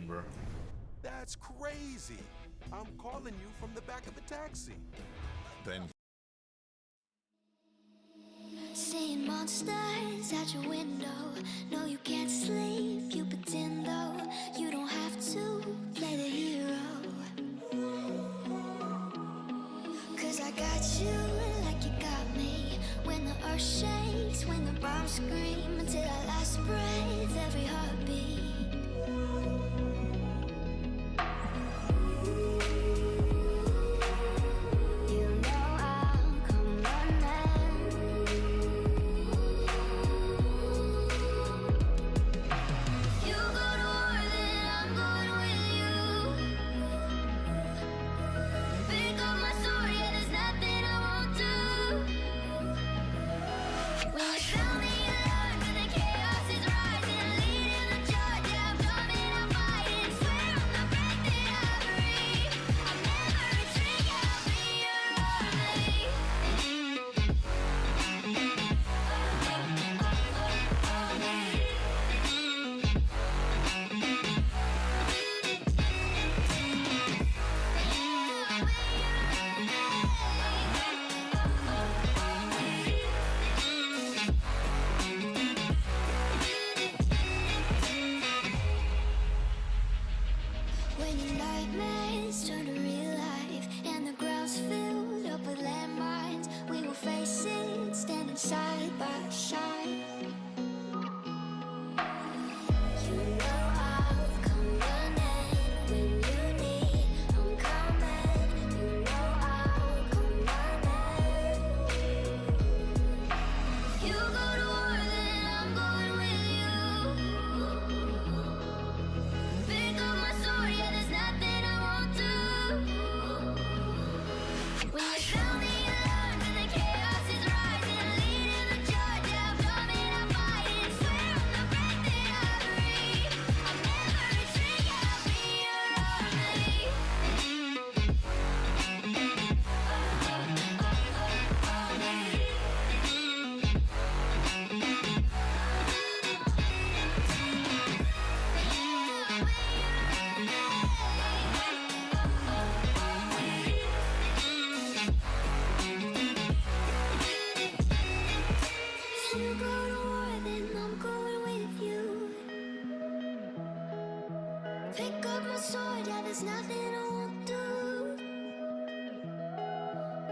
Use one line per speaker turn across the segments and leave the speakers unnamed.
remember.
That's crazy. I'm calling you from the back of a taxi.
Then
Seeing monsters at your window. No, you can't sleep, you pretend though. You don't have to play the hero. 'Cause I got you like you got me. When the earth shakes, when the bombs scream, until our last breath, every heartbeat. When your nightmares turn to real life and the ground's filled up with landmines, we will face it standing side by side. You know I'll come running when you need. I'm coming. You know I'll come running. You go to war, then I'm going with you. Pick up my sword, yeah, there's nothing I won't do. When you sound the alarm and the chaos is rising, leading the charge, yeah, I'm coming, I'm fighting. Swear on the breath that I breathe, I'll never retreat, yeah, I'll be your army. If you go to war, then I'm going with you. Pick up my sword, yeah, there's nothing I won't do.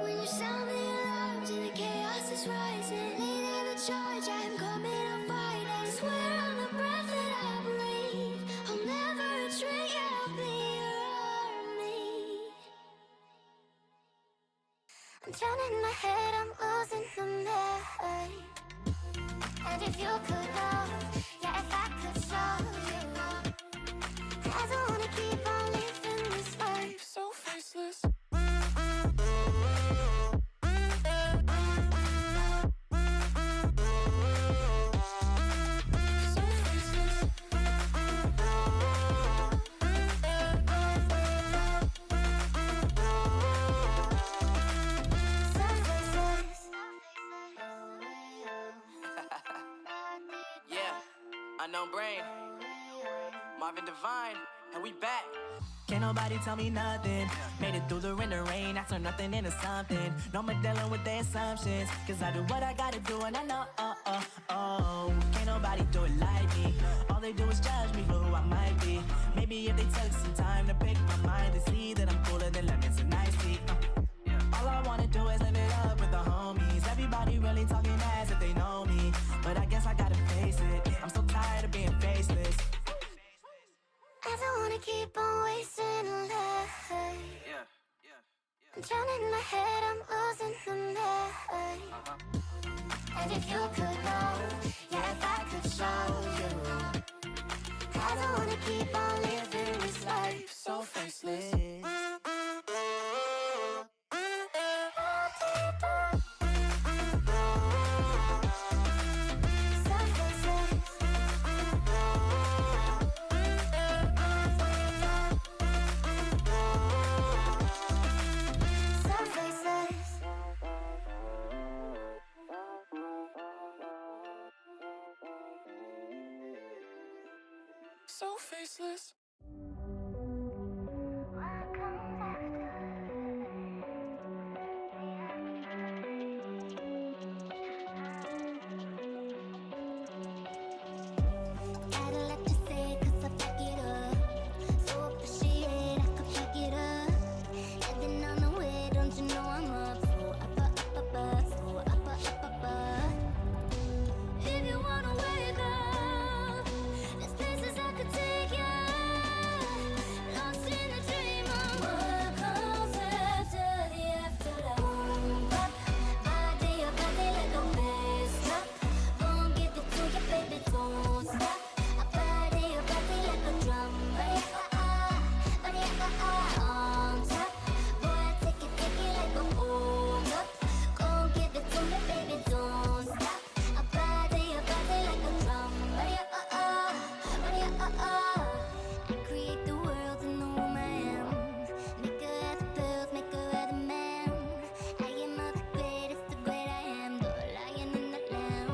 When you sound the alarms and the chaos is rising, leading the charge, I'm coming, I'm fighting. Swear on the breath that I breathe, I'll never retreat, yeah, I'll be your army. I'm turning my head, I'm losing the night. And if you could know, yeah, if I could show you, I don't wanna keep on living this life so faceless. So faceless. So faceless.
Yeah, unknown brain, Marvin Divine, and we back.
Can't nobody tell me nothing. Made it through the rain and rain, I turned nothing into something. No more dealing with their assumptions, cause I do what I gotta do and I know, can't nobody do it like me. All they do is judge me for who I might be. Maybe if they took some time to pick my mind, they see that I'm cooler than lemons and iced tea. All I wanna do is live it up with the homies. Everybody really talking as if they know me, but I guess I gotta face it, I'm so tired of being faceless.
I don't wanna keep on wasting a life. I'm drowning in my head, I'm losing the night. And if you could know, yeah, if I could show you, I don't wanna keep on living this life so faceless.
So faceless.
Gotta let you say it 'cause I back it up. So appreciate I could back it up. Heading on the way, don't you know I'm up? So up, so up. If you wanna wake up, there's places I could take you. Lost in a dream of what comes after the afterlife. Body like a bass drop. Gon' give it to you, baby, don't stop. Body like a drum. Body on top. Boy, take it like a hold up. Gon' give it to me, baby, don't stop. Body like a drum. Body I create the world and the woman I am. Make her have the pills, make her have the man. I am not the greatest, the great I am. The lion and the lamb,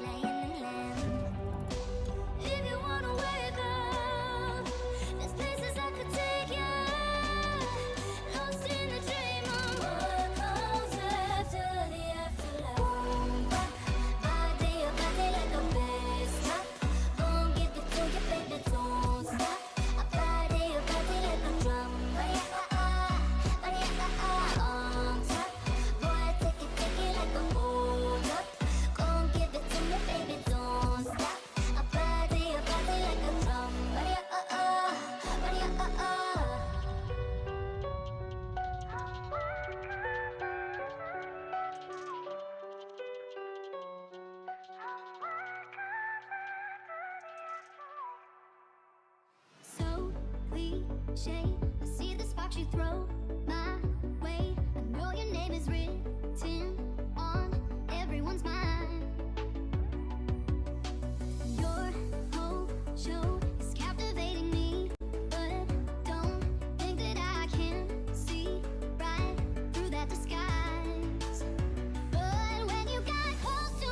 lion and lamb. If you wanna wake up, there's places I could take you. Lost in a dream of what comes after the afterlife. Body like a bass drop. Gon' give it to you, baby, don't stop. Body like a drum. Body on top. Boy, take it like a hold up. Gon' give it to me, baby, don't stop. Body like a drum. Body So cliche. I see the sparks you throw my way. I know your name is written on everyone's mind. Your whole show is captivating me, but don't think that I can see right through that disguise. But when you got close to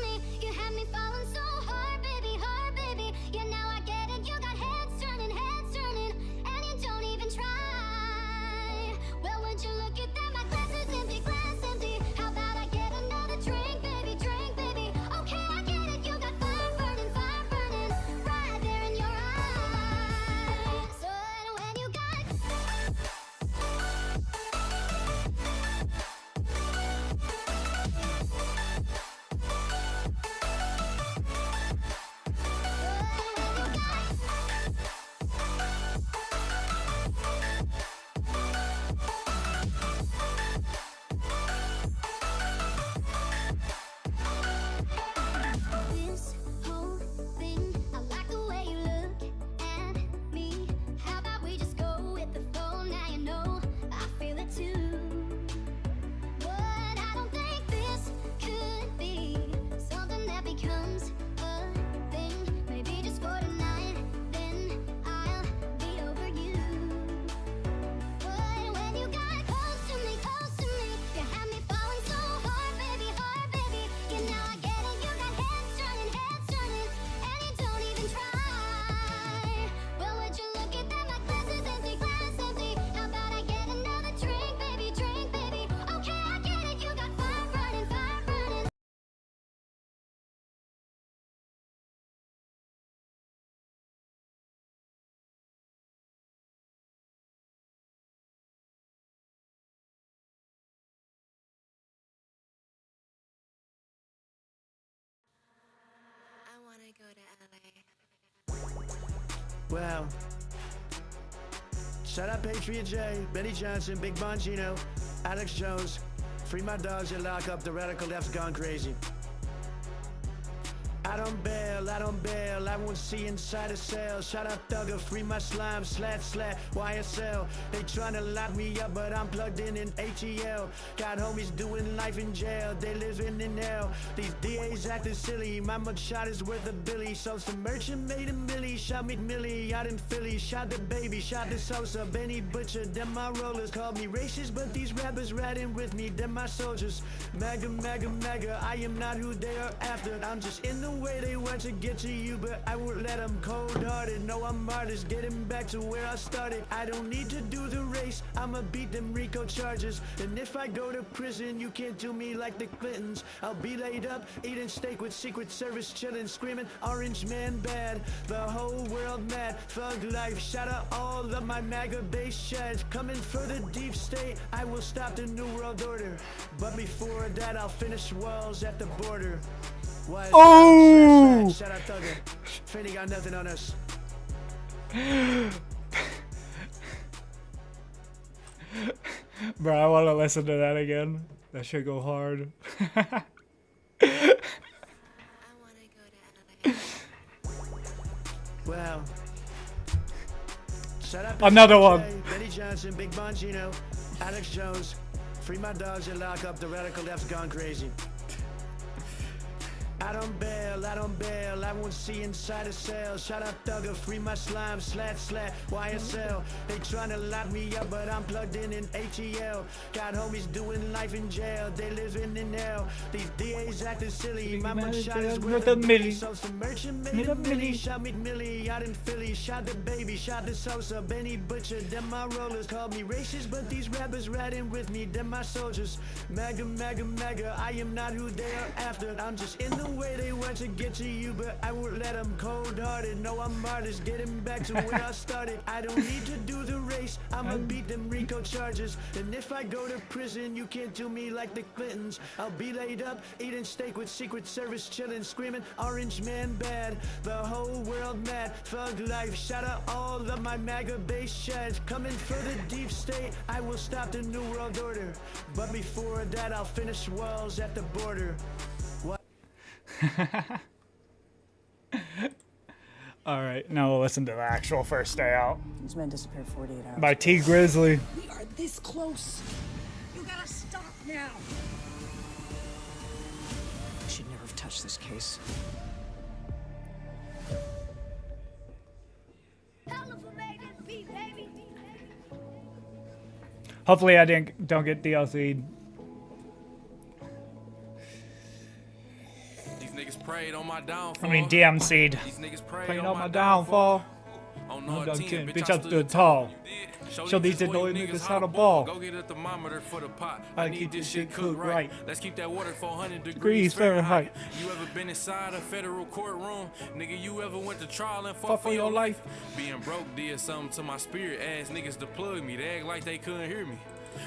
me, you had me falling so hard, baby. Yeah, now I get it. You got heads turning, and you don't even try. Well, would you look at that? My glass is empty, How about I get another drink, baby? Okay, I get it. You got fire burning, right there in your eyes. So when you got this whole thing, I like the way you look at me. How about we just go with the flow? Now you know I feel it too. But I don't think this could be something that becomes a thing. Maybe just for tonight, then I'll be over you. But when you got close to me, you had me falling so hard, baby. Yeah, now I get it. You got heads turning, and you don't even try. Well, would you look at that? My glass is empty. How about I get another drink, baby? Okay, I get it. You got fire burning.
I wanna go to LA.
Wow. Shout out Patriot J, Benny Johnson, Big Bongino, Alex Jones. Free my dogs and lock up, the radical left's gone crazy. I don't bail, I won't see inside a cell. Shout out Thugger, free my slime, slat, YSL. They tryna lock me up, but I'm plugged in ATL. Got homies doing life in jail, they living in hell. These DAs acting silly, my mugshot is worth a billy. So some merchant made a milli, shot McMillie out in Philly. Shot the baby, shot the Sosa, Benny Butcher, them my rollers. Called me racist, but these rappers riding with me, them my soldiers. Mega, I am not who they are after. I'm just in the way they want to get to you, but I won't let them cold-hearted. No, I'm artist, getting back to where I started. I don't need to do the race, I'ma beat them Rico charges. And if I go to prison, you can't do me like the Clintons. I'll be laid up, eating steak with Secret Service, chilling, screaming, Orange Man bad. The whole world mad, thug life. Shout out all of my MAGA-based chads. Coming for the deep state, I will stop the New World Order. But before that, I'll finish walls at the border.
Oh!
Shout out Thugger. Finny got nothing on us.
Bro, I want to listen to that again. That should go hard.
I want to go to LA.
Well, shut up.
Another one.
Benny Johnson, Big Bongino, Alex Jones. Free my dogs and lock up. The radical left's gone crazy. I don't bail, I won't see inside a cell. Shout out Thugger, free my slime, slat, YSL. They tryna lock me up, but I'm plugged in ATL. Got homies doing life in jail, they living in hell. These DAs acting silly, my mugshot is worth a milli. So some merchant made a milli, shot McMillie out in Philly. Shot the baby, shot the Sosa, Benny Butcher. Them my rollers called me racist, but these rappers riding with me, them my soldiers. MAGA, MAGA, MAGA, I am not who they are after. I'm just in the way they want to get to you, but I won't let them cold-hearted. No, I'm artist, getting back to where I started. I don't need to do the race, I'ma beat them Rico charges. And if I go to prison, you can't do me like the Clintons. I'll be laid up, eating steak with Secret Service, chilling, screaming, Orange Man bad. The whole world mad, thug life. Shout out all of my MAGA-based chads. Coming for the deep state, I will stop the New World Order. But before that, I'll finish walls at the border.
Alright, now we'll listen to the actual First Day Out
These men disappeared 48 hours
by
ago.
T Grizzly.
We are this close. You gotta stop now. I should never have touched this case.
Hopefully I don't get DLC'd.
Niggas prayed on my downfall.
I mean DMC'd.
These niggas
Praying on my downfall.
On
No
no
done
10,
ten,
bitch,
I stood tall. Show these
boy
annoying niggas how to ball.
Go get a thermometer for the pot.
I
I need this shit cooked right. Let's keep that water 400 degrees Fahrenheit. You ever been inside a federal courtroom? Nigga, you ever went to trial and fought for your life? Being broke did something to my spirit. Ass niggas to plug me. They act like they couldn't hear me.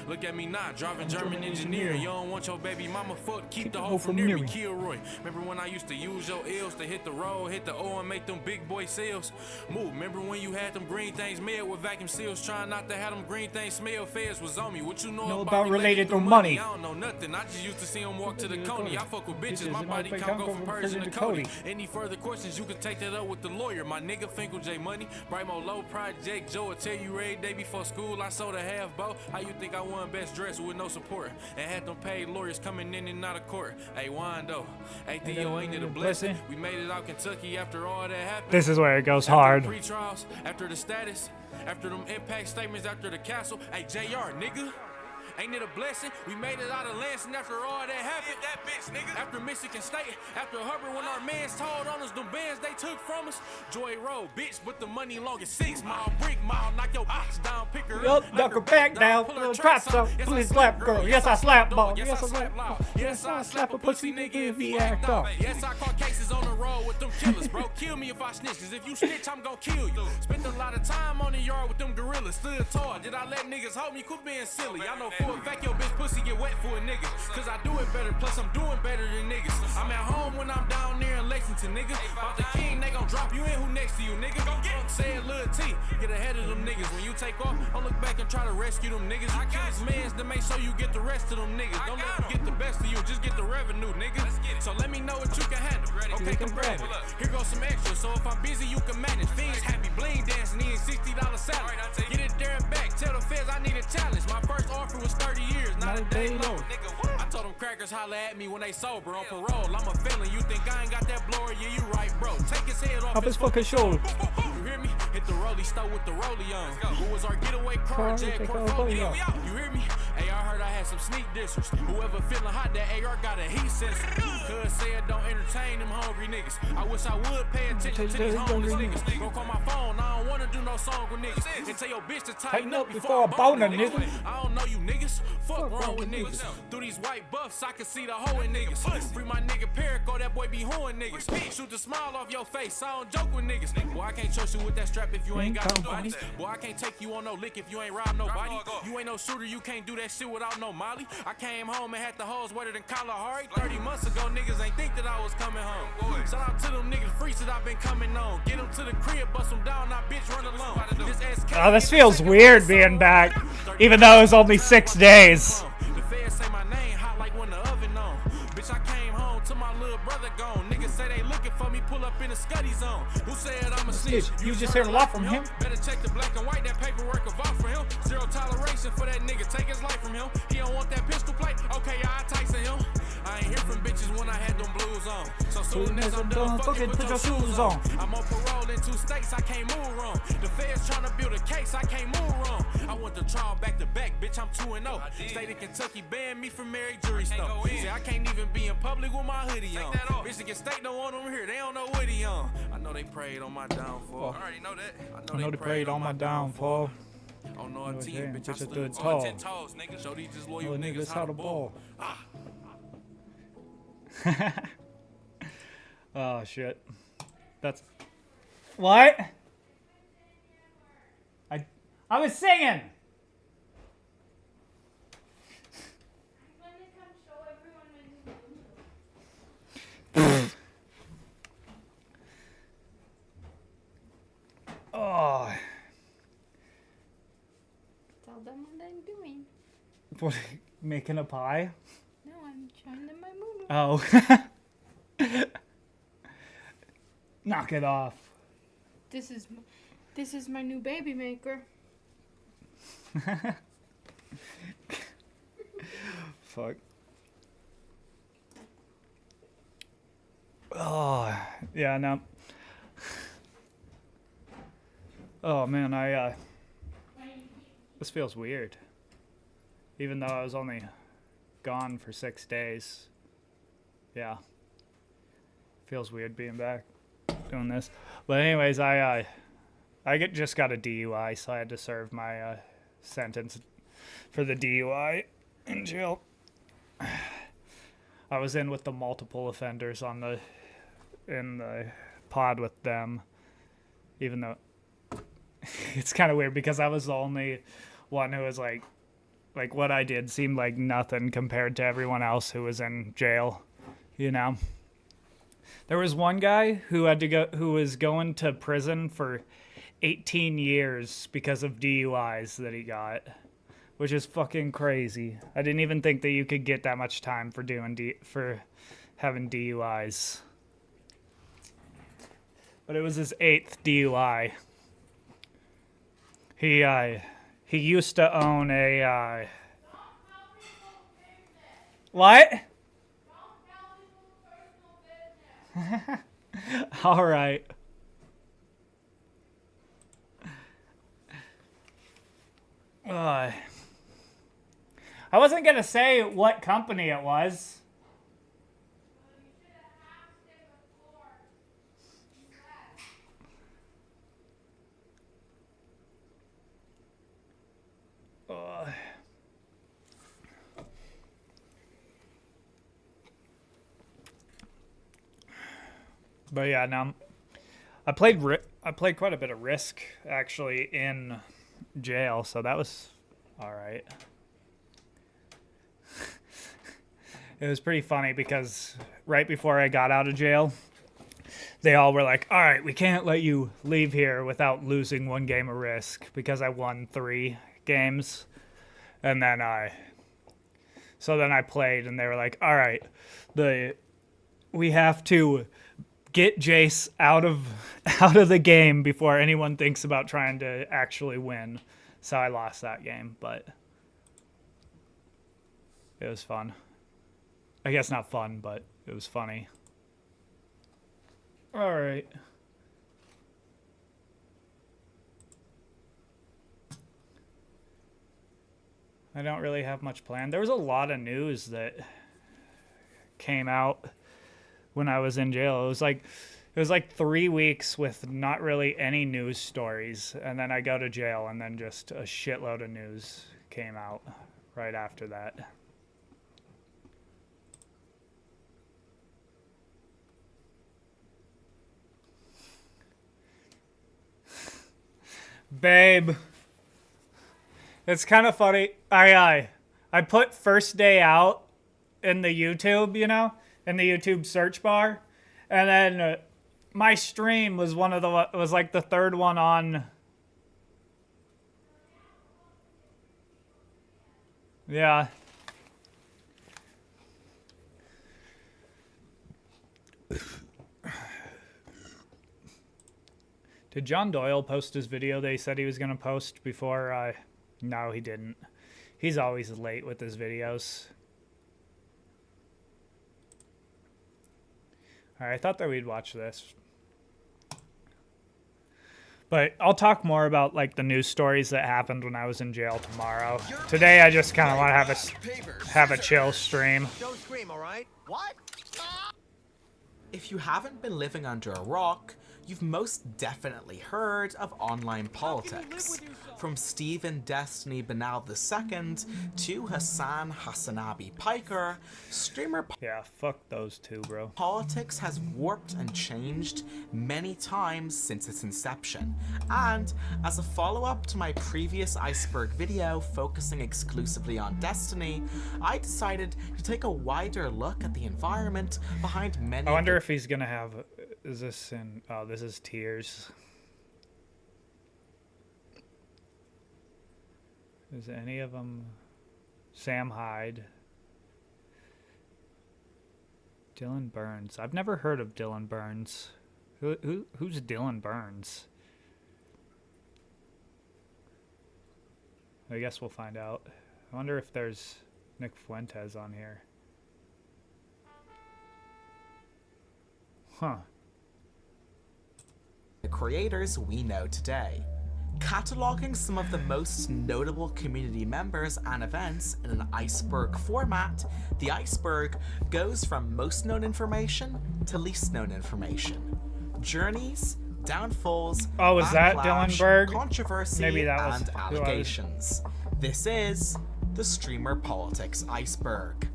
Look at me now, driving German engineer. You don't want your baby mama fucked, keep the hoe from near me. Kilroy. Remember when I used to use your L's to hit the road, hit the O and make them big boy sales? Move, remember when you had them green things mailed with vacuum seals, trying not to have them green things smell? Feds was on me. What you know about
related to money?
I don't know nothing. I just used to see them walk to the Coney. I fuck with bitches. My body count go from Persian to Cody. Any further questions, you can take that up with the lawyer. My nigga Finkel J Money. Brightmo Low Project Joe will tell you every day before school I sold a half bow. How you think I won best dress with no support and had them paid lawyers coming in and out of court? Hey Wando, hey Theo, ain't it a blessing? We made it out Kentucky after all that happened.
This is where it goes
After
hard.
the pre-trials, after the status, after them impact statements, after the castle. Hey JR, nigga. Ain't it a blessing? We made it out of Lansing after all that happened. That bitch, nigga. After Michigan State, after Hubbard, when our mans told on us, them bands they took from us. Joy Road, bitch, but the money long as 6 mile, brick mile, knock your bitch down, pick her up,
knock her back down, pull her traps up, please slap girl, yes I slap ball, yes I slap loud, yes I slap a pussy nigga if he act up.
Yes, I caught cases on the road with them killers, bro. Kill me if I snitch, cause if you snitch, I'm gon' kill you. Spent a lot of time on the yard with them gorillas, stood tall. Did I let niggas hold me? Quit being silly. I know for a fact your bitch pussy get wet for a nigga, cause I do it better, plus I'm doing better than niggas. I'm at home when I'm down there in Lexington, nigga. About the king, they gon' drop you in, who next to you, nigga? Say it, Lil T, get ahead of them niggas. When you take off, don't look back and try to rescue them niggas. You kill his mans to make sure you get the rest of them niggas. Don't let them get the best of you, just get the revenue, nigga. So let me know what you can handle. Okay, come grab it. Here goes some extra, so if I'm busy, you can manage. Fiends happy, bling dancing, eating $60 salad. Get it there and back, tell the feds I need a challenge. My first offer was 30 years, not a day low. I told them crap crackers holler at me when they sober on parole. I'm a felon, you think I ain't got that blower? Yeah, you right, bro. Take his head off
his fucking shoulder.
You hear me? Hit the rollie stove with the rollie on. Who was our getaway car? Jack portfolio. You hear me? Hey, I heard I had some sneak dissers. Whoever feeling hot, that AR got a heat sensor. Cuz said don't entertain them hungry niggas. I wish I would pay attention to these homeless niggas. Go call my phone, I don't wanna do no song with niggas. And tell your bitch to tighten up before I bone a nigga. I don't know you niggas. Fuck wrong with niggas. Through these white buffs, I can see the hoe in niggas. Free my nigga Perico, that boy be hoeing niggas. Shoot the smile off your face, I don't joke with niggas. Boy, I can't trust you with that strap if you ain't got no body. Boy, I can't take you on no lick if you ain't robbed nobody. You ain't no shooter, you can't do that shit without no molly. I came home and had the hoes wetter than Kalahari. 30 months ago, niggas ain't think that I was coming home. Shout out to them niggas freaks that I've been coming on. Get them to the crib, bust them down, now bitch run alone.
This feels weird being back, even though it was only 6 days.
The feds say my name hot like when the oven on. Bitch, I came home to my little brother gone. Niggas say they looking for me, pull up in the Scuddy zone. Who said I'm a snitch?
You just heard a lot from him.
Better check the black and white, that paperwork evolved for him. Zero toleration for that nigga, take his life from him. He don't want that pistol plate, okay, I Tyson him. I ain't hear from bitches when I had them blues on. So soon as I'm done fucking, put your shoes on. I'm on parole in 2 states, I can't move wrong. The feds tryna build a case, I can't move wrong. I went to trial back to back, bitch, I'm 2-0. State of Kentucky banned me from Mary Jury stuff. See, I can't even be in public with my hoodie on. Michigan State don't want them here, they don't know what he on. I know they prayed on my downfall. I already know that.
I know they prayed on my downfall.
On no team, bitch, I stood tall. 10 toes, nigga. Show these just loyal niggas how to ball.
Oh shit. That's what? I was singing. Oh.
Tell them what I'm doing.
What, making a pie?
No, I'm showing them my moo.
Oh. Knock it off.
This is my new baby maker.
Fuck. Oh, yeah, no. Oh man, this feels weird. Even though I was only gone for 6 days. Yeah. Feels weird being back doing this. But anyways, I just got a DUI, so I had to serve my sentence for the DUI in jail. I was in with the multiple offenders in the pod with them, even though it's kind of weird because I was the only one who was like what I did seemed like nothing compared to everyone else who was in jail, you know. There was one guy who was going to prison for 18 years because of DUIs that he got, which is fucking crazy. I didn't even think that you could get that much time for having DUIs. But it was his 8th DUI. He used to own a what? All right. I wasn't gonna say what company it was. But yeah, no. I played quite a bit of Risk actually in jail, so that was all right. It was pretty funny because right before I got out of jail, they all were like, all right, we can't let you leave here without losing 1 game of Risk, because I won 3 games. And then I played and they were like, all right, we have to get Jace out of the game before anyone thinks about trying to actually win. So I lost that game, but it was fun. I guess not fun, but it was funny. All right. I don't really have much planned. There was a lot of news that came out when I was in jail. It was like 3 weeks with not really any news stories, and then I go to jail, and then just a shitload of news came out right after that. Babe, it's kind of funny. I put first day out in the YouTube, you know, in the YouTube search bar, and then my stream was was like the third one on. Yeah. Did John Doyle post his video that he said he was going to post before? No, he didn't. He's always late with his videos. Alright, I thought that we'd watch this. But I'll talk more about like the news stories that happened when I was in jail tomorrow. Today I just kind of want to have a chill stream.
Don't scream, all right? What?
If you haven't been living under a rock, you've most definitely heard of online politics. From Stephen Destiny Banal II to Hassan Hassanabi Piker, streamer
yeah, fuck those two, bro.
Politics has warped and changed many times since its inception. And as a follow-up to my previous Iceberg video focusing exclusively on Destiny, I decided to take a wider look at the environment behind many.
I wonder if he's gonna have. Is this in? Oh, this is Tears. Is any of them? Sam Hyde. Dylan Burns. I've never heard of Dylan Burns. Who's Dylan Burns? I guess we'll find out. I wonder if there's Nick Fuentes on here. Huh.
The creators we know today. Cataloging some of the most notable community members and events in an iceberg format, the iceberg goes from most known information to least known information. Journeys, downfalls,
oh, is that
backlash,
Dylan Berg?
controversy,
Maybe that was
and allegations. This is the Streamer Politics Iceberg.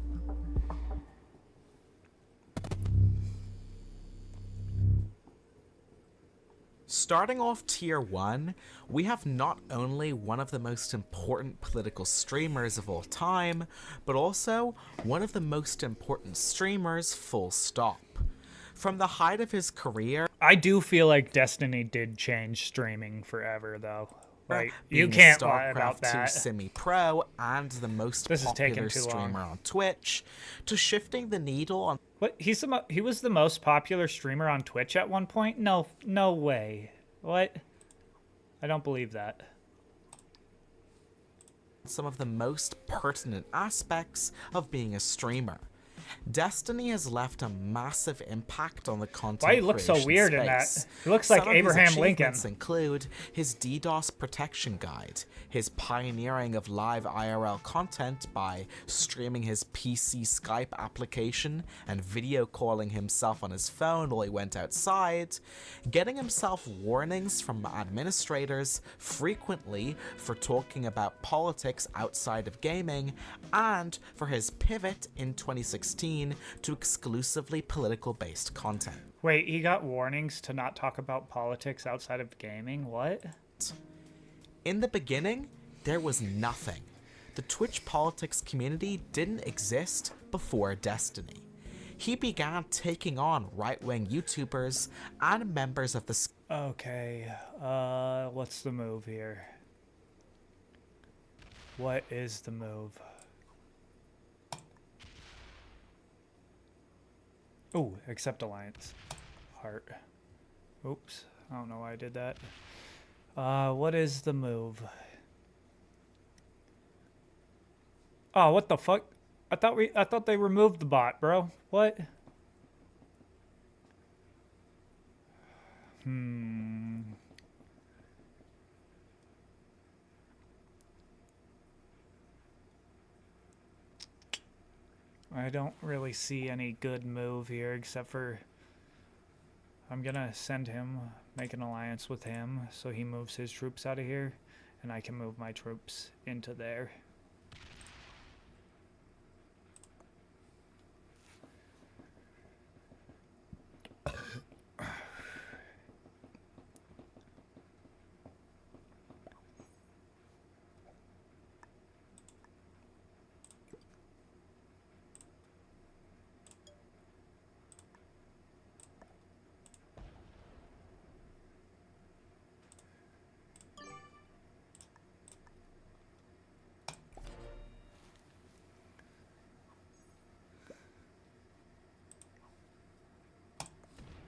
Starting off Tier 1, we have not only one of the most important political streamers of all time, but also one of the most important streamers full stop. From the height of his career...
I do feel like Destiny did change streaming forever, though. Like, you can't lie about that.
Semi-pro and the most popular streamer on Twitch, to shifting the needle on...
What? He was the most popular streamer on Twitch at one point? No way. What? I don't believe that.
Some of the most pertinent aspects of being a streamer. Destiny has left a massive impact on the content.
Why he looks so weird
space.
In that? He looks like Abraham Lincoln.
Include his DDoS protection guide, his pioneering of live IRL content by streaming his PC Skype application and video calling himself on his phone while he went outside, getting himself warnings from administrators frequently for talking about politics outside of gaming, and for his pivot in 2016 to exclusively political-based content.
Wait, he got warnings to not talk about politics outside of gaming? What?
In the beginning, there was nothing. The Twitch politics community didn't exist before Destiny. He began taking on right-wing YouTubers and members of the...
Okay, what's the move here? What is the move? Ooh, accept alliance. Heart. Oops. I don't know why I did that. What is the move? Oh, what the fuck? I thought they removed the bot, bro. What? I don't really see any good move here except for I'm gonna send him, make an alliance with him so he moves his troops out of here and I can move my troops into there.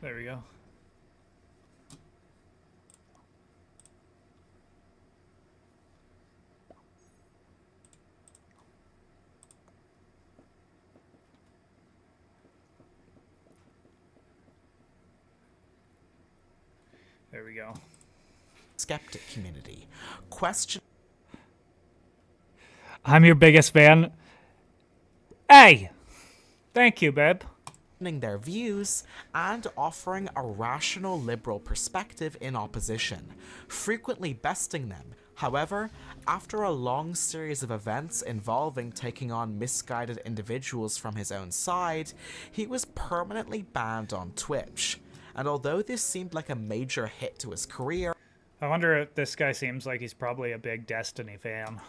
There we go. There we go.
Skeptic community. Question.
I'm your biggest fan. Hey! Thank you, babe.
Their views and offering a rational liberal perspective in opposition, frequently besting them. However, after a long series of events involving taking on misguided individuals from his own side, he was permanently banned on Twitch. And although this seemed like a major hit to his career,
I wonder if this guy seems like he's probably a big Destiny fan.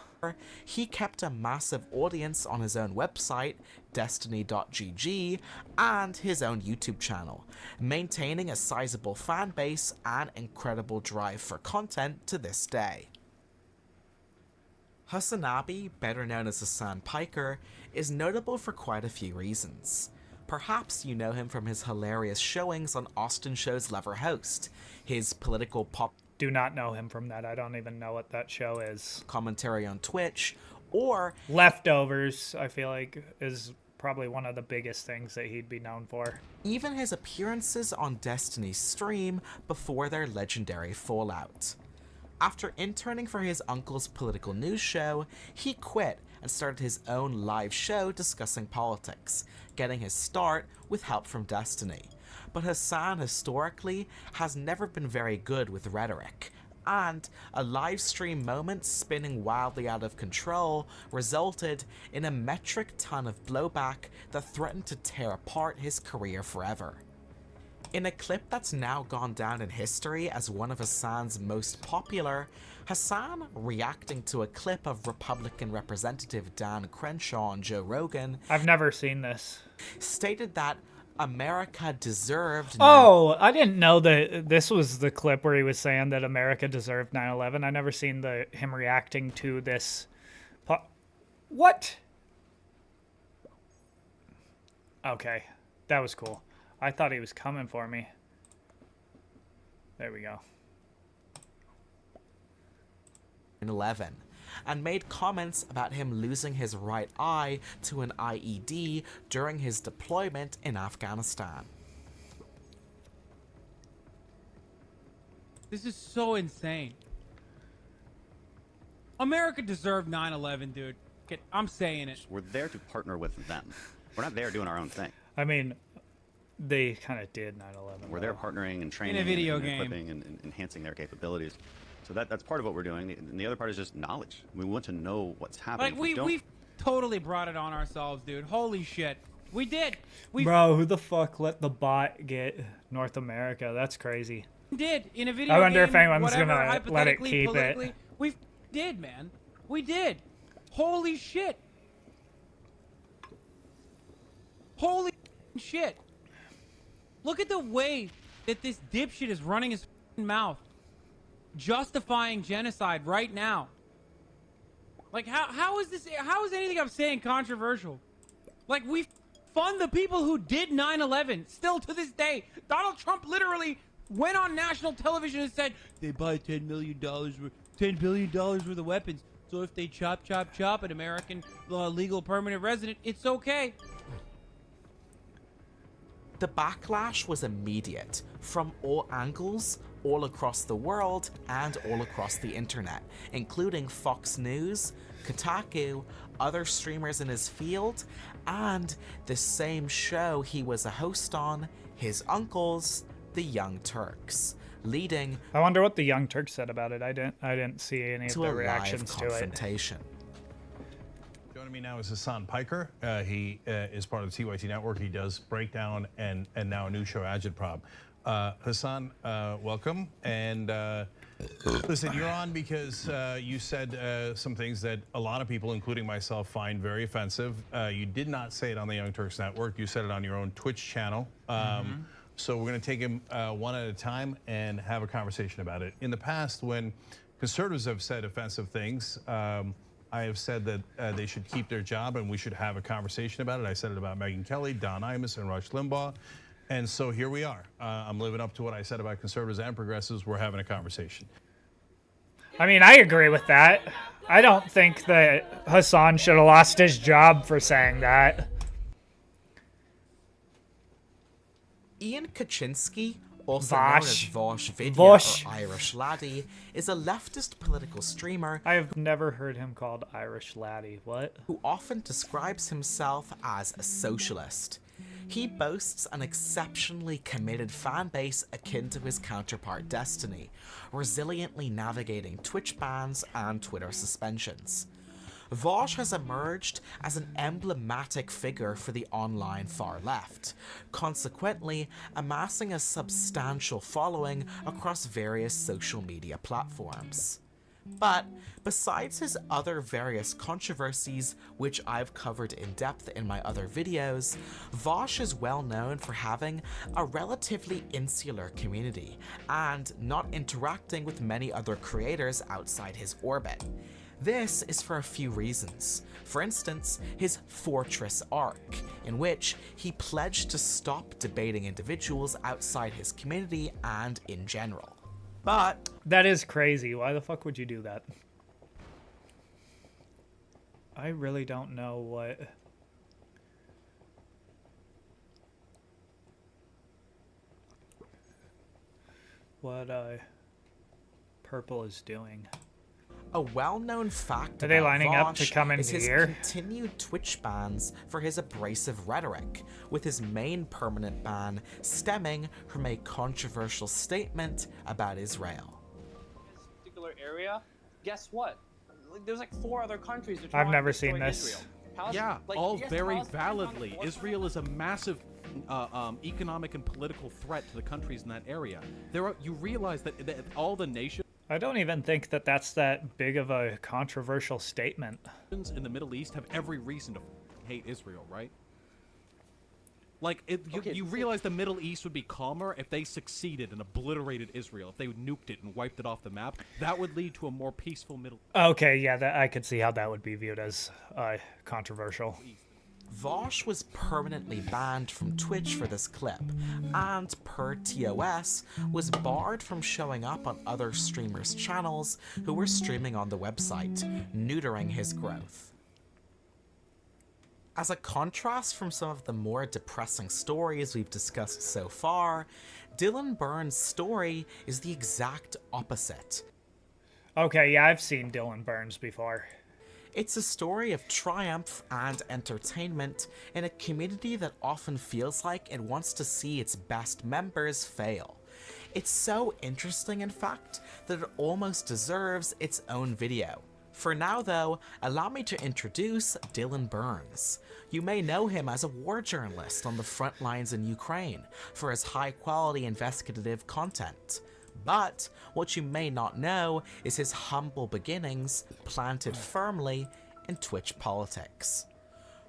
He kept a massive audience on his own website, destiny.gg, and his own YouTube channel, maintaining a sizable fan base and incredible drive for content to this day. Hasanabi, better known as Hassan Piker, is notable for quite a few reasons. Perhaps you know him from his hilarious showings on Austin Show's Lever Host, his political pop
Do not know him from that. I don't even know what that show is.
commentary on Twitch, or
Leftovers, I feel like, is probably one of the biggest things that he'd be known for.
even his appearances on Destiny's stream before their legendary fallout. After interning for his uncle's political news show, he quit and started his own live show discussing politics, getting his start with help from Destiny. But Hassan historically has never been very good with rhetoric, and a live stream moment spinning wildly out of control resulted in a metric ton of blowback that threatened to tear apart his career forever. In a clip that's now gone down in history as one of Hassan's most popular, Hassan, reacting to a clip of Republican Representative Dan Crenshaw on Joe Rogan,
I've never seen this.
stated that America deserved...
Oh, I didn't know that this was the clip where he was saying that America deserved 9/11. I never seen him reacting to this. What? Okay, that was cool. I thought he was coming for me. There we go.
9/11, and made comments about him losing his right eye to an IED during his deployment in Afghanistan.
This is so insane. America deserved 9/11, dude. I'm saying it.
We're there to partner with them. We're not there doing our own thing.
I mean, they kind of did 9/11.
We're there partnering and training
in a video
and
game,
equipping and enhancing their capabilities. So that's part of what we're doing. And the other part is just knowledge. We want to know what's happening.
Like we totally brought it on ourselves, dude. Holy shit. We did.
Bro, who the fuck let the bot get North America? That's crazy.
Did in a video
I wonder
game,
if anyone's
whatever,
gonna let it keep
politically,
it.
We did, man. We did. Holy shit. Holy shit. Look at the way that this dipshit is running his mouth, justifying genocide right now. Like, how is this? How is anything I'm saying controversial? Like, we fund the people who did 9/11 still to this day. Donald Trump literally went on national television and said they buy $10 billion worth of weapons. So if they chop, chop, chop an American legal permanent resident, it's okay.
The backlash was immediate, from all angles, all across the world, and all across the internet, including Fox News, Kotaku, other streamers in his field, and the same show he was a host on, his uncles, the Young Turks, leading
I wonder what the Young Turks said about it. I didn't see any of
to
the
a live
reactions to it.
confrontation.
Joining me now is Hassan Piker. He is part of the TYT network. He does Breakdown and now a new show, Agitprop. Hassan, welcome. And listen, you're on because you said some things that a lot of people, including myself, find very offensive. You did not say it on the Young Turks network. You said it on your own Twitch channel. So we're going to take them one at a time and have a conversation about it. In the past, when conservatives have said offensive things, I have said that they should keep their job and we should have a conversation about it. I said it about Megyn Kelly, Don Imus, and Rush Limbaugh. And so here we are. I'm living up to what I said about conservatives and progressives. We're having a conversation.
I mean, I agree with that. I don't think that Hassan should have lost his job for saying that.
Ian Kaczynski, also
Vosh.
known as Vosh Video
Vosh.
or Irish Laddie, is a leftist political streamer
I have never heard him called Irish Laddie. What?
who often describes himself as a socialist. He boasts an exceptionally committed fan base akin to his counterpart Destiny, resiliently navigating Twitch bans and Twitter suspensions. Vosh has emerged as an emblematic figure for the online far left, consequently amassing a substantial following across various social media platforms. But besides his other various controversies, which I've covered in depth in my other videos, Vosh is well known for having a relatively insular community and not interacting with many other creators outside his orbit. This is for a few reasons. For instance, his Fortress arc, in which he pledged to stop debating individuals outside his community and in general. But
That is crazy. Why the fuck would you do that? I really don't know what Purple is doing.
a well-known fact
Are they
about
lining up to
Vosh
come in
is his
here?
continued Twitch bans for his abrasive rhetoric, with his main permanent ban stemming from a controversial statement about Israel.
This particular area, guess what? There's like 4 other countries that
I've never seen this.
Israel.
Yeah,
like,
all
yes,
very
Palestine
validly.
on the
Israel is a massive economic and political threat to the countries in that area. You realize that all the nations
I don't even think that that's that big of a controversial statement.
in the Middle East have every reason to hate Israel, right? Like, you realize the Middle East would be calmer if they succeeded and obliterated Israel, if they nuked it and wiped it off the map. That would lead to a more peaceful Middle East.
Okay, yeah, I could see how that would be viewed as controversial.
Vosh was permanently banned from Twitch for this clip, and per TOS, was barred from showing up on other streamers' channels who were streaming on the website, neutering his growth. As a contrast from some of the more depressing stories we've discussed so far, Dylan Burns' story is the exact opposite.
Okay, yeah, I've seen Dylan Burns before.
It's a story of triumph and entertainment in a community that often feels like it wants to see its best members fail. It's so interesting, in fact, that it almost deserves its own video. For now, though, allow me to introduce Dylan Burns. You may know him as a war journalist on the front lines in Ukraine for his high-quality investigative content. But what you may not know is his humble beginnings planted firmly in Twitch politics.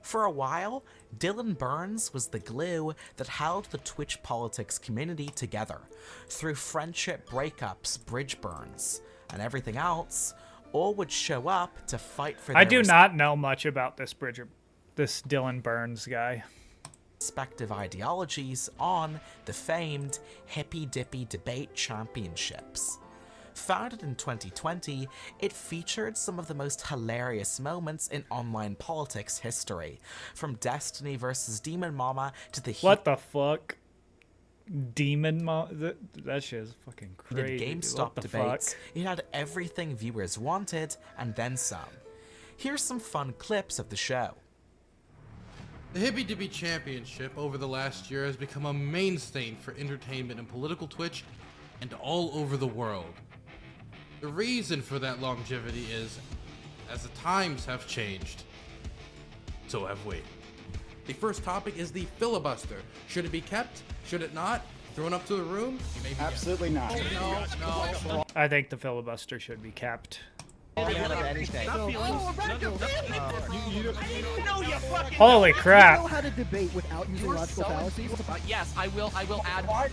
For a while, Dylan Burns was the glue that held the Twitch politics community together, through friendship breakups, bridge burns, and everything else. All would show up to fight for their
I do not know much about this Dylan Burns guy.
Respective ideologies on the famed Hippy Dippy Debate Championships. Founded in 2020, it featured some of the most hilarious moments in online politics history, from Destiny versus Demon Mama to the
What the fuck? Demon Mama? That shit is fucking crazy.
GameStop debates. It had everything viewers wanted, and then some. Here's some fun clips of the show.
The Hippy Dippy Championship over the last year has become a mainstay for entertainment and political Twitch and all over the world. The reason for that longevity is, as the times have changed, so have we. The first topic is the filibuster. Should it be kept? Should it not? Thrown up to the room?
Absolutely not.
No.
I think the filibuster should be kept. Holy crap!
You know how to debate without using logical fallacies?
Yes, I will add. I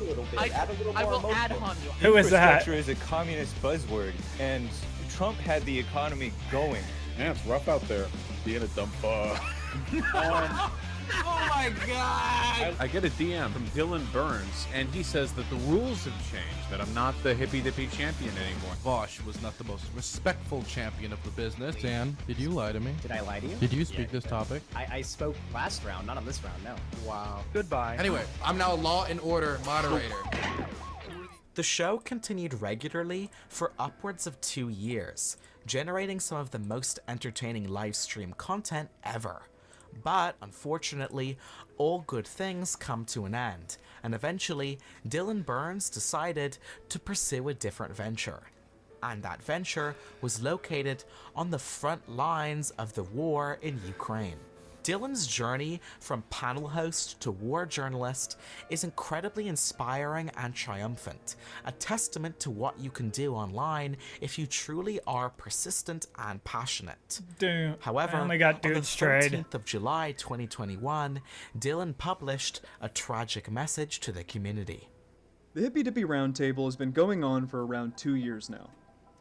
will add on you.
Who is that?
Infrastructure is a communist buzzword, and Trump had the economy going.
Yeah, it's rough out there being a dumb
Oh my god!
I get a DM from Dylan Burns, and he says that the rules have changed, that I'm not the Hippy Dippy champion anymore.
Vosh was not the most respectful champion of the business. Dan, did you lie to me?
Did I lie to you?
Did you speak this topic?
I spoke last round, not on this round, no.
Wow.
Goodbye.
Anyway, I'm now a Law and Order moderator.
The show continued regularly for upwards of 2 years, generating some of the most entertaining live stream content ever. But, unfortunately, all good things come to an end, and eventually, Dylan Burns decided to pursue a different venture. And that venture was located on the front lines of the war in Ukraine. Dylan's journey from panel host to war journalist is incredibly inspiring and triumphant, a testament to what you can do online if you truly are persistent and passionate.
Dude,
However,
I only got
on the
dudes trade.
13th of July 2021, Dylan published a tragic message to the community.
The Hippy Dippy Roundtable has been going on for around 2 years now.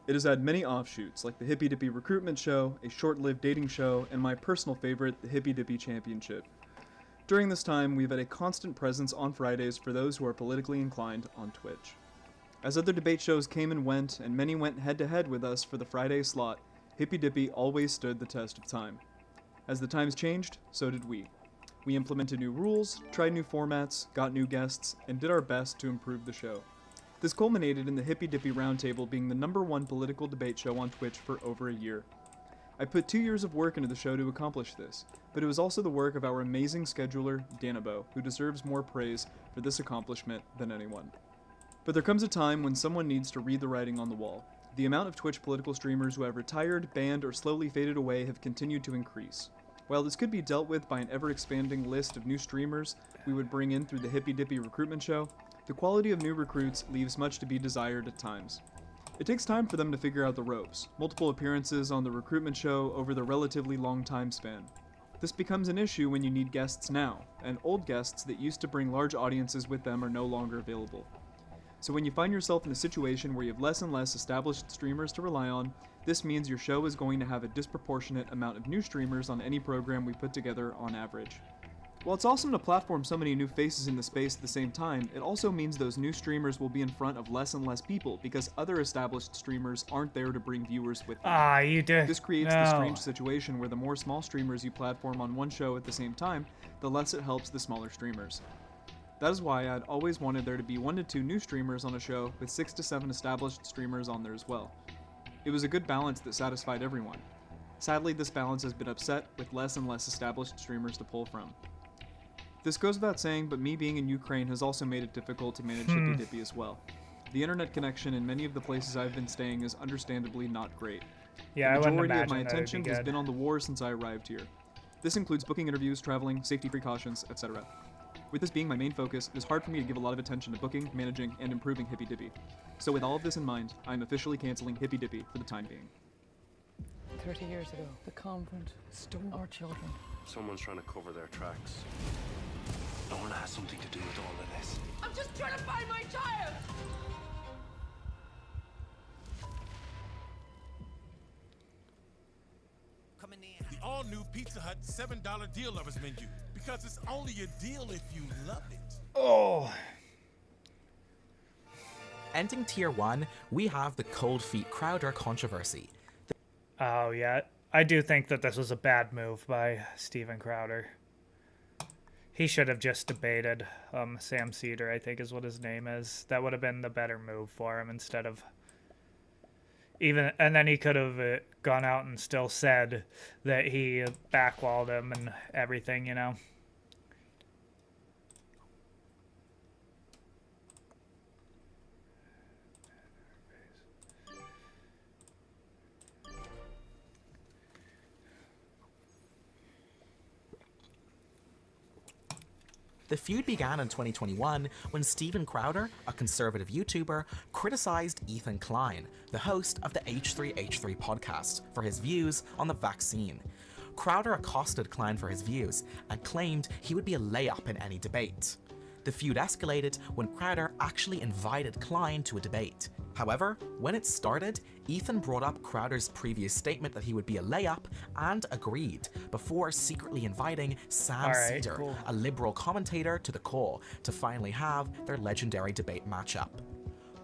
It has had many offshoots, like the Hippy Dippy Recruitment Show, a short-lived dating show, and my personal favorite, the Hippy Dippy Championship. During this time, we've had a constant presence on Fridays for those who are politically inclined on Twitch. As other debate shows came and went many went head-to-head with us for the Friday slot, Hippy Dippy always stood the test of time. As the times changed, so did we. We implemented new rules, tried new formats, got new guests, and did our best to improve the show. This culminated in the Hippy Dippy Roundtable being the #1 political debate show on Twitch for over a year. I put 2 years of work into the show to accomplish this, but it was also the work of our amazing scheduler, Danabo, who deserves more praise for this accomplishment than anyone. But there comes a time when someone needs to read the writing on the wall. The amount of Twitch political streamers who have retired, banned, or slowly faded away have continued to increase. While this could be dealt with by an ever-expanding list of new streamers we would bring in through the Hippy Dippy Recruitment Show, the quality of new recruits leaves much to be desired at times. It takes time for them to figure out the ropes, multiple appearances on the recruitment show over the relatively long time span. This becomes an issue when you need guests now, and old guests that used to bring large audiences with them are no longer available. So when you find yourself in a situation where you have less and less established streamers to rely on, this means your show is going to have a disproportionate amount of new streamers on any program we put together on average. While it's awesome to platform so many new faces in the space at the same time, it also means those new streamers will be in front of less and less people because other established streamers aren't there to bring viewers with them.
You did.
This creates the strange situation where the more small streamers you platform on one show at the same time, the less it helps the smaller streamers. That is why I'd always wanted there to be 1 to 2 new streamers on a show with 6 to 7 established streamers on there as well. It was a good balance that satisfied everyone. Sadly, this balance has been upset with less and less established streamers to pull from. This goes without saying, but me being in Ukraine has also made it difficult to manage Hippy Dippy as well. The internet connection in many of the places I've been staying is understandably not great.
Yeah,
the
I wouldn't
majority of
imagine
my
that would be
attention has
good.
been on the war since I arrived here. This includes booking interviews, traveling, safety precautions, etc. With this being my main focus, it is hard for me to give a lot of attention to booking, managing, and improving Hippy Dippy. So with all of this in mind, I am officially canceling Hippy Dippy for the time being.
30 years ago, the convent stole our children.
Someone's trying to cover their tracks. Lorna has something to do with all of this.
I'm just trying to find my child!
The all-new Pizza Hut $7 Deal Lovers menu. Because it's only a deal if you love it.
Oh.
Ending Tier 1, we have the Cold Feet Crowder controversy.
Oh, yeah. I do think that this was a bad move by Steven Crowder. He should have just debated Sam Cedar, I think is what his name is. That would have been the better move for him instead of... And then he could have gone out and still said that he backwalled him and everything, you know?
The feud began in 2021 when Steven Crowder, a conservative YouTuber, criticized Ethan Klein, the host of the H3H3 podcast, for his views on the vaccine. Crowder accosted Klein for his views and claimed he would be a layup in any debate. The feud escalated when Crowder actually invited Klein to a debate. However, when it started, Ethan brought up Crowder's previous statement that he would be a layup and agreed, before secretly inviting Sam Cedar, a liberal commentator, to the call to finally have their legendary debate matchup.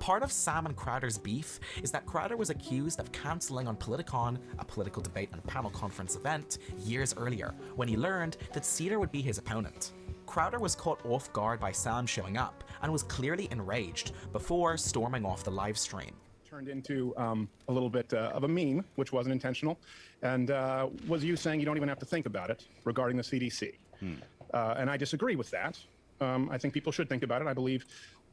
Part of Sam and Crowder's beef is that Crowder was accused of cancelling on Politicon, a political debate and panel conference event, years earlier, when he learned that Cedar would be his opponent. Crowder was caught off guard by Sam showing up and was clearly enraged before storming off the live stream.
Turned into a little bit of a meme, which wasn't intentional, and was you saying you don't even have to think about it regarding the CDC. And I disagree with that. I think people should think about it. I believe,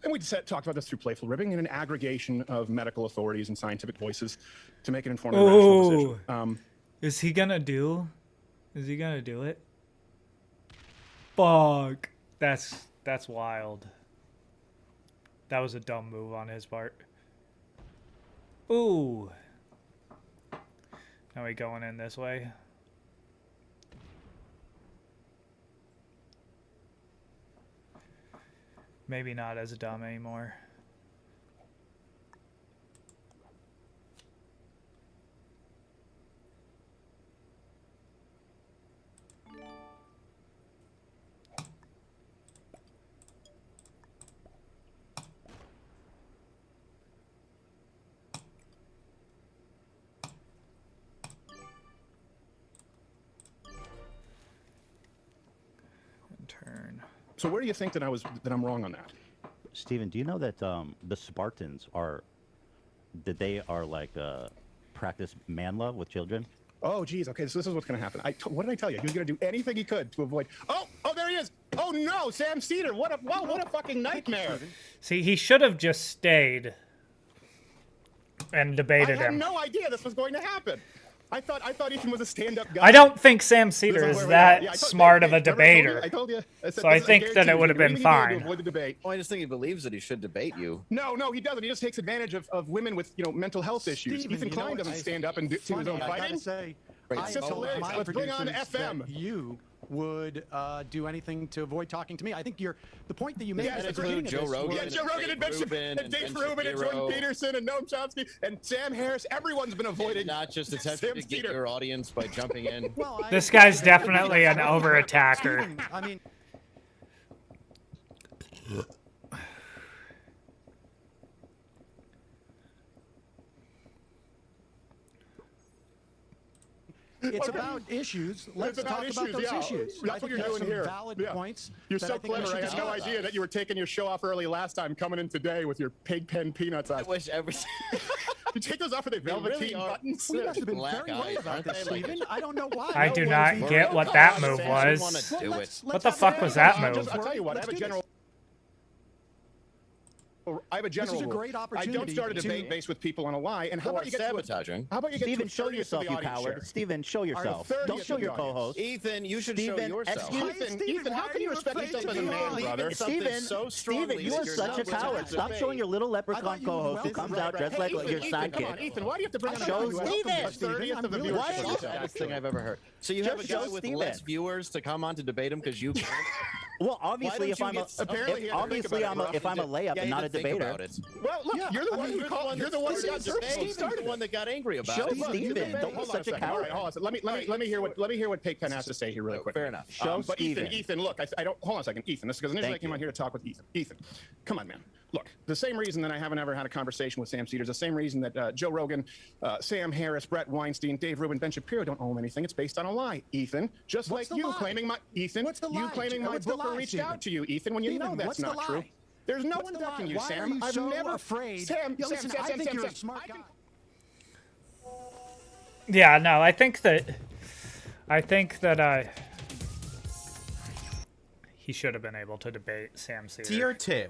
and we talked about this through Playful Ribbing, in an aggregation of medical authorities and scientific voices to make an informed and rational decision.
Is he gonna do it? Fuck. That's wild. That was a dumb move on his part. Ooh. Now we going in this way. Maybe not as dumb anymore. Turn.
So where do you think that I'm wrong on that?
Steven, do you know that the Spartans are like practice man love with children?
Oh, geez. Okay, so this is what's going to happen. What did I tell you? He was going to do anything he could to avoid. Oh, there he is. Oh no, Sam Cedar. What a fucking nightmare.
See, he should have just stayed and debated
I had
him.
no idea this was going to happen. I thought Ethan was a stand-up guy.
I don't think Sam Cedar is that smart of a debater.
I told you.
So I think that it would have been fine.
Avoid the debate.
Well, I just think he believes that he should debate you.
No, he doesn't. He just takes advantage of women with mental health issues.
Steven,
Ethan Klein doesn't stand up and do his own fighting. It's just hilarious. Let's bring on FM.
You would do anything to avoid talking to me. I think the point that you made
at
the beginning of
Joe
this
Rogan.
was-
Yeah, Joe Rogan and Dave Rubin and Jordan Peterson and Noam Chomsky and Sam Harris. Everyone's been avoiding.
Not just attempting to get your audience by jumping in.
This guy's definitely an over-attacker.
Steven, I mean, it's about issues. Let's talk about those issues.
That's what you're doing here.
Valid points.
You're
that
so
I think we
clever. I
should
had no
discuss.
idea that you were taking your show off early last time, coming in today with your pig pen peanuts on.
I wish every.
You take those off with the velveteen buttons.
We must have been very right about this, Steven. I don't know why.
I do not get what that move was. What the fuck was that move?
I'll tell you what. I have a general
This is a
rule.
great
I
opportunity
don't start a
to-
debate based with people on a lie. And how
Who
about
are
you get
sabotaging?
How about you get
Steven,
to
show
30th of
yourself,
the
you
audience
coward.
share?
Steven, show yourself.
30th
Don't
of
show
the
your
audience.
co-host.
Ethan, you should show
Steven,
yourself.
Ethan, how can you respect yourself as a man, brother?
Steven, Steven, you are such a coward. Stop showing your little leprechaun co-host who comes out dressed like your
Ethan, come on,
sidekick.
Ethan, why do you have to bring
Show
on
Steven.
30th of the
Why
viewership?
is this the best thing I've ever heard? So you have a
Just
guy
show
with
Steven.
less viewers to come on to debate him because you can't?
Well, obviously, if
don't
I'm
you
a
get some-
Apparently he had to think about it,
if I'm a layup
Yeah,
and
you
not a
had to think
debater.
about it.
Well, look,
Yeah,
you're the
I
one
mean,
who called. You're the one who got
Steven's the one that got angry about
Show
it.
Steven. Don't be
Hold on
such a
second. All
coward.
right, hold on. Let me hear what Pigpen has to say here really quick.
Fair enough.
Show
But
Steven.
Ethan, look, I don't. Hold on a second, Ethan. This is because initially I
Thank
came
you.
on here to talk with Ethan. Ethan, come on, man. Look, the same reason that I haven't ever had a conversation with Sam Cedars, the same reason that Joe Rogan, Sam Harris, Brett Weinstein, Dave Rubin, Ben Shapiro don't own anything. It's based on a lie, Ethan. Just
What's
like
the
you
lie?
claiming my Ethan.
What's the
you
lie?
claiming my
What's the
booker
lie,
reached
Steven?
out to you, Ethan, when you
Steven,
know that's
what's the
not true.
lie?
There's no
What's
one
the
ducking
lie?
you,
Why
Sam.
are you
I've
so
never
afraid?
Sam,
Yo, listen, I think you're a
Sam.
smart guy.
Yeah, no, I think that he should have been able to debate Sam Cedars.
Tier 2.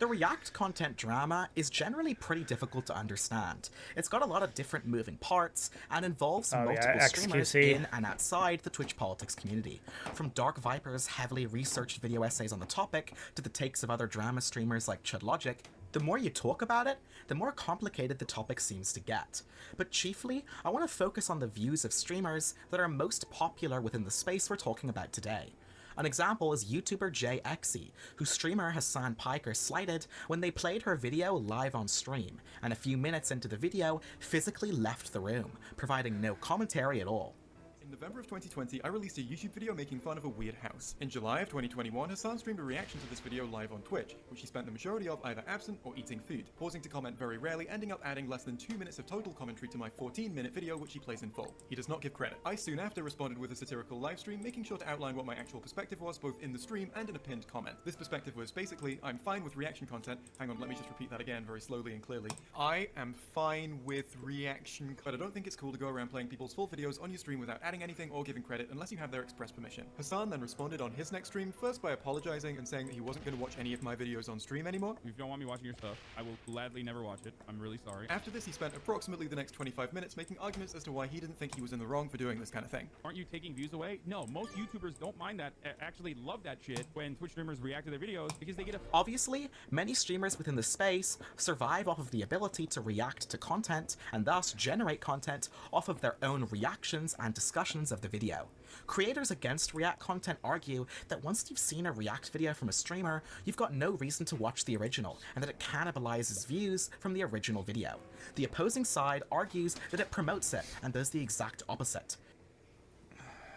The React content drama is generally pretty difficult to understand. It's got a lot of different moving parts and involves multiple streamers
XQC.
in and outside the Twitch politics community. From Dark Viper's heavily researched video essays on the topic to the takes of other drama streamers like ChudLogic, the more you talk about it, the more complicated the topic seems to get. But chiefly, I want to focus on the views of streamers that are most popular within the space we're talking about today. An example is YouTuber JXE, whose streamer Hassan Piker slighted when they played her video live on stream, and a few minutes into the video, physically left the room, providing no commentary at all.
In November of 2020, I released a YouTube video making fun of a weird house. In July of 2021, Hassan streamed a reaction to this video live on Twitch, which he spent the majority of either absent or eating food, pausing to comment very rarely, ending up adding less than 2 minutes of total commentary to my 14-minute video, which he plays in full. He does not give credit. I soon after responded with a satirical livestream, making sure to outline what my actual perspective was, both in the stream and in a pinned comment. This perspective was basically, I'm fine with reaction content. Hang on, let me just repeat that again very slowly and clearly. I am fine with reaction, but I don't think it's cool to go around playing people's full videos on your stream without adding anything or giving credit unless you have their express permission. Hassan then responded on his next stream, first by apologizing and saying that he wasn't going to watch any of my videos on stream anymore.
If you don't want me watching your stuff, I will gladly never watch it. I'm really sorry.
After this, he spent approximately the next 25 minutes making arguments as to why he didn't think he was in the wrong for doing this kind of thing.
Aren't you taking views away? No, most YouTubers don't mind that, actually love that shit when Twitch streamers react to their videos because they get a...
Obviously, many streamers within the space survive off of the ability to react to content and thus generate content off of their own reactions and discussions of the video. Creators against React content argue that once you've seen a React video from a streamer, you've got no reason to watch the original, and that it cannibalizes views from the original video. The opposing side argues that it promotes it, and does the exact opposite.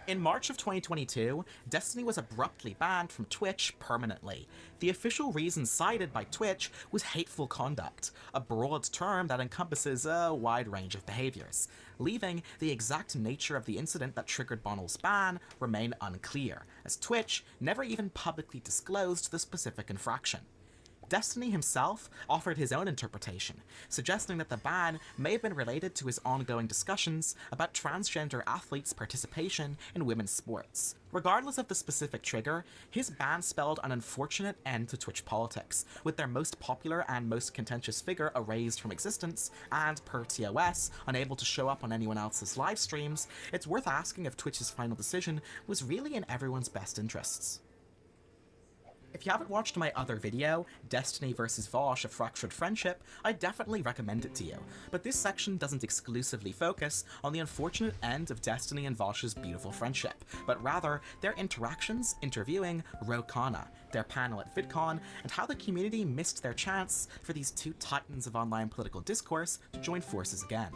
In March of 2022, Destiny was abruptly banned from Twitch permanently. The official reason cited by Twitch was hateful conduct, a broad term that encompasses a wide range of behaviors, leaving the exact nature of the incident that triggered Bonnell's ban remain unclear, as Twitch never even publicly disclosed the specific infraction. Destiny himself offered his own interpretation, suggesting that the ban may have been related to his ongoing discussions about transgender athletes' participation in women's sports. Regardless of the specific trigger, his ban spelled an unfortunate end to Twitch politics, with their most popular and most contentious figure erased from existence, and per TOS, unable to show up on anyone else's live streams. It's worth asking if Twitch's final decision was really in everyone's best interests. If you haven't watched my other video, Destiny vs Vosh, A Fractured Friendship, I definitely recommend it to you, but this section doesn't exclusively focus on the unfortunate end of Destiny and Vosh's beautiful friendship, but rather their interactions interviewing Rokana, their panel at VidCon, and how the community missed their chance for these two titans of online political discourse to join forces again.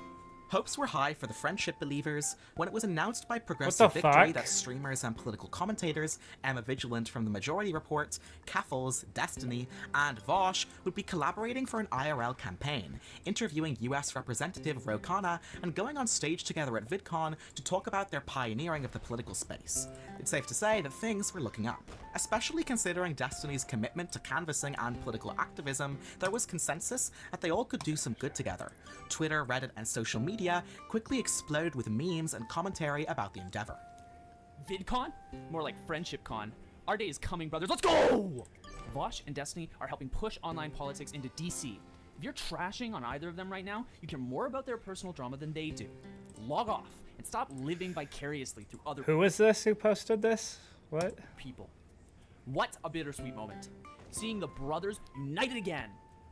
Hopes were high for the friendship believers when it was announced by Progressive Victory that streamers and political commentators Emma Vigilant from the Majority Report, Kaffles, Destiny, and Vosh would be collaborating for an IRL campaign, interviewing US Representative Rokana and going on stage together at VidCon to talk about their pioneering of the political space. It's safe to say that things were looking up. Especially considering Destiny's commitment to canvassing and political activism, there was consensus that they all could do some good together. Twitter, Reddit, and social media quickly exploded with memes and commentary about the endeavor.
VidCon? More like Friendship Con. Our day is coming, brothers. Let's go! Vosh and Destiny are helping push online politics into DC. If you're trashing on either of them right now, you care more about their personal drama than they do. Log off and stop living vicariously through other
Who is this who posted this? What?
people. What a bittersweet moment. Seeing the brothers united again.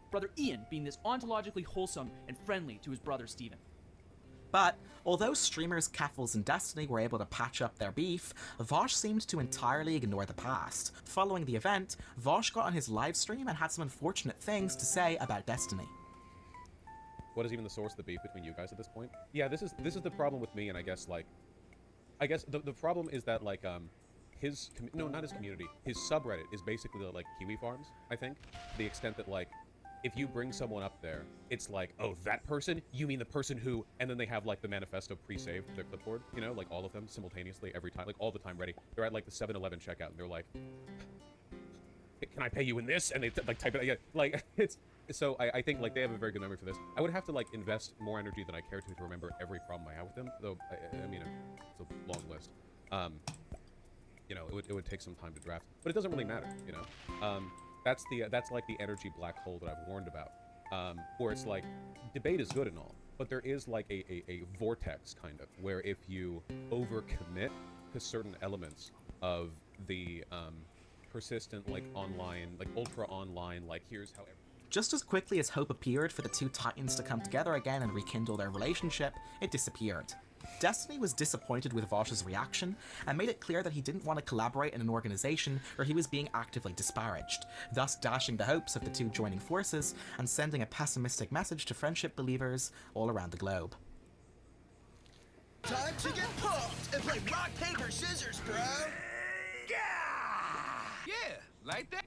Brother Ian being this ontologically wholesome and friendly to his brother Steven.
But, although streamers Kaffles and Destiny were able to patch up their beef, Vosh seemed to entirely ignore the past. Following the event, Vosh got on his live stream and had some unfortunate things to say about Destiny.
What is even the source of the beef between you guys at this point? Yeah, this is the problem with me, and I guess the problem is that his no, not his community. His subreddit is basically like Kiwi farms. I think, to the extent that like, if you bring someone up there, it's like, oh, that person? You mean the person who? And then they have like the manifesto pre-saved to their clipboard. You know, like all of them simultaneously every time, like all the time ready. They're at like the 7-Eleven checkout, and they're like, can I pay you in this? And they like type it. Yeah, like it's. So I think like they have a very good memory for this. I would have to like invest more energy than I care to remember every problem I have with them. Though I mean, it's a long list. You know, it would take some time to draft, but it doesn't really matter. You know, that's like the energy black hole that I've warned about. Where it's like debate is good and all, but there is like a vortex kind of where if you overcommit to certain elements of the persistent like online, like ultra online, like here's how.
Just as quickly as hope appeared for the two titans to come together again and rekindle their relationship, it disappeared. Destiny was disappointed with Vosh's reaction and made it clear that he didn't want to collaborate in an organization where he was being actively disparaged, thus dashing the hopes of the two joining forces and sending a pessimistic message to friendship believers all around the globe.
Time to get pumped and play rock, paper, scissors, bro!
Yeah, like that.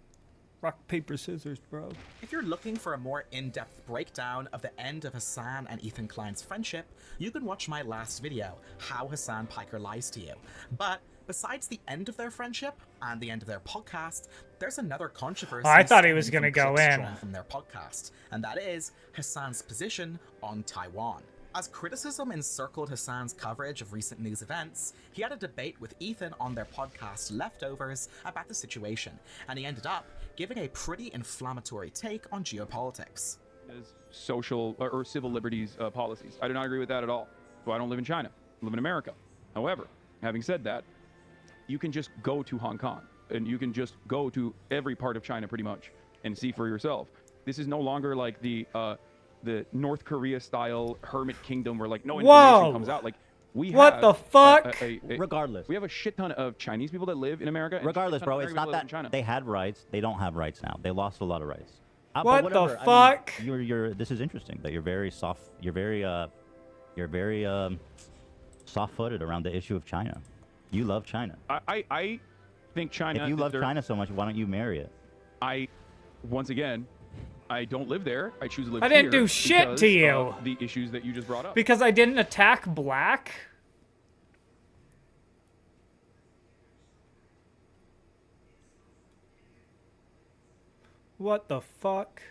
Rock, paper, scissors, bro.
If you're looking for a more in-depth breakdown of the end of Hassan and Ethan Klein's friendship, you can watch my last video, How Hassan Piker Lies to You. But besides the end of their friendship and the end of their podcast, there's another controversy.
I thought he was going to go in.
From their podcast, and that is Hassan's position on Taiwan. As criticism encircled Hassan's coverage of recent news events, he had a debate with Ethan on their podcast Leftovers about the situation, and he ended up giving a pretty inflammatory take on geopolitics.
As social or civil liberties policies. I do not agree with that at all. So I don't live in China. I live in America. However, having said that, you can just go to Hong Kong, and you can just go to every part of China pretty much and see for yourself. This is no longer like the North Korea style hermit kingdom where like no information comes out. Like we
what
have
the fuck?
Regardless,
we have a shit ton of Chinese people that live in America.
Regardless, bro, it's not that they had rights. They don't have rights now. They lost a lot of rights.
What the fuck?
I mean, you're. This is interesting that you're very soft. You're very soft-footed around the issue of China. You love China.
I think China.
If you love China so much, why don't you marry it?
Once again, I don't live there. I choose to live
here. I didn't do shit to you.
The issues that you just brought up.
Because I didn't attack black? What the fuck?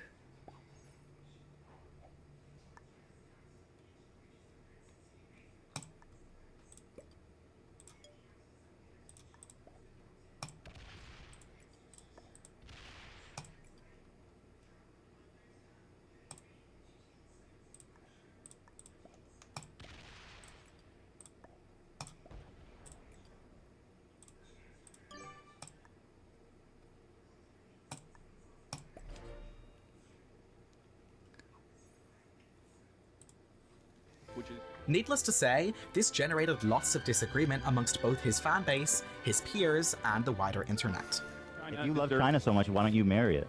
Needless to say, this generated lots of disagreement amongst both his fan base, his peers, and the wider internet.
If you love China so much, why don't you marry it?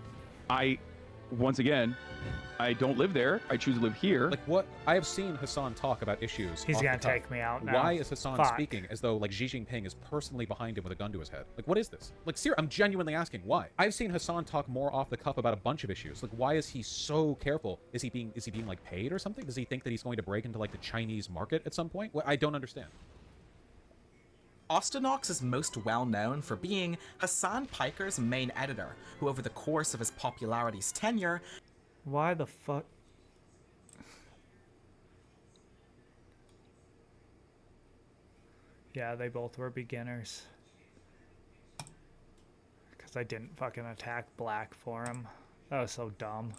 Once again, I don't live there. I choose to live here.
Like what? I have seen Hassan talk about issues.
He's gonna take me out now.
Why is Hassan speaking as though like Xi Jinping is personally behind him with a gun to his head? Like what is this? Like I'm genuinely asking why. I've seen Hassan talk more off the cuff about a bunch of issues. Like why is he so careful? Is he being like paid or something? Does he think that he's going to break into like the Chinese market at some point? Well, I don't understand.
Austinox is most well known for being Hassan Piker's main editor, who over the course of his popularity's tenure.
Why the fuck? Yeah, they both were beginners. Because I didn't fucking attack black for him. That was so dumb.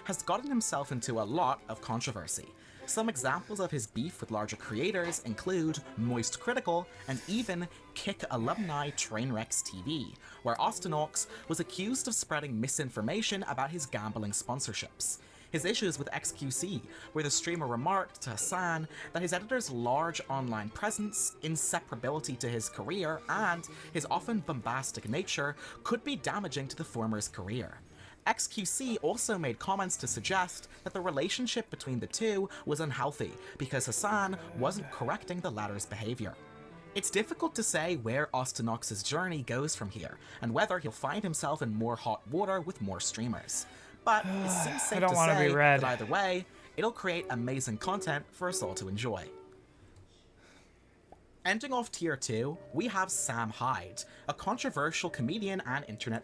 Has gotten himself into a lot of controversy. Some examples of his beef with larger creators include Moist Critical and even Kick Alumni Trainwrecks TV, where Austinox was accused of spreading misinformation about his gambling sponsorships. his issues with XQC, where the streamer remarked to Hassan that his editor's large online presence, inseparability to his career, and his often bombastic nature could be damaging to the former's career. XQC also made comments to suggest that the relationship between the two was unhealthy because Hassan wasn't correcting the latter's behavior. It's difficult to say where Austinox's journey goes from here, and whether he'll find himself in more hot water with more streamers. But it seems safe to say that either way, it'll create amazing content for us all to enjoy. Ending off Tier 2, we have Sam Hyde, a controversial comedian and internet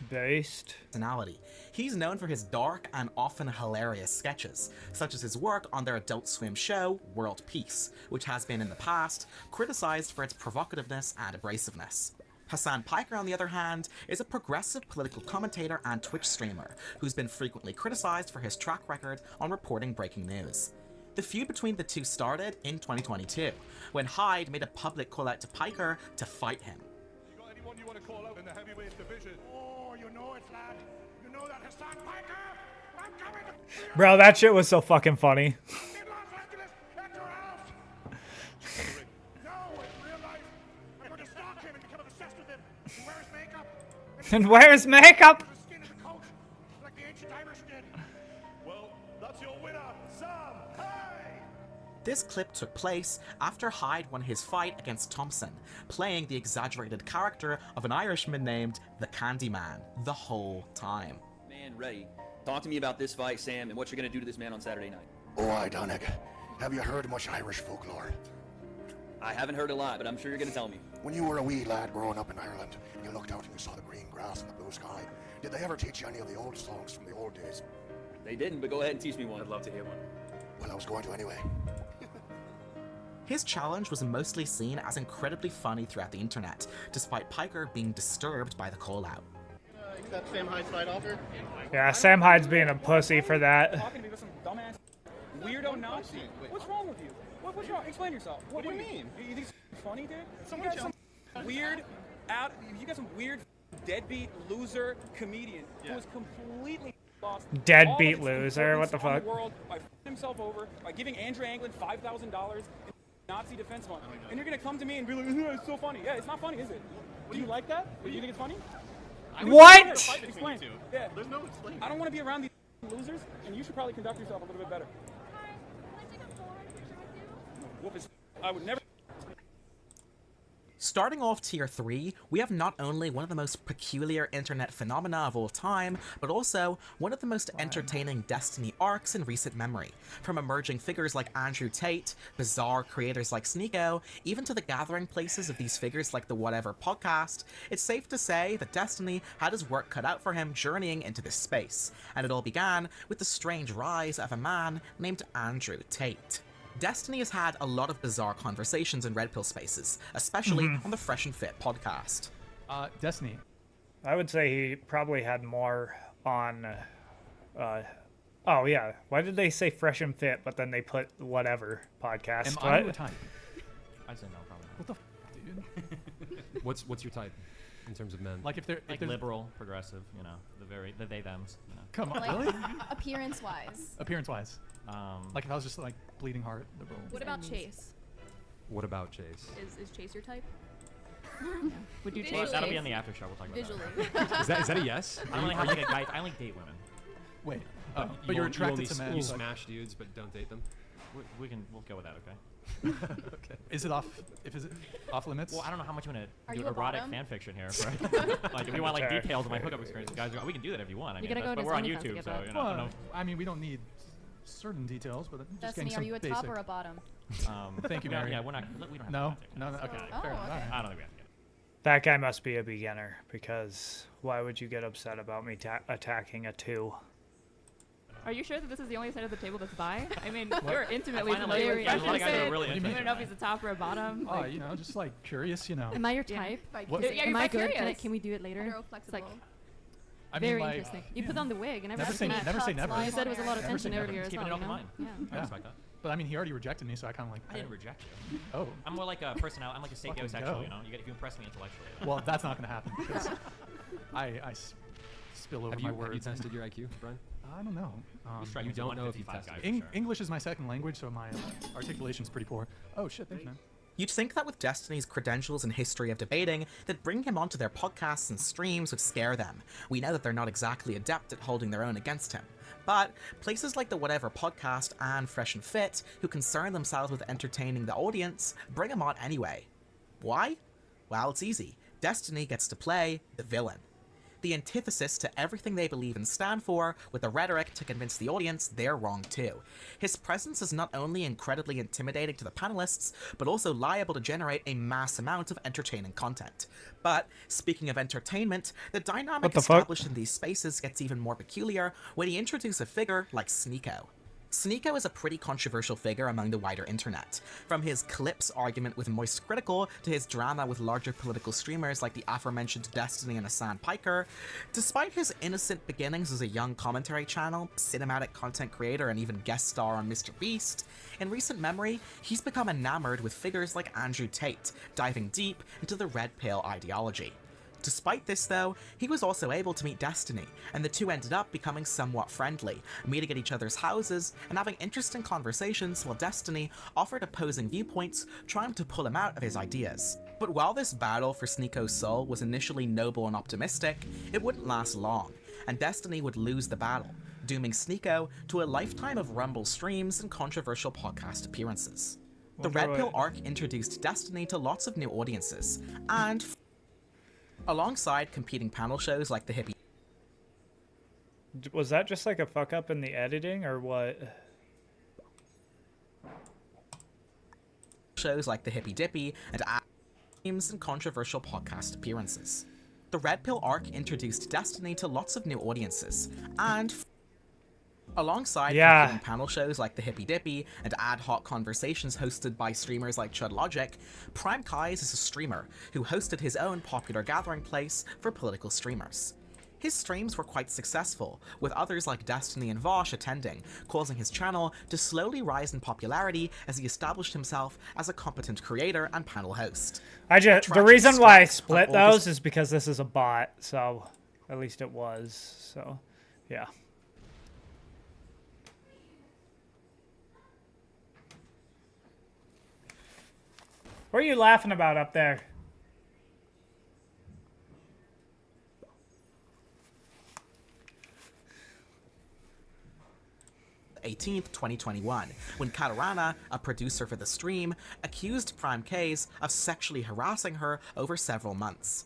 personality. He's known for his dark and often hilarious sketches, such as his work on their Adult Swim show, World Peace, which has been in the past criticized for its provocativeness and abrasiveness. Hassan Piker, on the other hand, is a progressive political commentator and Twitch streamer who's been frequently criticized for his track record on reporting breaking news. The feud between the two started in 2022, when Hyde made a public call out to Piker to fight him.
You got anyone you want to call out in the heavyweight division? Oh, you know it, lad. You know that Hassan Piker. I'm coming to...
Bro, that shit was so fucking funny. And where's makeup?
Like the ancient Irish did. Well, that's your winner, Sam Hyde.
This clip took place after Hyde won his fight against Thompson, playing the exaggerated character of an Irishman named the Candyman the whole time.
Man, ready. Talk to me about this fight, Sam, and what you're gonna do to this man on Saturday night.
Oh, aye, Donnig. Have you heard much Irish folklore?
I haven't heard a lot, but I'm sure you're gonna tell me.
When you were a wee lad growing up in Ireland, you looked out and you saw the green grass and the blue sky. Did they ever teach you any of the old songs from the old days?
They didn't, but go ahead and teach me one. I'd love to hear one.
Well, I was going to anyway.
His challenge was mostly seen as incredibly funny throughout the internet, despite Piker being disturbed by the call-out.
Accept Sam Hyde's fight offer?
Yeah, Sam Hyde's being a pussy for that.
Talking to me with some dumbass weirdo Nazi. What's wrong with you? What's wrong? Explain yourself. What do you mean? You think it's funny, dude? You got some weird you got some weird deadbeat loser comedian who is completely lost.
Deadbeat loser? What the fuck?
The world by himself over by giving Andrew Anglin $5,000 in Nazi defense fund, and you're gonna come to me and be like, "It's so funny." Yeah, it's not funny, is it? Do you like that? Do you think it's funny?
What?
Explain. Yeah. There's no explaining. I don't want to be around these losers, and you should probably conduct yourself a little bit better. Whoop his. I would never.
Starting off Tier 3, we have not only one of the most peculiar internet phenomena of all time, but also one of the most entertaining Destiny arcs in recent memory. From emerging figures like Andrew Tate, bizarre creators like Sneeko, even to the gathering places of these figures like the Whatever podcast, it's safe to say that Destiny had his work cut out for him journeying into this space, and it all began with the strange rise of a man named Andrew Tate. Destiny has had a lot of bizarre conversations in Red Pill spaces, especially on the Fresh and Fit podcast.
Destiny.
I would say he probably had more on, oh yeah, why did they say Fresh and Fit, but then they put Whatever podcast?
Am
what?
I your type? I'd say no, probably.
What the f, dude?
What's your type in terms of men?
Like if they're
like liberal, progressive, you know, the they thems. You know.
Come on,
like,
really?
Appearance-wise.
Appearance-wise. Like if I was just like bleeding heart, liberal.
What about Chase?
What about Chase?
Is Chase your type?
Would you
Visually.
That'll be on the after show. We'll talk about
Visually.
that. Is that a yes? I only have like a guy. I only date women.
Wait, but you're attracted to men.
You
like,
smash dudes, but don't date them. We'll go with that, okay?
Okay. Is it off? Is it off limits?
Well, I don't know how much I'm gonna
Are
do
you a
erotic
bottom?
fan fiction here. Right? Like if you want like details of my hookup experience, guys, we can do that if you want. I
You
mean,
gotta go
but
to
we're on
his OnlyFans to
YouTube,
get
so
that.
you know. I don't know.
I mean, we don't need certain details, but just
Destiny,
getting
are
some
you a
basic.
top or a bottom?
Thank you, Mary.
Yeah, we don't have
No,
to
no, okay.
Oh,
Fair enough.
okay.
All right.
I don't think we have to.
That guy must be a beginner, because why would you get upset about me attacking a 2?
Are you sure that this is the only side of the table that's bi? I mean,
What?
you're intimately
I find
familiar
like-
with
yeah, a lot of guys are
Christian
really
Sid.
into
You
it.
don't know if he's a top or a bottom.
Oh,
like-
you know, just like curious, you know.
Am I your type?
What-
Yeah,
Am
you're
I good?
curious.
Can we do it later? It's like
I mean,
very
like,
interesting. You put on the wig and
Never
everything.
say never.
You said it was a lot of
Never say
tension
never.
earlier as
Keeping
well.
it open mind.
Yeah.
I respect that.
But I mean, he already rejected me, so I kind of like.
I didn't reject you.
Oh.
I'm more like a personality. I'm like a
Fucking
sapiosexual.
go.
You know, if you impress me intellectually.
Well, that's not going to happen because I spill over
Have
my
you
words.
tested your IQ, Brian?
I don't know.
You don't know if you tested it.
English is my second language, so my articulation's pretty poor. Oh shit, thanks, man.
You'd think that with Destiny's credentials and history of debating, that bringing him onto their podcasts and streams would scare them. We know that they're not exactly adept at holding their own against him. But places like the Whatever Podcast and Fresh and Fit, who concern themselves with entertaining the audience, bring him on anyway. Why? Well, it's easy. Destiny gets to play the villain. The antithesis to everything they believe and stand for, with the rhetoric to convince the audience they're wrong too. His presence is not only incredibly intimidating to the panelists, but also liable to generate a mass amount of entertaining content. But, speaking of entertainment, the dynamic established in these spaces gets even more peculiar when you introduce a figure like Sneeko. Sneeko is a pretty controversial figure among the wider internet. From his clips argument with Moist Critical to his drama with larger political streamers like the aforementioned Destiny and Hassan Piker, despite his innocent beginnings as a young commentary channel, cinematic content creator, and even guest star on Mr. Beast, in recent memory, he's become enamored with figures like Andrew Tate, diving deep into the red pill ideology. Despite this though, he was also able to meet Destiny, and the two ended up becoming somewhat friendly, meeting at each other's houses and having interesting conversations while Destiny offered opposing viewpoints, trying to pull him out of his ideas. But while this battle for Sneeko's soul was initially noble and optimistic, it wouldn't last long, and Destiny would lose the battle, dooming Sneeko to a lifetime of Rumble streams and controversial podcast appearances. The Red Pill arc introduced Destiny to lots of new audiences, and alongside competing panel shows like the Hippie...
Was that just like a fuck up in the editing, or what?
Shows like the Hippy Dippy and games and controversial podcast appearances. The Red Pill arc introduced Destiny to lots of new audiences, and alongside competing panel shows like the Hippy Dippy and ad hoc conversations hosted by streamers like Chud Logic, Prime Kais is a streamer who hosted his own popular gathering place for political streamers. His streams were quite successful, with others like Destiny and Vosh attending, causing his channel to slowly rise in popularity as he established himself as a competent creator and panel host.
The reason why I split those is because this is a bot, so at least it was, so yeah. What are you laughing about up there?
18th, 2021, when Katarana, a producer for the stream, accused Prime K's of sexually harassing her over several months.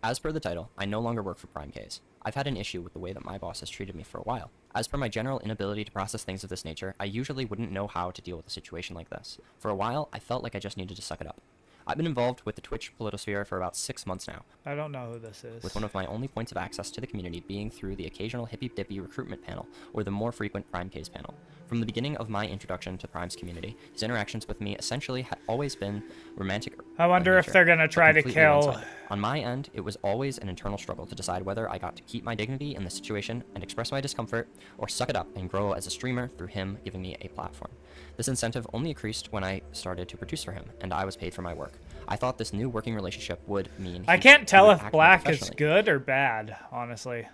As per the title, I no longer work for Prime K's. I've had an issue with the way that my boss has treated me for a while. As per my general inability to process things of this nature, I usually wouldn't know how to deal with a situation like this. For a while, I felt like I just needed to suck it up. I've been involved with the Twitch politosphere for about 6 months now.
I don't know who this is.
With one of my only points of access to the community being through the occasional Hippy Dippy recruitment panel, or the more frequent Prime K's panel. From the beginning of my introduction to Prime's community, his interactions with me essentially had always been romantic.
I wonder if they're gonna try to kill...
On my end, it was always an internal struggle to decide whether I got to keep my dignity in the situation and express my discomfort, or suck it up and grow as a streamer through him giving me a platform. This incentive only increased when I started to produce for him, and I was paid for my work. I thought this new working relationship would mean...
I can't tell if Black is good or bad, honestly.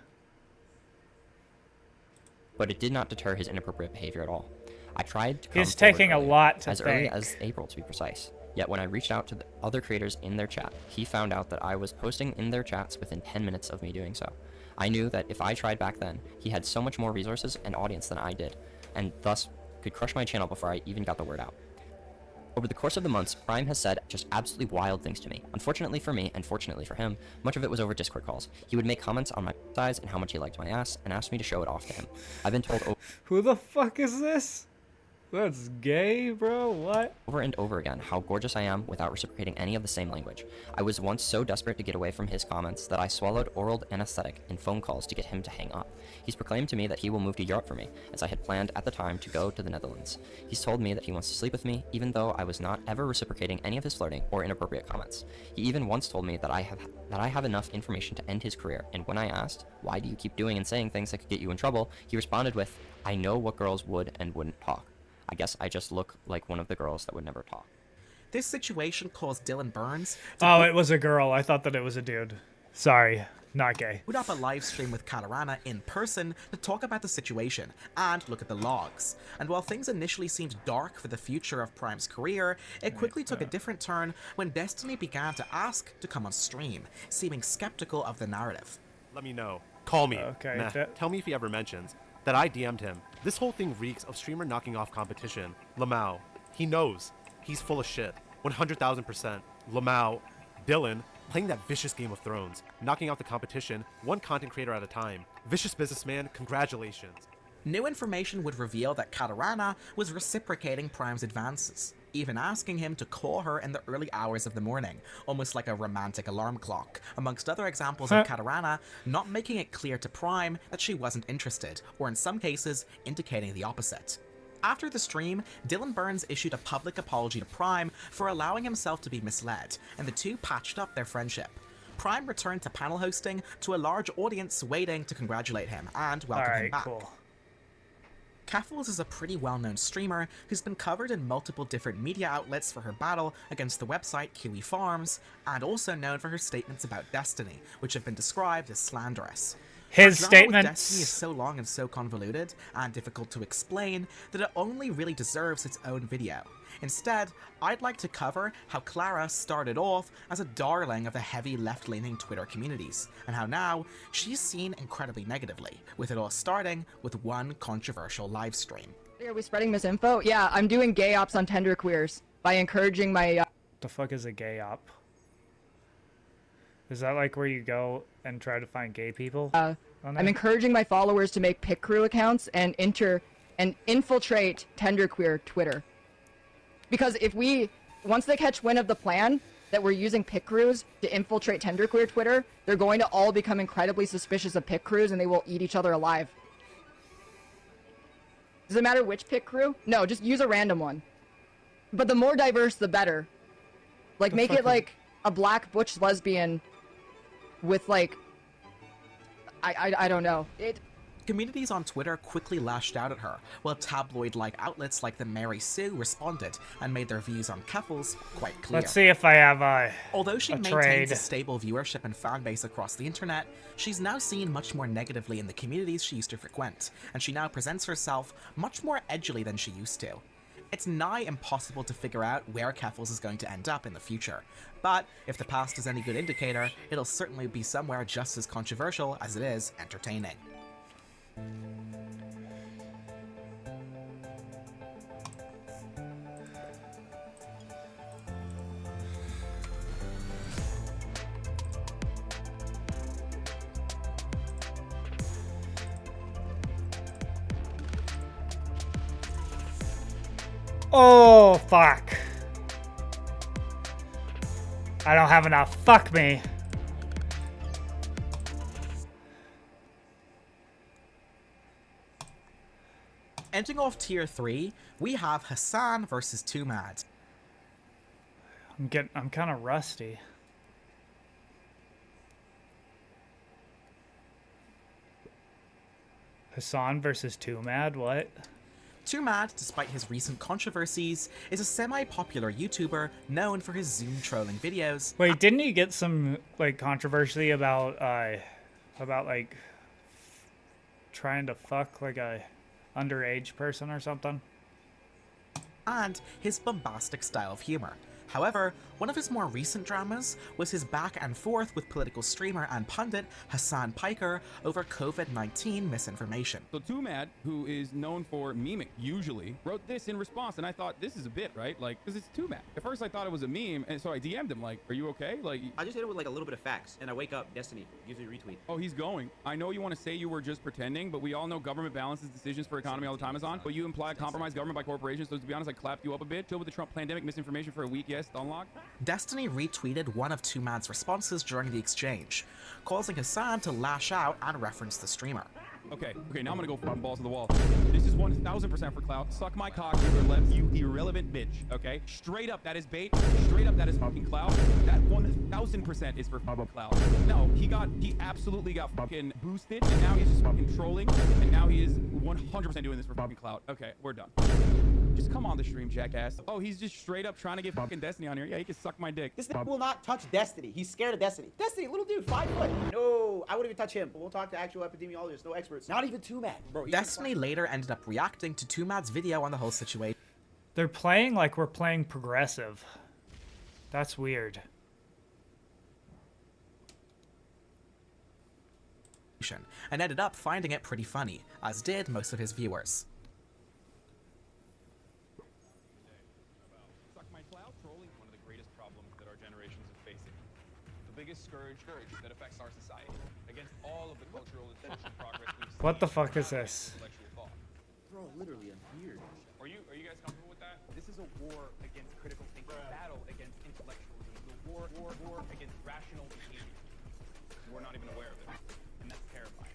But it did not deter his inappropriate behavior at all. I tried to come
He's taking a lot to
as
think.
early as April, to be precise. Yet when I reached out to the other creators in their chat, he found out that I was posting in their chats within 10 minutes of me doing so. I knew that if I tried back then, he had so much more resources and audience than I did, and thus could crush my channel before I even got the word out. Over the course of the months, Prime has said just absolutely wild things to me. Unfortunately for me, and fortunately for him, much of it was over Discord calls. He would make comments on my size and how much he liked my ass, and asked me to show it off to him. I've been told
Who the fuck is this? That's gay, bro. What?
Over and over again how gorgeous I am without reciprocating any of the same language. I was once so desperate to get away from his comments that I swallowed oral anesthetic in phone calls to get him to hang up. He's proclaimed to me that he will move to Europe for me, as I had planned at the time to go to the Netherlands. He's told me that he wants to sleep with me, even though I was not ever reciprocating any of his flirting or inappropriate comments. He even once told me that I have enough information to end his career, and when I asked, why do you keep doing and saying things that could get you in trouble, he responded with, I know what girls would and wouldn't talk. I guess I just look like one of the girls that would never talk.
This situation caused Dylan Burns
to... Oh, it was a girl. I thought that it was a dude. Sorry. Not gay.
Put up a live stream with Katarana in person to talk about the situation and look at the logs. And while things initially seemed dark for the future of Prime's career, it quickly took a different turn when Destiny began to ask to come on stream, seeming skeptical of the narrative.
Let me know. Call me.
Okay,
Nah, tell me if he ever mentions that I DM'd him. This whole thing reeks of streamer knocking off competition. Lamau. He knows. He's full of shit. 100,000%. Lamau. Dylan. Playing that vicious Game of Thrones. Knocking out the competition, one content creator at a time. Vicious businessman, congratulations.
New information would reveal that Katarana was reciprocating Prime's advances, even asking him to call her in the early hours of the morning, almost like a romantic alarm clock, amongst other examples of Katarana not making it clear to Prime that she wasn't interested, or in some cases, indicating the opposite. After the stream, Dylan Burns issued a public apology to Prime for allowing himself to be misled, and the two patched up their friendship. Prime returned to panel hosting to a large audience waiting to congratulate him and welcome him back.
Cool.
Keffels is a pretty well-known streamer who's been covered in multiple different media outlets for her battle against the website Kiwi Farms, and also known for her statements about Destiny, which have been described as slanderous.
His
Her drama with
statements.
Destiny is so long and so convoluted and difficult to explain that it only really deserves its own video. Instead, I'd like to cover how Clara started off as a darling of the heavy left-leaning Twitter communities, and how now she's seen incredibly negatively, with it all starting with one controversial livestream.
Are we spreading misinfo? Yeah, I'm doing gay ops on Tenderqueers by encouraging my...
The fuck is a gay op? Is that like where you go and try to find gay people?
I'm encouraging my followers to make pick crew accounts and infiltrate Tenderqueer Twitter. Because once they catch wind of the plan that we're using pick crews to infiltrate Tenderqueer Twitter, they're going to all become incredibly suspicious of pick crews and they will eat each other alive. Does it matter which pick crew? No, just use a random one. But the more diverse, the better. Like, make it like a black butch lesbian with like, I don't know.
Communities on Twitter quickly lashed out at her, while tabloid-like outlets like the Mary Sue responded and made their views on Keffels quite clear.
Let's see if I have
Although she
a
maintains
trade.
a stable viewership and fanbase across the internet, she's now seen much more negatively in the communities she used to frequent, and she now presents herself much more edgily than she used to. It's nigh impossible to figure out where Keffels is going to end up in the future, but if the past is any good indicator, it'll certainly be somewhere just as controversial as it is entertaining.
Oh, fuck. I don't have enough. Fuck me.
Ending off tier 3, we have Hassan versus 2Mad.
I'm kind of rusty. Hassan versus 2Mad, what?
2Mad, despite his recent controversies, is a semi-popular YouTuber known for his Zoom trolling videos.
Wait, didn't he get some like controversy about like trying to fuck like a underage person or something?
And his bombastic style of humor. However, one of his more recent dramas was his back and forth with political streamer and pundit Hassan Piker over COVID-19 misinformation.
So 2Mad, who is known for memeing, usually, wrote this in response, and I thought, this is a bit, right? Like, because it's 2Mad. At first I thought it was a meme, and so I DM'd him, like, are you okay? Like,
I just hit it with like a little bit of facts, and I wake up, Destiny, usually retweet.
oh, he's going. I know you want to say you were just pretending, but we all know government balances decisions for economy all the time is on. But you imply compromised government by corporations, so to be honest, I clapped you up a bit. Chill with the Trump pandemic misinformation for a week, yes, unlock.
Destiny retweeted one of 2Mad's responses during the exchange, causing Hassan to lash out and reference the streamer.
Okay, now I'm gonna go from balls to the wall. This is 1000% for clout. Suck my cock, you irrelevant bitch, okay? Straight up, that is bait. Straight up, that is fucking clout. That 1000% is for fucking clout. No, he absolutely got fucking boosted, and now he's just fucking trolling, and now he is 100% doing this for fucking clout. Okay, we're done. Just come on the stream, jackass. Oh, he's just straight up trying to get fucking Destiny on here. Yeah, he can suck my dick.
This thing will not touch Destiny. He's scared of Destiny. Destiny, little dude, 5 foot. No, I wouldn't even touch him. We'll talk to actual epidemiologists, no experts. Not even 2Mad, bro.
Destiny later ended up reacting to 2Mad's video on the whole situation.
They're playing like we're playing progressive. That's weird.
And ended up finding it pretty funny, as did most of his viewers.
Suck my cloud trolling, one of the greatest problems that our generations are facing. The biggest scourge that affects our society, against all of the cultural and social progress we've seen.
What the fuck is this?
Intellectual thought.
Bro, literally, I'm weird.
Are you guys comfortable with that? This is a war against critical thinking, a battle against intellectualism, a war against rational behavior. We're not even aware of it, and that's terrifying.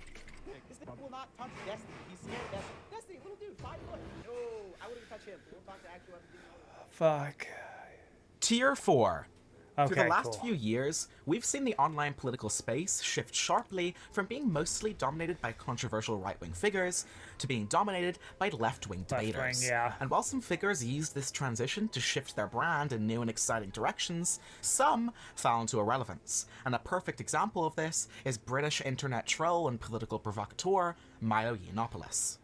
This thing will not touch Destiny. He's scared of Destiny. Destiny, little dude, 5 foot. No, I wouldn't even touch him. We'll talk to actual epidemiologists.
Fuck.
Tier 4. Through
Okay,
the last
cool.
few years, we've seen the online political space shift sharply from being mostly dominated by controversial right-wing figures to being dominated by left-wing debaters.
yeah.
And while some figures used this transition to shift their brand in new and exciting directions, some fell into irrelevance. And a perfect example of this is British internet troll and political provocateur Milo Yiannopoulos.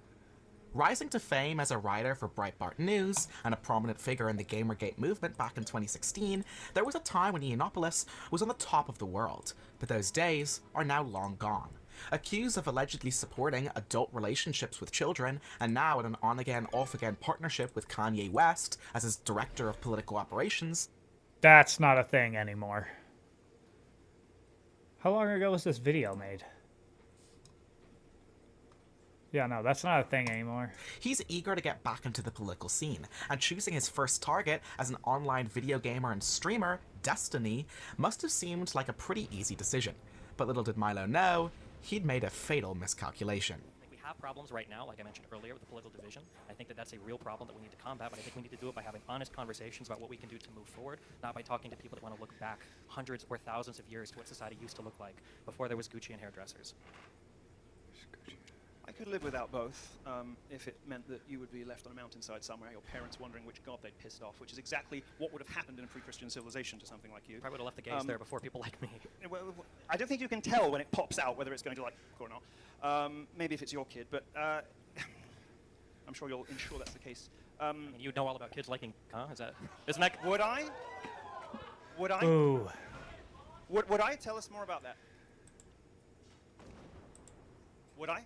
Rising to fame as a writer for Breitbart News and a prominent figure in the Gamergate movement back in 2016, there was a time when Yiannopoulos was on the top of the world, but those days are now long gone. Accused of allegedly supporting adult relationships with children, and now in an on-again, off-again partnership with Kanye West as his director of political operations.
That's not a thing anymore. How long ago was this video made? Yeah, no, that's not a thing anymore.
He's eager to get back into the political scene, and choosing his first target as an online video gamer and streamer, Destiny, must have seemed like a pretty easy decision. But little did Milo know, he'd made a fatal miscalculation.
We have problems right now, like I mentioned earlier, with the political division. I think that that's a real problem that we need to combat, but I think we need to do it by having honest conversations about what we can do to move forward, not by talking to people that want to look back hundreds or thousands of years to what society used to look like before there was Gucci and hairdressers.
I could live without both if it meant that you would be left on a mountainside somewhere, your parents wondering which god they'd pissed off, which is exactly what would have happened in a pre-Christian civilization to something like you.
I would have left the gays there before people like me.
Well, I don't think you can tell when it pops out whether it's going to like or not. Maybe if it's your kid, but I'm sure you'll ensure that's the case.
You know all about kids liking, huh? Isn't that?
Would I? Would I?
Ooh.
Would I? Tell us more about that. Would I?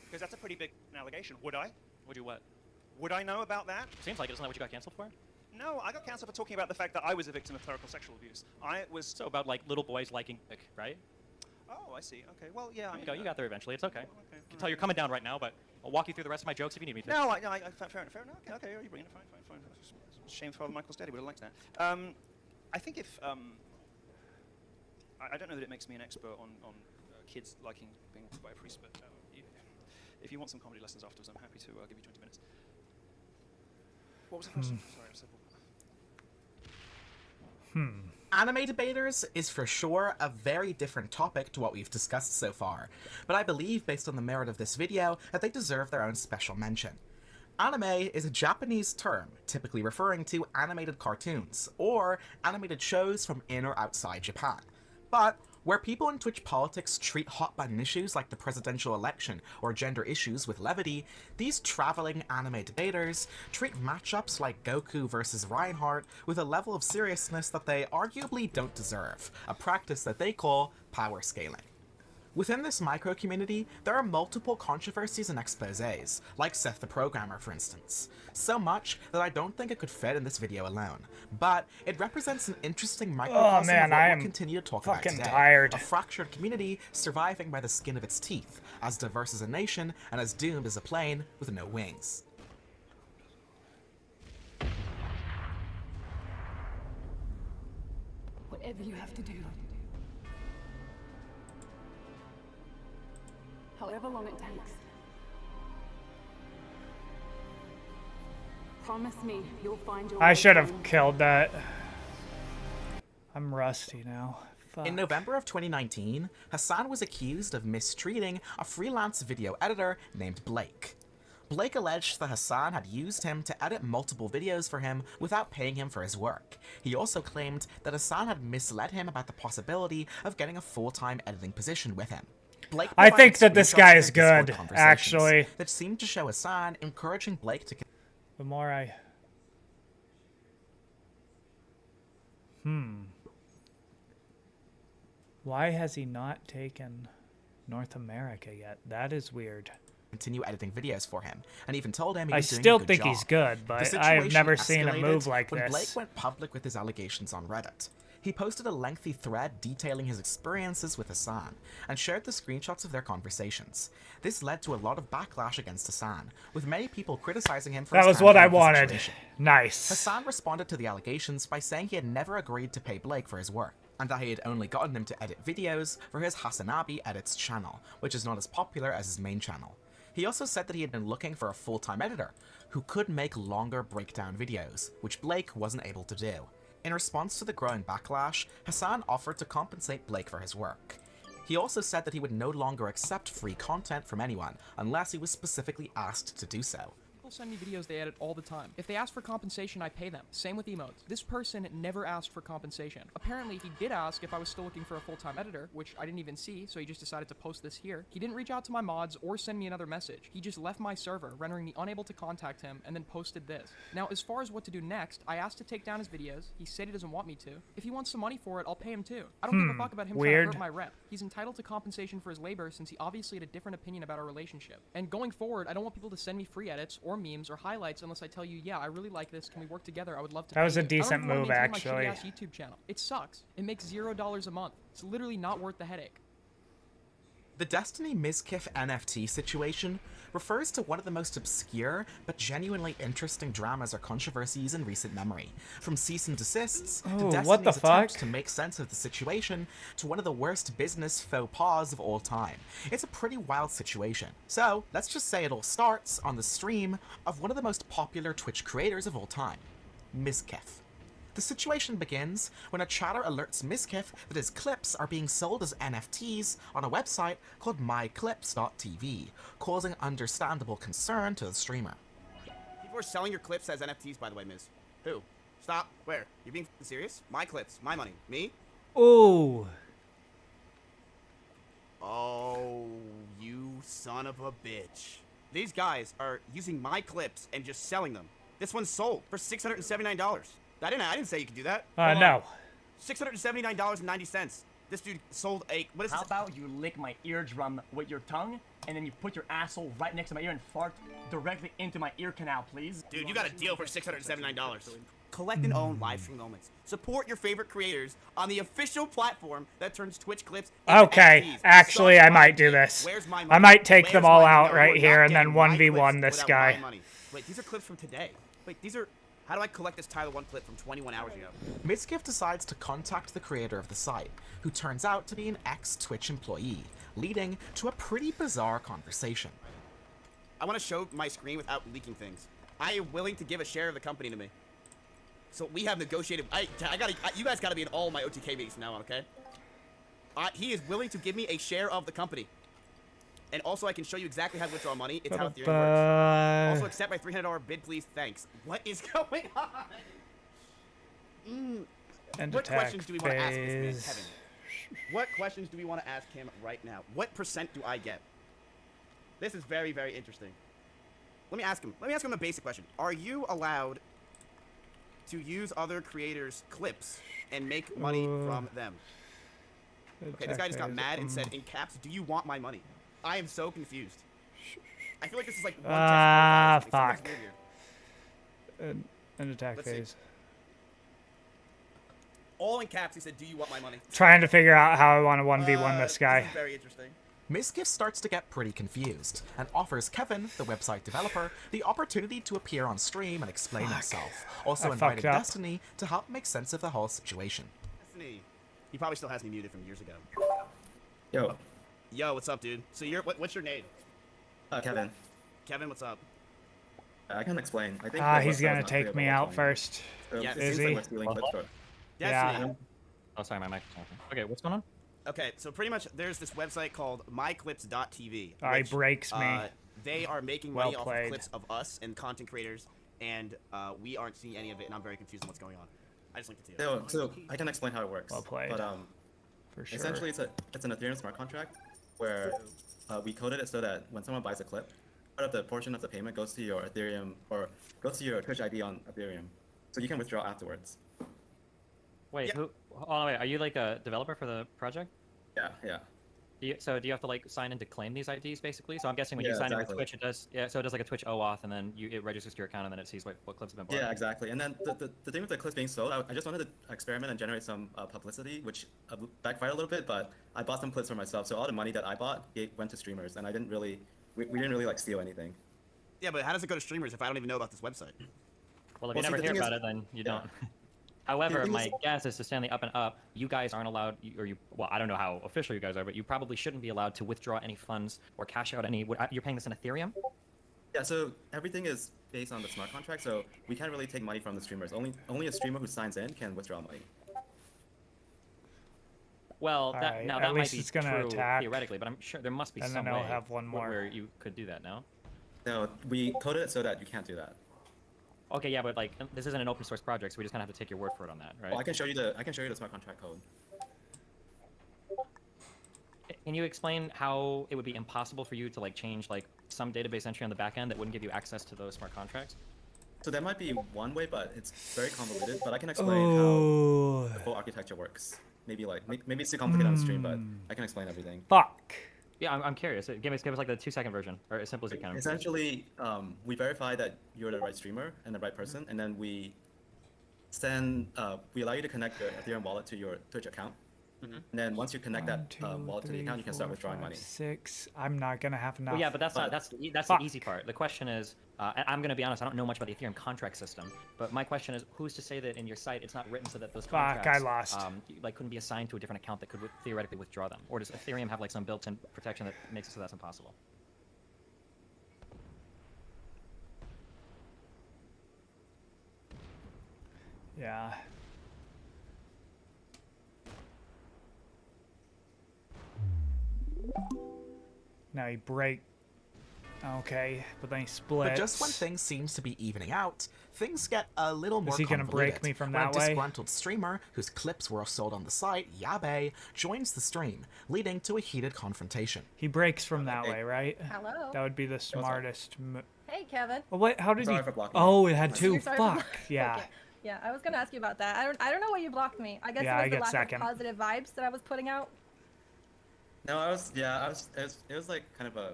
Because that's a pretty big allegation. Would I?
Would you what?
Would I know about that?
Seems like it. Isn't that what you got canceled for?
No, I got canceled for talking about the fact that I was a victim of clerical sexual abuse. I was...
So about, like, little boys liking dick, right?
Oh, I see. Okay, well, yeah.
You got there eventually. It's okay. I can tell you're coming down right now, but I'll walk you through the rest of my jokes if you need me to.
No, fair enough. Okay, you're bringing it. Fine. Shame Father Michael's daddy would have liked that. I think if... I don't know that it makes me an expert on kids liking being by a priest, but... if you want some comedy lessons afterwards, I'm happy to give you 20 minutes. What was the question? Sorry, I'm so
Anime debaters is for sure a very different topic to what we've discussed so far, but I believe, based on the merit of this video, that they deserve their own special mention. Anime is a Japanese term, typically referring to animated cartoons, or animated shows from in or outside Japan. But where people in Twitch politics treat hot-button issues like the presidential election or gender issues with levity, these traveling anime debaters treat matchups like Goku versus Reinhardt with a level of seriousness that they arguably don't deserve, a practice that they call power scaling. Within this micro-community, there are multiple controversies and exposés, like Seth the Programmer, for instance. So much that I don't think it could fit in this video alone. But it represents an interesting microcosm of what we'll continue to talk about today.
Tired.
A fractured community surviving by the skin of its teeth, as diverse as a nation and as doomed as a plane with no wings.
Whatever you have to do. However long it takes. Promise me you'll find your
I
way
should have
home.
killed that. I'm rusty now. Fuck.
In November of 2019, Hassan was accused of mistreating a freelance video editor named Blake. Blake alleged that Hassan had used him to edit multiple videos for him without paying him for his work. He also claimed that Hassan had misled him about the possibility of getting a full-time editing position with him. Blake
I think
provided
that this
screenshots
guy
of
is
their Discord
good,
conversations
actually.
that seemed to show Hassan encouraging Blake to...
The more I... Why has he not taken North America yet? That is weird.
Continue editing videos for him, and even told him he
I
was doing a
still
good
think
job.
he's good,
The
but I've
situation
never seen a
escalated
move like
when
this.
Blake went public with his allegations on Reddit. He posted a lengthy thread detailing his experiences with Hassan, and shared the screenshots of their conversations. This led to a lot of backlash against Hassan, with many people criticizing him for
That
his
was what I
handling of the
wanted.
situation.
Nice.
Hassan responded to the allegations by saying he had never agreed to pay Blake for his work, and that he had only gotten him to edit videos for his Hassanabi Edits channel, which is not as popular as his main channel. He also said that he had been looking for a full-time editor who could make longer breakdown videos, which Blake wasn't able to do. In response to the growing backlash, Hassan offered to compensate Blake for his work. He also said that he would no longer accept free content from anyone unless he was specifically asked to do so.
People send me videos they edit all the time. If they ask for compensation, I pay them. Same with emotes. This person never asked for compensation. Apparently, he did ask if I was still looking for a full-time editor, which I didn't even see, so he just decided to post this here. He didn't reach out to my mods or send me another message. He just left my server, rendering me unable to contact him, and then posted this. Now, as far as what to do next, I asked to take down his videos. He said he doesn't want me to. If he wants some money for it, I'll pay him too. I don't give a fuck about him trying to hurt my rep. He's entitled to compensation for his labor since he obviously had a different opinion about our relationship. And going forward, I don't want people to send me free edits or memes or highlights unless I tell you, yeah, I really like this. Can we work together? I would love to.
That was
pay
a
you.
decent
I don't even
move,
wanna maintain
actually.
My shitty-ass YouTube channel. It sucks. It makes $0 a month. It's literally not worth the headache.
The Destiny Mizkif NFT situation refers to one of the most obscure but genuinely interesting dramas or controversies in recent memory. From cease and desists
Oh,
to
what
Destiny's
the
attempts
fuck?
to make sense of the situation to one of the worst business faux pas of all time. It's a pretty wild situation. So, let's just say it all starts on the stream of one of the most popular Twitch creators of all time, Mizkif. The situation begins when a chatter alerts Mizkif that his clips are being sold as NFTs on a website called myclips.tv, causing understandable concern to the streamer.
People are selling your clips as NFTs, by the way, Miz. Who? Stop. Where? You're being serious? My clips. My money. Me?
Ooh.
Oh, you son of a bitch. These guys are using my clips and just selling them. This one's sold for $679. I didn't say you could do that.
No.
$679.90. This dude sold a... What is
How
this?
about you lick my eardrum with your tongue, and then you put your asshole right next to my ear and fart directly into my ear canal, please?
Dude, you got a deal for $679. Collect and own live stream moments. Support your favorite creators on the official platform that turns Twitch clips into
Okay,
NFTs.
actually,
Suck
I
my
might do
dick.
this.
Where's my
I
money?
might take
Where's
them all
my money?
out
No,
right
you're
here
not
and then
getting my
1v1
clips
this
without
guy.
my money. Wait, these are clips from today. Wait, these are... How do I collect this Tyler 1 clip from 21 hours ago?
Mizkif decides to contact the creator of the site, who turns out to be an ex-Twitch employee, leading to a pretty bizarre conversation.
I want to show my screen without leaking things. I am willing to give a share of the company to me. So we have negotiated. You guys gotta be in all my OTK meetings from now on, okay? He is willing to give me a share of the company. And also, I can show you exactly how to withdraw money. It's how Ethereum works. Also, accept my $300 bid, please. Thanks. What is going on? What questions do we want to ask this man, Kevin? What questions do we want to ask him right now? What percent do I get? This is very, very interesting. Let me ask him. Let me ask him a basic question. Are you allowed to use other creators' clips and make money from them? Okay, this guy just got mad and said in caps, "Do you want my money?" I am so confused. I feel like this is like one test.
Fuck. An attack
Let's see.
phase.
All in caps, he said, "Do you want my money?"
Trying to figure out how I want to 1v1 this guy.
This is very interesting.
Mizkif starts to get pretty confused, and offers Kevin, the website developer, the opportunity to appear on stream and explain himself. Also
I
invited
fucked up.
Destiny to help make sense of the whole situation.
Destiny. He probably still has me muted from years ago.
Yo.
Yo, what's up, dude? So what's your name?
Kevin.
Kevin, what's up?
I can explain. I think
He's gonna take me out first.
Yes.
Is he?
Destiny.
Yeah.
Oh, sorry, my microphone. Okay, what's going on?
Okay, so pretty much there's this website called myclips.tv.
He breaks me.
they are making money off of clips of us and content creators, and we aren't seeing any of it, and I'm very confused on what's going on. I just linked it to you.
So I can explain how it works.
Well played.
But
for sure.
essentially, it's an Ethereum smart contract where we coded it so that when someone buys a clip, part of the portion of the payment goes to your Ethereum or goes to your Twitch ID on Ethereum, so you can withdraw afterwards.
Wait, who? Oh wait, are you like a developer for the project?
Yeah.
So do you have to like sign in to claim these IDs basically? So I'm guessing when you sign in with Twitch, it does. Yeah, so it does like a Twitch OAuth, and then it registers to your account, and then it sees what clips have been bought.
Yeah, exactly. And then the thing with the clips being sold, I just wanted to experiment and generate some publicity, which backfired a little bit. But I bought some clips for myself, so all the money that I bought went to streamers, and I didn't really, we didn't really like steal anything.
Yeah, but how does it go to streamers if I don't even know about this website?
Well, if you never hear about it, then you don't. However, my guess is to stand the up and up, you guys aren't allowed, well, I don't know how official you guys are, but you probably shouldn't be allowed to withdraw any funds or cash out any. You're paying this in Ethereum?
Yeah, so everything is based on the smart contract, so we can't really take money from the streamers. Only a streamer who signs in can withdraw money.
Well,
Alright,
now
at
that might
least
be
it's gonna
true
attack,
theoretically, but I'm sure there must be
and
some
then
way
I'll have one more.
where you could do that, no?
No, we coded it so that you can't do that.
Okay, yeah, but like this isn't an open source project, so we just kind of have to take your word for it on that, right?
Well, I can show you the smart contract code.
Can you explain how it would be impossible for you to like change like some database entry on the back end that wouldn't give you access to those smart contracts?
So that might be one way, but it's very convoluted. But I can explain how the full architecture works. Maybe maybe it's too complicated on the stream, but I can explain everything.
Fuck.
Yeah, I'm curious. Give us like the 2-second version, or as simple as you can.
Essentially, we verify that you're the right streamer and the right person, and then we allow you to connect your Ethereum wallet to your Twitch account. And then once you connect that wallet to the account, you can start withdrawing money.
6. I'm not gonna have enough.
Well, yeah, but that's the easy part. The question is, and I'm gonna be honest, I don't know much about the Ethereum contract system, but my question is, who's to say that in your site it's not written so that those contracts
I lost.
like couldn't be assigned to a different account that could theoretically withdraw them, or does Ethereum have like some built-in protection that makes it so that's impossible?
Yeah. Now he break. Okay, but then he splits.
But just when things seems to be evening out, things get a little more
Is he gonna
convoluted.
break me from
when
that
a
way?
disgruntled streamer whose clips were sold on the site, Yabe, joins the stream, leading to a heated confrontation.
He breaks from that way, right?
Hello.
That would be the smartest.
Hey, Kevin.
Oh, wait, how did
Sorry
he?
for blocking
Oh, it had
You're
two.
sorry for
Fuck.
blocking-
Yeah.
Okay. Yeah, I was gonna ask you about that. I don't know why you blocked me. I guess
Yeah,
it
I
was the
get
lack
second.
of positive vibes that I was putting out.
No, it was like kind of a,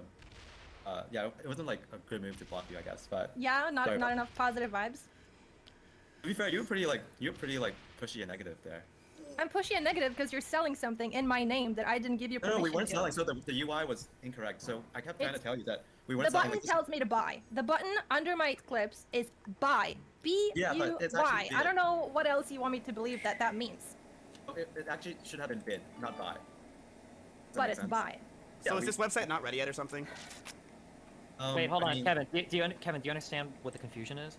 it wasn't like a good move to block you, I guess, but.
Yeah, not
sorry.
enough positive vibes.
To be fair, you were pretty pushy and negative there.
I'm pushy and negative because you're selling something in my name that I didn't give you permission
No, we weren't
to.
selling, so the UI was incorrect, so I kept trying to tell you that we weren't
The
selling.
button
Like,
tells me to buy. The button under my clips is buy.
Yeah, but it's
B-U-Y.
actually
I don't know what else you want me to believe that means.
it actually should have been bid, not buy. Does that
But
make
it's
sense?
buy.
So is this website not ready yet or something?
Wait, hold
I
on,
mean-
Kevin. Kevin, do you understand what the confusion is?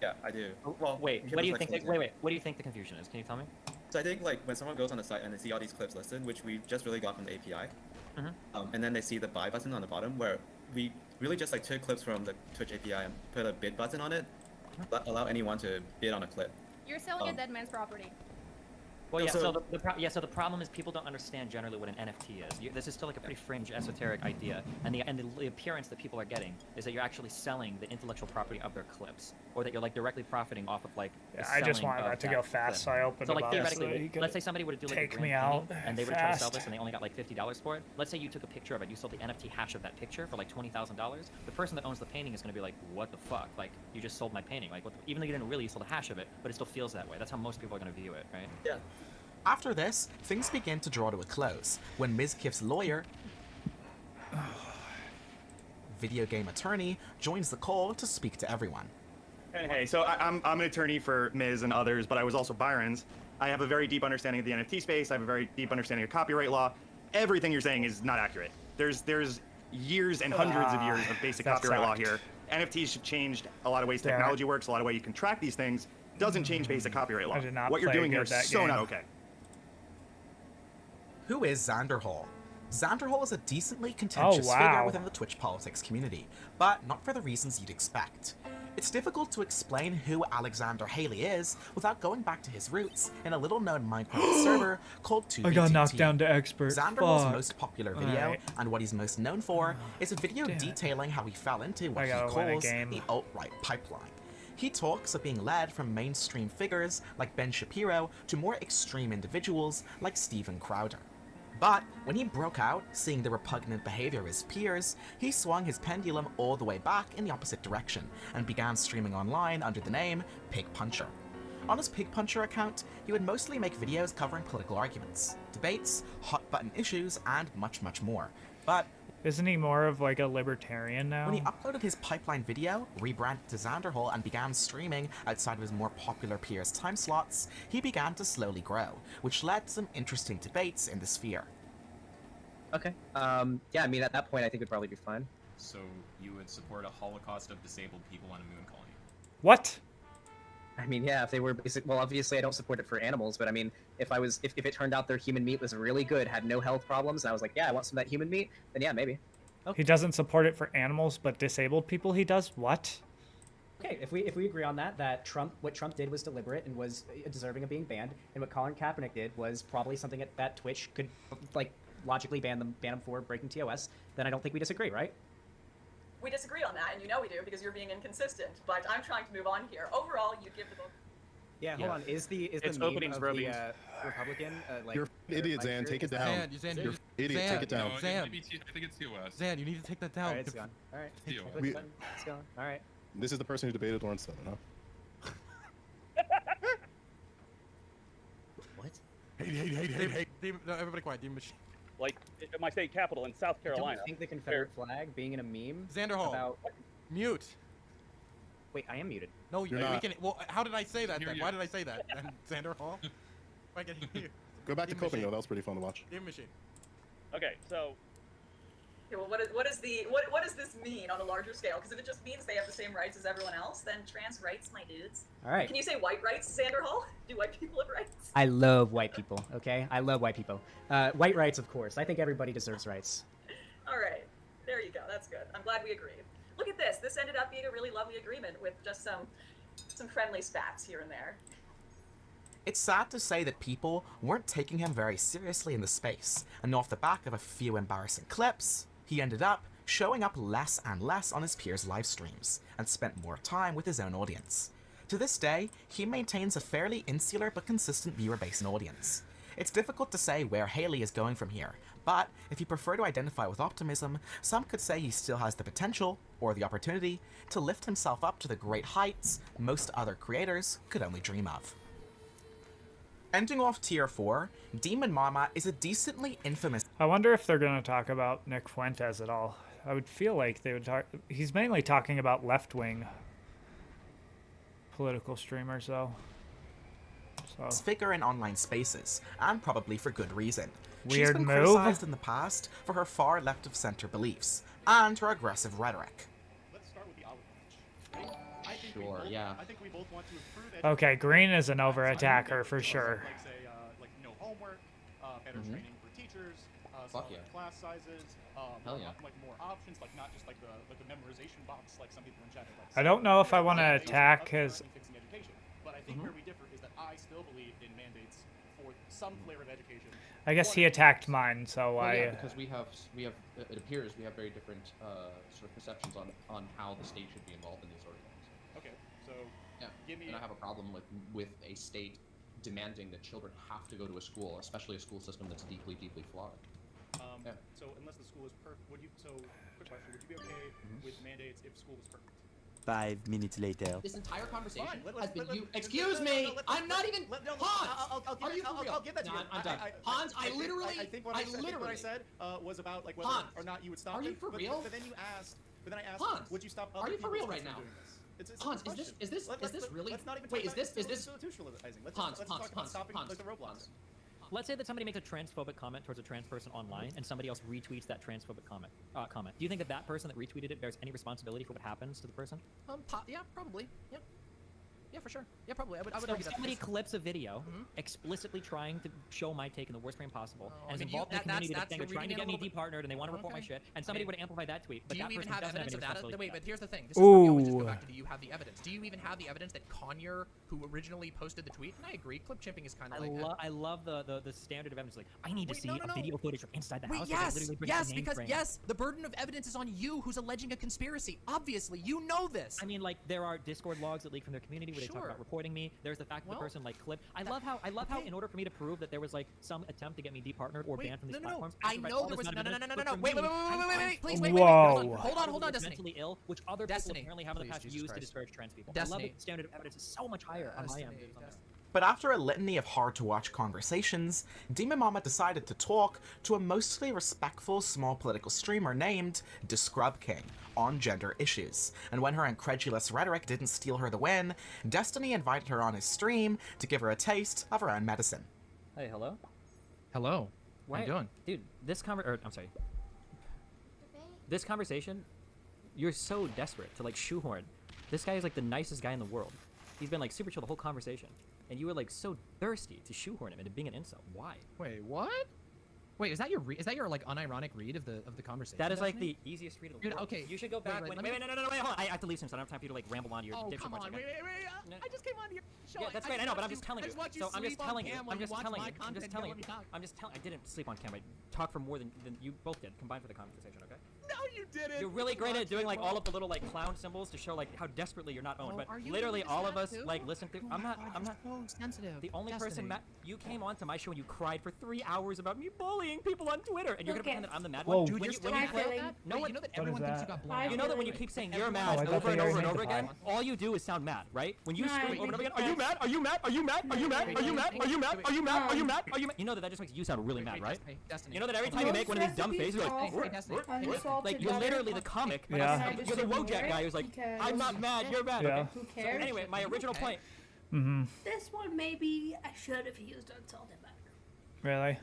Yeah, I do. Well,
Wait,
Kevin's
what do you
like
think?
closer.
Wait, what do you think the confusion is? Can you tell me?
So I think like when someone goes on the site and they see all these clips listed, which we just really got from the API, and then they see the buy button on the bottom, where we really just like took clips from the Twitch API and put a bid button on it, allow anyone to bid on a clip.
You're selling a dead man's property.
Well,
No,
yeah.
so-
So the problem is people don't understand generally what an NFT is. This is still like a pretty fringe, esoteric idea, and the appearance that people are getting is that you're actually selling the intellectual property of their clips, or that you're like directly profiting off of like.
Yeah,
the
I just
selling
wanted
of
that to go fast,
clip.
so I opened
So
it
like
up
theoretically,
so he could
let's say somebody were to do like
take
a
me
grand
out
painting, and they were to try to sell
fast.
this, and they only got like $50 for it. Let's say you took a picture of it, you sold the NFT hash of that picture for like $20,000. The person that owns the painting is going to be like, "What the fuck? Like, you just sold my painting. Like, even though you didn't really, you sold a hash of it, but it still feels that way." That's how most people are going to view it, right?
Yeah.
After this, things begin to draw to a close when Mizkif's lawyer, video game attorney, joins the call to speak to everyone.
Hey, so I'm an attorney for Ms. and others, but I was also Byron's. I have a very deep understanding of the NFT space. I have a very deep understanding of copyright law. Everything you're saying is not accurate. There's years and hundreds of years of basic
that
copyright law
sucked.
here. NFTs should change a lot of ways
Damn it.
technology works, a lot of way you can track these things. Doesn't change basic copyright law.
I did not
What you're
play
doing here
good
is
that
so
game.
not okay.
Who is Xander Hall? Xanderhall is a decently contentious figure
wow.
within the Twitch politics community, but not for the reasons you'd expect. It's difficult to explain who Alexander Haley is without going back to his roots in a little-known Minecraft server called 2BTT.
I got knocked down to expert.
Xanderhall's
Fuck.
most popular video,
Alright.
and what he's most known for, is a video detailing how he fell into what
I
he
gotta win a
calls
game.
the alt-right pipeline. He talks of being led from mainstream figures like Ben Shapiro to more extreme individuals like Steven Crowder. But when he broke out, seeing the repugnant behavior of his peers, he swung his pendulum all the way back in the opposite direction and began streaming online under the name Pig Puncher. On his Pig Puncher account, he would mostly make videos covering political arguments, debates, hot-button issues, and much, much more. But
isn't he more of like a libertarian now?
when he uploaded his Pipeline video, rebranded to Xanderhall, and began streaming outside of his more popular peers' time slots, he began to slowly grow, which led to some interesting debates in the sphere.
Okay. Yeah, I mean, at that point, I think it'd probably be fine.
So you would support a holocaust of disabled people on a moon colony?
What?
I mean, yeah, if they were basic. Well, obviously, I don't support it for animals, but I mean, if it turned out their human meat was really good, had no health problems, and I was like, yeah, I want some of that human meat, then yeah, maybe.
He doesn't support it for animals, but disabled people he does? What?
Okay, if we agree on that what Trump did was deliberate and was deserving of being banned, and what Colin Kaepernick did was probably something that Twitch could like logically ban them for breaking TOS, then I don't think we disagree, right?
We disagree on that, and you know we do because you're being inconsistent. But I'm trying to move on here. Overall, you give the vote.
Yeah, hold on. Is the
It's
meme
openings
of
for
the
openings.
Republican like?
You're an idiot, Zan. Take it down.
Zan,
You're an idiot. Take it down.
No, Zan,
I think it's TOS.
Zan, you need to take that down.
All right, it's gone. All right,
We-
it's gone. All right.
This is the person who debated Lawrence Southern, huh?
What? Hey. No, everybody quiet. Demon Machine.
Like at my state capital in South Carolina.
Don't think the Confederate flag being in a meme.
Xanderhall.
About...
Mute.
Wait, I am muted.
No,
You're
we
not.
can. Well, how did I say that
Hear
then?
you.
Why did I say that? And Xanderhall. I can hear you.
Go back to
Demon
coping,
Machine.
though. That was pretty fun to watch.
Demon Machine.
Okay, so
Okay, well, what does this mean on a larger scale? Because if it just means they have the same rights as everyone else, then trans rights, my dudes.
All right.
Can you say white rights, Xanderhall? Do white people have rights?
I love white people. Okay, I love white people. White rights, of course. I think everybody deserves rights.
All right, there you go. That's good. I'm glad we agreed. Look at this. This ended up being a really lovely agreement with just some friendly spats here and there.
It's sad to say that people weren't taking him very seriously in the space, and off the back of a few embarrassing clips, he ended up showing up less and less on his peers' live streams, and spent more time with his own audience. To this day, he maintains a fairly insular but consistent viewer base and audience. It's difficult to say where Haley is going from here, but if you prefer to identify with optimism, some could say he still has the potential, or the opportunity, to lift himself up to the great heights most other creators could only dream of. Ending off Tier 4, Demon Mama is a decently infamous...
I wonder if they're going to talk about Nick Fuentes at all. I would feel like they would talk... He's mainly talking about left-wing political streamers, though. So.
Figure in online spaces, and probably for good reason. She's
Weird
been
move.
criticized in the past for her far left-of-center beliefs, and her aggressive rhetoric.
Let's start with the olive branch. I think
Sure, yeah.
I think we both want to improve
Okay, Green is an over-attacker for sure.
Like say, like no homework, better training for teachers,
Fuck
smaller
yeah.
class sizes,
Hell yeah.
like more options, like not just like the memorization box, like some people in chat. Like,
I don't know if I want to attack his...
fixing education, but I think where we differ is that I still believe in mandates for some flavor of education.
I guess he attacked mine, so
Well,
I...
yeah, because we have, it appears we have very different sort of perceptions on how the state should be involved in these sort of things.
Okay, so
yeah,
give me.
and I have a problem with a state demanding that children have to go to a school, especially a school system that's deeply, deeply flawed. Yeah.
So unless the school is perfect, would you? So quick question: would you be okay with mandates if school was perfect?
5 minutes later.
This entire conversation
Fine,
has been you.
no,
Excuse
no,
me,
no, let's-
I'm not even. Hans,
I'll give
are
it-
you for real?
I'll give that to
No,
you.
I'm done. Hans, I literally,
I think what I said was about like whether
Hans,
or not you would stop
are
it.
you for
but,
real?
But then you asked. But then I asked,
Hans,
would you stop?
are
other
you for
people's
real right
kids
now?
from doing this? It's
Hans,
a
is this
question.
really?
Let's not even
Wait,
talk
is
about
this?
institutionalizing. Let's
Hans,
talk about stopping like the roadblocks.
Let's say that somebody makes a transphobic comment towards a trans person online, and somebody else retweets that transphobic comment. Do you think that person that retweeted it bears any responsibility for what happens to the person?
Yeah, probably. Yep.
Yeah, for sure. Yeah, probably. I would
So
argue
if
that.
somebody clips a video explicitly trying to show my take in the worst frame possible, and is
I mean,
involved in the community
that's
saying they're
you're
trying to
reading
get
it
me
a little
departnered and they want to report my
Okay.
shit, and somebody
Okay.
would amplify that tweet, but
Do you
that
even
person
have
doesn't have
evidence
any
of that?
responsibility
Wait,
for
but
that.
here's the thing. This is where we always just go
Ooh.
back to, do you have the evidence? Do you even have the evidence that Conyer, who originally posted the tweet, and I agree, clip chimping is kind of like.
I love the standard of evidence. Like, I need to
Wait,
see
no, no,
a
no.
video footage from inside the
Wait,
house. Like, it
yes,
literally brings
yes,
the name
because
frame.
yes, the burden of evidence is on you, who's alleging a conspiracy. Obviously, you know this.
I mean, like, there are Discord logs that leak from their community where they talk
Sure.
about reporting me. There's the fact that
Well,
the person like clipped. I love how in order for me to prove that there was like some attempt to get me departnered or banned from these platforms.
I know there was no. Wait. Please, wait.
Whoa.
Hold on, Destiny.
Mentally ill, which other
Destiny,
people apparently have in the
please,
past
Jesus
used to
Christ.
discourage trans people. I
Destiny.
love that the standard of evidence is so much higher on my end. than on theirs.
But after a litany of hard-to-watch conversations, Demon Mama decided to talk to a mostly respectful small political streamer named Descrub King on gender issues. And when her incredulous rhetoric didn't steal her the win, Destiny invited her on his stream to give her a taste of her own medicine.
Hey, hello.
Hello. How you doing?
Dude, I'm sorry. This conversation, you're so desperate to like shoehorn. This guy is like the nicest guy in the world. He's been like super chill the whole conversation. And you were like so thirsty to shoehorn him into being an incel. Why?
Wait, what? Wait, is that your like unironic read of the conversation?
That is like
Destiny?
the easiest read of the
Dude,
world.
okay.
You should go back.
Wait,
Wait, no, wait, hold on. I have to leave soon, so I don't have time for you to like ramble on to your
Oh,
dipshit
come
points
on.
again.
Wait. I just came on to your show.
Yeah, that's
I
great. I
just
know, but I'm
watched
just telling you.
I just
So I'm just
sleep on
telling you.
cam while
I'm just
watch
telling
my
you. I'm
content
just
and
telling
don't
you.
let me talk.
I'm just telling. I didn't sleep on camera. I talked for more than you both did combined for the conversation. Okay.
No, you didn't.
You're really great at doing like all of the little like clown symbols to show like how desperately you're not owned.
Oh,
But
are you
literally
doing
all
this
of us
too?
like listen through. I'm not.
So sensitive.
The only person
Destiny.
you came onto my show and you cried for 3 hours about me bullying people on Twitter, and you're gonna pretend that I'm the mad
Whoa.
one.
Dude,
When
you're
you-
still
when you
mad
clip-
about that?
No
Wait,
one-
you know that
What
everyone
is
thinks you
that?
got blown
You know that when you keep saying you're mad
Oh, I thought
over and
they were
over and over again,
identified.
all you do is sound mad, right? When you
No,
scream
I
over and over again,
think
are you mad? Are you mad? Are you mad? Are you mad? Are you mad? Are you mad? Are you mad? Are you mad? Are you mad? You know that just makes you sound really mad, right?
Destiny.
You know that every time you make one of these dumb faces, you're like, like you're literally the comic.
Yeah.
You're the Wojak guy who's like, I'm not mad, you're mad.
Yeah.
Okay.
Who
So
cares?
anyway, my original point.
Mm-hmm.
This one maybe I should have used unsalted butter.
Really?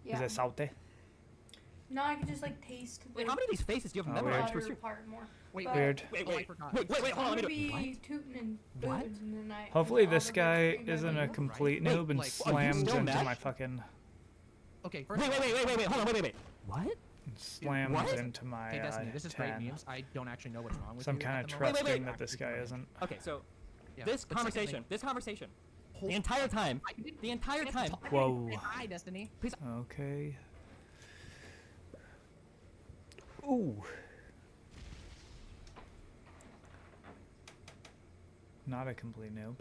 Yeah.
Is it salty?
No, I can just like taste.
Wait, how many of these faces do you have
Oh,
memorized?
weird.
For
Part more.
Wait,
But
Weird.
Wait, hold on, let me do it.
Be tootin' and
What?
bootin' and then I.
Hopefully
all
this
the
guy
good
isn't a
things
complete
Wait,
noob and
like, are you
slams
still
into
mad?
my fucking
Okay,
Wait, hold on, wait. What?
slams
What?
into my
Hey, Destiny, this is great
10.
memes. I don't actually know what's wrong with
So I'm
you.
kind
at
of
the moment.
trusting that this guy isn't.
Okay, so
Yeah,
this
but secondly-
conversation, the entire time,
Whoa.
Hi, Destiny.
Please.
Okay. Ooh. Not a complete noob.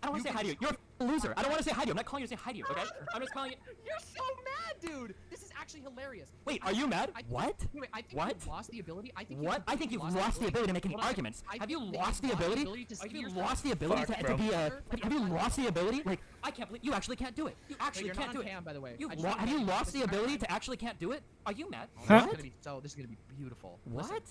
I don't want to say hi to you. You're a loser. I don't want to say hi to you. I'm not calling you to say hi to you, okay? I'm just calling you.
You're so mad, dude. This is actually hilarious.
Wait, are you mad? What?
Wait, I think
What?
you've lost the ability. I think
What? I think you've lost the ability to make any
Hold on.
arguments.
I
Have you
think that
lost
you've
the ability?
to
Have
see
you
yourself.
lost the ability
Fuck,
to
bro.
be a? Have you lost the ability? Like, I can't believe you actually can't do it. You actually
you're
can't
not
do
on
it.
cam, by the way.
You
I just
have
wanna
you
mention
lost
this
the
is
ability
not-
to actually can't do it? Are you mad?
This is
What?
gonna be this is gonna be beautiful. Listen,
What?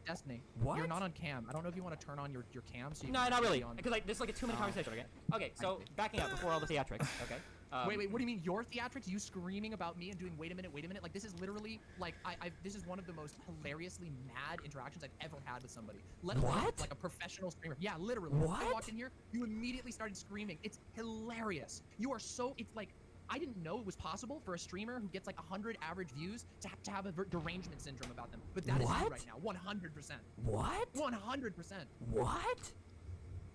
Destiny,
What?
you're not on cam. I don't know if you want to turn on your cam. So you
No,
can
not
actually
really.
be on-
Because like this is like a 2-minute conversation. Okay. Okay. So backing up before all the theatrics. Okay.
Wait, what do you mean your theatrics? You screaming about me and doing wait a minute? Like this is literally like this is one of the most hilariously mad interactions I've ever had with somebody. Let alone
What?
like a professional streamer. Yeah, literally. When I
What?
walked in here, you immediately started screaming. It's hilarious. You are so. It's like I didn't know it was possible for a streamer who gets like 100 average views to have a derangement syndrome about them. But that is you
What?
right now. 100%.
What?
100%.
What?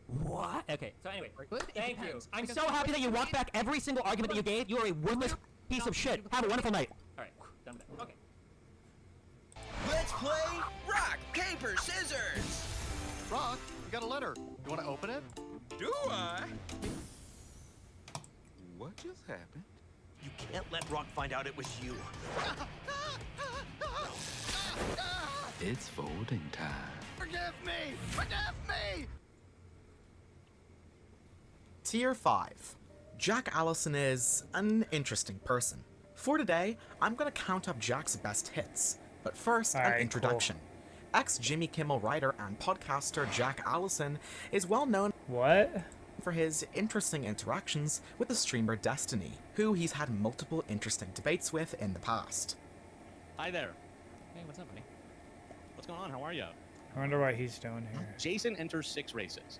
What? Okay. So anyway,
Good? It
thank you.
depends,
I'm
because
so happy that you walked
it-
back every single argument that you gave. You are a worthless piece of shit. Have a wonderful night. All right. Done with that. Okay.
Let's play rock, paper, scissors.
Rock, you got a letter. You want to open it?
Do I? What just happened? You can't let Rock find out it was you. It's folding time.
Forgive me! Forgive me!
Tier 5. Jack Allison is an interesting person. For today, I'm gonna count up Jack's best hits. But first, an
Alright,
introduction. Ex-Jimmy Kimmel writer and podcaster Jack Allison is well known for his interesting interactions with the streamer Destiny, who he's had multiple interesting debates with in the past.
Hi there.
Hey, what's up, buddy?
What's going on? How are you?
I wonder what he's doing here.
Jason enters 6 races.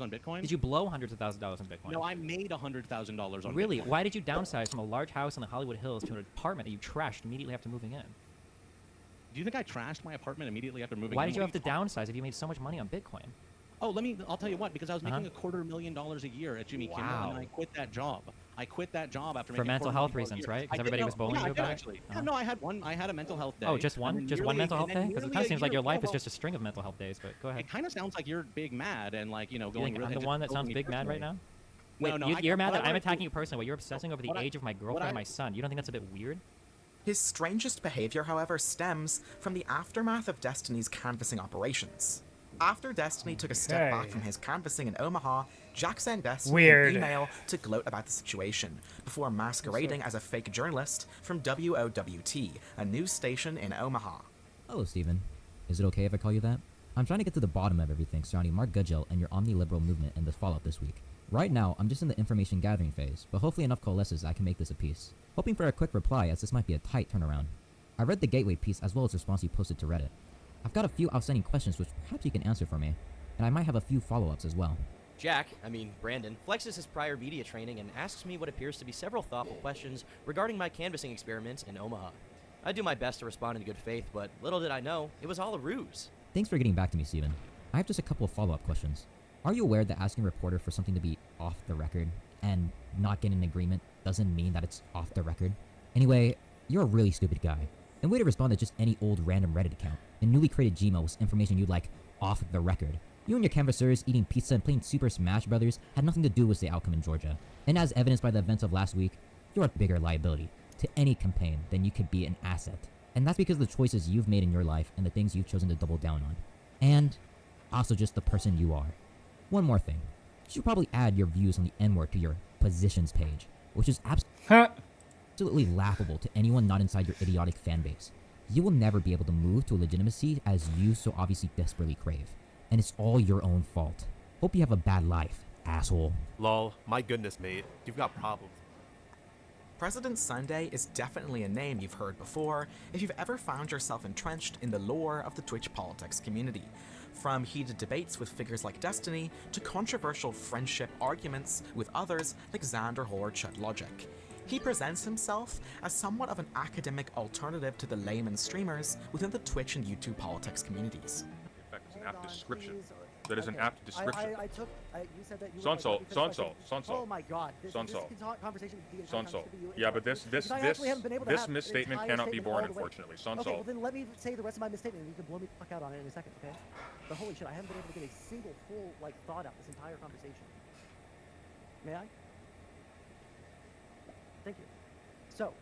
on Bitcoin.
Did you blow hundreds of thousands of dollars on Bitcoin?
No, I made $100,000 on
Really?
Bitcoin.
Why did you downsize from a large house in the Hollywood Hills to an apartment that you trashed immediately after moving in?
Do you think I trashed my apartment immediately after moving in?
Why did you
What
have to downsize if you made so much money on Bitcoin?
Oh, I'll tell you what, because I was making
Uh-huh.
$250,000 a year at Jimmy Kimmel,
Wow.
and I quit that job. I quit that job after
For
making
mental
$400
health
a
reasons,
year.
right? 'Cause
I did-
everybody
no,
was bullying
yeah,
you
I did
about it?
actually.
Uh-huh.
Yeah, no, I had a mental health day.
Oh, just
and
one?
then
Just one
nearly-
mental health
and then
day? Because it
nearly
kind of
a
seems like
year-
your life
well,
is just a string of mental health days. But go ahead.
It kind of sounds like you're big mad and like
You
going.
think
really,
I'm the
just
one that
over
sounds
me
big mad right
personally.
now?
No,
Wait,
no,
you're mad
what
that
I
I'm
wanted to-
attacking you personally, but you're obsessing over the
what I-
age of my
what
girlfriend
I-
and my son. You don't think that's a bit weird?
His strangest behavior, however, stems from the aftermath of Destiny's canvassing operations. After Destiny took a step back
Okay.
from his canvassing in Omaha, Jack sent Destiny
Weird.
an email to gloat about the situation, before masquerading as a fake journalist from WOWT, a news station in Omaha.
Hello, Steven. Is it okay if I call you that? I'm trying to get to the bottom of everything surrounding Mark Gudgel and your omni-liberal movement and the fallout this week. Right now, I'm just in the information gathering phase, but hopefully enough coalesces I can make this a piece. Hoping for a quick reply, as this might be a tight turnaround. I read the Gateway piece as well as the response you posted to Reddit. I've got a few outstanding questions which perhaps you can answer for me, and I might have a few follow-ups as well.
Brandon, flexes his prior media training and asks me what appears to be several thoughtful questions regarding my canvassing experiments in Omaha. I do my best to respond in good faith, but little did I know, it was all a ruse.
Thanks for getting back to me, Steven. I have just a couple of follow-up questions. Are you aware that asking a reporter for something to be off the record and not getting an agreement doesn't mean that it's off the record? Anyway, you're a really stupid guy. And way to respond to just any old random Reddit account and newly created Gmail with information you'd like off the record. You and your canvassers eating pizza and playing Super Smash Brothers had nothing to do with the outcome in Georgia. And as evidenced by the events of last week, you're a bigger liability to any campaign than you could be an asset. And that's because of the choices you've made in your life and the things you've chosen to double down on. And also just the person you are. One more thing. You should probably add your views on the N-word to your positions page, which is absolutely laughable to anyone not inside your idiotic fan base. You will never be able to move to a legitimacy as you so obviously desperately crave. And it's all your own fault. Hope you have a bad life, asshole.
Lol, my goodness, mate. You've got problems.
President Sunday is definitely a name you've heard before if you've ever found yourself entrenched in the lore of the Twitch politics community. From heated debates with figures like Destiny to controversial friendship arguments with others like Xander or Chud Logic. He presents himself as somewhat of an academic alternative to the layman streamers within the Twitch and YouTube politics communities.
In fact, it's an apt description. That is an apt description.
You said that you
Sonso, Sonso.
Oh my god. This conversation
Sonso. Yeah, but this misstatement cannot be borne, unfortunately. Sonso.
Okay, well then let me say the rest of my misstatement and you can blow me the fuck out on it in a second, okay? But holy shit, I haven't been able to get a single full, thought out this entire conversation. May I? Thank you. So,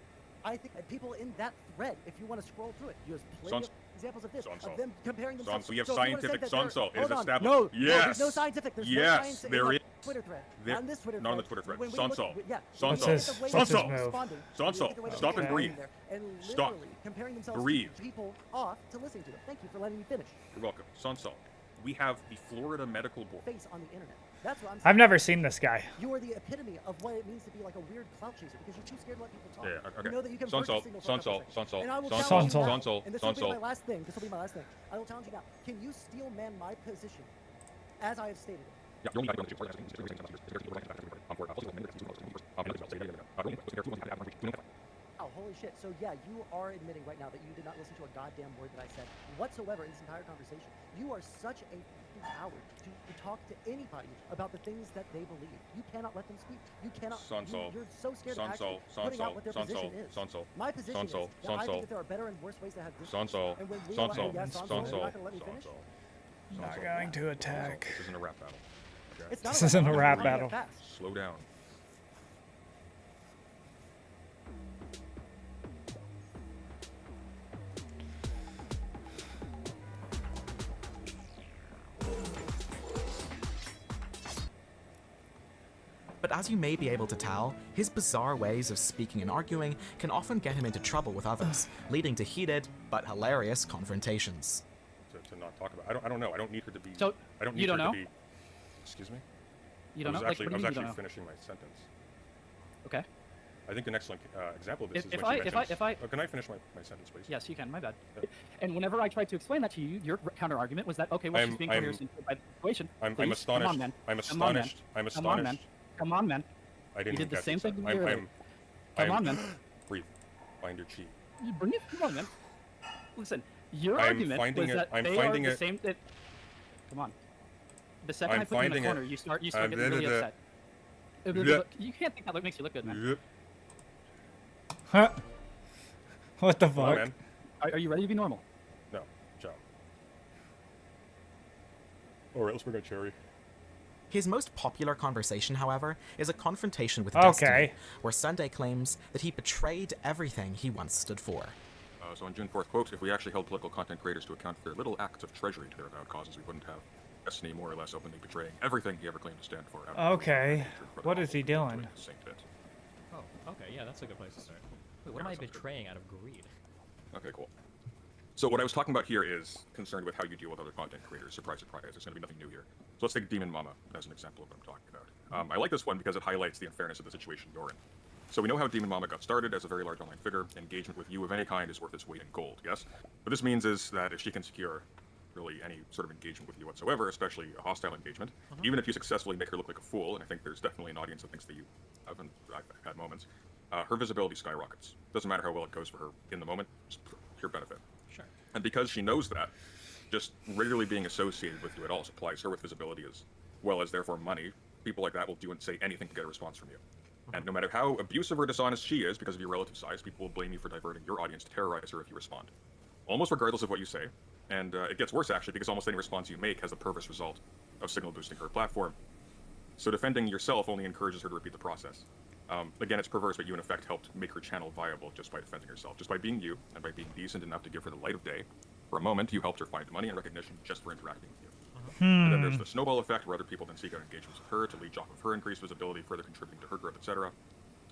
I think that people in that thread, if you want to scroll through it, there's plenty of examples of this, of them comparing themselves.
Sonso, we have
So if you wanna
scientific
say that
Sonso. It is
hold on.
established.
No,
Yes.
there's no scientific. There's no
Yes,
science in
there
the
is.
Twitter thread.
There-
On this Twitter
not on the
thread,
Twitter thread.
when we
Sonso.
look- yeah,
Sonso.
when we look at the way
Sonso.
people responding,
Sonso.
we look at the way
Stop
people
and
are
breathe.
there and
Stop.
literally comparing themselves
Breathe.
to people off to listening to them. Thank you for letting me finish.
You're welcome. Sonso. We have the Florida Medical Board.
Face on the internet. That's what I'm saying.
I've never seen this guy.
You are the epitome of what it means to be like a weird clout chaser because you're too scared to let people talk.
Yeah, okay.
You know that you can
Sonso,
purchase signals for a couple
Sonso,
seconds.
Sonso,
And I will
Sonso,
challenge you now,
Sonso,
and this will be
Sonso.
my last thing. This will be my last thing. I will challenge you now. Can you steel man my position as I have stated it?
Yeah, you only got to go into
Oh, holy shit. So yeah, you are admitting right now that you did not listen to a goddamn word that I said whatsoever in this entire conversation. You are such a coward to talk to anybody about the things that they believe. You cannot let them speak. You cannot.
Sonso.
You're so scared of actually
Sonso,
putting out what their position is.
Sonso,
My position
Sonso,
is that I think
Sonso.
that there are better and worse ways to have discourse.
Sonso,
And when we
Sonso,
allow, yes, Sonso, you're not going to let me finish?
Not going to attack.
This isn't a rap battle. Okay?
It's not
This isn't a rap battle.
Slow down.
But as you may be able to tell, his bizarre ways of speaking and arguing can often get him into trouble with others, leading to heated but hilarious confrontations.
To not talk about. I don't know. I don't need her to be.
So,
I don't need
you don't
her
know?
to be. Excuse me.
You don't know?
I was
Like, what do you
actually
mean you don't know?
finishing my sentence.
Okay.
I think an excellent example of this is
If
when
I-
she
if
mentions.
I-
Oh, can I finish my sentence, please?
Yes, you can. My bad.
Yeah.
And whenever I tried to explain that to you, your counter argument was that okay, well, she's being coerced by the situation.
I'm
Please,
astonished.
Come on, man.
I'm
Come on, man.
astonished. I'm
Come on, man.
astonished.
Come on, man.
I didn't
You did the
catch
same
what
thing
you
to
said.
me earlier. Come on, man.
Breathe. Find your chi.
You bring it. Come on, man. Listen, your
I'm
argument
finding
was
it-
that
I'm
they
finding
are the
it-
same. Come on. The second
I'm
I put you in the
finding it-
corner, you start getting really upset. You can't think that makes you look good, man.
Huh? What the
Come on,
fuck?
man.
Are you ready to be normal?
No. Ciao. Alright, let's bring out Cherry.
His most popular conversation, however, is a confrontation with
Okay.
Destiny, where Sunday claims that he betrayed everything he once stood for.
So on June 4th, quote, if we actually held political content creators to account for their little acts of treasury to their avowed causes, we wouldn't have Destiny more or less openly betraying everything he ever claimed to stand for.
Okay. What is he doing?
Oh, okay, yeah, that's a good place to start. Wait, what am I betraying out of greed?
Okay, cool. So what I was talking about here is concerned with how you deal with other content creators. Surprise, surprise, there's going to be nothing new here. So let's take Demon Mama as an example of what I'm talking about. I like this one because it highlights the unfairness of the situation you're in. So we know how Demon Mama got started as a very large online figure. Engagement with you of any kind is worth its weight in gold, yes? What this means is that if she can secure really any sort of engagement with you whatsoever, especially a hostile engagement, even if you successfully make her look like a fool, and I think there's definitely an audience that thinks that you haven't, I've had moments, her visibility skyrockets. Doesn't matter how well it goes for her in the moment, just pure benefit.
Sure.
And because she knows that, just regularly being associated with you at all supplies her with visibility as well as therefore money. People like that will do and say anything to get a response from you. And no matter how abusive or dishonest she is because of your relative size, people will blame you for diverting your audience to terrorize her if you respond. Almost regardless of what you say. And it gets worse actually because almost any response you make has the perverse result of signal boosting her platform. So defending yourself only encourages her to repeat the process. Again, it's perverse, but you in effect helped make her channel viable just by defending herself. Just by being you, and by being decent enough to give her the light of day. For a moment, you helped her find money and recognition just for interacting with you. And then there's the snowball effect, where other people then seek out engagements with her to leech off of her increased visibility, further contributing to her growth, etc.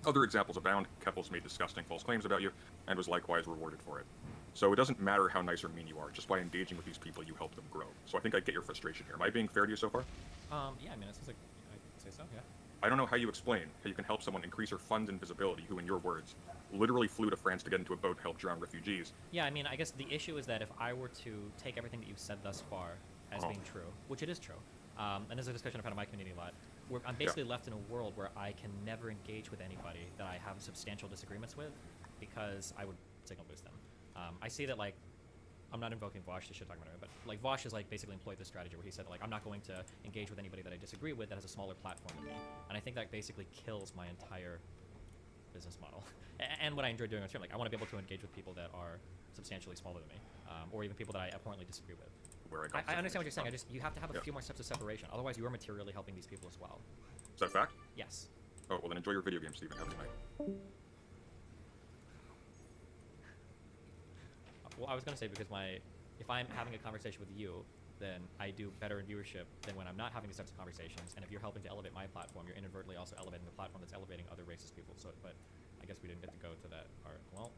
Other examples abound. Keppel's made disgusting false claims about you, and was likewise rewarded for it. So it doesn't matter how nice or mean you are, just by engaging with these people, you help them grow. So I think I get your frustration here. Am I being fair to you so far?
Yeah, I mean, it sounds like I'd say so, yeah.
I don't know how you explain how you can help someone increase her funds and visibility who, in your words, literally flew to France to get into a boat to help drown refugees.
Yeah, I mean, I guess the issue is that if I were to take everything that you've said thus far as being true, which it is true, and there's a discussion I've had in my community a lot, where I'm basically left in a world where I can never engage with anybody that I have substantial disagreements with, because I would signal boost them. I see that, like, I'm not invoking Vosh to shit talk about it, but like Vosh has like basically employed this strategy where he said like I'm not going to engage with anybody that I disagree with that has a smaller platform than me, and I think that basically kills my entire business model and what I enjoy doing on stream. Like I want to be able to engage with people that are substantially smaller than me, or even people that I abhorrently disagree with. I understand what you're saying. You have to have a few more steps of separation. Otherwise, you are materially helping these people as well.
Is that a fact?
Yes.
Oh well, then enjoy your video game, Steven. Have a good night.
Well, I was gonna say because if I'm having a conversation with you, then I do better in viewership than when I'm not having these types of conversations. And if you're helping to elevate my platform, you're inadvertently also elevating the platform that's elevating other racist people. So, but I guess we didn't get to go to that part. Well,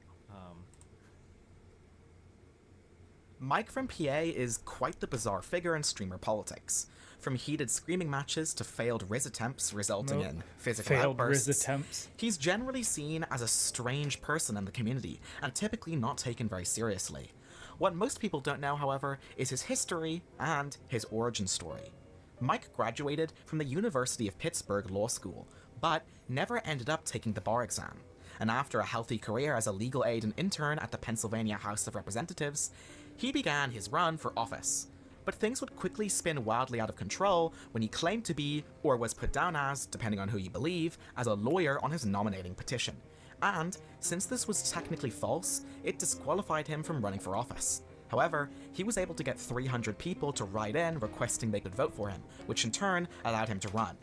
Mike from PA is quite the bizarre figure in streamer politics. From heated screaming matches to failed Riz attempts resulting in physical outbursts,
Riz attempts.
He's generally seen as a strange person in the community and typically not taken very seriously. What most people don't know, however, is his history and his origin story. Mike graduated from the University of Pittsburgh Law School, but never ended up taking the bar exam. And after a healthy career as a legal aid and intern at the Pennsylvania House of Representatives, he began his run for office. But things would quickly spin wildly out of control when he claimed to be, or was put down as, depending on who you believe, as a lawyer on his nominating petition. And, since this was technically false, it disqualified him from running for office. However, he was able to get 300 people to write in requesting they could vote for him, which in turn allowed him to run.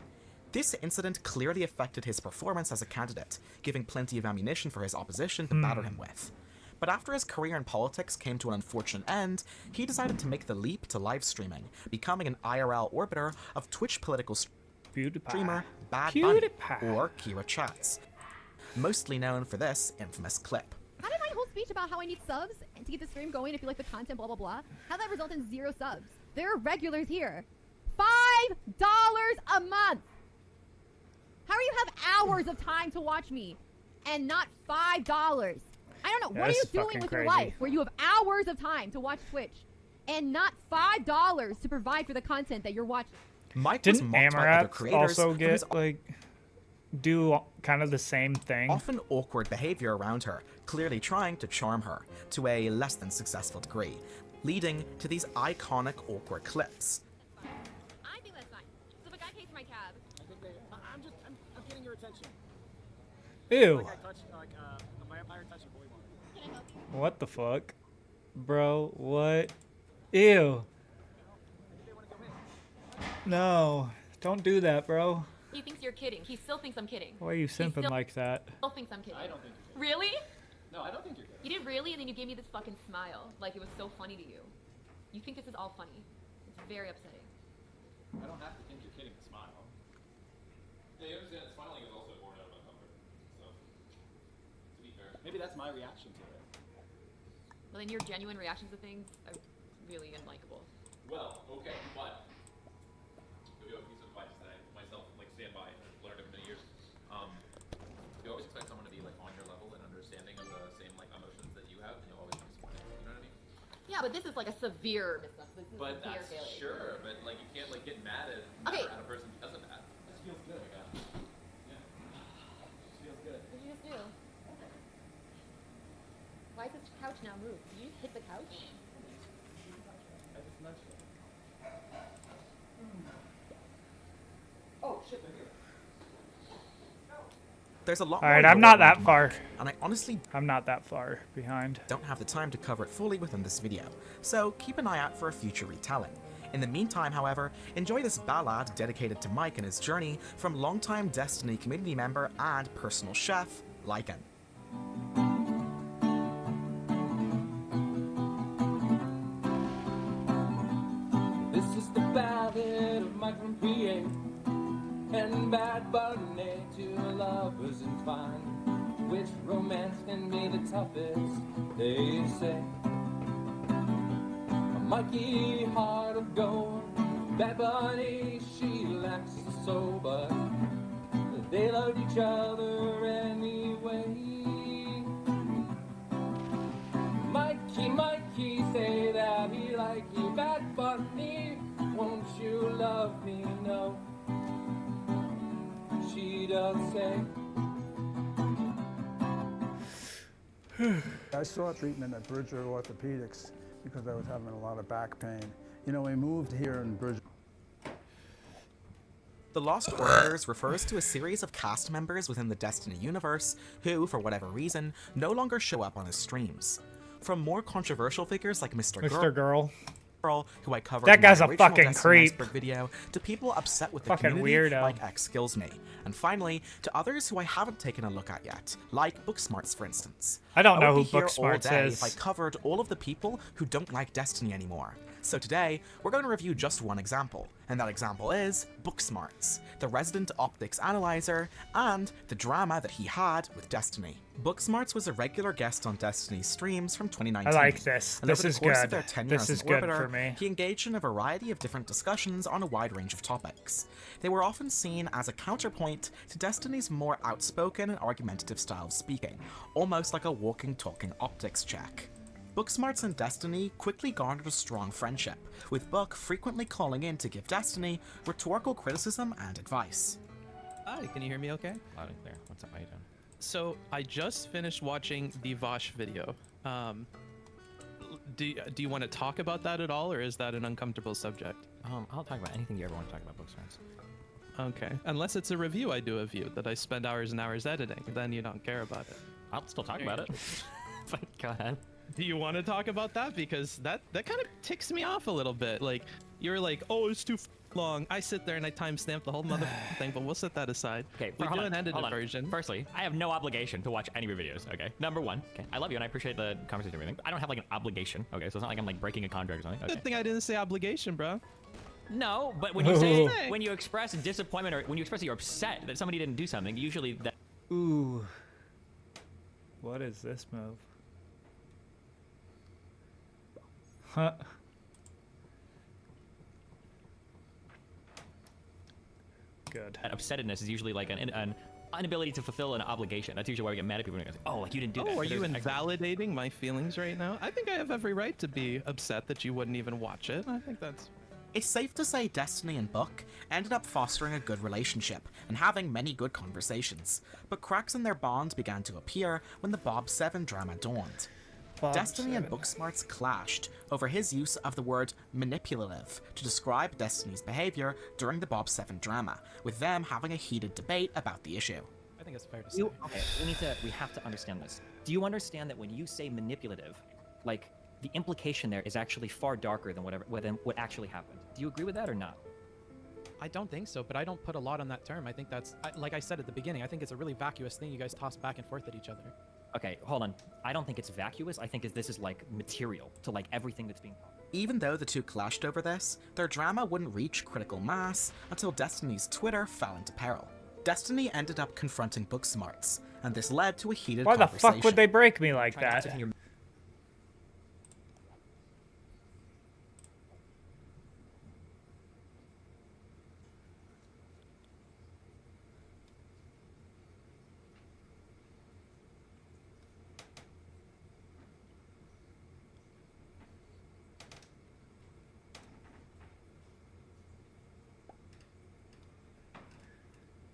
This incident clearly affected his performance as a candidate, giving plenty of ammunition for his opposition to batter him with. But after his career in politics came to an unfortunate end, he decided to make the leap to live streaming, becoming an IRL orbiter of Twitch political streamer Bad Bunny, or Kira Chats, mostly known for this infamous clip.
How did my whole speech about how I need subs and to keep the stream going if you like the content, blah, blah, blah, how that result in 0 subs? There are regulars here. $5 a month! How do you have hours of time to watch me and not $5? I don't know. What are you doing with your life where you have hours of time to watch Twitch and not $5 to provide for the content that you're watching?
Mike
Didn't Amarat also get do kind of the same thing?
Often awkward behavior around her, clearly trying to charm her to a less than successful degree, leading to these iconic awkward clips.
I think that's fine. So if a guy pays for my cab,
I'm
Ew. What the fuck? Bro, what? Ew. No. Don't do that, bro.
He thinks you're kidding. He still thinks I'm kidding.
Why are you simping like that?
Still thinks I'm kidding.
I don't think you're kidding.
Really?
No, I don't think you're kidding.
You did really, and then you gave me this fucking smile, like it was so funny to you. You think this is all funny. It's very upsetting.
I don't have to think you're kidding to smile. Yeah, you understand that smiling is also born out of comfort. So, to be fair. Maybe that's my reaction to it.
Well, then your genuine reactions to things are really unlikable.
Well, okay, but give you a piece of advice that I myself stand by and have learned over many years. You always expect someone to be on your level and understanding of the same emotions that you have, and you'll always be disappointed. You know what I mean?
Yeah, but this is like a severe misstep. This is
But
severe
that's
failure.
sure, but you can't get mad at a person because of that. This feels good. Yeah. This feels good.
What did you just do? Why is this couch now moved? Did you just hit the couch?
I just nudged it. Oh shit, they're here.
There's a lot
Alright,
more
I'm not
lore
that
in
far.
And I honestly
I'm not that far behind.
Don't have the time to cover it fully within this video, so keep an eye out for a future retelling. In the meantime, however, enjoy this ballad dedicated to Mike and his journey from longtime Destiny community member and personal chef, Lycan.
This is the ballad of Mike from PA and Bad Bunny, two lovers entwined. Which romance can be the toughest, they say. A Mikey, heart of gold, Bad Bunny, she lacks the soul, but they loved each other anyway. Mikey, say that he like you, Bad Bunny, won't you love me? No, she does say.
I sought treatment at Bridger Orthopedics because I was having a lot of back pain. You know, we moved here in Bridger.
The Lost Orders refers to a series of cast members within the Destiny universe who, for whatever reason, no longer show up on his streams. From more controversial figures like Mr.
Girl,
who I covered
that
in
guy's
my
a
original
fucking
Destiny
creep.
Iceberg video, to people upset with the
Fucking
community
weirdo.
like X Skills Me, and finally to others who I haven't taken a look at yet, like Booksmarts for instance.
I don't know
would
who
be here all
Booksmarts
day
is.
If I covered all of the people who don't like Destiny anymore. So today, we're going to review just one example, and that example is Booksmarts, the resident optics analyzer, and the drama that he had with Destiny. Booksmarts was a regular guest on Destiny's streams from 2019.
I like this.
And
This
over the
is
course
good.
Of their tenure
This
as
is
an
good
Orbiter,
for me.
He engaged in a variety of different discussions on a wide range of topics. They were often seen as a counterpoint to Destiny's more outspoken and argumentative style of speaking, almost like a walking, talking optics check. Booksmarts and Destiny quickly garnered a strong friendship, with Book frequently calling in to give Destiny rhetorical criticism and advice.
Hi, can you hear me okay?
Loud and clear. What's up? How you doing?
So I just finished watching the Vosh video. Do you want to talk about that at all, or is that an uncomfortable subject?
I'll talk about anything you ever want to talk about, Booksmarts.
Okay. Unless it's a review, I do a review that I spend hours and hours editing. Then you don't care about it.
I'll still talk about it. But go ahead.
Do you want to talk about that? Because that kind of ticks me off a little bit. Like, you're like, oh, it's too long. I sit there and I timestamp the whole mother thing, but we'll set that aside.
Okay,
we
hold
do
on,
an edited
hold on.
version.
Firstly, I have no obligation to watch any of your videos, okay? Number one, okay, I love you and I appreciate the conversation and everything. I don't have an obligation, okay? So it's not like I'm breaking a contract or something. Okay.
Good thing I didn't say obligation, bro.
No, but when you say, when you express disappointment or when you express that you're upset that somebody didn't do something, usually that.
Ooh. What is this move? Huh. Good.
That upsettedness is usually like an inability to fulfill an obligation. That's usually why we get mad at people. And go, oh, like you didn't do that.
Oh, are
So
you
there's
invalidating my feelings right now? I think I have every right to be upset that you wouldn't even watch it. I think that's...
It's safe to say Destiny and Book ended up fostering a good relationship and having many good conversations, but cracks in their bond began to appear when the Bob 7 drama dawned.
Bob
Destiny and
7.
Booksmarts clashed over his use of the word manipulative to describe Destiny's behavior during the Bob 7 drama, with them having a heated debate about the issue.
I think it's fair to say.
Okay, we have to understand this. Do you understand that when you say manipulative, like, the implication there is actually far darker than what actually happened? Do you agree with that or not?
I don't think so, but I don't put a lot on that term. I think that's, like I said at the beginning, I think it's a really vacuous thing you guys toss back and forth at each other.
Okay, hold on. I don't think it's vacuous. I think this is like material to like everything that's being talked.
Even though the two clashed over this, their drama wouldn't reach critical mass until Destiny's Twitter fell into peril. Destiny ended up confronting Booksmarts, and this led to a heated
Why the
conversation.
fuck would they break me like that?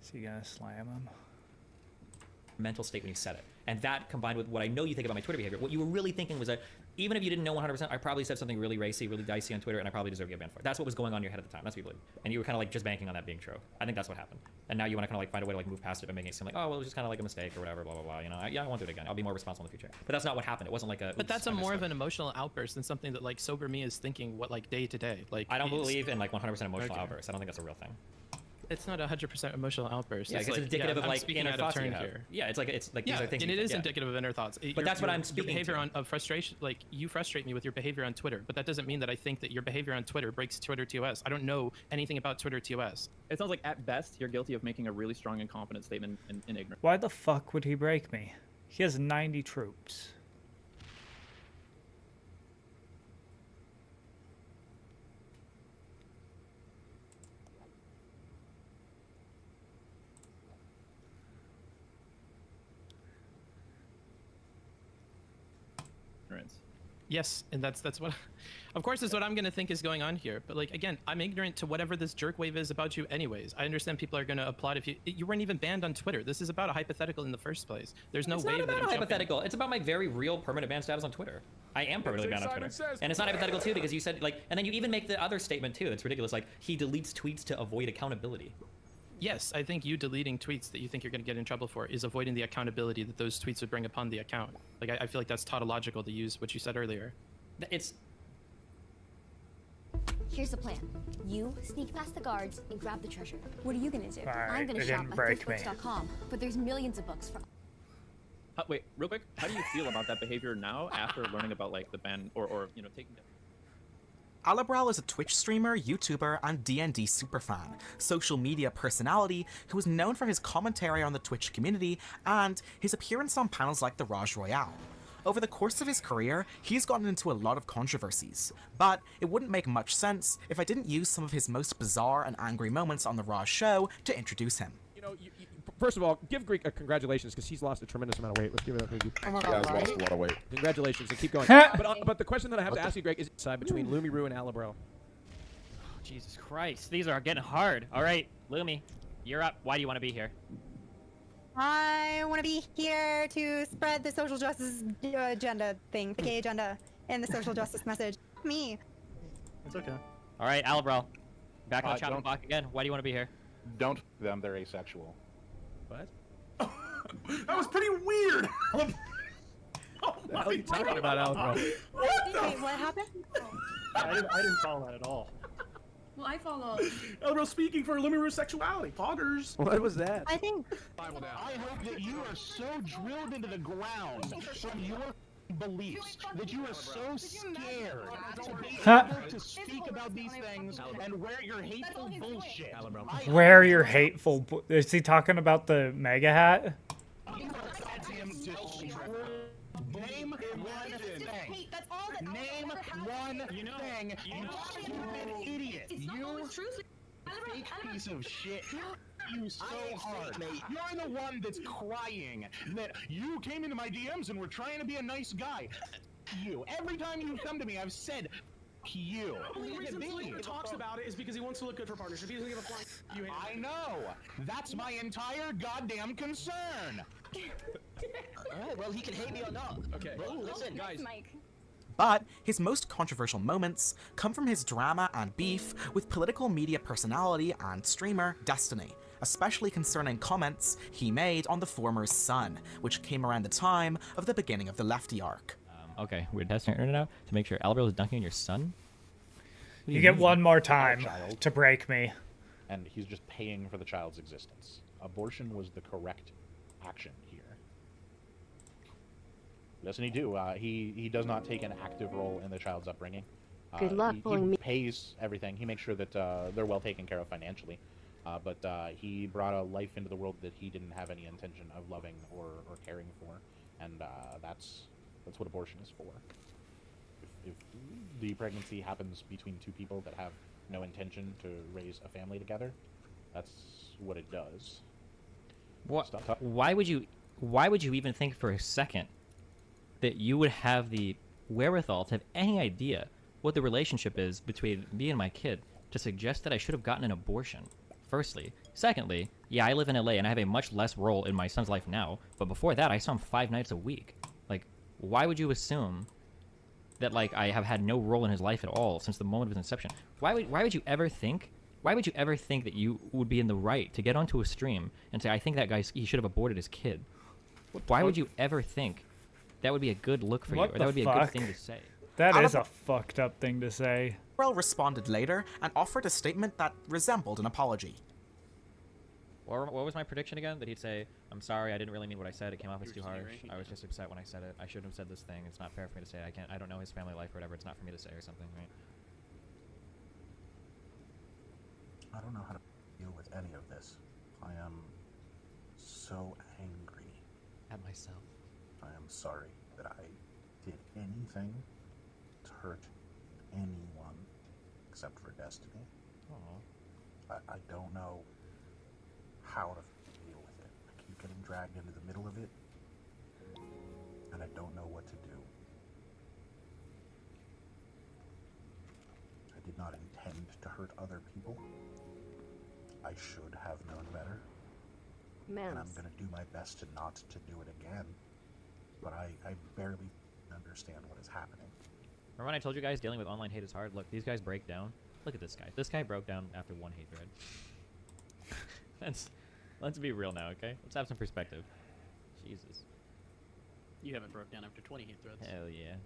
Is he gonna slam him?
Mental state when you said it. And that combined with what I know you think about my Twitter behavior, what you were really thinking was that even if you didn't know 100%, I probably said something really racy, really dicey on Twitter, and I probably deserve to get banned for it. That's what was going on in your head at the time. That's what you believe. And you were kind of like just banking on that being true. I think that's what happened. And now you want to kind of like find a way to like move past it by making it seem like, oh, well, it was just kind of like a mistake or whatever, blah, blah, blah. You know, I won't do it again. I'll be more responsible in the future. But that's not what happened. It wasn't like a.
But that's more of an emotional outburst than something that like sober me is thinking what like day to day. Like
I don't believe in like 100% emotional outbursts. I don't think that's a real thing.
It's not a 100% emotional outburst.
Yeah,
it's
it's
like,
indicative of
I'm
like
speaking
inner
out of
thoughts you
turn
have.
here.
Yeah, it's like these are things.
And it is indicative of inner thoughts.
But that's what I'm speaking
Your behavior
to.
of frustration, like you frustrate me with your behavior on Twitter, but that doesn't mean that I think that your behavior on Twitter breaks Twitter TOS. I don't know anything about Twitter TOS. It sounds like at best you're guilty of making a really strong and confident statement in ignorance.
Why the fuck would he break me? He has 90 troops.
Yes, and that's what, of course, is what I'm gonna think is going on here. But like again, I'm ignorant to whatever this jerkwave is about you, anyways. I understand people are gonna applaud if you weren't even banned on Twitter. This is about a hypothetical in the first place. There's no
It's
wave
not
that
about
I'm
a
jumping.
hypothetical. It's about my very real permanent ban status on Twitter. I am permanently banned on Twitter. And it's not hypothetical too because you said like, and then you even make the other statement too. It's ridiculous. Like he deletes tweets to avoid accountability.
Yes, I think you deleting tweets that you think you're going to get in trouble for is avoiding the accountability that those tweets would bring upon the account. Like, I feel like that's tautological to use what you said earlier.
It's...
Here's the plan. You sneak past the guards and grab the treasure. What are you gonna do?
Alright,
I'm gonna
it
shop
didn't
at
break me.
thriftbooks.com, but there's millions of books for...
Wait, real quick, how do you feel about that behavior now after learning about, like, the ban or you know, taking...
Alabral is a Twitch streamer, YouTuber, and D&D superfan, social media personality who is known for his commentary on the Twitch community and his appearance on panels like the Raj Royale. Over the course of his career, he's gotten into a lot of controversies, but it wouldn't make much sense if I didn't use some of his most bizarre and angry moments on the Raj show to introduce him.
You know, first of all, give Greek a congratulations because he's lost a tremendous amount of weight. Let's give it up for you.
Oh my God, yeah, he's lost a lot of weight.
Congratulations and keep going. but the question that I have to ask you, Greg, is side between Lumiru and Alabro.
Jesus Christ, these are getting hard. All right, Lumi, you're up. Why do you want to be here?
I want to be here to spread the social justice agenda thing, the gay agenda, and the social justice message. Me.
It's okay. All right, Alabral, back on the chopping block again. Why do you want to be here?
Don't them, they're asexual.
What?
That was pretty weird.
What are you talking about, Alabro?
Wait, what happened?
I didn't follow that at all.
Well, I follow.
Elro speaking for Lumiru sexuality. Poggers.
What was that?
I think.
I hope that you are so drilled into the ground from your beliefs that you are so scared to be able to speak about these things and wear your hateful bullshit.
Where your hateful... Is he talking about the mega hat?
Name one thing. Name one thing, you stupid idiot. You fake piece of shit. You so hard. You're the one that's crying that you came into my DMs and were trying to be a nice guy. You. Every time you've come to me, I've said, you.
The only reason Blake talks about it is because he wants to look good for partnership. He doesn't give a flying. You hate
I know. That's my entire goddamn concern.
Alright, well, he can hate me or not.
Okay.
Well, listen,
guys.
Mike.
But his most controversial moments come from his drama and beef with political media personality and streamer Destiny, especially concerning comments he made on the former's son, which came around the time of the beginning of the Lefty arc.
Okay, we're testing our internet out to make sure Alberto is dunking on your son. What do
You get
mean?
one more time to break me.
And he's just paying for the child's existence. Abortion was the correct action here. Doesn't he do? He does not take an active role in the child's upbringing.
Good luck pulling
he
me.
pays everything. He makes sure that they're well taken care of financially. But he brought a life into the world that he didn't have any intention of loving or caring for. And that's what abortion is for. If the pregnancy happens between two people that have no intention to raise a family together, that's what it does.
What? Why would you even think for a second that you would have the wherewithal to have any idea what the relationship is between me and my kid to suggest that I should have gotten an abortion? Firstly. Secondly, yeah, I live in LA and I have a much less role in my son's life now, but before that I saw him 5 nights a week. Like, why would you assume that, like, I have had no role in his life at all since the moment of his inception? Why would you ever think that you would be in the right to get onto a stream and say, I think that he should have aborted his kid? Why would you ever think that would be a good look for you, or that would be a good thing to say?
That is a fucked up thing to say.
Alberto responded later and offered a statement that resembled an apology.
What was my prediction again? That he'd say, I'm sorry, I didn't really mean what I said, it came off as too harsh. I was just upset when I said it. I shouldn't have said this thing. It's not fair for me to say. I don't know his family life or whatever. It's not for me to say or something, right?
I don't know how to deal with any of this. I am so angry.
At myself.
I am sorry that I did anything to hurt anyone except for Destiny. I don't know how to deal with it. I keep getting dragged into the middle of it, and I don't know what to do. I did not intend to hurt other people. I should have known better. And I'm going to do my best to not to do it again. But I barely understand what is happening.
Remember when I told you guys dealing with online hate is hard? Look, these guys break down. Look at this guy. This guy broke down after one hate thread. Let's be real now, okay? Let's have some perspective. Jesus.
You haven't broke down after 20 hate threads.
Hell yeah.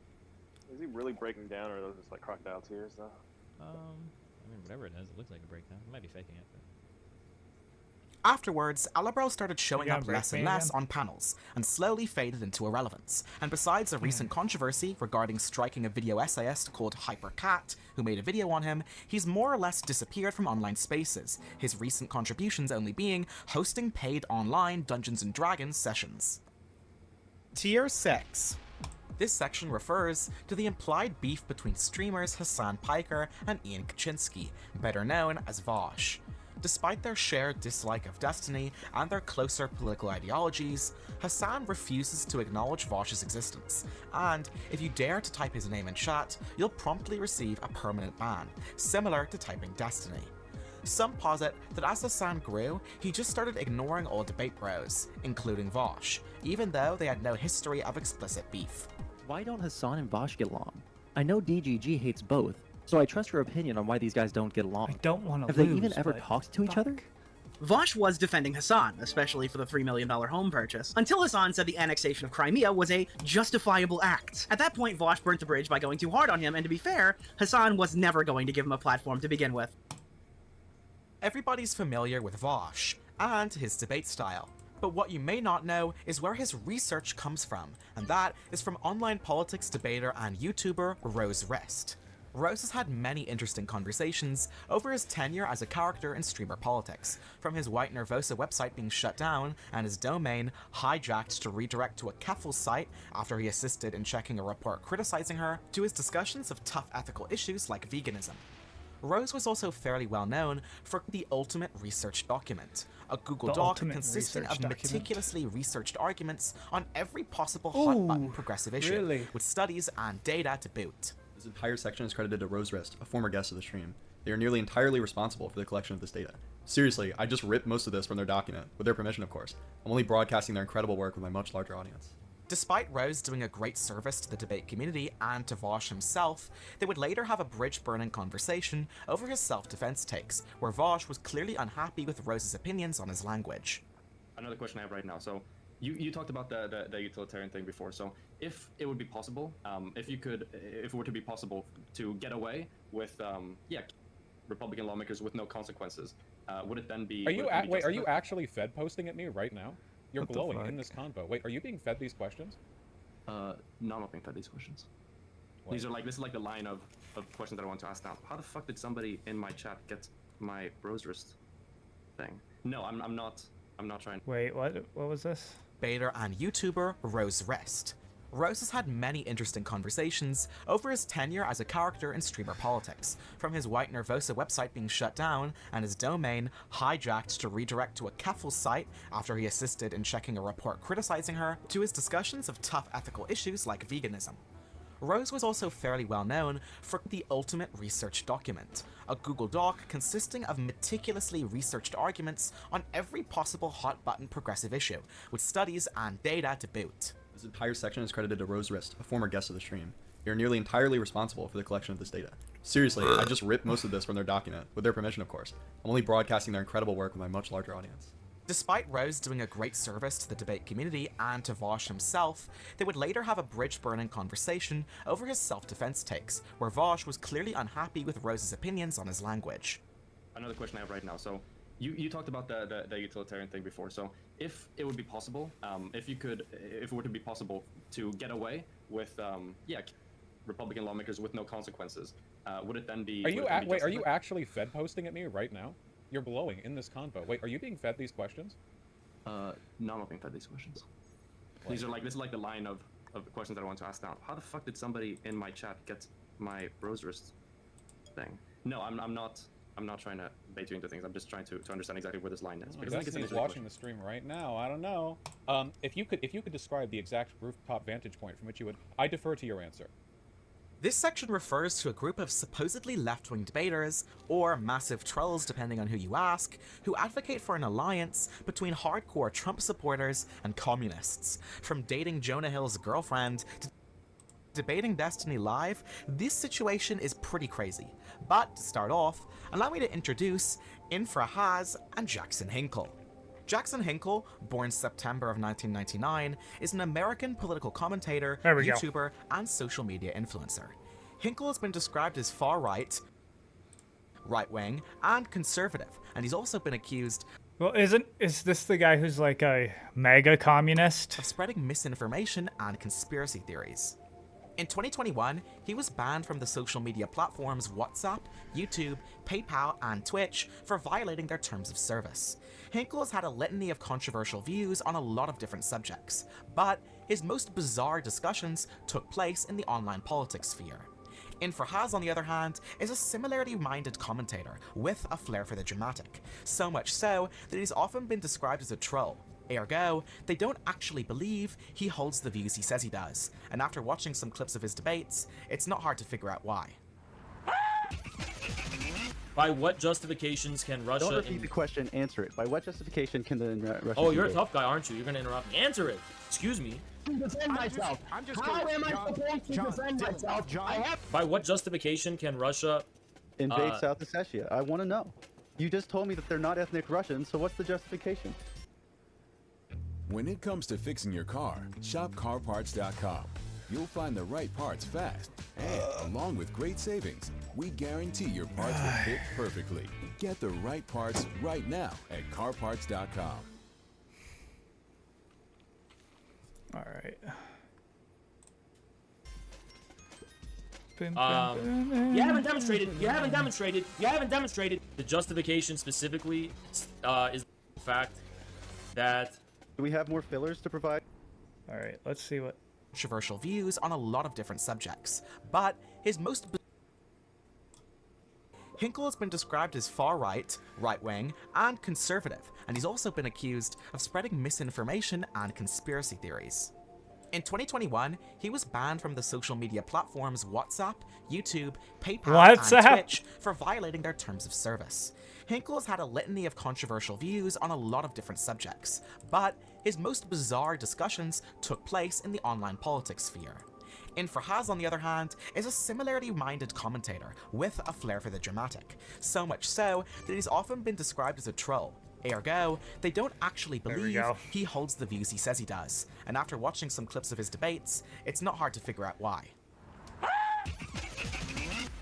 Is he really breaking down, or are those just like crocodile tears, though?
I mean, whatever it is, it looks like a breakdown. He might be faking it, but...
Afterwards, Alabro started showing up less and less
again?
on panels, and slowly faded into irrelevance. And besides a recent controversy regarding striking a video essayist called HyperCat, who made a video on him, he's more or less disappeared from online spaces, his recent contributions only being hosting paid online Dungeons & Dragons sessions. Tier 6. This section refers to the implied beef between streamers Hassan Piker and Ian Kaczynski, better known as Vosh. Despite their shared dislike of Destiny and their closer political ideologies, Hassan refuses to acknowledge Vosh's existence, and if you dare to type his name in chat, you'll promptly receive a permanent ban, similar to typing Destiny. Some posit that as Hassan grew, he just started ignoring all debate bros, including Vosh, even though they had no history of explicit beef.
Why don't Hassan and Vosh get along? I know DGG hates both, so I trust your opinion on why these guys don't get along.
I don't want to
Have
lose,
they even ever
but
talked to each other?
Vosh was defending Hassan, especially for the $3 million home purchase, until Hassan said the annexation of Crimea was a justifiable act. At that point, Vosh burnt the bridge by going too hard on him, and to be fair, Hassan was never going to give him a platform to begin with.
Everybody's familiar with Vosh and his debate style, but what you may not know is where his research comes from, and that is from online politics debater and YouTuber Rose Rest. Rose has had many interesting conversations over his tenure as a character in streamer politics, from his White Nervosa website being shut down and his domain hijacked to redirect to a Keffel site after he assisted in checking a report criticizing her, to his discussions of tough ethical issues like veganism. Rose was also fairly well known for the Ultimate Research Document, a Google Doc consisting of meticulously researched arguments on every possible hot-button progressive issue, with studies and data to boot.
This entire section is credited to Rose Wrist, a former guest of the stream. They are nearly entirely responsible for the collection of this data. Seriously, I just ripped most of this from their document, with their permission of course. I'm only broadcasting their incredible work with my much larger audience.
Despite Rose doing a great service to the debate community and to Vosh himself, they would later have a bridge-burning conversation over his self-defense takes, where Vosh was clearly unhappy with Rose's opinions on his language.
Another question I have right now. So, you talked about the utilitarian thing before. So, if it would be possible, if it were to be possible to get away with, Republican lawmakers with no consequences, would it then be?
Are you actually Fed posting at me right now? You're
What the
glowing
fuck?
in this convo. Wait, are you being fed these questions?
No, I'm not being fed these questions.
What?
This is like the line of questions that I want to ask now. How the fuck did somebody in my chat get my Rose Wrist thing? No, I'm not trying.
Wait, what was this?
Debater and YouTuber Rose Wrist. Rose has had many interesting conversations over his tenure as a character in streamer politics, from his White Nervosa website being shut down and his domain hijacked to redirect to a Keffel site after he assisted in checking a report criticizing her, to his discussions of tough ethical issues like veganism. Rose was also fairly well known for the Ultimate Research Document, a Google Doc consisting of meticulously researched arguments on every possible hot-button progressive issue, with studies and data to boot.
This entire section is credited to Rose Wrist, a former guest of the stream. They are nearly entirely responsible for the collection of this data. Seriously, I just ripped most of this from their document, with their permission of course. I'm only broadcasting their incredible work with my much larger audience.
Despite Rose doing a great service to the debate community and to Vosh himself, they would later have a bridge-burning conversation over his self-defense takes, where Vosh was clearly unhappy with Rose's opinions on his language.
Another question I have right now. So, you talked about the utilitarian thing before. So, if it would be possible, if it were to be possible to get away with, Republican lawmakers with no consequences, would it then be?
Are you actually Fed posting at me right now? You're glowing in this convo. Wait, are you being fed these questions?
No, I'm not being fed these questions. This is like the line of questions that I want to ask now. How the fuck did somebody in my chat get my Rose Wrist thing? No, I'm not trying to bait you into things. I'm just trying to understand exactly where this line is.
I guess he's watching the stream right now. I don't know. If you could describe the exact rooftop vantage point from which you would, I defer to your answer.
This section refers to a group of supposedly left-wing debaters, or massive trolls depending on who you ask, who advocate for an alliance between hardcore Trump supporters and communists. From dating Jonah Hill's girlfriend to debating Destiny Live, this situation is pretty crazy. But to start off, allow me to introduce Infrahaz and Jackson Hinkle. Jackson Hinkle, born September of 1999, is an American political commentator, YouTuber, and social media influencer. Hinkle has been described as far-right, right-wing, and conservative, and he's also been accused
Well, is this the guy who's like a mega communist?
of spreading misinformation and conspiracy theories. In 2021, he was banned from the social media platforms WhatsApp, YouTube, PayPal, and Twitch for violating their terms of service. Hinkle has had a litany of controversial views on a lot of different subjects, but his most bizarre discussions took place in the online politics sphere. Infrahaz, on the other hand, is a similarly-minded commentator with a flair for the dramatic, so much so that he's often been described as a troll. Ergo, they don't actually believe he holds the views he says he does, and after watching some clips of his debates, it's not hard to figure out why.
By what justifications can Russia...
Don't repeat the question, answer it. By what justification can the Russia...
Oh, you're a tough guy, aren't you? You're gonna interrupt me. Answer it! Excuse me.
Defend myself. How am I supposed to defend myself?
By what justification can Russia...
Invade South Ossetia? I want to know. You just told me that they're not ethnic Russians, so what's the justification?
When it comes to fixing your car, shop CarParts.com. You'll find the right parts fast, and along with great savings, we guarantee your parts will fit perfectly. Get the right parts right now at CarParts.com.
All right.
You haven't demonstrated. The justification specifically is the fact that...
Do we have more fillers to provide?
All right, let's see what...
Controversial views on a lot of different subjects, but his most... Hinkle has been described as far-right, right-wing, and conservative, and he's also been accused of spreading misinformation and conspiracy theories. In 2021, he was banned from the social media platforms WhatsApp, YouTube, PayPal,
WhatsApp?
and Twitch for violating their terms of service. Hinkle's had a litany of controversial views on a lot of different subjects, but his most bizarre discussions took place in the online politics sphere. Infrahaz, on the other hand, is a similarly-minded commentator with a flair for the dramatic, so much so that he's often been described as a troll. Ergo, they don't actually believe he holds the views he says he does, and after watching some clips of his debates, it's not hard to figure out why.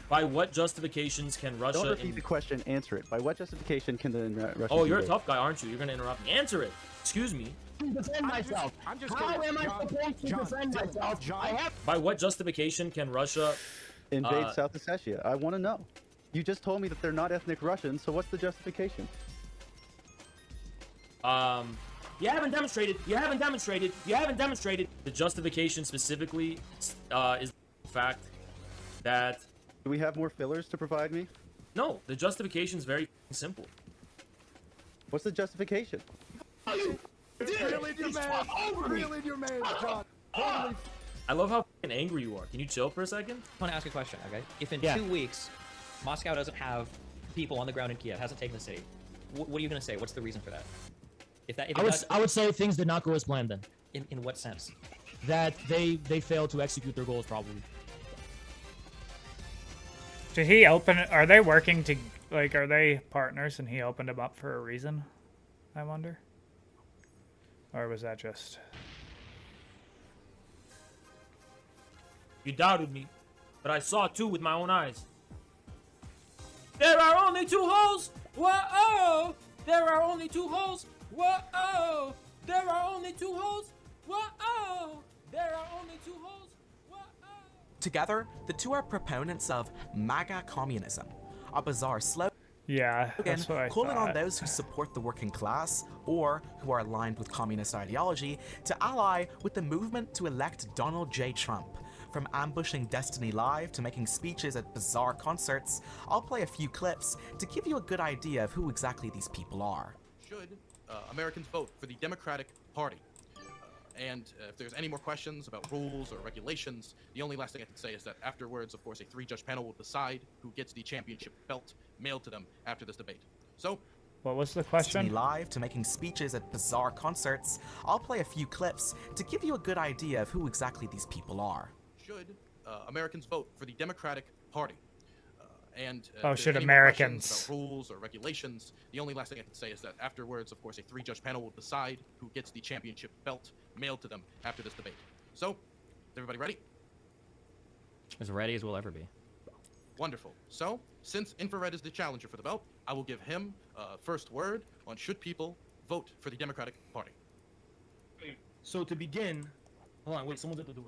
By what justifications can Russia...
Don't repeat the question, answer it. By what justification can the Russians...
Oh, you're a tough guy, aren't you? You're gonna interrupt me. Answer it! Excuse me.
Defend myself. How am I supposed to defend myself?
By what justification can Russia...
invade South Ossetia? I want to know. You just told me that they're not ethnic Russians, so what's the justification?
You haven't demonstrated. You haven't demonstrated. You haven't demonstrated. The justification specifically is the fact that...
Do we have more fillers to provide me?
No, the justification is very simple.
What's the justification?
Reel in your man. Reel in your man, John.
I love how angry you are. Can you chill for a second?
I want to ask a question, okay? If in 2 weeks, Moscow doesn't have people on the ground in Kiev, hasn't taken the city, what are you going to say? What's the reason for that?
I would say things did not go as planned then.
In what sense?
That they failed to execute their goals, probably.
Did he open it? Are they working to, like, are they partners and he opened them up for a reason? I wonder. Or was that just...
You doubted me, but I saw too with my own eyes. There are only 2 holes. Whoa! There are only 2 holes. Whoa! There are only 2 holes. Whoa! There are only 2 holes.
Together, the two are proponents of MAGA communism, a bizarre slogan
that's what I
calling on
thought.
those who support the working class or who are aligned with communist ideology to ally with the movement to elect Donald J. Trump. From ambushing Destiny Live to making speeches at bizarre concerts, I'll play a few clips to give you a good idea of who exactly these people are.
Should Americans vote for the Democratic Party? And if there's any more questions about rules or regulations, the only last thing I can say is that afterwards, of course, a 3-judge panel will decide who gets the championship belt mailed to them after this debate. So,
what was the question?
Destiny Live to making speeches at bizarre concerts, I'll play a few clips to give you a good idea of who exactly these people are.
should Americans vote for the Democratic Party? And
Oh,
if there's
should
any more
Americans?
questions about rules or regulations, the only last thing I can say is that afterwards, of course, a 3-judge panel will decide who gets the championship belt mailed to them after this debate. So, is everybody ready?
As ready as we'll ever be.
Wonderful. So, since Infrared is the challenger for the belt, I will give him first word on should people vote for the Democratic Party.
So to begin, hold on, wait, someone's at the door.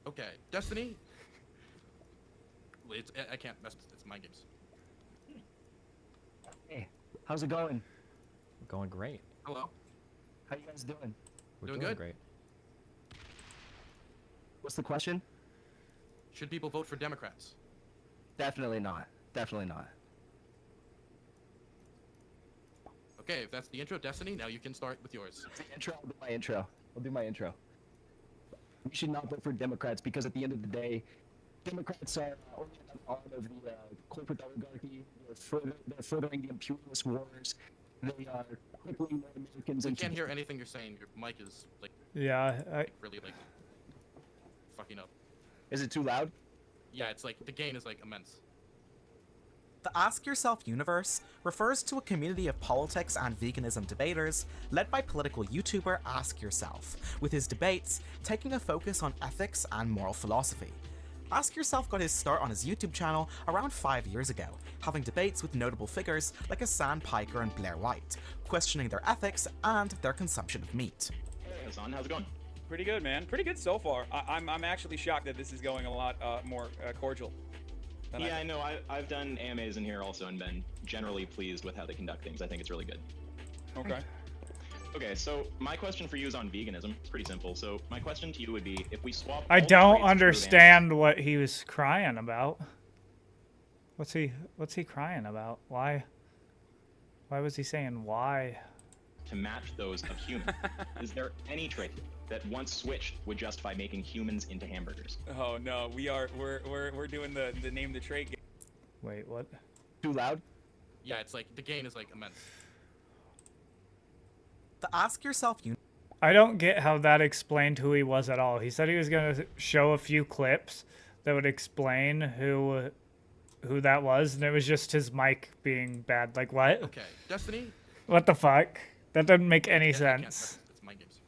Okay, Destiny. I can't mess with it's mind games.
Hey, how's it going?
Going great.
Hello.
How you guys doing?
We're
Doing
doing
good?
great.
What's the question?
Should people vote for Democrats?
Definitely not. Definitely not.
Okay, if that's the intro, Destiny, now you can start with yours.
The intro, I'll do my intro. I'll do my intro. We should not vote for Democrats because at the end of the day, Democrats are only an arm of the corporate oligarchy. They're furthering the imperialist wars. They are crippling more Americans.
I
into
can't hear anything you're saying. Your mic is like really like fucking up.
Is it too loud?
Yeah, it's like the gain is like immense.
The Ask Yourself universe refers to a community of politics and veganism debaters led by political YouTuber Ask Yourself, with his debates taking a focus on ethics and moral philosophy. Ask Yourself got his start on his YouTube channel around 5 years ago, having debates with notable figures like Hassan Piker and Blair White, questioning their ethics and their consumption of meat.
Hey, Hassan, how's it going?
Pretty good, man. Pretty good so far. I'm actually shocked that this is going a lot more cordial.
Yeah, I know. I've done AMAs in here also and been generally pleased with how they conduct things. I think it's really good.
Okay.
Okay, so my question for you is on veganism. It's pretty simple. So my question to you would be, if we swap
I
all the
don't
traits of
understand what he was crying about. What's he crying about? Why was he saying why?
to match those of humans. Is there any trait that once switched would justify making humans into hamburgers?
Oh no, we're doing the name the trait game.
Wait, what?
Too loud?
Yeah, it's like the gain is like immense.
The Ask Yourself
I don't get how that explained who he was at all. He said he was going to show a few clips that would explain who that was, and it was just his mic being bad. Like, what?
Okay, Destiny.
What the fuck? That doesn't make any
Yeah, I can't
sense.
trust it. It's mind games.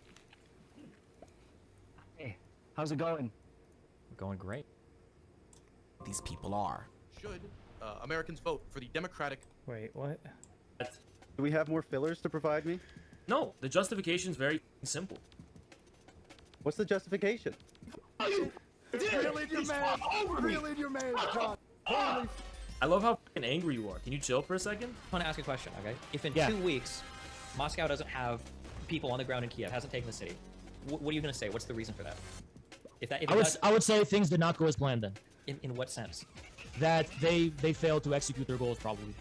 Hey, how's it going?
Going great.
these people are.
Should Americans vote for the Democratic?
Wait, what?
Do we have more fillers to provide me?
No, the justification is very simple.
What's the justification?
Reel in your man! Reel in your man, John! Holy
I love how fucking angry you are. Can you chill for a second?
I want to ask a question, okay? If in
Yeah.
2 weeks, Moscow doesn't have people on the ground in Kiev, hasn't taken the city, what are you going to say? What's the reason for that? If that, if
I would say things did not go as planned then.
In what sense?
That they failed to execute their goals, probably.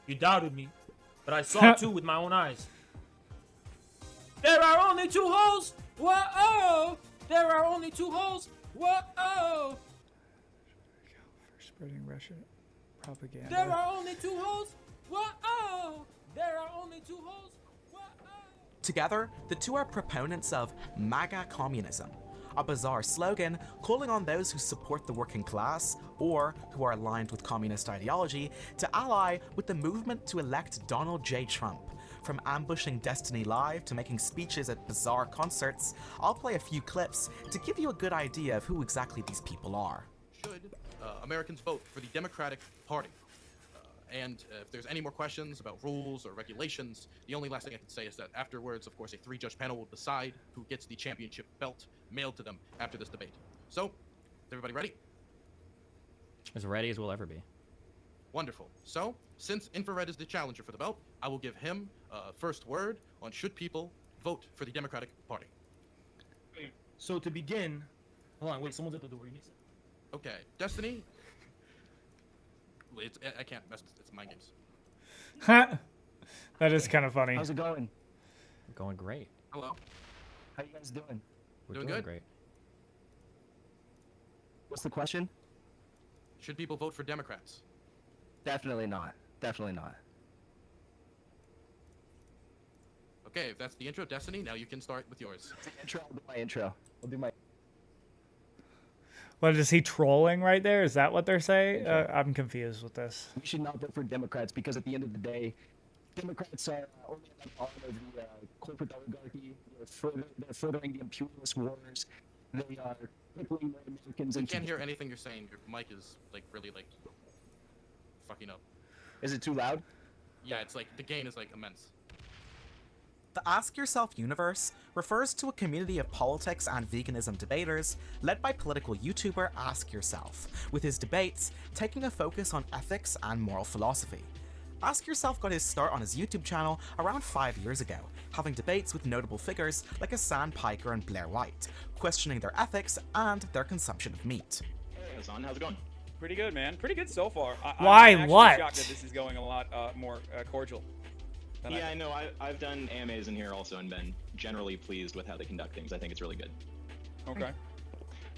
You doubted me, but I saw two with my own eyes. There are only 2 holes. Whoa! There are only 2 holes. Whoa!
For spreading Russian propaganda.
There are only 2 holes. Whoa! There are only 2 holes.
Together, the two are proponents of MAGA communism, a bizarre slogan calling on those who support the working class or who are aligned with communist ideology to ally with the movement to elect Donald J. Trump. From ambushing Destiny Live to making speeches at bizarre concerts, I'll play a few clips to give you a good idea of who exactly these people are.
Should Americans vote for the Democratic Party? And if there's any more questions about rules or regulations, the only last thing I can say is that afterwards, of course, a 3-judge panel will decide who gets the championship belt mailed to them after this debate. So, is everybody ready?
As ready as we'll ever be.
Wonderful. So, since Infrared is the challenger for the belt, I will give him first word on should people vote for the Democratic Party.
So to begin,
hold on, wait, someone's at the door.
Okay, Destiny. I can't mess with it's mind games.
That is kind of funny.
How's it going?
Going great.
Hello.
How you guys doing?
We're
Doing
doing
good.
great.
What's the question?
Should people vote for Democrats?
Definitely not. Definitely not.
Okay, if that's the intro, Destiny, now you can start with yours.
Intro, I'll do my intro. I'll do my.
What, is he trolling right there? Is that what they're saying? I'm confused with this.
We should not vote for Democrats because at the end of the day, Democrats are only an arm of the corporate oligarchy. They're furthering the imperialist wars. They are crippling more Americans.
I
into-
can't hear anything you're saying. Your mic is like really like fucking up.
Is it too loud?
Yeah, it's like the gain is like immense.
The Ask Yourself universe refers to a community of politics and veganism debaters led by political YouTuber Ask Yourself, with his debates taking a focus on ethics and moral philosophy. Ask Yourself got his start on his YouTube channel around 5 years ago, having debates with notable figures like Hassan Piker and Blair White, questioning their ethics and their consumption of meat.
Hey, Hassan, how's it going?
Pretty good, man. Pretty good so far.
Why?
I'm actually
What?
shocked that this is going a lot more cordial. than
Yeah, I know. I've done AMAs in here also and been generally pleased with how they conduct things. I think it's really good.
Okay.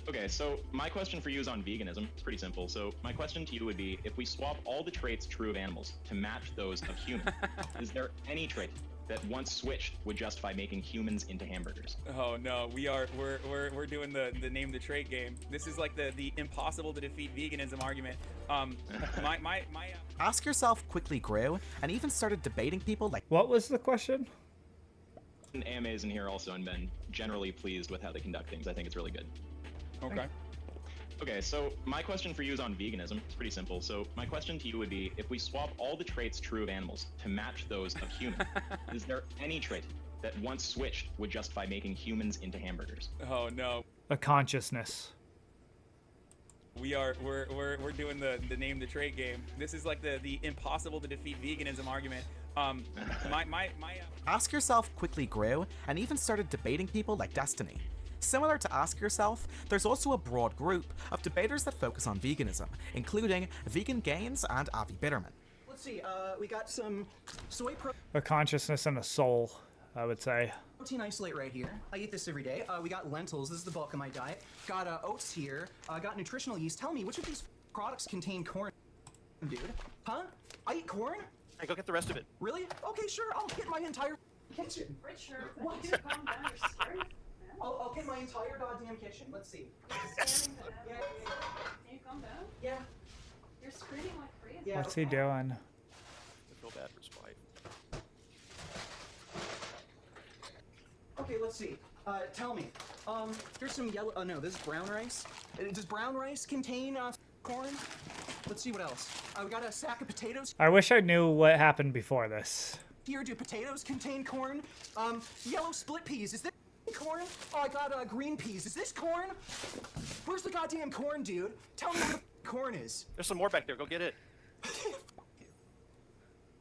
Okay, so my question for you is on veganism. It's pretty simple. So my question to you would be, if we swap all the traits true of animals to match those of humans, is there any trait that once switched would justify making humans into hamburgers?
Oh no, we're doing the name the trait game. This is like the impossible to defeat veganism argument.
Ask Yourself quickly grew and even started debating people like.
What was the question?
AMAs in here also and been generally pleased with how they conduct things. I think it's really good.
Okay.
Okay, so my question for you is on veganism. It's pretty simple. So my question to you would be, if we swap all the traits true of animals to match those of humans, is there any trait that once switched would justify making humans into hamburgers?
Oh no.
A consciousness.
We're doing the name the trait game. This is like the impossible to defeat veganism argument.
Ask Yourself quickly grew and even started debating people like Destiny. Similar to Ask Yourself, there's also a broad group of debaters that focus on veganism, including Vegan Gains and Avi Bitterman.
Let's see, we got some soy
A consciousness and a soul, I would say.
protein isolate right here. I eat this every day. We got lentils. This is the bulk of my diet. Got oats here. Got nutritional yeast. Tell me, which of these products contain corn, dude? Huh? I eat corn?
Hey, go get the rest of it.
Really? Okay, sure. I'll get my entire kitchen.
Richard,
What?
you calm down. You're scaring me, man.
I'll get my entire goddamn kitchen. Let's see.
Can you calm down?
Yeah.
You're screaming like crazy.
Yeah.
What's he doing?
I feel bad for his wife.
Okay, let's see. Tell me. Here's some yellow. Oh no, this is brown rice. Does brown rice contain corn? Let's see what else. We got a sack of potatoes.
I wish I knew what happened before this.
Here, do potatoes contain corn? Yellow split peas. Is this corn? Oh, I got green peas. Is this corn? Where's the goddamn corn, dude? Tell me where the corn is.
There's some more back there. Go get it.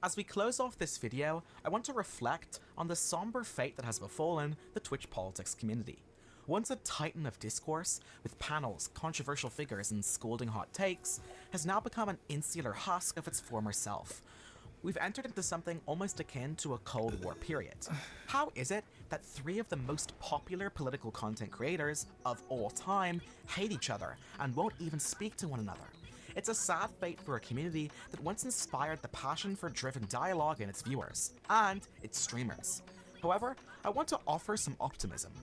As we close off this video, I want to reflect on the somber fate that has befallen the Twitch politics community. Once a titan of discourse, with panels, controversial figures, and scolding hot takes, has now become an insular husk of its former self. We've entered into something almost akin to a Cold War period. How is it that 3 of the most popular political content creators of all time hate each other and won't even speak to one another? It's a sad fate for a community that once inspired the passion for driven dialogue in its viewers and its streamers. However, I want to offer some optimism.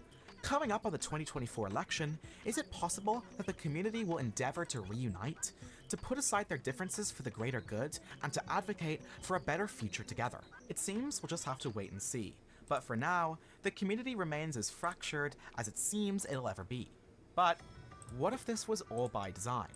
Coming up on the 2024 election, is it possible that the community will endeavor to reunite, to put aside their differences for the greater good, and to advocate for a better future together? It seems we'll just have to wait and see. But for now, the community remains as fractured as it seems it'll ever be. But what if this was all by design?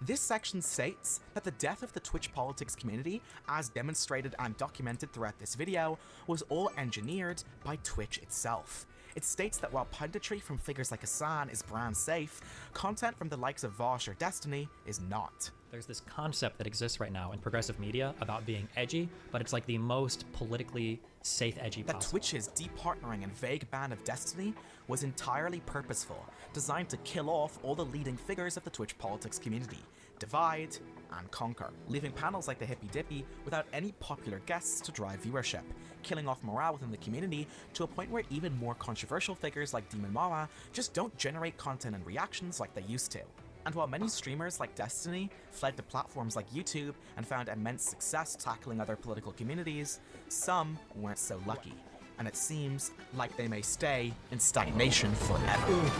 This section states that the death of the Twitch politics community, as demonstrated and documented throughout this video, was all engineered by Twitch itself. It states that while punditry from figures like Hassan is brand safe, content from the likes of Vosh or Destiny is not.
There's this concept that exists right now in progressive media about being edgy, but it's like the most politically safe edgy
That
possible.
Twitch's departnering and vague ban of Destiny was entirely purposeful, designed to kill off all the leading figures of the Twitch politics community, divide and conquer, leaving panels like the Hippy Dippy without any popular guests to drive viewership, killing off morale within the community to a point where even more controversial figures like Demon Mama just don't generate content and reactions like they used to. And while many streamers like Destiny fled to platforms like YouTube and found immense success tackling other political communities, some weren't so lucky, and it seems like they may stay in stagnation forever.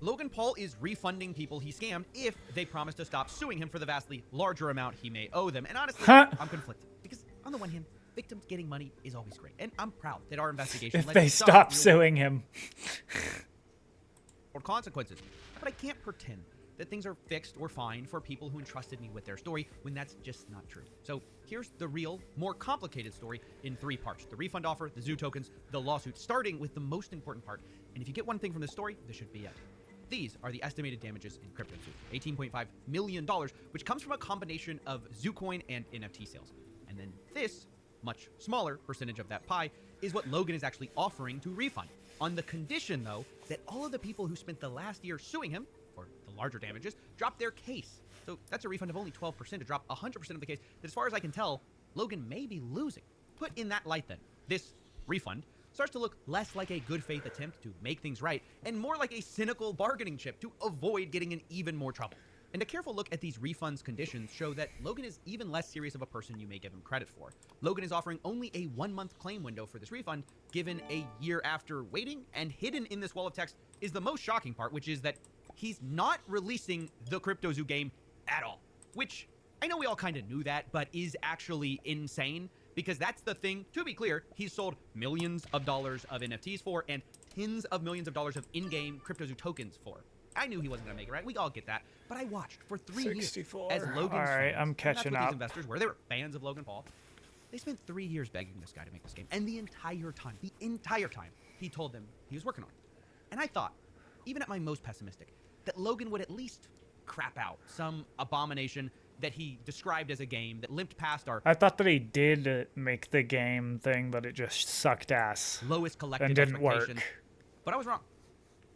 Logan Paul is refunding people he scammed if they promise to stop suing him for the vastly larger amount he may owe them. And honestly, I'm conflicted. Because on the one hand, victims getting money is always great. And I'm proud that our investigation
If
led
they
to some
stop
real
suing him.
or consequences. But I can't pretend that things are fixed or fine for people who entrusted me with their story when that's just not true. So here's the real, more complicated story in 3 parts. The refund offer, the zoo tokens, the lawsuit, starting with the most important part. And if you get one thing from this story, this should be it. These are the estimated damages in CryptoZoo, $18.5 million, which comes from a combination of ZooCoin and NFT sales. And then this, much smaller percentage of that pie, is what Logan is actually offering to refund, on the condition, though, that all of the people who spent the last year suing him, for the larger damages, drop their case. So that's a refund of only 12% to drop 100% of the case that, as far as I can tell, Logan may be losing. Put in that light, then, this refund starts to look less like a good faith attempt to make things right and more like a cynical bargaining chip to avoid getting in even more trouble. And a careful look at these refunds conditions show that Logan is even less serious of a person you may give him credit for. Logan is offering only a 1-month claim window for this refund, given a year after waiting, and hidden in this wall of text is the most shocking part, which is that he's not releasing the CryptoZoo game at all. Which, I know we all kind of knew that, but is actually insane. Because that's the thing, to be clear, he's sold millions of dollars of NFTs for and tens of millions of dollars of in-game CryptoZoo tokens for. I knew he wasn't going to make it right. We all get that. But I watched for 3 years
64.
as Logan's
All right,
fans,
I'm
and
catching
that's what
up.
these investors were. They were fans of Logan Paul. They spent 3 years begging this guy to make this game. And the entire time, he told them he was working on it. And I thought, even at my most pessimistic,
that Logan would at least crap out some abomination that he described as a game that limped past our
I thought that he did make the game thing, but it just sucked ass.
lowest collective
and didn't
expectations.
work.
But I was wrong.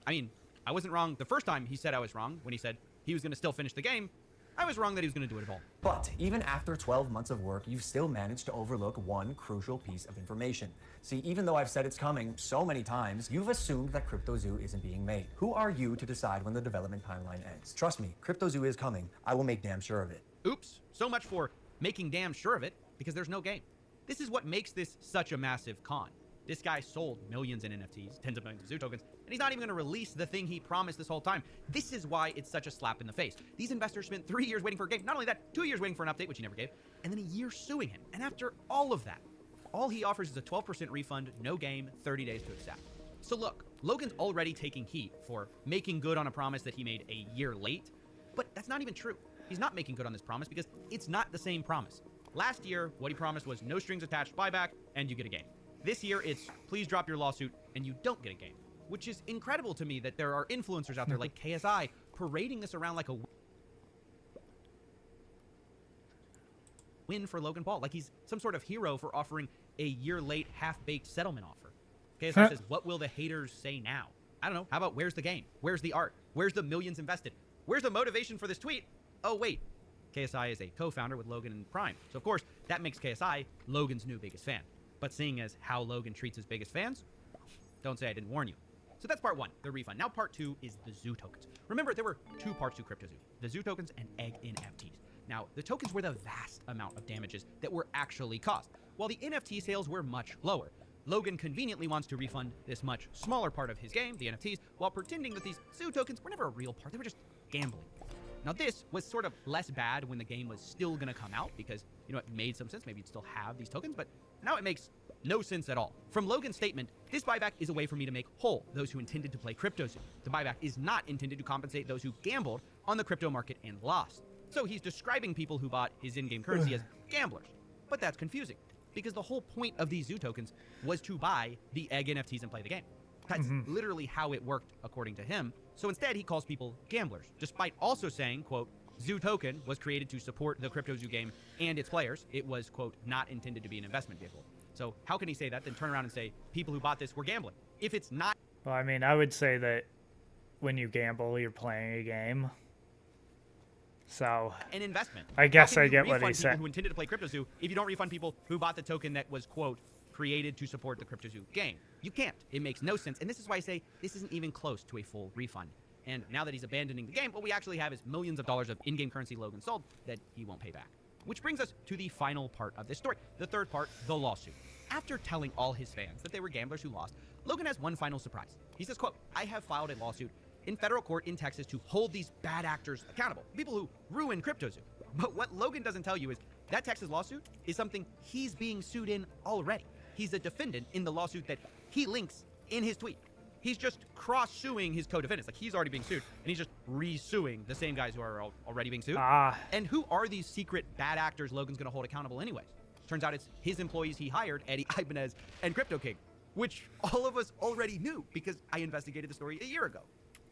I mean, I wasn't wrong the first time he said I was wrong when he said he was going to still finish the game. I was wrong that he was going to do it at all.
But even after 12 months of work, you've still managed to overlook one crucial piece of information. See, even though I've said it's coming so many times, you've assumed that CryptoZoo isn't being made. Who are you to decide when the development timeline ends? Trust me, CryptoZoo is coming. I will make damn sure of it.
Oops, so much for making damn sure of it, because there's no game. This is what makes this such a massive con. This guy sold millions in NFTs, tens of millions of Zoo tokens, and he's not even going to release the thing he promised this whole time. This is why it's such a slap in the face. These investors spent 3 years waiting for a game. Not only that, 2 years waiting for an update, which he never gave, and then a year suing him. And after all of that, all he offers is a 12% refund, no game, 30 days to accept. So look, Logan's already taking heat for making good on a promise that he made a year late, but that's not even true. He's not making good on this promise because it's not the same promise. Last year, what he promised was no strings attached buyback, and you get a game. This year, it's please drop your lawsuit, and you don't get a game. Which is incredible to me that there are influencers out there like KSI parading this around like a win for Logan Paul. Like he's some sort of hero for offering a year late, half-baked settlement offer. KSI says, what will the haters say now? I don't know. How about where's the game? Where's the art? Where's the millions invested? Where's the motivation for this tweet? Oh, wait. KSI is a co-founder with Logan and Prime. So, of course, that makes KSI Logan's new biggest fan. But seeing as how Logan treats his biggest fans, don't say I didn't warn you. So that's part one, the refund. Now part two is the Zoo tokens. Remember, there were two parts to CryptoZoo, the Zoo tokens and Egg NFTs. Now, the tokens were the vast amount of damages that were actually caused, while the NFT sales were much lower. Logan conveniently wants to refund this much smaller part of his game, the NFTs, while pretending that these Zoo tokens were never a real part, they were just gambling. Now this was sort of less bad when the game was still gonna come out because, you know, it made some sense, maybe you'd still have these tokens, but now it makes no sense at all. From Logan's statement, this buyback is a way for me to make whole those who intended to play CryptoZoo. The buyback is not intended to compensate those who gambled on the crypto market and lost. So he's describing people who bought his in-game currency as gamblers. But that's confusing, because the whole point of these Zoo tokens was to buy the Egg NFTs and play the game. That's literally how it worked, according to him. So instead, he calls people gamblers, despite also saying, quote, Zoo token was created to support the CryptoZoo game and its players. It was, quote, not intended to be an investment vehicle. So how can he say that, then turn around and say people who bought this were gambling? If it's not...
Well, I mean, I would say that when you gamble, you're playing a game. So
an investment.
I guess
How can
I
you
get what
refund
he's
people
saying.
who intended to play CryptoZoo if you don't refund people who bought the token that was, quote, created to support the CryptoZoo game? You can't. It makes no sense. And this is why I say this isn't even close to a full refund. And now that he's abandoning the game, what we actually have is millions of dollars of in-game currency Logan sold that he won't pay back. Which brings us to the final part of this story, the third part, the lawsuit. After telling all his fans that they were gamblers who lost, Logan has one final surprise. He says, quote, I have filed a lawsuit in federal court in Texas to hold these bad actors accountable, people who ruin CryptoZoo. But what Logan doesn't tell you is that Texas lawsuit is something he's being sued in already. He's a defendant in the lawsuit that he links in his tweet. He's just cross-suing his co-defendants. Like, he's already being sued, and he's just re-suing the same guys who are already being sued. And who are these secret bad actors Logan's going to hold accountable anyways? Turns out it's his employees he hired, Eddie Ibanez and Crypto King, which all of us already knew because I investigated the story a year ago.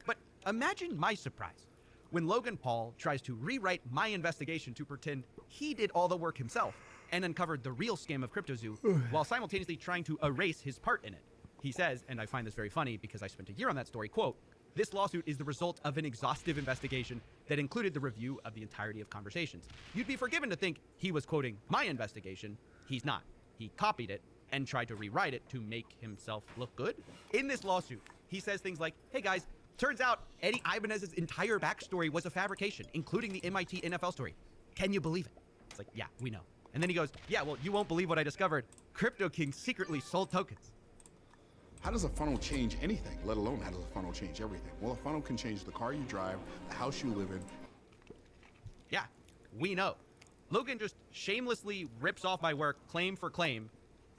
But imagine my surprise when Logan Paul tries to rewrite my investigation to pretend he did all the work himself and uncovered the real scam of CryptoZoo while simultaneously trying to erase his part in it. He says, and I find this very funny because I spent a year on that story, quote, this lawsuit is the result of an exhaustive investigation that included the review of the entirety of conversations. You'd be forgiven to think he was quoting my investigation. He's not. He copied it and tried to rewrite it to make himself look good. In this lawsuit, he says things like, hey guys, turns out Eddie Ibanez's entire backstory was a fabrication, including the MIT NFL story. Can you believe it? It's like, yeah, we know. And then he goes, yeah, well, you won't believe what I discovered. Crypto King secretly sold tokens.
How does a funnel change anything, let alone how does a funnel change everything? Well, a funnel can change the car you drive, the house you live in.
Yeah, we know. Logan just shamelessly rips off my work claim for claim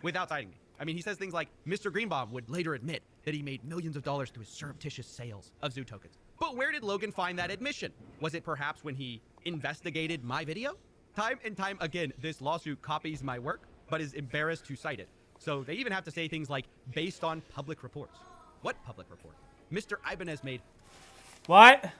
without citing me. I mean, he says things like, Mr. Greenbaum would later admit that he made millions of dollars through his surreptitious sales of Zoo tokens. But where did Logan find that admission? Was it perhaps when he investigated my video? Time and time again, this lawsuit copies my work, but is embarrassed to cite it. So they even have to say things like, based on public reports. What public report? Mr. Ibanez made...
What?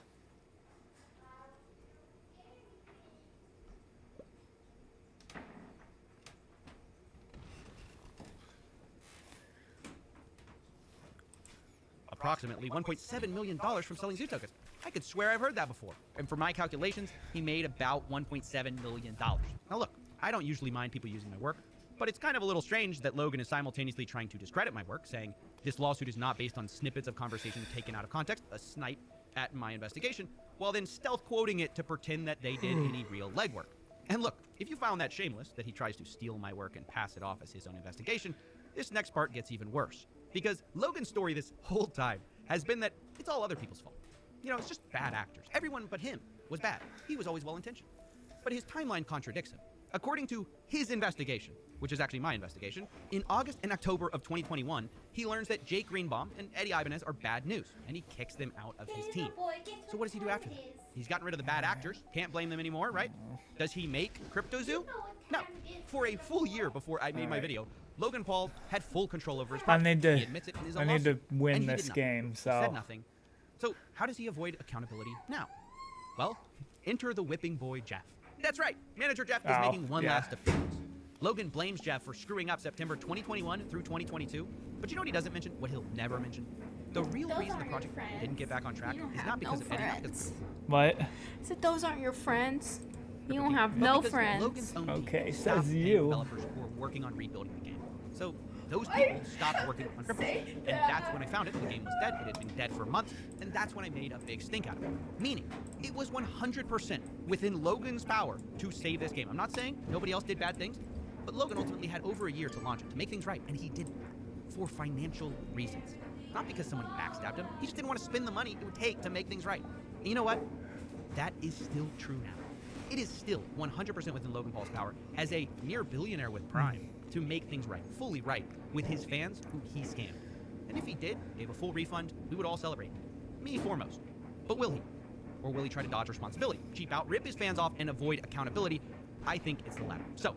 approximately $1.7 million from selling zoo tokens. I could swear I've heard that before. And for my calculations, he made about $1.7 million. Now look, I don't usually mind people using my work, but it's kind of a little strange that Logan is simultaneously trying to discredit my work, saying this lawsuit is not based on snippets of conversation taken out of context, a snipe at my investigation, while then stealth quoting it to pretend that they did any real legwork. And look, if you found that shameless, that he tries to steal my work and pass it off as his own investigation, this next part gets even worse. Because Logan's story this whole time has been that it's all other people's fault. You know, it's just bad actors. Everyone but him was bad. He was always well-intentioned. But his timeline contradicts him. According to his investigation, which is actually my investigation, in August and October of 2021, he learns that Jake Greenbaum and Eddie Ibanez are bad news, and he kicks them out of his team. So what does he do after that? He's gotten rid of the bad actors. Can't blame them anymore, right? Does he make CryptoZoo? No. For a full year before I made my video, Logan Paul had full control over his project. He admits it in his own
I need to
lawsuit,
win
and he
this
did nothing.
game,
He
so
said nothing. So how does he avoid accountability now? Well, enter the whipping boy Jeff. That's right, manager Jeff is making one last appearance. Logan blames Jeff for screwing up September 2021 through 2022, but you know what he doesn't mention? What he'll never mention? The real reason the project didn't get back on track is not because of Eddie.
what?
So those aren't your friends? You don't have
Well,
no
because
friends.
Logan's own
Okay,
team
says
stopped paying
you.
developers who were working on rebuilding the game. So those people stopped working on crypto. And that's when I found it. The game was dead. It had been dead for months. And that's when I made a big stink out of it. Meaning, it was 100% within Logan's power to save this game. I'm not saying nobody else did bad things, but Logan ultimately had over a year to launch it, to make things right, and he didn't. For financial reasons. Not because someone backstabbed him. He just didn't want to spend the money it would take to make things right. And you know what? That is still true now. It is still 100% within Logan Paul's power as a near billionaire with Prime to make things right, fully right, with his fans who he scammed. And if he did, gave a full refund, we would all celebrate. Me foremost. But will he? Or will he try to dodge responsibility, cheap out, rip his fans off, and avoid accountability? I think it's the latter. So,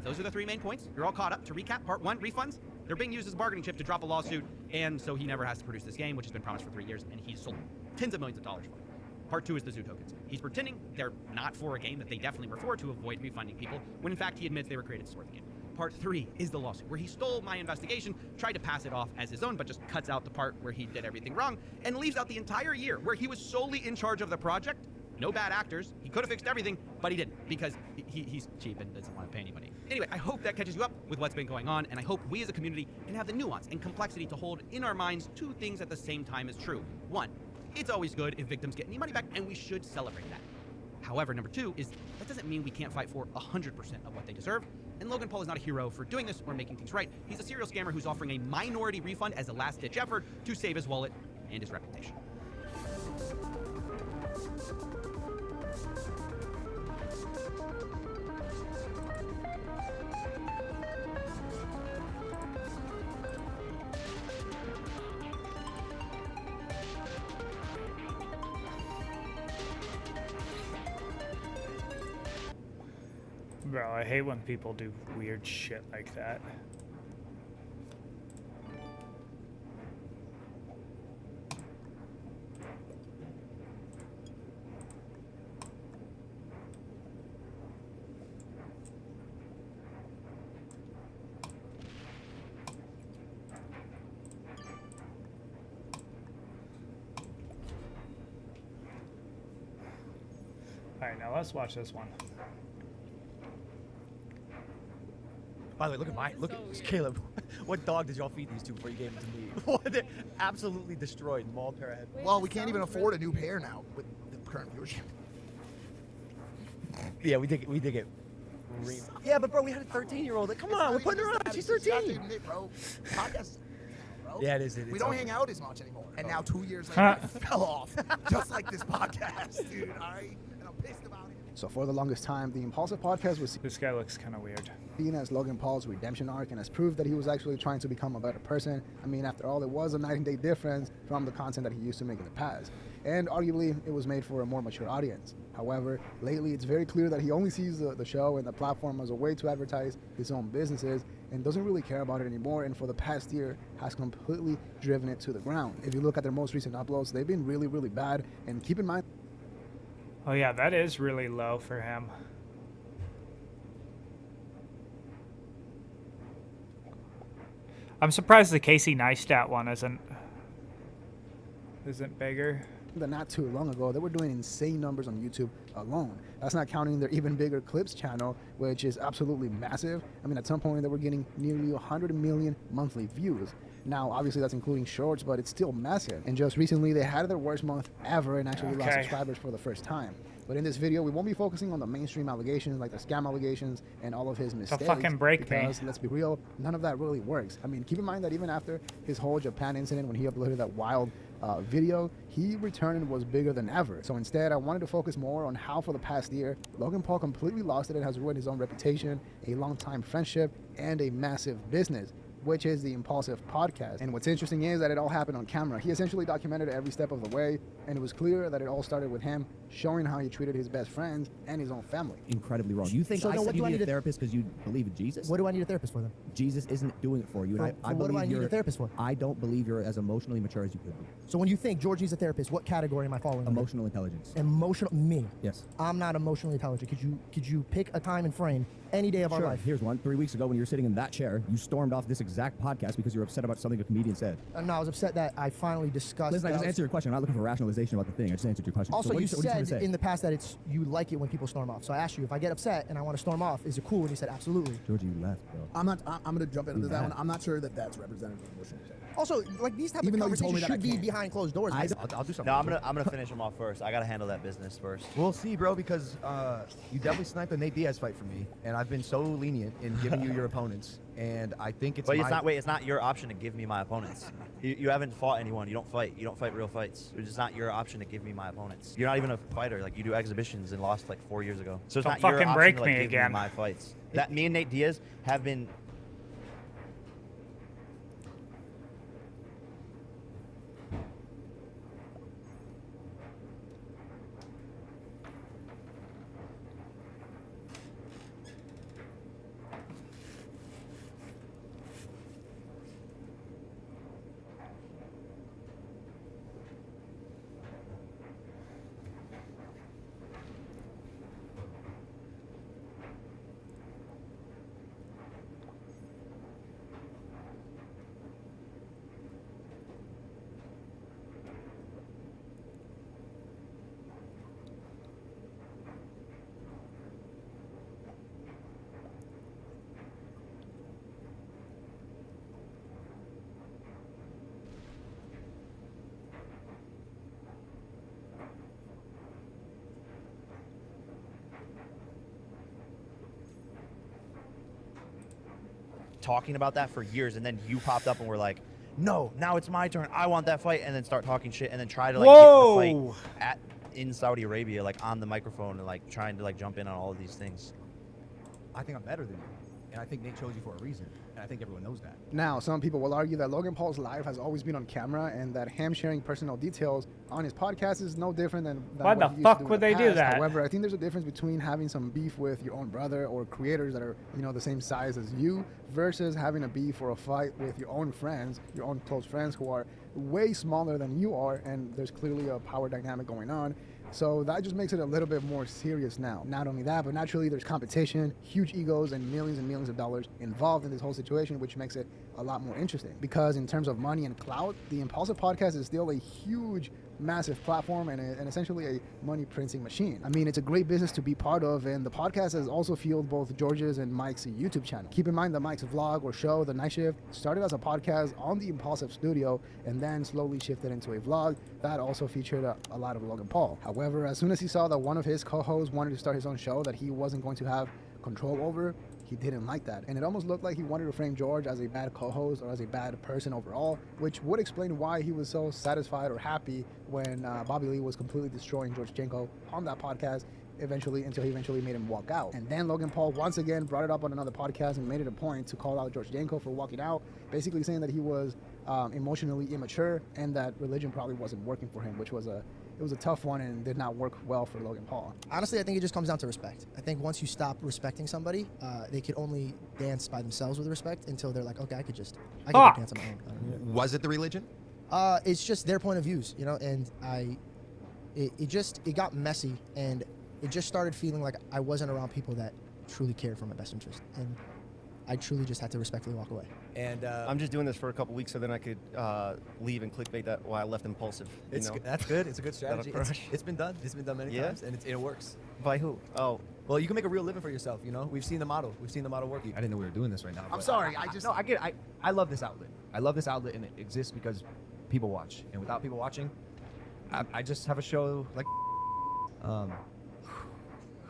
those are the three main points. You're all caught up. To recap, part one, refunds. They're being used as a bargaining chip to drop a lawsuit, and so he never has to produce this game, which has been promised for 3 years, and he's sold tens of millions of dollars for it. Part two is the zoo tokens. He's pretending they're not for a game that they definitely were for to avoid refunding people, when in fact he admits they were created to support the game. Part three is the lawsuit, where he stole my investigation, tried to pass it off as his own, but just cuts out the part where he did everything wrong, and leaves out the entire year where he was solely in charge of the project. No bad actors. He could have fixed everything, but he didn't, because he's cheap and doesn't want to pay anybody. Anyway, I hope that catches you up with what's been going on, and I hope we as a community can have the nuance and complexity to hold in our minds two things at the same time as true. One, it's always good if victims get any money back, and we should celebrate that. However, number two is that doesn't mean we can't fight for 100% of what they deserve. And Logan Paul is not a hero for doing this or making things right. He's a serial scammer who's offering a minority refund as a last-ditch effort to save his wallet and his reputation.
Bro, I hate when people do weird shit like that. Alright, now let's watch this one.
By the way, look at Caleb. What dog did y'all feed these two before you gave them to me? What? They're absolutely destroyed. Mauled pair of head.
Well, we can't even afford a new pair now with the current viewership.
Yeah, we did get. Yeah, but bro, we had a 13-year-old. Like, come on, we're putting her on. She's 13.
Admit, bro. Podcast, bro.
Yeah, it is.
We don't hang out as much anymore. And now 2 years later, I fell off. Just like this podcast, dude. All right? And I'm pissed about it. So for the longest time, the Impulsive podcast was
This guy looks kind of weird.
seen as Logan Paul's redemption arc and has proved that he was actually trying to become a better person. I mean, after all, it was a night and day difference from the content that he used to make in the past. And arguably, it was made for a more mature audience. However, lately it's very clear that he only sees the show and the platform as a way to advertise his own businesses and doesn't really care about it anymore, and for the past year has completely driven it to the ground. If you look at their most recent uploads, they've been really, really bad, and keep in mind...
Oh yeah, that is really low for him. I'm surprised the Casey Neistat one isn't isn't bigger.
Not too long ago, they were doing insane numbers on YouTube alone. That's not counting their even bigger clips channel, which is absolutely massive. I mean, at some point they were getting nearly 100 million monthly views. Now, obviously that's including shorts, but it's still massive. And just recently they had their worst month ever and actually lost subscribers for the first time. But in this video, we won't be focusing on the mainstream allegations, like the scam allegations and all of his mistakes.
fucking break me.
Because, let's be real, none of that really works. I mean, keep in mind that even after his whole Japan incident, when he uploaded that wild video, he returned and was bigger than ever. So instead, I wanted to focus more on how for the past year, Logan Paul completely lost it and has ruined his own reputation, a long-time friendship, and a massive business, which is the Impulsive Podcast. And what's interesting is that it all happened on camera. He essentially documented every step of the way, and it was clear that it all started with him showing how he treated his best friends and his own family.
Incredibly wrong. Do you think
So
I
then
said
what
you
do I
need
need
a
to-
therapist because you believe in Jesus?
What do I need a therapist for then?
Jesus isn't doing it for you. And I
what do I
believe
need a
you're
therapist for?
I don't believe you're as emotionally mature as you could be.
So when you think George needs a therapist, what category am I following? under?
Emotional intelligence.
Emotional me.
Yes.
I'm not emotionally intelligent. Could you pick a time and frame any day of our
Sure.
life?
Here's one. 3 weeks ago when you were sitting in that chair, you stormed off this exact podcast because you were upset about something a comedian said.
No, I was upset that I finally discussed.
Listen, I
that
just
was-
answered your question. I'm not looking for rationalization about the thing. I just answered your question.
Also,
so what
you
what are you trying to
said
say?
in the past that it's you like it when people storm off. So I asked you if I get upset and I want to storm off, is it cool? And you said absolutely.
Georgie, you left, bro.
I'm going to jump into
You
that one.
mad?
I'm not sure that that's representative of emotional.
Also, like these type
Even
of
though you told me
conversations
that I
should be
can't.
behind closed doors.
I'll do something.
No, I'm gonna finish him off first. I gotta handle that business first.
We'll see, bro, because you definitely sniped a Nate Diaz fight for me, and I've been so lenient in giving you your opponents, and I think it's
But
my...
it's not your option to give me my opponents. You haven't fought anyone. You don't fight real fights. It's just not your option to give me my opponents. You're not even a fighter. Like, you do exhibitions and lost like 4 years ago. So it's
Don't
not your
fucking
option
break
to like
me
give
again.
me my fights. That me and Nate Diaz have been. Talking about that for years, and then you popped up and were like, no, now it's my turn, I want that fight, and then start talking shit, and then try to like get the fight in Saudi Arabia, like on the microphone, and like trying to like jump in on all of these things.
I think I'm better than you, and I think Nate chose you for a reason, and I think everyone knows that.
Now, some people will argue that Logan Paul's life has always been on camera and that him sharing personal details on his podcast is no different than
Why
what
the
he used to
fuck
do in
would
the
they do
past.
that?
However, I think there's a difference between having some beef with your own brother or creators that are, the same size as you versus having a beef or a fight with your own friends, your own close friends who are way smaller than you are, and there's clearly a power dynamic going on. So that just makes it a little bit more serious now. Not only that, but naturally there's competition, huge egos, and millions of dollars involved in this whole situation, which makes it a lot more interesting. Because in terms of money and clout, the Impulsive Podcast is still a huge, massive platform and essentially a money printing machine. I mean, it's a great business to be part of, and the podcast has also fueled both George's and Mike's YouTube channel. Keep in mind that Mike's vlog or show, The Night Shift, started as a podcast on the Impulsive Studio and then slowly shifted into a vlog that also featured a lot of Logan Paul. However, as soon as he saw that one of his co-hosts wanted to start his own show that he wasn't going to have control over, he didn't like that. And it almost looked like he wanted to frame George as a bad co-host or as a bad person overall, which would explain why he was so satisfied or happy when Bobby Lee was completely destroying George Janko on that podcast until he eventually made him walk out. And then Logan Paul once again brought it up on another podcast and made it a point to call out George Janko for walking out, basically saying that he was emotionally immature and that religion probably wasn't working for him, which was a tough one and did not work well for Logan Paul.
Honestly, I think it just comes down to respect. I think once you stop respecting somebody, they could only dance by themselves with respect until they're like, okay, I could dance on my own.
Was it the religion?
It's just their point of views, and it got messy, and it just started feeling like I wasn't around people that truly cared for my best interest. And I truly just had to respectfully walk away.
And
I'm just doing this for a couple weeks so then I could leave and clickbait that why I left Impulsive. You know?
That's good. It's a good strategy.
approach.
It's been done. It's been done many
Yeah?
times, and it works.
By who? Oh.
Well, you can make a real living for yourself, you know? We've seen the model. We've seen the model working. I didn't know we were doing this right now.
I'm sorry.
I get it. I love this outlet. I love this outlet, and it exists because people watch. And without people watching, I just have a show like...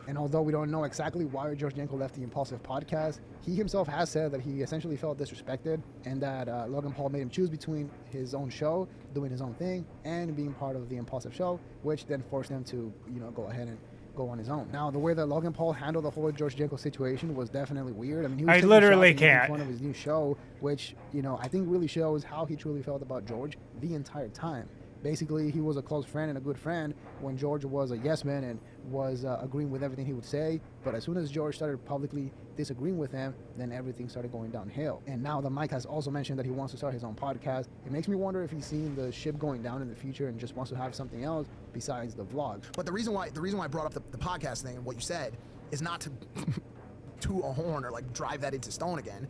And although we don't know exactly why George Janko left the Impulsive podcast, he himself has said that he essentially felt disrespected and that Logan Paul made him choose between his own show, doing his own thing, and being part of the Impulsive show, which then forced him to, go ahead and go on his own. Now, the way that Logan Paul handled the whole George Janko situation was definitely weird. I mean, he was
I
taking
literally
shots and making
can't.
fun of his new show, which, I think really shows how he truly felt about George the entire time. Basically, he was a close friend and a good friend when George was a yes man and was agreeing with everything he would say. But as soon as George started publicly disagreeing with him, then everything started going downhill. And now that Mike has also mentioned that he wants to start his own podcast, it makes me wonder if he's seen the ship going down in the future and just wants to have something else besides the vlog.
But the reason why I brought up the podcast thing and what you said is not to toot a horn or like drive that into stone again.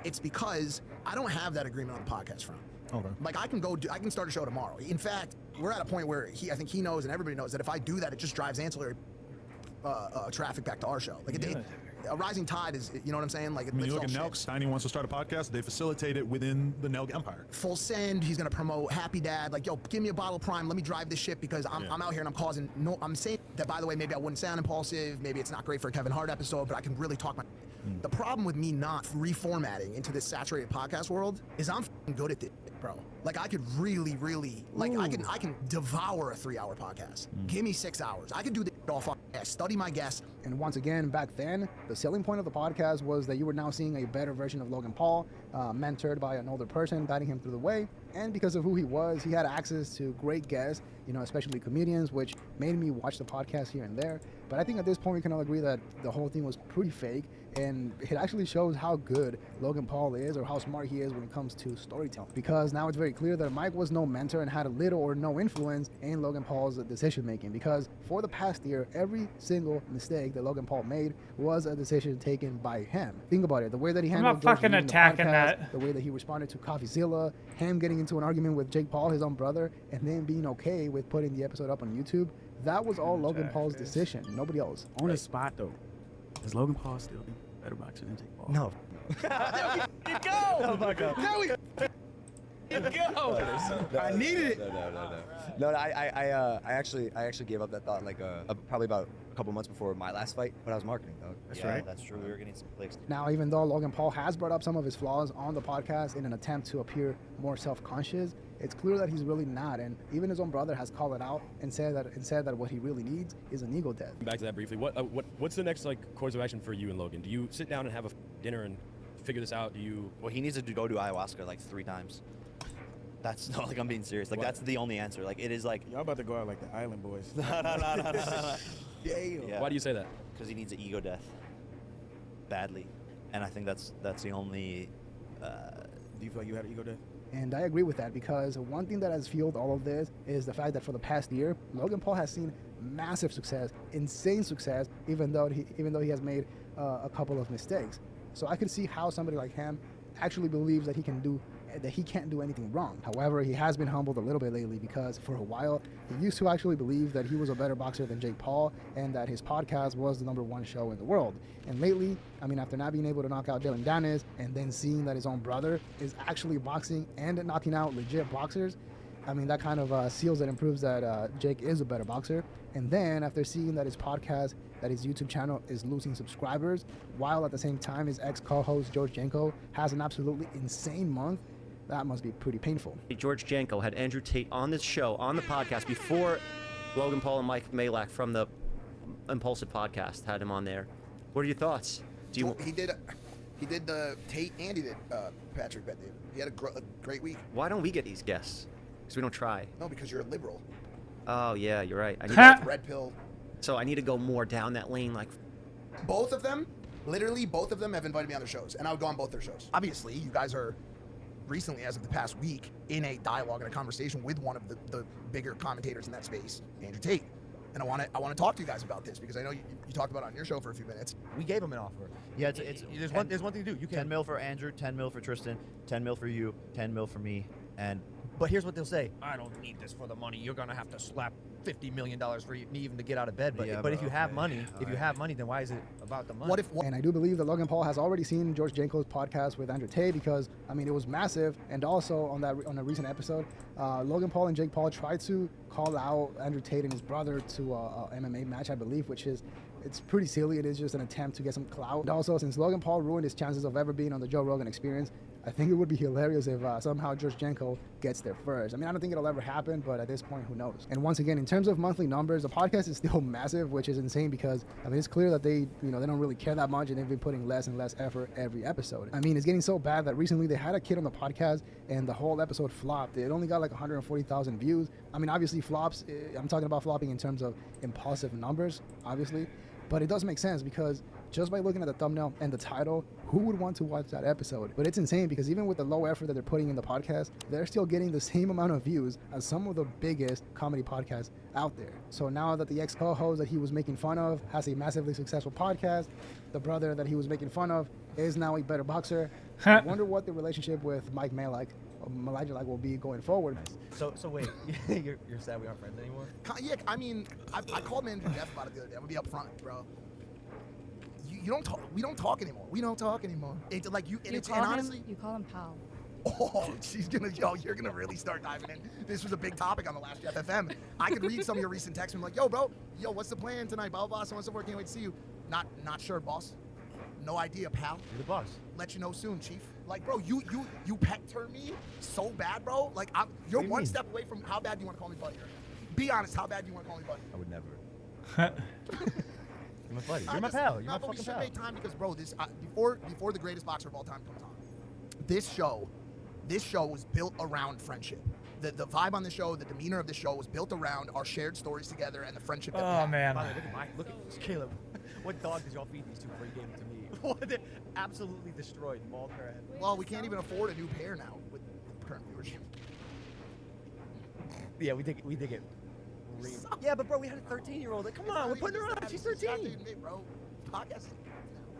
It's because I don't have that agreement on the podcast front.
Okay.
Like I can start a show tomorrow. In fact, we're at a point where I think he knows and everybody knows that if I do that, it just drives ancillary traffic back to our show. Like a rising tide is, you know what I'm saying? Like
I mean, you look at Nelk. Tiny wants to start a podcast. They facilitate it within the Nelk empire.
Full send. He's gonna promote Happy Dad. Like, yo, give me a bottle of Prime. Let me drive this shit because I'm out here and I'm causing. No, I'm saying that, by the way, maybe I wouldn't sound impulsive. Maybe it's not great for a Kevin Hart episode, but I can really talk my. The problem with me not reformatting into this saturated podcast world is I'm good at it, bro. Like I could really, like I can devour a 3-hour podcast. Give me 6 hours. I could do this all fucking ass. Study my guests.
And once again, back then, the selling point of the podcast was that you were now seeing a better version of Logan Paul, mentored by an older person, guiding him through the way. And because of who he was, he had access to great guests, especially comedians, which made me watch the podcast here and there. But I think at this point, we can all agree that the whole thing was pretty fake. And it actually shows how good Logan Paul is or how smart he is when it comes to storytelling. Because now it's very clear that Mike was no mentor and had a little or no influence in Logan Paul's decision making. Because for the past year, every single mistake that Logan Paul made was a decision taken by him. Think about it. The way that he handled
I'm not fucking attacking that.
The way that he responded to CoffeeZilla, him getting into an argument with Jake Paul, his own brother, and then being okay with putting the episode up on YouTube. That was all Logan Paul's decision. Nobody else.
On the spot, though, is Logan Paul still a better boxer than Jake Paul?
No.
There we go!
Oh my God.
There we go! I needed it.
No, I actually gave up that thought like probably about a couple months before my last fight, but I was marketing, dog.
That's right. That's true. We were getting some clicks.
Now, even though Logan Paul has brought up some of his flaws on the podcast in an attempt to appear more self-conscious, it's clear that he's really not, and even his own brother has called it out and said that what he really needs is an ego death.
Back to that briefly. What's the next course of action for you and Logan? Do you sit down and have a dinner and figure this out? Well,
he needs to go do ayahuasca 3 times. That's not like I'm being serious. Like that's the only answer. Like it is like
y'all about to go out like the Island Boys.
No.
Yeah. Why do you say that?
Because he needs an ego death badly, and I think that's the only.
Do you feel like you had an ego death?
And I agree with that because one thing that has fueled all of this is the fact that for the past year, Logan Paul has seen massive success, insane success, even though he has made a couple of mistakes. So I can see how somebody like him actually believes that he can't do anything wrong. However, he has been humbled a little bit lately because for a while he used to actually believe that he was a better boxer than Jake Paul and that his podcast was the #1 show in the world. And lately, I mean, after not being able to knock out Dylan Dennis and then seeing that his own brother is actually boxing and knocking out legit boxers, I mean, that kind of seals it and proves that Jake is a better boxer. And then after seeing that his podcast, that his YouTube channel is losing subscribers, while at the same time his ex-co-host George Janko has an absolutely insane month, that must be pretty painful.
George Janko had Andrew Tate on this show, on the podcast, before Logan Paul and Mike Malak from the Impulsive podcast had him on there. What are your thoughts?
He did the Tate and he did Patrick Bet-David. He had a great week.
Why don't we get these guests? Because we don't try.
No, because you're a liberal.
Oh, yeah, you're right. I need
red pill.
So I need to go more down that lane, like...
Both of them, literally both of them have invited me on their shows, and I would go on both their shows. Obviously, you guys are recently, as of the past week, in a dialogue and a conversation with one of the bigger commentators in that space, Andrew Tate. and I want to talk to you guys about this because I know you talked about it on your show for a few minutes.
We gave him an offer.
Yeah, it's
there's one thing to do. You
10 mil for Andrew, 10 mil for Tristan, 10 mil for you, 10 mil for me, and.
But here's what they'll say: I don't need this for the money. You're gonna have to slap $50 million for me even to get out of bed. But
Yeah,
but if
bro,
you have
okay.
money, if you have money, then why is it about the money?
And I do believe that Logan Paul has already seen George Janko's podcast with Andrew Tate because I mean it was massive, and also on a recent episode, Logan Paul and Jake Paul tried to call out Andrew Tate and his brother to a MMA match, I believe, which is. It's pretty silly. It is just an attempt to get some clout. And also, since Logan Paul ruined his chances of ever being on the Joe Rogan Experience, I think it would be hilarious if somehow George Janko gets there first. I mean, I don't think it'll ever happen, but at this point, who knows? And once again, in terms of monthly numbers, the podcast is still massive, which is insane because I mean, it's clear that they don't really care that much, and they've been putting less and less effort every episode. I mean, it's getting so bad that recently they had a kid on the podcast, and the whole episode flopped. It only got like 140,000 views. I mean, obviously flops. I'm talking about flopping in terms of impulsive numbers, obviously. But it does make sense because just by looking at the thumbnail and the title, who would want to watch that episode? But it's insane because even with the low effort that they're putting in the podcast, they're still getting the same amount of views as some of the biggest comedy podcasts out there. So now that the ex-co-host that he was making fun of has a massively successful podcast, the brother that he was making fun of is now a better boxer. I wonder what the relationship with Mike Malak will be going forward.
So wait, you're sad we aren't friends anymore?
Yeah, I mean, I called Manager Jeff about it the other day. I'm gonna be up front, bro. You don't talk. We don't talk anymore. We don't talk anymore. It's like you. And
You
it's
call
and
him.
honestly.
You call him pal.
Oh, you're gonna really start diving in. This was a big topic on the last Jeff FM. I could read some of your recent texts and be like, yo, bro, what's the plan tonight? Blah, blah, blah, so on and so forth. Can't wait to see you. Not sure, boss. No idea, pal.
You're the boss.
Let you know soon, chief. Like, bro, you pet turn me so bad, bro. Like, you're
do you
one
mean?
step away from how bad do you want to call me buddy? Be honest, how bad do you want to call me buddy?
I would never. You're my buddy. You're my pal. You're my
but we
fucking
should
pal.
make time because, bro, this before the greatest boxer of all time comes on, this show was built around friendship. The vibe on the show, the demeanor of the show was built around our shared stories together and the friendship that we
Oh
have.
man.
By the way, look at this, Caleb. What dog did y'all feed these two before you gave them to me? What? They absolutely destroyed bald pair of head.
Well, we can't even afford a new pair now with current viewership.
Yeah, we did get. Yeah, but bro, we had a 13-year-old. Like, come on, we're putting her on. She's 13.
Bro, podcast is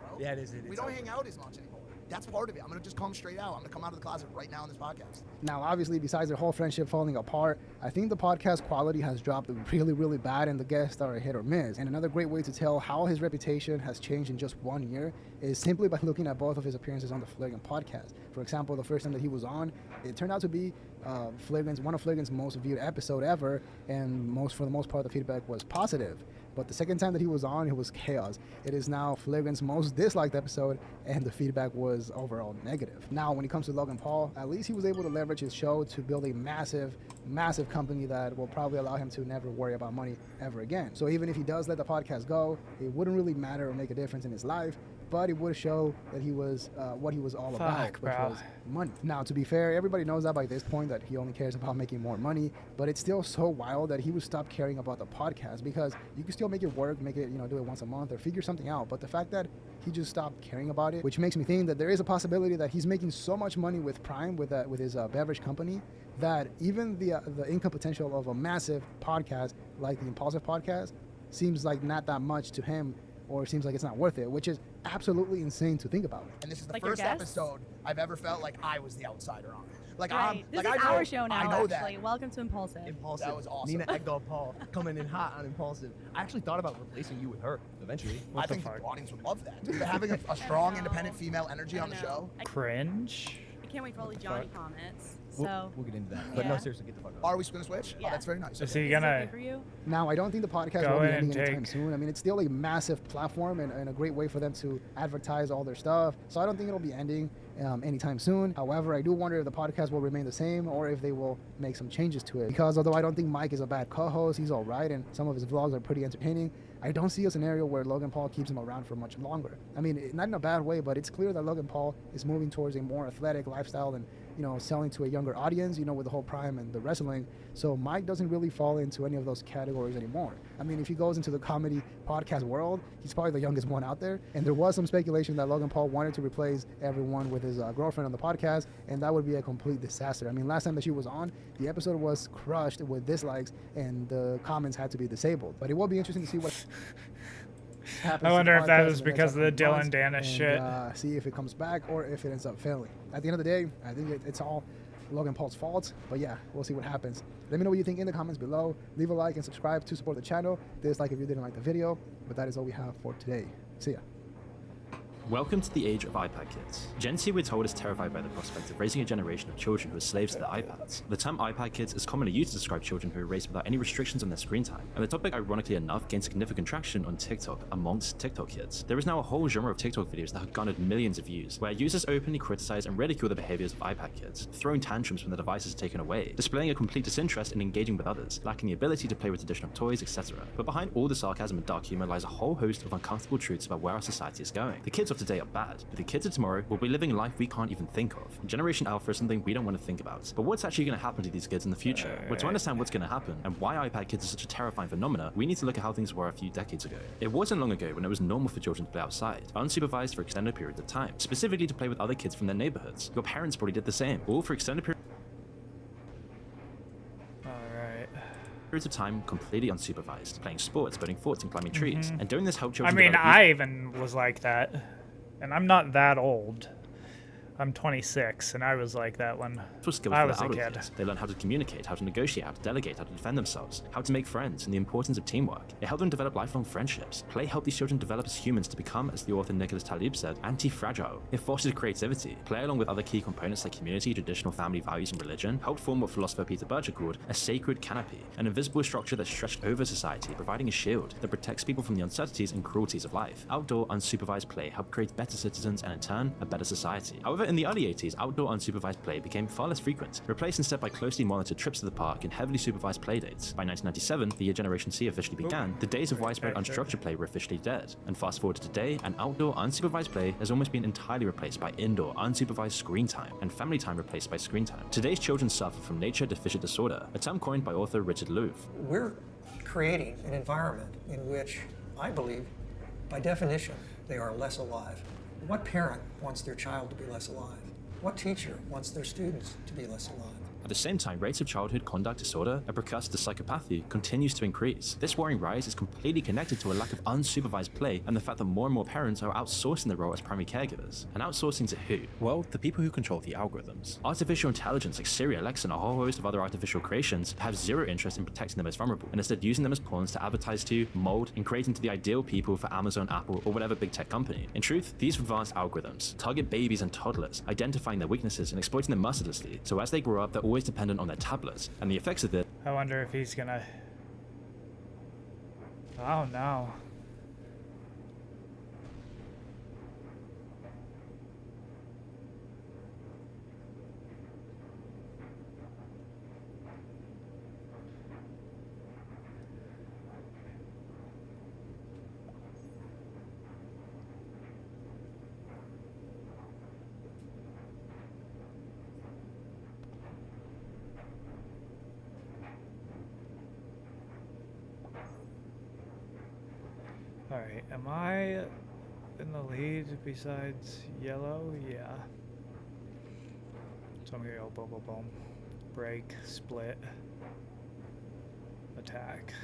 bro.
Yeah, it is.
We don't hang out as much anymore. That's part of it. I'm gonna just come straight out. I'm gonna come out of the closet right now on this podcast.
Now, obviously, besides their whole friendship falling apart, I think the podcast quality has dropped really, really bad, and the guests are a hit or miss. And another great way to tell how his reputation has changed in just 1 year is simply by looking at both of his appearances on the Flagrant podcast. For example, the first time that he was on, it turned out to be one of Flagrant's most viewed episode ever, and for the most part, the feedback was positive. But the second time that he was on, it was chaos. It is now Flagrant's most disliked episode, and the feedback was overall negative. Now, when it comes to Logan Paul, at least he was able to leverage his show to build a massive, massive company that will probably allow him to never worry about money ever again. So even if he does let the podcast go, it wouldn't really matter or make a difference in his life, but it would show that he was what he was all about, which was money. Now, to be fair, everybody knows that by this point that he only cares about making more money, but it's still so wild that he would stop caring about the podcast because you can still make it work, do it once a month or figure something out. But the fact that he just stopped caring about it, which makes me think that there is a possibility that he's making so much money with Prime, with his beverage company, that even the income potential of a massive podcast like the Impulsive Podcast seems like not that much to him, or it seems like it's not worth it, which is absolutely insane to think about.
And this is the
Like your
first
guests?
episode I've ever felt like I was the outsider on it. Like
Right. This
I
is
know,
our show now,
I know
actually.
that.
Welcome to Impulsive.
Impulsive.
That was awesome.
Nina Eggdog Paul coming in hot on Impulsive. I actually thought about replacing you with her eventually.
I think the audience would love that. Having a strong, independent female energy on the show.
Cringe.
I can't wait for all the Johnny comments.
We'll,
So
we'll get into that. But no,
Yeah.
seriously, get the fuck out.
Are we going to switch?
Yeah.
Oh, that's very nice.
Is he
is it
gonna?
okay for you?
Now, I don't think the podcast
Go
will be
and
ending anytime
take-
soon. I mean, it's still a massive platform and a great way for them to advertise all their stuff. So I don't think it'll be ending anytime soon. However, I do wonder if the podcast will remain the same or if they will make some changes to it. Because although I don't think Mike is a bad co-host, he's all right, and some of his vlogs are pretty entertaining, I don't see a scenario where Logan Paul keeps him around for much longer. I mean, not in a bad way, but it's clear that Logan Paul is moving towards a more athletic lifestyle and, selling to a younger audience, with the whole Prime and the wrestling. So Mike doesn't really fall into any of those categories anymore. I mean, if he goes into the comedy podcast world, he's probably the youngest one out there. And there was some speculation that Logan Paul wanted to replace everyone with his girlfriend on the podcast, and that would be a complete disaster. I mean, last time that she was on, the episode was crushed with dislikes, and the comments had to be disabled. But it will be interesting to see what happens.
I wonder
to the
if that
podcast
is
in the
because
next
of the
couple months,
Dylan Dennis
and,
shit.
See if it comes back or if it ends up failing. At the end of the day, I think it's all Logan Paul's fault, but yeah, we'll see what happens. Let me know what you think in the comments below. Leave a like and subscribe to support the channel. Dislike if you didn't like the video, but that is all we have for today. See ya.
Welcome to the age of iPad kids. Gen Z, we're told, is terrified by the prospect of raising a generation of children who are slaves to their iPads. The term iPad kids is commonly used to describe children who are raised without any restrictions on their screen time, and the topic, ironically enough, gained significant traction on TikTok amongst TikTok kids. There is now a whole genre of TikTok videos that have garnered millions of views, where users openly criticize and ridicule the behaviors of iPad kids, throwing tantrums when the device is taken away, displaying a complete disinterest in engaging with others, lacking the ability to play with traditional toys, etc. But behind all the sarcasm and dark humor lies a whole host of uncomfortable truths about where our society is going. The kids of today are bad, but the kids of tomorrow will be living a life we can't even think of. Generation Alpha is something we don't want to think about. But what's actually going to happen to these kids in the future? Well, to understand what's going to happen and why iPad kids are such a terrifying phenomena, we need to look at how things were a few decades ago. It wasn't long ago when it was normal for children to play outside, unsupervised for extended periods of time, specifically to play with other kids from their neighborhoods. Your parents probably did the same, all for extended periods of time completely unsupervised, playing sports, building forts, and climbing trees. And doing this helped children
I mean,
develop
I even was like that, and I'm not that old. I'm 26, and I was like that when I was a kid.
They learned how to communicate, how to negotiate, how to delegate, how to defend themselves, how to make friends, and the importance of teamwork. It helped them develop lifelong friendships. Play helped these children develop as humans to become, as the author Nicholas Taleb said, anti-fragile. It fostered creativity. Play, along with other key components like community, traditional family values, and religion, helped form what philosopher Peter Bircher called a sacred canopy, an invisible structure that stretched over society, providing a shield that protects people from the uncertainties and cruelties of life. Outdoor, unsupervised play helped create better citizens and, in turn, a better society. However, in the early 80s, outdoor unsupervised play became far less frequent, replaced instead by closely monitored trips to the park and heavily supervised play dates. By 1997, the year Generation C officially began, the days of widespread unstructured play were officially dead. And fast forward to today, and outdoor unsupervised play has almost been entirely replaced by indoor unsupervised screen time, and family time replaced by screen time. Today's children suffer from nature deficient disorder, a term coined by author Richard Louv.
We're creating an environment in which, I believe, by definition, they are less alive. What parent wants their child to be less alive? What teacher wants their students to be less alive?
At the same time, rates of childhood conduct disorder, a precursor to psychopathy, continues to increase. This worrying rise is completely connected to a lack of unsupervised play and the fact that more and more parents are outsourcing their role as primary caregivers. And outsourcing to who? Well, the people who control the algorithms. Artificial intelligence like Siri, Alexa, and a whole host of other artificial creations have zero interest in protecting the most vulnerable, and instead using them as pawns to advertise to, mold, and create into the ideal people for Amazon, Apple, or whatever big tech company. In truth, these advanced algorithms target babies and toddlers, identifying their weaknesses and exploiting them mercilessly, so as they grow up, they're always dependent on their tablets, and the effects of this.
I wonder if he's gonna... Oh no. Alright, am I in the lead besides yellow? Yeah. So I'm gonna go boom, boom, boom. Break, split, attack.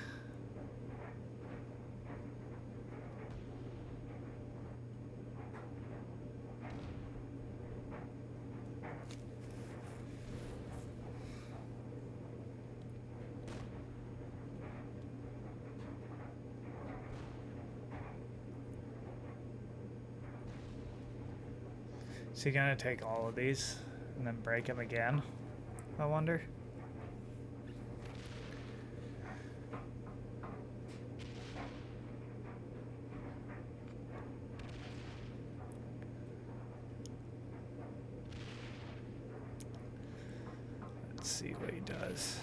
Is he gonna take all of these and then break them again? I wonder. Let's see what he does.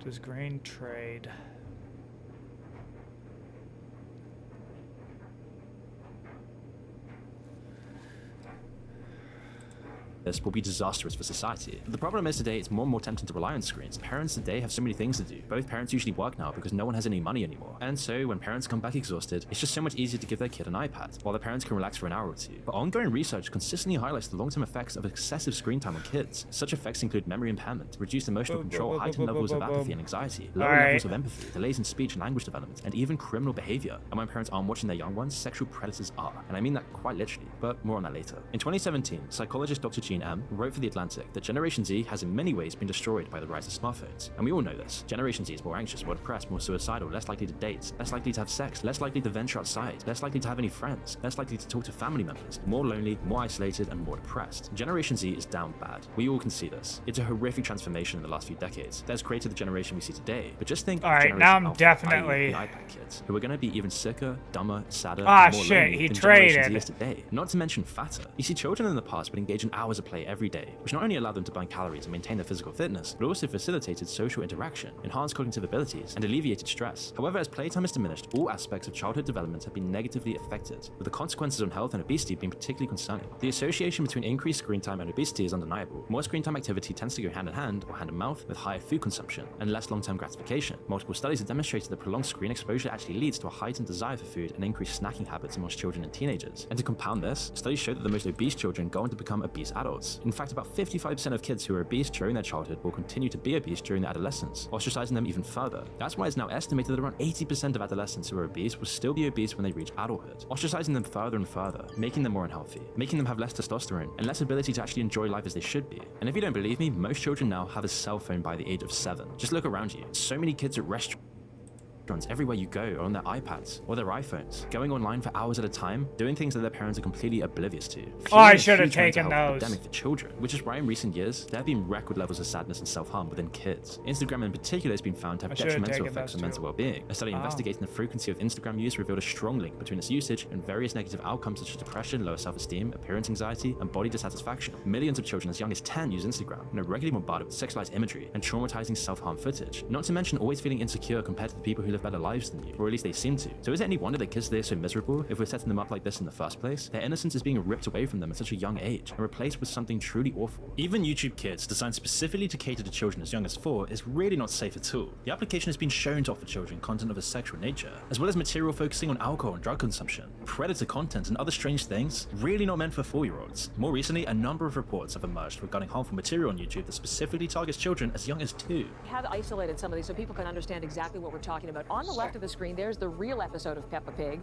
Does green trade?
this will be disastrous for society. But the problem is today it's more and more tempting to rely on screens. Parents today have so many things to do. Both parents usually work now because no one has any money anymore. And so when parents come back exhausted, it's just so much easier to give their kid an iPad, while the parents can relax for an hour or two. But ongoing research consistently highlights the long-term effects of excessive screen time on kids. Such effects include memory impairment, reduced emotional control, heightened levels of apathy and anxiety, lower levels of empathy, delays in speech and language development, and even criminal behavior. And when parents aren't watching their young ones, sexual predators are. And I mean that quite literally, but more on that later. In 2017, psychologist Dr. Jean M. wrote for The Atlantic that Generation Z has in many ways been destroyed by the rise of smartphones. And we all know this. Generation Z is more anxious, more depressed, more suicidal, less likely to date, less likely to have sex, less likely to venture outside, less likely to have any friends, less likely to talk to family members, more lonely, more isolated, and more depressed. Generation Z is down bad. We all can see this. It's a horrific transformation in the last few decades that has created the generation we see today. But just think,
alright, now I'm definitely
the iPad kids, who are going to be even sicker, dumber, sadder,
ah
and more
shit,
lonely
he
than
traded.
Generation Z is today. Not to mention fatter. You see, children in the past would engage in hours of play every day, which not only allowed them to burn calories and maintain their physical fitness, but also facilitated social interaction, enhanced cognitive abilities, and alleviated stress. However, as playtime has diminished, all aspects of childhood development have been negatively affected, with the consequences on health and obesity being particularly concerning. The association between increased screen time and obesity is undeniable. More screen time activity tends to go hand in hand or hand in mouth with higher food consumption and less long-term gratification. Multiple studies have demonstrated that prolonged screen exposure actually leads to a heightened desire for food and increased snacking habits amongst children and teenagers. And to compound this, studies show that the most obese children go on to become obese adults. In fact, about 55% of kids who are obese during their childhood will continue to be obese during their adolescence, ostracizing them even further. That's why it's now estimated that around 80% of adolescents who are obese will still be obese when they reach adulthood, ostracizing them further and further, making them more unhealthy, making them have less testosterone and less ability to actually enjoy life as they should be. And if you don't believe me, most children now have a cell phone by the age of 7. Just look around you. So many kids at restaurants everywhere you go are on their iPads or their iPhones, going online for hours at a time, doing things that their parents are completely oblivious to.
Oh, I should have taken those.
Epidemic for children, which is why in recent years there have been record levels of sadness and self-harm within kids. Instagram in particular has been found to have detrimental effects on mental well-being. A study investigating the frequency of Instagram use revealed a strong link between its usage and various negative outcomes such as depression, lower self-esteem, appearance anxiety, and body dissatisfaction. Millions of children as young as 10 use Instagram and are regularly bombarded with sexualized imagery and traumatizing self-harm footage. Not to mention always feeling insecure compared to the people who live better lives than you, or at least they seem to. So is it any wonder that kids today are so miserable if we're setting them up like this in the first place? Their innocence is being ripped away from them at such a young age and replaced with something truly awful. Even YouTube Kids, designed specifically to cater to children as young as 4, is really not safe at all. The application has been shown to offer children content of a sexual nature, as well as material focusing on alcohol and drug consumption, predator content and other strange things really not meant for 4-year-olds. More recently, a number of reports have emerged regarding harmful material on YouTube that specifically targets children as young as 2.
We have isolated some of these so people can understand exactly what we're talking about. On the left of the screen, there's the real episode of Peppa Pig,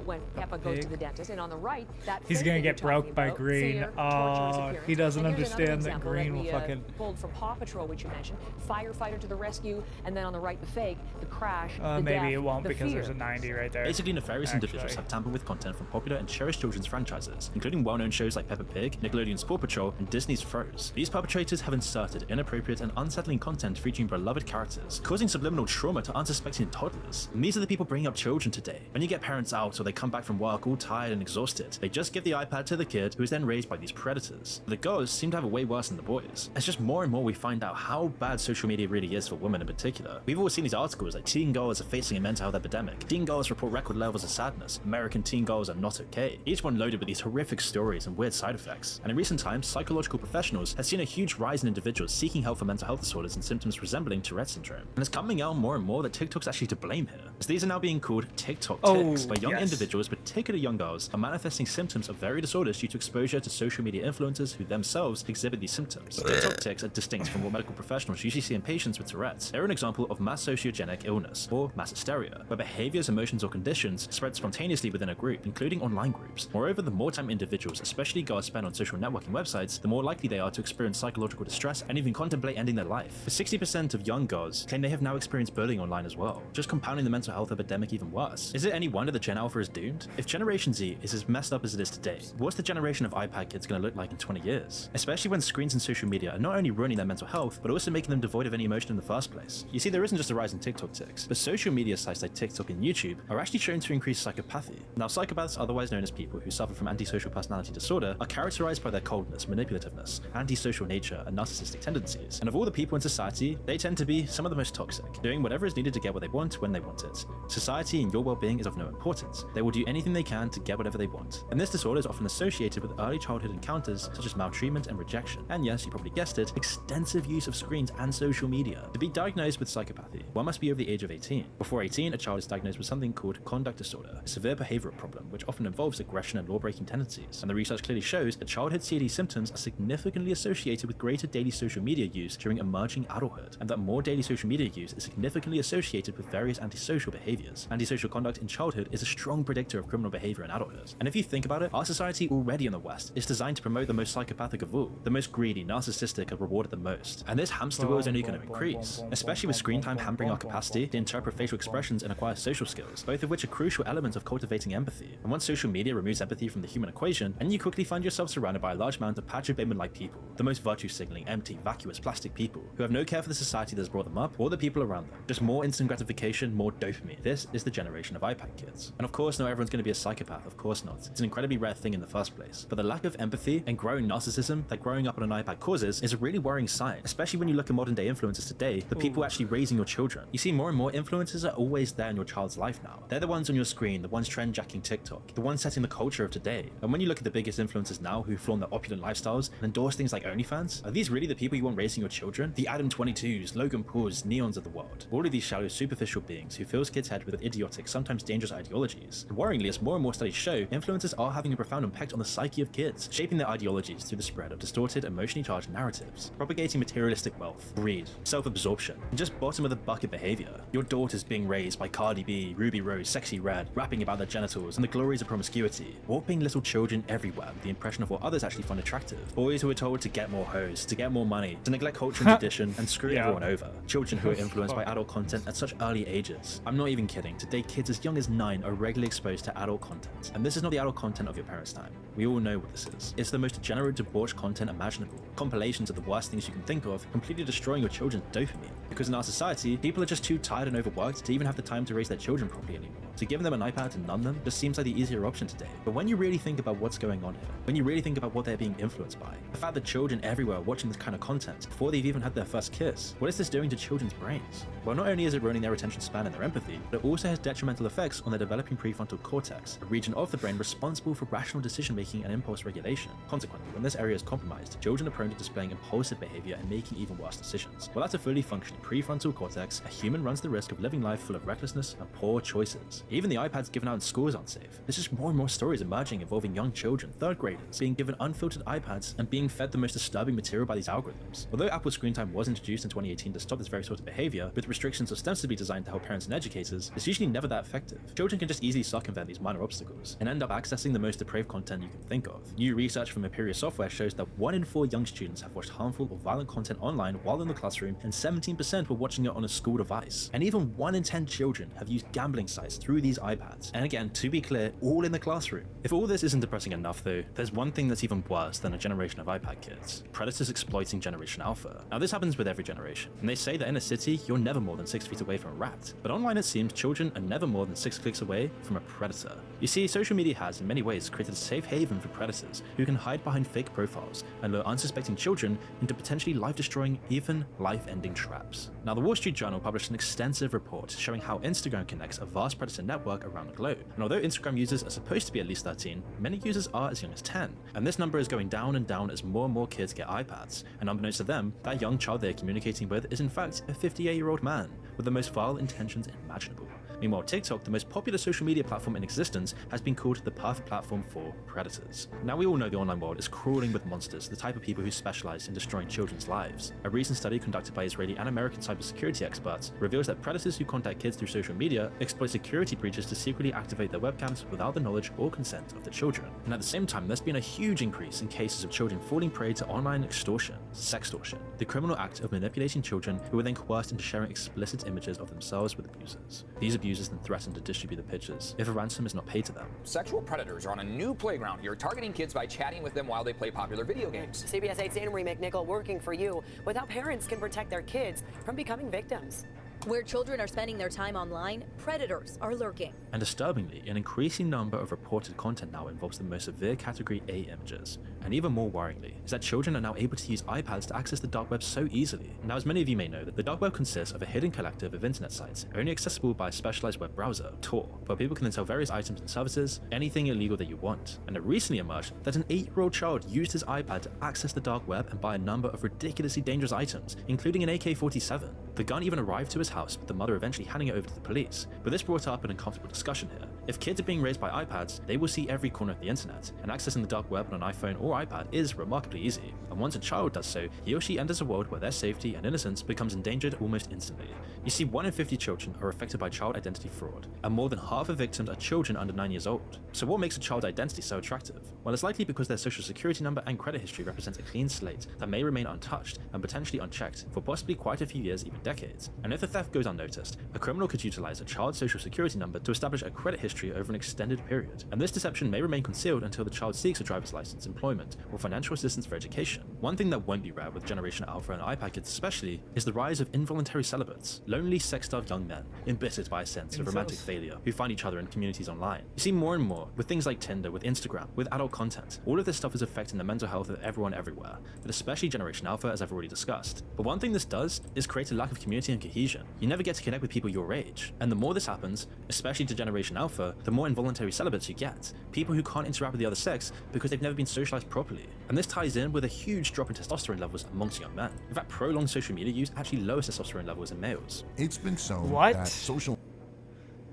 when Peppa goes to the dentist, and on the right, that
he's gonna get broke by Green. Oh, he doesn't understand that Green will fucking
pulled from Paw Patrol, which you mentioned. Firefighter to the rescue, and then on the right, the fake, the crash, the
maybe
death,
it won't
the
because
fear.
there's a 90 right there.
Basically, nefarious individuals have tampered with content from popular and cherished children's franchises, including well-known shows like Peppa Pig, Nickelodeon's Paw Patrol, and Disney's Froze. These perpetrators have inserted inappropriate and unsettling content featuring beloved characters, causing subliminal trauma to unsuspecting toddlers. And these are the people bringing up children today. When you get parents out or they come back from work all tired and exhausted, they just give the iPad to the kid who is then raised by these predators. The girls seem to have it way worse than the boys. It's just more and more we find out how bad social media really is for women in particular. We've all seen these articles like teen girls are facing a mental health epidemic, teen girls report record levels of sadness, American teen girls are not okay. Each one loaded with these horrific stories and weird side effects. And in recent times, psychological professionals have seen a huge rise in individuals seeking help for mental health disorders and symptoms resembling Tourette syndrome. And it's coming out more and more that TikTok's actually to blame here, as these are now being called TikTok tics, where young individuals, particularly young girls, are manifesting symptoms of various disorders due to exposure to social media influencers who themselves exhibit these symptoms. TikTok tics are distinct from what medical professionals usually see in patients with Tourette's. They're an example of mass sociogenic illness, or mass hysteria, where behaviors, emotions, or conditions spread spontaneously within a group, including online groups. Moreover, the more time individuals, especially girls, spend on social networking websites, the more likely they are to experience psychological distress and even contemplate ending their life. 60% of young girls claim they have now experienced bullying online as well, just compounding the mental health epidemic even worse. Is it any wonder that Gen Alpha is doomed? If Generation Z is as messed up as it is today, what's the generation of iPad kids going to look like in 20 years? Especially when screens and social media are not only ruining their mental health, but also making them devoid of any emotion in the first place. You see, there isn't just a rise in TikTok tics, but social media sites like TikTok and YouTube are actually shown to increase psychopathy. Now, psychopaths, otherwise known as people who suffer from antisocial personality disorder, are characterized by their coldness, manipulativeness, antisocial nature, and narcissistic tendencies. And of all the people in society, they tend to be some of the most toxic, doing whatever is needed to get what they want. want when they want it. Society and your well-being is of no importance. They will do anything they can to get whatever they want. And this disorder is often associated with early childhood encounters such as maltreatment and rejection. And yes, you probably guessed it, extensive use of screens and social media. To be diagnosed with psychopathy, one must be over the age of 18. Before 18, a child is diagnosed with something called conduct disorder, a severe behavioral problem which often involves aggression and law-breaking tendencies. And the research clearly shows that childhood CAD symptoms are significantly associated with greater daily social media use during emerging adulthood, and that more daily social media use is significantly associated with various antisocial behaviors. Antisocial conduct in childhood is a strong predictor of criminal behavior in adulthood. And if you think about it, our society already in the West is designed to promote the most psychopathic of all, the most greedy, narcissistic, and rewarded the most. And this hamster wheel is only going to increase, especially with screen time hampering our capacity to interpret facial expressions and acquire social skills, both of which are crucial elements of cultivating empathy. And once social media removes empathy from the human equation, and you quickly find yourself surrounded by a large amount of Patrick Bateman-like people, the most virtue-signaling, empty, vacuous, plastic people, who have no care for the society that has brought them up or the people around them. Just more instant gratification, more dopamine. This is the generation of iPad kids. And of course, not everyone's going to be a psychopath, of course not. It's an incredibly rare thing in the first place. But the lack of empathy and growing narcissism that growing up on an iPad causes is a really worrying sign, especially when you look at modern day influencers today, the people actually raising your children. You see more and more influencers are always there in your child's life now. They're the ones on your screen, the ones trend jacking TikTok, the ones setting the culture of today. And when you look at the biggest influencers now who flaunt their opulent lifestyles and endorse things like OnlyFans, are these really the people you want raising your children? The Adam 22s, Logan Pauls, Neons of the world. All of these shallow, superficial beings who fill kids' head with idiotic, sometimes dangerous ideologies. And worryingly, as more and more studies show, influencers are having a profound impact on the psyche of kids, shaping their ideologies through the spread of distorted, emotionally charged narratives, propagating materialistic wealth, greed, self-absorption, and just bottom of the bucket behavior. Your daughter's being raised by Cardi B, Ruby Rose, Sexy Red, rapping about their genitals and the glories of promiscuity, warping little children everywhere with the impression of what others actually find attractive. Boys who are told to get more hoes, to get more money, to neglect culture and tradition, and screw everyone over. Children who are influenced by adult content at such early ages. I'm not even kidding. Today, kids as young as 9 are regularly exposed to adult content. And this is not the adult content of your parents' time. We all know what this is. It's the most degenerate, debauched content imaginable. Compilations of the worst things you can think of, completely destroying your children's dopamine. Because in our society, people are just too tired and overworked to even have the time to raise their children properly anymore. So giving them an iPad to numb them just seems like the easier option today. But when you really think about what's going on here, when you really think about what they're being influenced by, the fact that children everywhere are watching this kind of content before they've even had their first kiss, what is this doing to children's brains? Well, not only is it ruining their attention span and their empathy, but it also has detrimental effects on their developing prefrontal cortex, a region of the brain responsible for rational decision-making and impulse regulation. Consequently, when this area is compromised, children are prone to displaying impulsive behavior and making even worse decisions. Without a fully functioning prefrontal cortex, a human runs the risk of living life full of recklessness and poor choices. Even the iPads given out in schools aren't safe. There's just more and more stories emerging involving young children, third graders, being given unfiltered iPads and being fed the most disturbing material by these algorithms. Although Apple screen time was introduced in 2018 to stop this very sort of behavior, with restrictions ostensibly designed to help parents and educators, it's usually never that effective. Children can just easily circumvent these minor obstacles and end up accessing the most depraved content you can think of. New research from Imperial Software shows that 1 in 4 young students have watched harmful or violent content online while in the classroom, and 17% were watching it on a school device. And even 1 in 10 children have used gambling sites through these iPads. And again, to be clear, all in the classroom. If all this isn't depressing enough though, there's one thing that's even worse than a generation of iPad kids: predators exploiting Generation Alpha. Now this happens with every generation, and they say that in a city, you're never more than 6 feet away from a rat. But online it seems children are never more than 6 clicks away from a predator. You see, social media has in many ways created a safe haven for predators who can hide behind fake profiles and lure unsuspecting children into potentially life-destroying, even life-ending traps. Now the Wall Street Journal published an extensive report showing how Instagram connects a vast predator network around the globe. And although Instagram users are supposed to be at least 13, many users are as young as 10. And this number is going down and down as more and more kids get iPads. And unbeknownst to them, that young child they're communicating with is in fact a 58-year-old man with the most vile intentions imaginable. Meanwhile, TikTok, the most popular social media platform in existence, has been called the perfect platform for predators. Now we all know the online world is crawling with monsters, the type of people who specialize in destroying children's lives. A recent study conducted by Israeli and American cybersecurity experts reveals that predators who contact kids through social media exploit security breaches to secretly activate their webcams without the knowledge or consent of the children. And at the same time, there's been a huge increase in cases of children falling prey to online extortion, sextortion, the criminal act of manipulating children who are then coerced into sharing explicit images of themselves with abusers. These abusers then threaten to distribute the pictures if a ransom is not paid to them.
Sexual predators are on a new playground here, targeting kids by chatting with them while they play popular video games.
CBS 8's Anna Marie McNichol working for you with how parents can protect their kids from becoming victims.
Where children are spending their time online, predators are lurking.
And disturbingly, an increasing number of reported content now involves the most severe category A images, And even more worryingly, is that children are now able to use iPads to access the dark web so easily. Now, as many of you may know, that the dark web consists of a hidden collective of internet sites, only accessible by a specialized web browser, Tor, where people can then sell various items and services, anything illegal that you want. And it recently emerged that an 8-year-old child used his iPad to access the dark web and buy a number of ridiculously dangerous items, including an AK-47. The gun even arrived to his house, with the mother eventually handing it over to the police. But this brought up an uncomfortable discussion here. If kids are being raised by iPads, they will see every corner of the internet, and accessing the dark web on an iPhone or iPad is remarkably easy. And once a child does so, he or she enters a world where their safety and innocence becomes endangered almost instantly. You see, 1 in 50 children are affected by child identity fraud, and more than half of victims are children under 9 years old. So what makes a child's identity so attractive? Well, it's likely because their social security number and credit history represents a clean slate that may remain untouched and potentially unchecked for possibly quite a few years, even decades. And if the theft goes unnoticed, a criminal could utilize a child's social security number to establish a credit history over an extended period. And this deception may remain concealed until the child seeks a driver's license, employment, or financial assistance for education. One thing that won't be rare with Generation Alpha and iPad kids especially is the rise of involuntary celibates, lonely sex-starved young men, embittered by a sense of romantic failure, who find each other in communities online. You see more and more with things like Tinder, with Instagram, with adult content. All of this stuff is affecting the mental health of everyone everywhere, but especially Generation Alpha, as I've already discussed. But one thing this does is create a lack of community and cohesion. You never get to connect with people your age, and the more this happens, especially to Generation Alpha, the more involuntary celibates you get, people who can't interact with the other sex because they've never been socialized properly. And this ties in with a huge drop in testosterone levels amongst young men. In fact, prolonged social media use actually lowers testosterone levels in males.
It's been shown that social...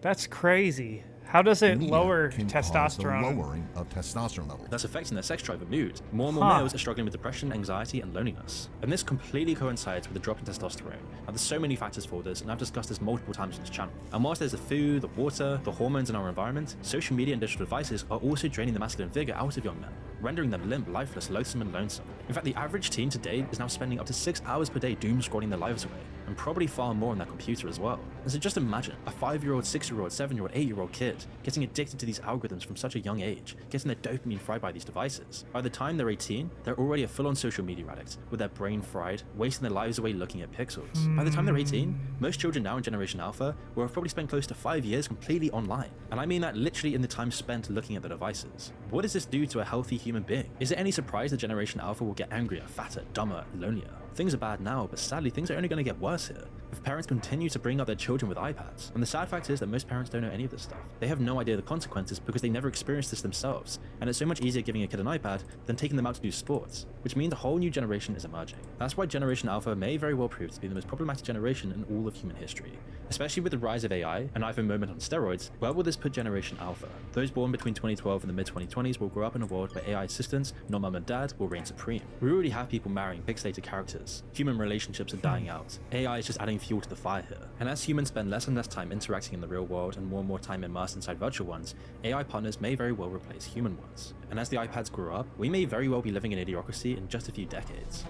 That's crazy. How does it
media
lower
can cause the
testosterone?
lowering of testosterone levels.
That's affecting their sex drive and mood. More and more males are struggling with depression, anxiety, and loneliness. And this completely coincides with the drop in testosterone. Now, there's so many factors for this, and I've discussed this multiple times on this channel. And whilst there's the food, the water, the hormones in our environment, social media and digital devices are also draining the masculine vigor out of young men, rendering them limp, lifeless, loathsome, and lonesome. In fact, the average teen today is now spending up to 6 hours per day doom scrolling their lives away, and probably far more on their computer as well. And so just imagine a 5-year-old, 6-year-old, 7-year-old, 8-year-old kid getting addicted to these algorithms from such a young age, getting their dopamine fried by these devices. By the time they're 18, they're already a full-on social media addict, with their brain fried, wasting their lives away looking at pixels. By the time they're 18, most children now in Generation Alpha will have probably spent close to 5 years completely online. And I mean that literally in the time spent looking at the devices. What does this do to a healthy human being? Is it any surprise that Generation Alpha will get angrier, fatter, dumber, lonelier? Things are bad now, but sadly things are only going to get worse here if parents continue to bring up their children with iPads. And the sad fact is that most parents don't know any of this stuff. They have no idea the consequences because they never experienced this themselves, and it's so much easier giving a kid an iPad than taking them out to do sports, which means a whole new generation is emerging. That's why Generation Alpha may very well prove to be the most problematic generation in all of human history. Especially with the rise of AI, an iPhone moment on steroids, where will this put Generation Alpha? Those born between 2012 and the mid-2020s will grow up in a world where AI assistants, not mum and dad, will reign supreme. We already have people marrying pixelated characters. Human relationships are dying out. AI is just adding fuel to the fire here. And as humans spend less and less time interacting in the real world and more time immersed inside virtual ones, AI partners may very well replace human ones. And as the iPads grow up, we may very well be living in idiocracy in just a few decades.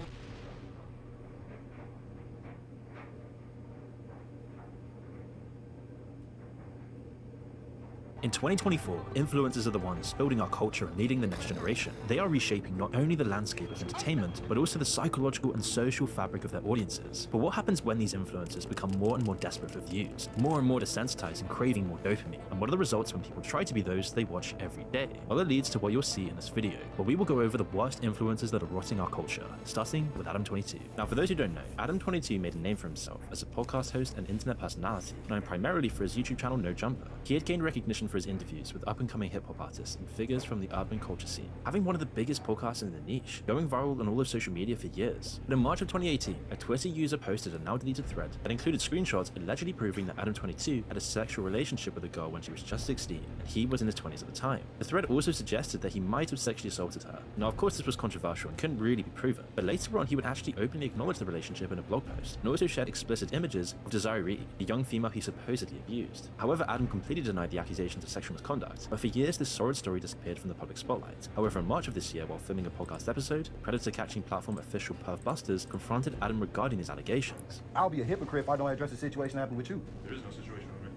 In 2024, influencers are the ones building our culture and leading the next generation. They are reshaping not only the landscape of entertainment, but also the psychological and social fabric of their audiences. But what happens when these influencers become more and more desperate for views, more and more desensitized and craving more dopamine? And what are the results when people try to be those they watch every day? Well, it leads to what you'll see in this video, where we will go over the worst influencers that are rotting our culture, starting with Adam22. Now, for those who don't know, Adam22 made a name for himself as a podcast host and internet personality, known primarily for his YouTube channel No Jumper. He had gained recognition for his interviews with up-and-coming hip-hop artists and figures from the urban culture scene, having one of the biggest podcasts in the niche, going viral on all of social media for years. But in March of 2018, a Twitter user posted a now-deleted thread that included screenshots allegedly proving that Adam22 had a sexual relationship with a girl when she was just 16, and he was in his 20s at the time. The thread also suggested that he might have sexually assaulted her. Now, of course, this was controversial and couldn't really be proven, but later on he would actually openly acknowledge the relationship in a blog post, and also shared explicit images of Desiree, the young female he supposedly abused. However, Adam completely denied the accusations of sexual misconduct, but for years this sordid story disappeared from the public spotlight. However, in March of this year, while filming a podcast episode, predator catching platform official Perv Busters confronted Adam regarding these allegations.
I'll be a hypocrite if I don't address the situation that happened with you.
There is no situation over here.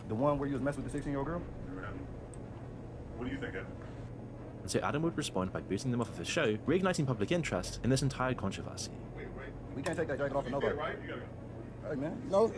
The one where you was messing with the 16-year-old girl?
Never happened. What do you think happened?
And so Adam would respond by boosting them off of his show, reigniting public interest in this entire controversy.
We can't take that jacket off of nobody.
Right? You gotta go.
Hey man, no.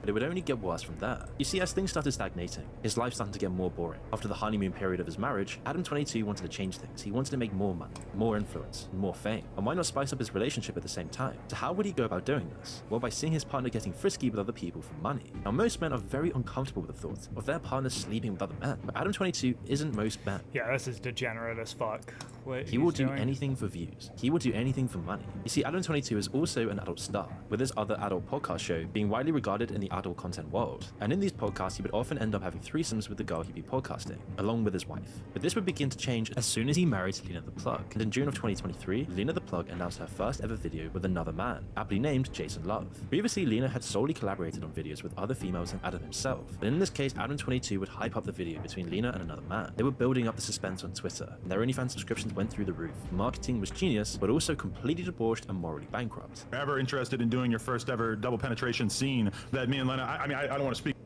but it would only get worse from there. You see, as things started stagnating, his life started to get more boring. After the honeymoon period of his marriage, Adam 22 wanted to change things. He wanted to make more money, more influence, and more fame. And why not spice up his relationship at the same time? So how would he go about doing this? Well, by seeing his partner getting frisky with other people for money. Now, most men are very uncomfortable with the thought of their partner sleeping with other men, but Adam 22 isn't most men.
Yeah, this is degenerate as fuck. What
He will
he's
do
doing.
anything for views. He will do anything for money. You see, Adam 22 is also an adult star, with his other adult podcast show being widely regarded in the adult content world. And in these podcasts, he would often end up having threesomes with the girl he'd be podcasting, along with his wife. But this would begin to change as soon as he married Lena the Plug. And in June of 2023, Lena the Plug announced her first ever video with another man, aptly named Jason Love. Previously, Lena had solely collaborated on videos with other females than Adam himself. But in this case, Adam 22 would hype up the video between Lena and another man. They were building up the suspense on Twitter, and their OnlyFans subscriptions went through the roof. Marketing was genius, but also completely debauched and morally bankrupt.
Ever interested in doing your first ever double penetration scene that me and Lena, I mean, I don't want to speak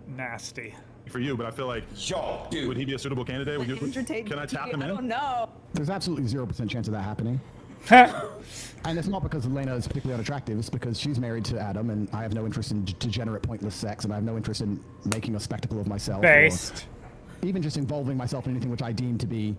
Nasty.
for you, but I feel like, would he be a suitable candidate? Can I tap him in?
I don't know.
There's absolutely 0% chance of that happening. And it's not because Elena is particularly unattractive, it's because she's married to Adam, and I have no interest in degenerate, pointless sex, and I have no interest in making a spectacle of myself.
Based.
Or even just involving myself in anything which I deem to be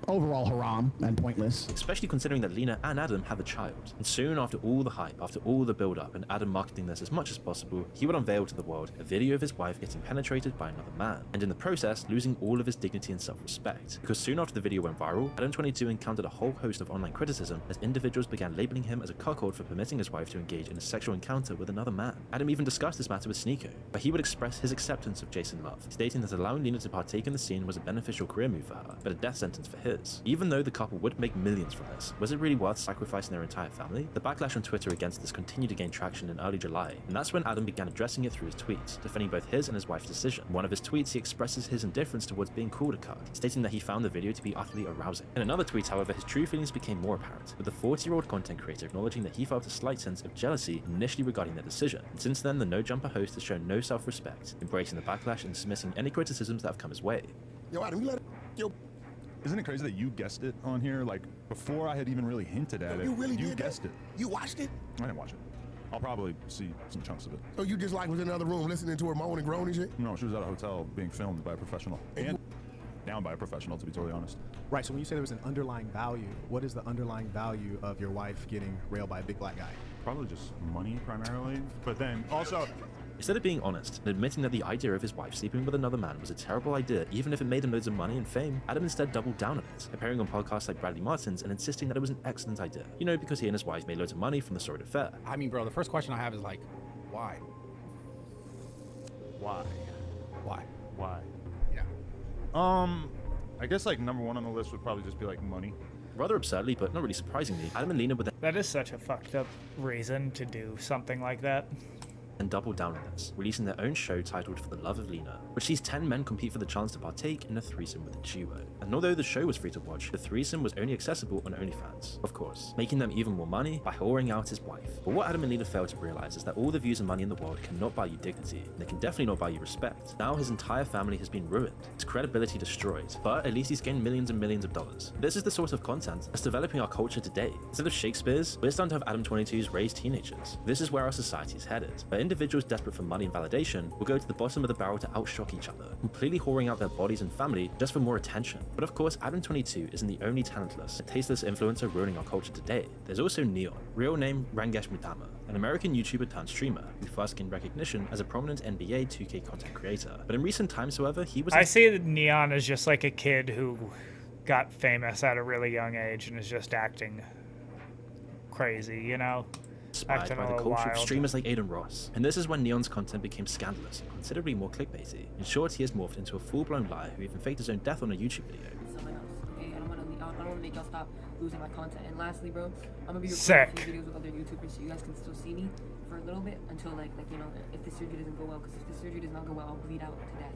overall haram and pointless.
Especially considering that Lena and Adam have a child. And soon after all the hype, after all the build-up, and Adam marketing this as much as possible, he would unveil to the world a video of his wife getting penetrated by another man, and in the process losing all of his dignity and self-respect. Because soon after the video went viral, Adam 22 encountered a whole host of online criticism as individuals began labeling him as a cuckold for permitting his wife to engage in a sexual encounter with another man. Adam even discussed this matter with Sneeko, but he would express his acceptance of Jason Love, stating that allowing Lena to partake in the scene was a beneficial career move for her, but a death sentence for his. Even though the couple would make millions from this, was it really worth sacrificing their entire family? The backlash on Twitter against this continued to gain traction in early July, and that's when Adam began addressing it through his tweets, defending both his and his wife's decision. In one of his tweets, he expresses his indifference towards being called a cuck, stating that he found the video to be utterly arousing. In another tweet, however, his true feelings became more apparent, with the 40-year-old content creator acknowledging that he felt a slight sense of jealousy initially regarding their decision. And since then, the No Jumper host has shown no self-respect, embracing the backlash and dismissing any criticisms that have come his way.
Yo, Adam, you let it. Isn't it crazy that you guessed it on here? Like, before I had even really hinted at it, you guessed it.
You watched it?
I didn't watch it. I'll probably see some chunks of it.
So you just like was in another room listening to her moan and groan and shit?
No, she was at a hotel being filmed by a professional. And down by a professional, to be totally honest.
Right, so when you say there was an underlying value, what is the underlying value of your wife getting railed by a big black guy?
Probably just money, primarily. But then, also...
Instead of being honest and admitting that the idea of his wife sleeping with another man was a terrible idea, even if it made him loads of money and fame, Adam instead doubled down on it, appearing on podcasts like Bradley Martin's and insisting that it was an excellent idea. You know, because he and his wife made loads of money from the sordid affair.
I mean, bro, the first question I have is like, why?
Why?
Why?
Why?
Yeah.
I guess like number one on the list would probably just be like money.
Rather absurdly, but not really surprisingly, Adam and Lena would
That is such a fucked up reason to do something like that.
and doubled down on this, releasing their own show titled For the Love of Lena, which sees 10 men compete for the chance to partake in a threesome with a duo. And although the show was free to watch, the threesome was only accessible on OnlyFans, of course, making them even more money by whoring out his wife. But what Adam and Lena failed to realize is that all the views and money in the world cannot buy you dignity, and they can definitely not buy you respect. Now his entire family has been ruined, his credibility destroyed, but at least he's gained millions and millions of dollars. This is the sort of content that's developing our culture today. Instead of Shakespeare's, we're starting to have Adam 22's raise teenagers. This is where our society is headed, where individuals desperate for money and validation will go to the bottom of the barrel to outshock each other, completely whoring out their bodies and family just for more attention. But of course, Adam 22 isn't the only talentless and tasteless influencer ruining our culture today. There's also Neon, real name Rangesh Mutama, an American YouTuber turned streamer who first gained recognition as a prominent NBA 2K content creator. But in recent times, however, he was—
I see that Neon is just like a kid who got famous at a really young age and is just acting crazy, you know?
Inspired by the culture of streamers like Aiden Ross. And this is when Neon's content became scandalous and considerably more clickbaity. In short, he has morphed into a full-blown liar who even faked his own death on a YouTube video.
Someone else, okay? I don't want to make y'all stop losing my content. And lastly, bro, I'm gonna be
recording
a few videos with other YouTubers so you guys can still see me for a little bit until like you know, if the surgery doesn't go well. Because if the surgery does not go well, I'll bleed out to death.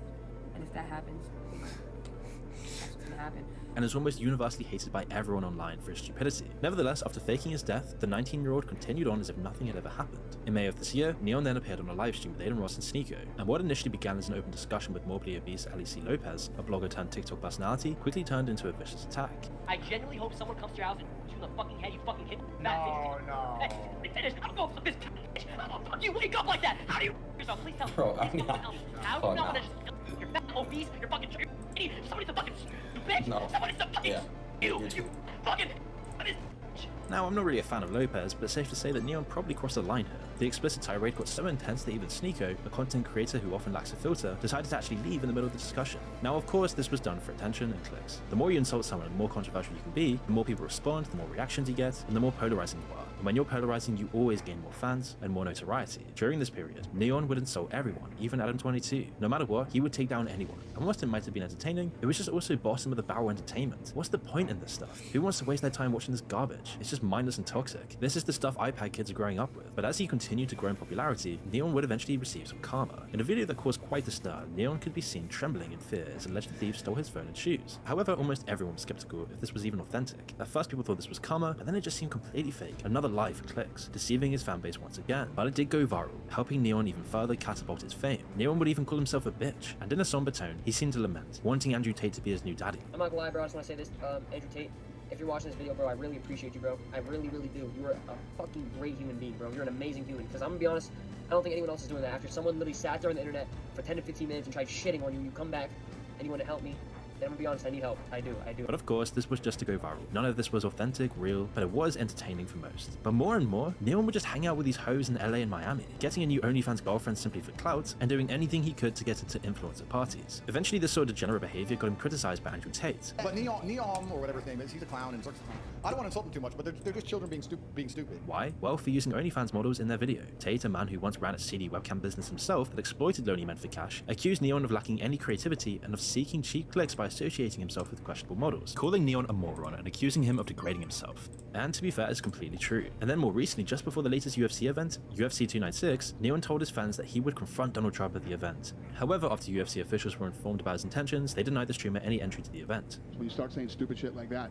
And if that happens, that's what's gonna happen.
And is almost universally hated by everyone online for his stupidity. Nevertheless, after faking his death, the 19-year-old continued on as if nothing had ever happened. In May of this year, Neon then appeared on a livestream with Aiden Ross and Sneeko, and what initially began as an open discussion with morbidly obese Alice Lopez, a blogger turned TikTok personality, quickly turned into a vicious attack.
I genuinely hope someone comes to your house and shoots you in the fucking head, you fucking kid.
No.
Hey, finish. I'm going to fuck this bitch. How the fuck you wake up like that? How do you First off, please tell
Bro, I'm
please
not.
tell me how
Oh,
you not
no.
just you're fat, obese, you're fucking somebody's a fucking stupid.
No.
Somebody's a fucking you fucking what is
Now, I'm not really a fan of Lopez, but it's safe to say that Neon probably crossed the line here. The explicit tirade got so intense that even Sneeko, a content creator who often lacks a filter, decided to actually leave in the middle of the discussion. Now, of course, this was done for attention and clicks. The more you insult someone and the more controversial you can be, the more people respond, the more reactions you get, and the more polarizing you are. And when you're polarizing, you always gain more fans and more notoriety. During this period, Neon would insult everyone, even Adam22. No matter what, he would take down anyone. And whilst it might have been entertaining, it was just also bottom of the barrel entertainment. What's the point in this stuff? Who wants to waste their time watching this garbage? It's just mindless and toxic. This is the stuff iPad kids are growing up with. But as he continued to grow in popularity, Neon would eventually receive some karma. In a video that caused quite a stir, Neon could be seen trembling in fear as alleged thief stole his phone and shoes. However, almost everyone was skeptical if this was even authentic. At first, people thought this was karma, but then it just seemed completely fake. Another lie for clicks, deceiving his fanbase once again. But it did go viral, helping Neon even further catapult his fame. Neon would even call himself a bitch, and in a somber tone, he seemed to lament, wanting Andrew Tate to be his new daddy.
I'm not gonna lie, bro, I just wanna say this, Andrew Tate. If you're watching this video, bro, I really appreciate you, bro. I really, really do. You're a fucking great human being, bro. You're an amazing human. Because I'm gonna be honest, I don't think anyone else is doing that. After someone literally sat there on the internet for 10 to 15 minutes and tried shitting on you, you come back and you want to help me, then I'm gonna be honest, I need help. I do.
But of course, this was just to go viral. None of this was authentic, real, but it was entertaining for most. But more and more, Neon would just hang out with these hoes in LA and Miami, getting a new OnlyFans girlfriend simply for clout, and doing anything he could to get into influencer parties. Eventually, this sort of degenerate behavior got him criticized by Andrew Tate.
But Neon, or whatever his name is, he's a clown and Zerk's a clown. I don't want to insult them too much, but they're just children being stupid.
Why? Well, for using OnlyFans models in their video. Tate, a man who once ran a seedy webcam business himself that exploited lonely men for cash, accused Neon of lacking any creativity and of seeking cheap clicks by associating himself with questionable models, calling Neon a moron and accusing him of degrading himself. And to be fair, it's completely true. And then more recently, just before the latest UFC event, UFC 296, Neon told his fans that he would confront Donald Trump at the event. However, after UFC officials were informed about his intentions, they denied the streamer any entry to the event.
When you start saying stupid shit like that,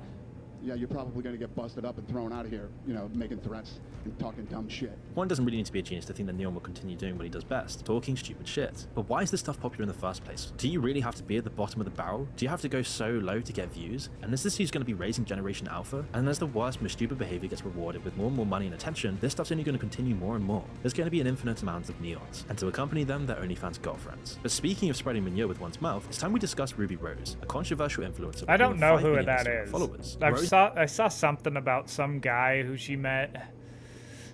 yeah, you're probably going to get busted up and thrown out of here, you know, making threats and talking dumb shit.
One doesn't really need to be a genius to think that Neon will continue doing what he does best, talking stupid shit. But why is this stuff popular in the first place? Do you really have to be at the bottom of the barrel? Do you have to go so low to get views? And is this who's going to be raising Generation Alpha? And as the worst, most stupid behavior gets rewarded with more and more money and attention, this stuff's only going to continue more and more. There's going to be an infinite amount of Neons, and to accompany them, their OnlyFans girlfriends. But speaking of spreading manure with one's mouth, it's time we discuss Ruby Rose, a controversial influencer.
I don't know who
5 million
that
Instagram
is.
followers.
I saw something about some guy who she met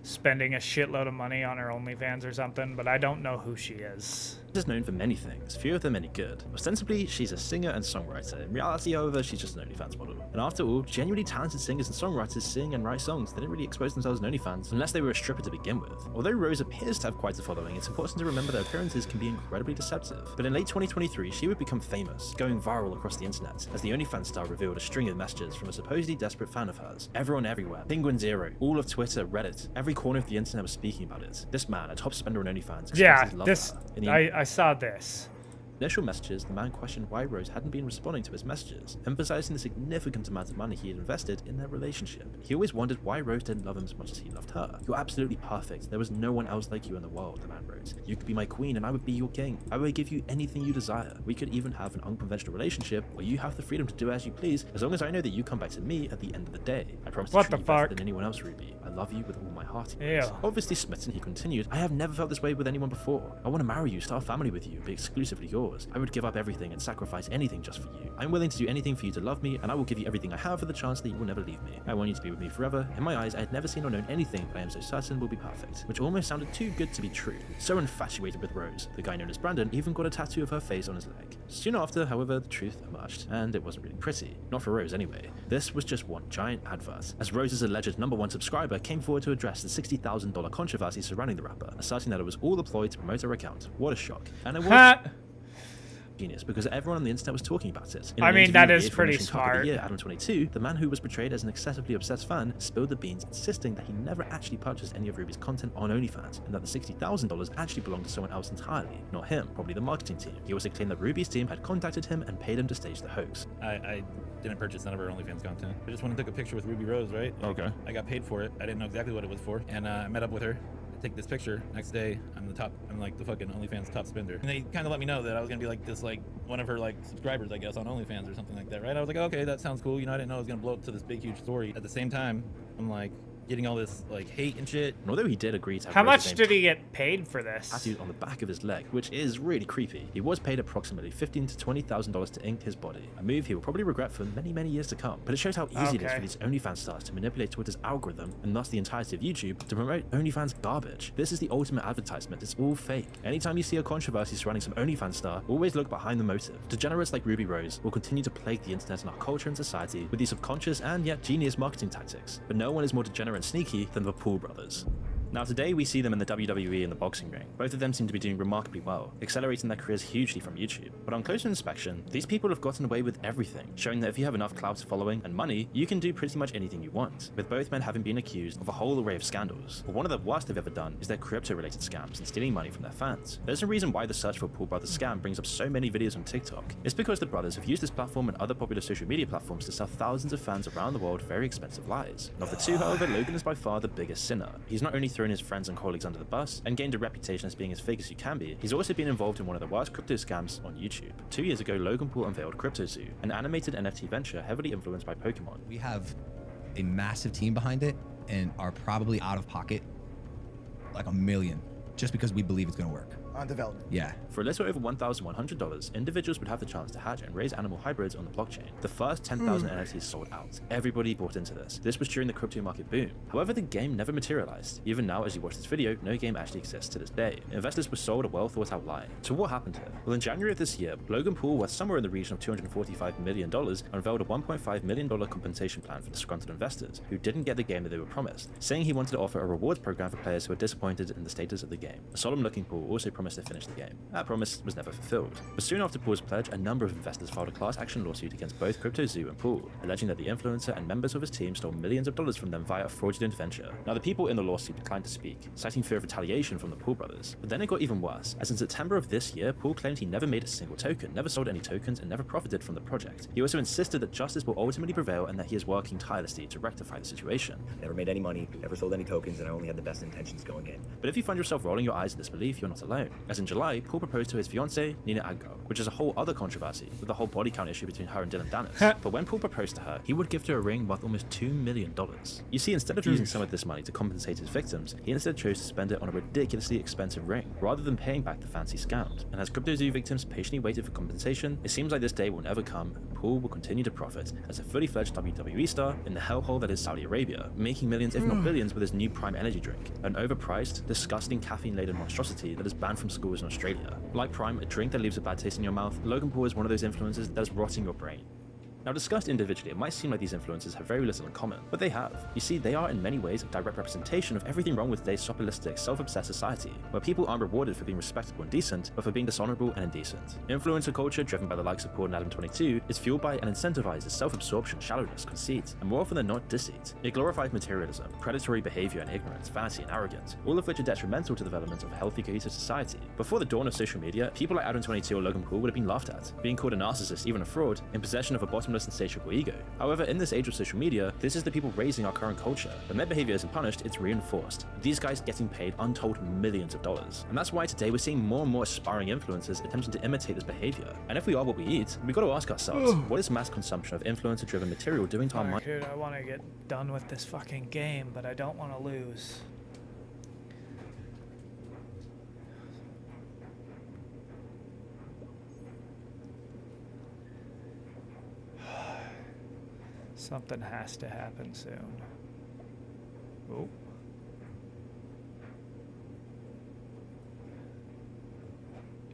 spending a shitload of money on her OnlyFans or something, but I don't know who she is.
Is known for many things, few of them any good. Ostensibly, she's a singer and songwriter. In reality, however, she's just an OnlyFans model. And after all, genuinely talented singers and songwriters sing and write songs. They didn't really expose themselves in OnlyFans unless they were a stripper to begin with. Although Rose appears to have quite a following, it's important to remember that appearances can be incredibly deceptive. But in late 2023, she would become famous, going viral across the internet, as the OnlyFans star revealed a string of messages from a supposedly desperate fan of hers. Everyone everywhere, Penguin Zero, all of Twitter, Reddit, every corner of the internet was speaking about it. This man, a top spender on OnlyFans,
Yeah,
love
this
her.
I saw this.
Initial messages, the man questioned why Rose hadn't been responding to his messages, emphasizing the significant amount of money he had invested in their relationship. He always wondered why Rose didn't love him as much as he loved her. You're absolutely perfect. There was no one else like you in the world, the man wrote. You could be my queen and I would be your king. I would give you anything you desire. We could even have an unconventional relationship where you have the freedom to do as you please, as long as I know that you come back to me at the end of the day. I promise to treat you better than anyone else, Ruby. I love you with all my heart. Obviously smitten, he continued, I have never felt this way with anyone before. I want to marry you, start a family with you, be exclusively yours. I would give up everything and sacrifice anything just for you. I'm willing to do anything for you to love me, and I will give you everything I have for the chance that you will never leave me. I want you to be with me forever. In my eyes, I had never seen or known anything that I am so certain will be perfect, which almost sounded too good to be true. So infatuated with Rose, the guy known as Brandon even got a tattoo of her face on his leg. Soon after, however, the truth emerged, and it wasn't really pretty. Not for Rose anyway. This was just one giant advert, as Rose's alleged #1 subscriber came forward to address the $60,000 controversy surrounding the rapper, asserting that it was all a ploy to promote her account. What a shock. And it was genius because everyone on the internet was talking about it. In
I
an
mean,
interview
that
with
is
the
pretty
Information Talk of the
smart.
Year, Adam22, the man who was portrayed as an excessively obsessed fan, spilled the beans, insisting that he never actually purchased any of Ruby's content on OnlyFans, and that the $60,000 actually belonged to someone else entirely, not him, probably the marketing team. He also claimed that Ruby's team had contacted him and paid him to stage the hoax.
I didn't purchase none of her OnlyFans content. I just went and took a picture with Ruby Rose, right?
Okay.
I got paid for it. I didn't know exactly what it was for, and I met up with her. Take this picture. Next day, I'm like the fucking OnlyFans top spender. And they kind of let me know that I was gonna be like this, like one of her like subscribers, I guess, on OnlyFans or something like that, right? I was like, okay, that sounds cool. You know, I didn't know it was gonna blow up to this big, huge story. At the same time, I'm like, getting all this like hate and shit.
And although he did agree to have
How
Rose's
much
name
did he get paid for this?
tattooed on the back of his leg, which is really creepy, he was paid approximately $15,000 to $20,000 to ink his body, a move he will probably regret for many years to come. But it shows how easy it is for these OnlyFans stars to manipulate Twitter's algorithm, and thus the entirety of YouTube, to promote OnlyFans garbage. This is the ultimate advertisement. It's all fake. Anytime you see a controversy surrounding some OnlyFans star, always look behind the motive. Degenerates like Ruby Rose will continue to plague the internet and our culture and society with these subconscious and yet genius marketing tactics. But no one is more degenerate and sneaky than the Paul brothers. Now today we see them in the WWE and the boxing ring. Both of them seem to be doing remarkably well, accelerating their careers hugely from YouTube. But on closer inspection, these people have gotten away with everything, showing that if you have enough clout, following, and money, you can do pretty much anything you want, with both men having been accused of a whole array of scandals. But one of the worst they've ever done is their crypto-related scams and stealing money from their fans. There's a reason why the search for Paul Brothers scam brings up so many videos on TikTok. It's because the brothers have used this platform and other popular social media platforms to sell thousands of fans around the world very expensive lies. And of the two, however, Logan is by far the biggest sinner. He's not only thrown his friends and colleagues under the bus and gained a reputation as being as fake as you can be, he's also been involved in one of the worst crypto scams on YouTube. 2 years ago, Logan Paul unveiled CryptoZoo, an animated NFT venture heavily influenced by Pokemon.
We have a massive team behind it and are probably out of pocket like $1 million just because we believe it's going to work.
On development.
Yeah.
For a little over $1,100, individuals would have the chance to hatch and raise animal hybrids on the blockchain. The first 10,000 NFTs sold out. Everybody bought into this. This was during the crypto market boom. However, the game never materialized. Even now, as you watch this video, no game actually exists to this day. Investors were sold a well thought out lie. So what happened here? Well, in January of this year, Logan Paul, worth somewhere in the region of $245 million, unveiled a $1.5 million compensation plan for disgruntled investors who didn't get the game that they were promised, saying he wanted to offer a rewards program for players who were disappointed in the status of the game. A solemn-looking Paul also promised to finish the game. That promise was never fulfilled. But soon after Paul's pledge, a number of investors filed a class action lawsuit against both CryptoZoo and Paul, alleging that the influencer and members of his team stole millions of dollars from them via a fraudulent venture. Now, the people in the lawsuit declined to speak, citing fear of retaliation from the Paul brothers. But then it got even worse, as in September of this year, Paul claimed he never made a single token, never sold any tokens, and never profited from the project. He also insisted that justice will ultimately prevail and that he is working tirelessly to rectify the situation.
Never made any money, never sold any tokens, and I only had the best intentions going in.
But if you find yourself rolling your eyes at this belief, you're not alone. As in July, Paul proposed to his fiancée, Nina Aggo, which is a whole other controversy, with the whole body count issue between her and Dylan Dennis. But when Paul proposed to her, he would give her a ring worth almost $2 million. You see, instead of using some of this money to compensate his victims, he instead chose to spend it on a ridiculously expensive ring, rather than paying back the fancy scammed. And as CryptoZoo victims patiently waited for compensation, it seems like this day will never come, and Paul will continue to profit as a fully fledged WWE star in the hellhole that is Saudi Arabia, making millions if not billions with his new Prime energy drink, an overpriced, disgusting caffeine-laden monstrosity that is banned from schools in Australia. Like Prime, a drink that leaves a bad taste in your mouth, Logan Paul is one of those influences that is rotting your brain. Now, discussed individually, it might seem like these influences have very little in common, but they have. You see, they are in many ways a direct representation of everything wrong with today's sopilistic, self-obsessed society, where people aren't rewarded for being respectable and decent, but for being dishonorable and indecent. Influencer culture, driven by the likes of Paul and Adam 22, is fueled by and incentivizes self-absorption, shallowness, conceit, and more often than not, deceit. It glorifies materialism, predatory behavior and ignorance, vanity and arrogance, all of which are detrimental to the development of a healthy, cohesive society. Before the dawn of social media, people like Adam 22 or Logan Paul would have been laughed at, being called a narcissist, even a fraud, in possession of a bottomless insatiable ego. However, in this age of social media, this is the people raising our current culture. When their behavior isn't punished, it's reinforced. These guys getting paid untold millions of dollars. And that's why today we're seeing more and more aspiring influencers attempting to imitate this behavior. And if we are what we eat, we got to ask ourselves, what is mass consumption of influencer-driven material doing to our mind?
Dude, I want to get done with this fucking game, but I don't want to lose. Something has to happen soon. Oh.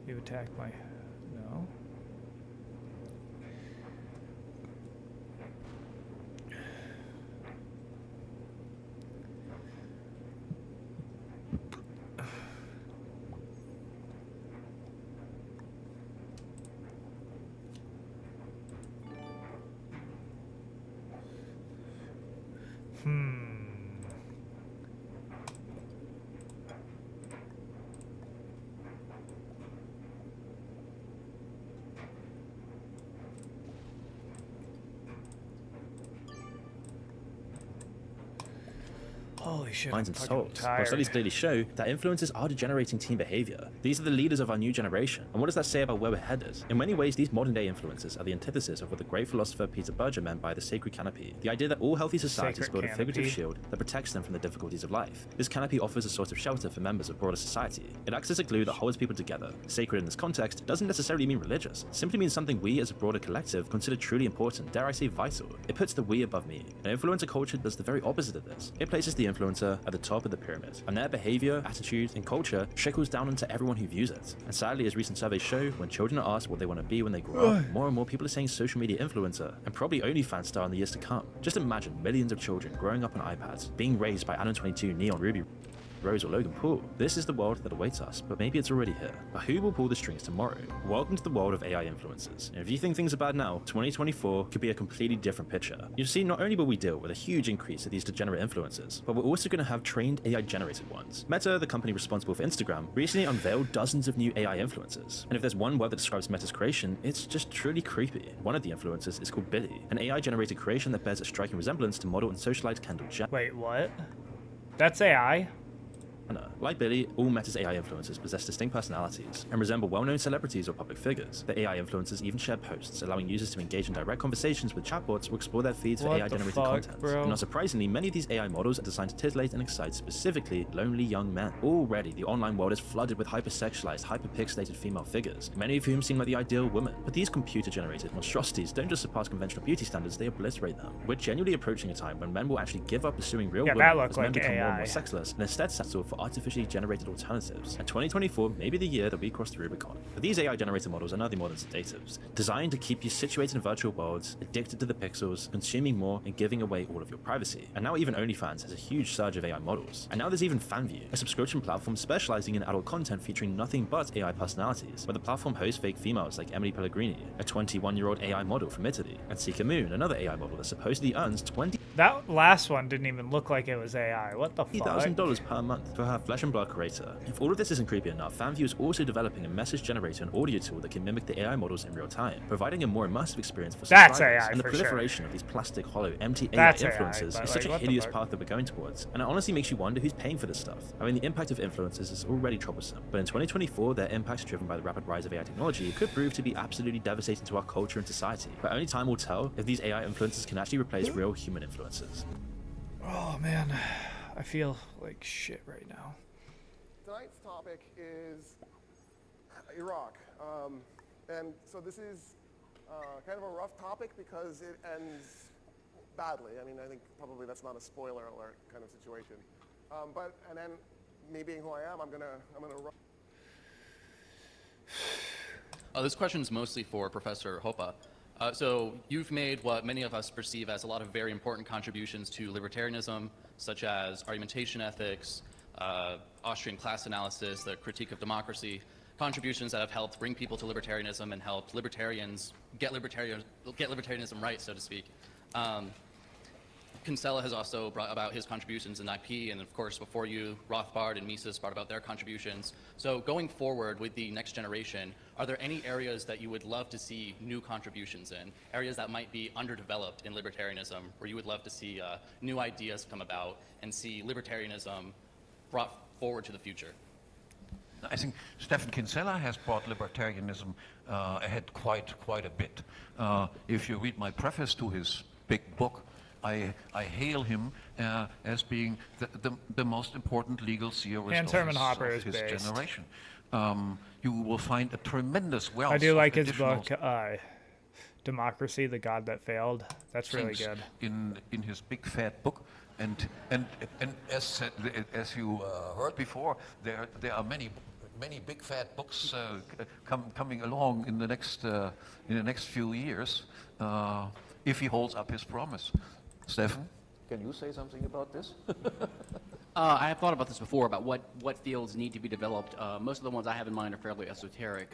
You attacked my... No. Holy shit,
minds
I'm
and
fucking
souls. While
tired.
studies clearly show that influencers are degenerating teen behavior. These are the leaders of our new generation. And what does that say about where we're headed? In many ways, these modern day influencers are the antithesis of what the great philosopher Peter Berger meant by the sacred canopy. The idea that all healthy societies build a figurative shield that protects them from the difficulties of life. This canopy offers a sort of shelter for members of broader society. It acts as a glue that holds people together. Sacred in this context doesn't necessarily mean religious. It simply means something we as a broader collective consider truly important, dare I say vital. It puts the we above me. And influencer culture does the very opposite of this. It places the influencer at the top of the pyramid, and their behavior, attitude, and culture trickles down into everyone who views it. And sadly, as recent surveys show, when children are asked what they want to be when they grow up, more and more people are saying social media influencer, and probably OnlyFans star in the years to come. Just imagine millions of children growing up on iPads, being raised by Alan 22, Neon Ruby, Rose, or Logan Paul. This is the world that awaits us, but maybe it's already here. But who will pull the strings tomorrow? Welcome to the world of AI influencers. And if you think things are bad now, 2024 could be a completely different picture. You see, not only will we deal with a huge increase of these degenerate influencers, but we're also going to have trained AI generated ones. Meta, the company responsible for Instagram, recently unveiled dozens of new AI influencers. And if there's one word that describes Meta's creation, it's just truly creepy. One of the influencers is called Billy, an AI generated creation that bears a striking resemblance to model and socialite Kendall Jenner.
Wait, what? That's AI?
Like Billy, all Meta's AI influencers possess distinct personalities and resemble well-known celebrities or public figures. The AI influencers even share posts, allowing users to engage in direct conversations with chatbots or explore their feeds for AI-generated content. And not surprisingly, many of these AI models are designed to titillate and excite specifically lonely young men. Already, the online world is flooded with hypersexualized, hyperpixelated female figures, many of whom seem like the ideal woman. But these computer-generated monstrosities don't just surpass conventional beauty standards, they obliterate them. We're genuinely approaching a time when men will actually give up pursuing real women as men become more and more sexless and instead settle for artificially generated alternatives. And 2024 may be the year that we cross the Rubicon. But these AI generated models are nothing more than sedatives, designed to keep you situated in virtual worlds, addicted to the pixels, consuming more, and giving away all of your privacy. And now even OnlyFans has a huge surge of AI models. And now there's even FanView, a subscription platform specializing in adult content featuring nothing but AI personalities, where the platform hosts fake females like Emily Pellegrini, a 21-year-old AI model from Italy, and Sika Moon, another AI model that supposedly earns
That last one didn't even look like it was AI. What the fuck?
$50,000 per month for her Flesh and Blood creator. If all of this isn't creepy enough, FanView is also developing a message generator and audio tool that can mimic the AI models in real time, providing a more immersive experience for subscribers.
That's AI
and the
for
proliferation of these plastic, hollow, empty AI
That's
influencers
AI,
is
but,
such
like,
a hideous path that we're going towards. And it honestly makes you wonder who's paying for this stuff. I mean, the impact of influencers is already troublesome, but in 2024, their impacts driven by the rapid rise of AI technology could prove to be absolutely devastating to our culture and society. But only time will tell if these AI influencers can actually replace real human influencers.
Oh man, I feel like shit right now.
Tonight's topic is Iraq. And so this is kind of a rough topic because it ends badly. I mean, I think probably that's not a spoiler alert kind of situation. And then me being who I am, I'm gonna run.
This question is mostly for Professor Hoppe. So you've made what many of us perceive as a lot of very important contributions to libertarianism, such as argumentation ethics, Austrian class analysis, the critique of democracy, contributions that have helped bring people to libertarianism and helped libertarians get libertarianism right, so to speak. Kinsella has also brought about his contributions in IP, and of course before you, Rothbard and Mises brought about their contributions. So going forward with the next generation, are there any areas that you would love to see new contributions in, areas that might be underdeveloped in libertarianism, where you would love to see new ideas come about and see libertarianism brought forward to the future?
I think Stephen Kinsella has brought libertarianism ahead quite a bit. If you read my preface to his big book, I hail him as being the most important legal theorist of his generation. You will find a tremendous wealth.
I do like his book, Democracy: The God That Failed. That's really good.
In his big fat book, and as you heard before, there are many big fat books coming along in the next few years if he holds up his promise. Stefan, can you say something about this?
I have thought about this before, about what fields need to be developed. Most of the ones I have in mind are fairly esoteric.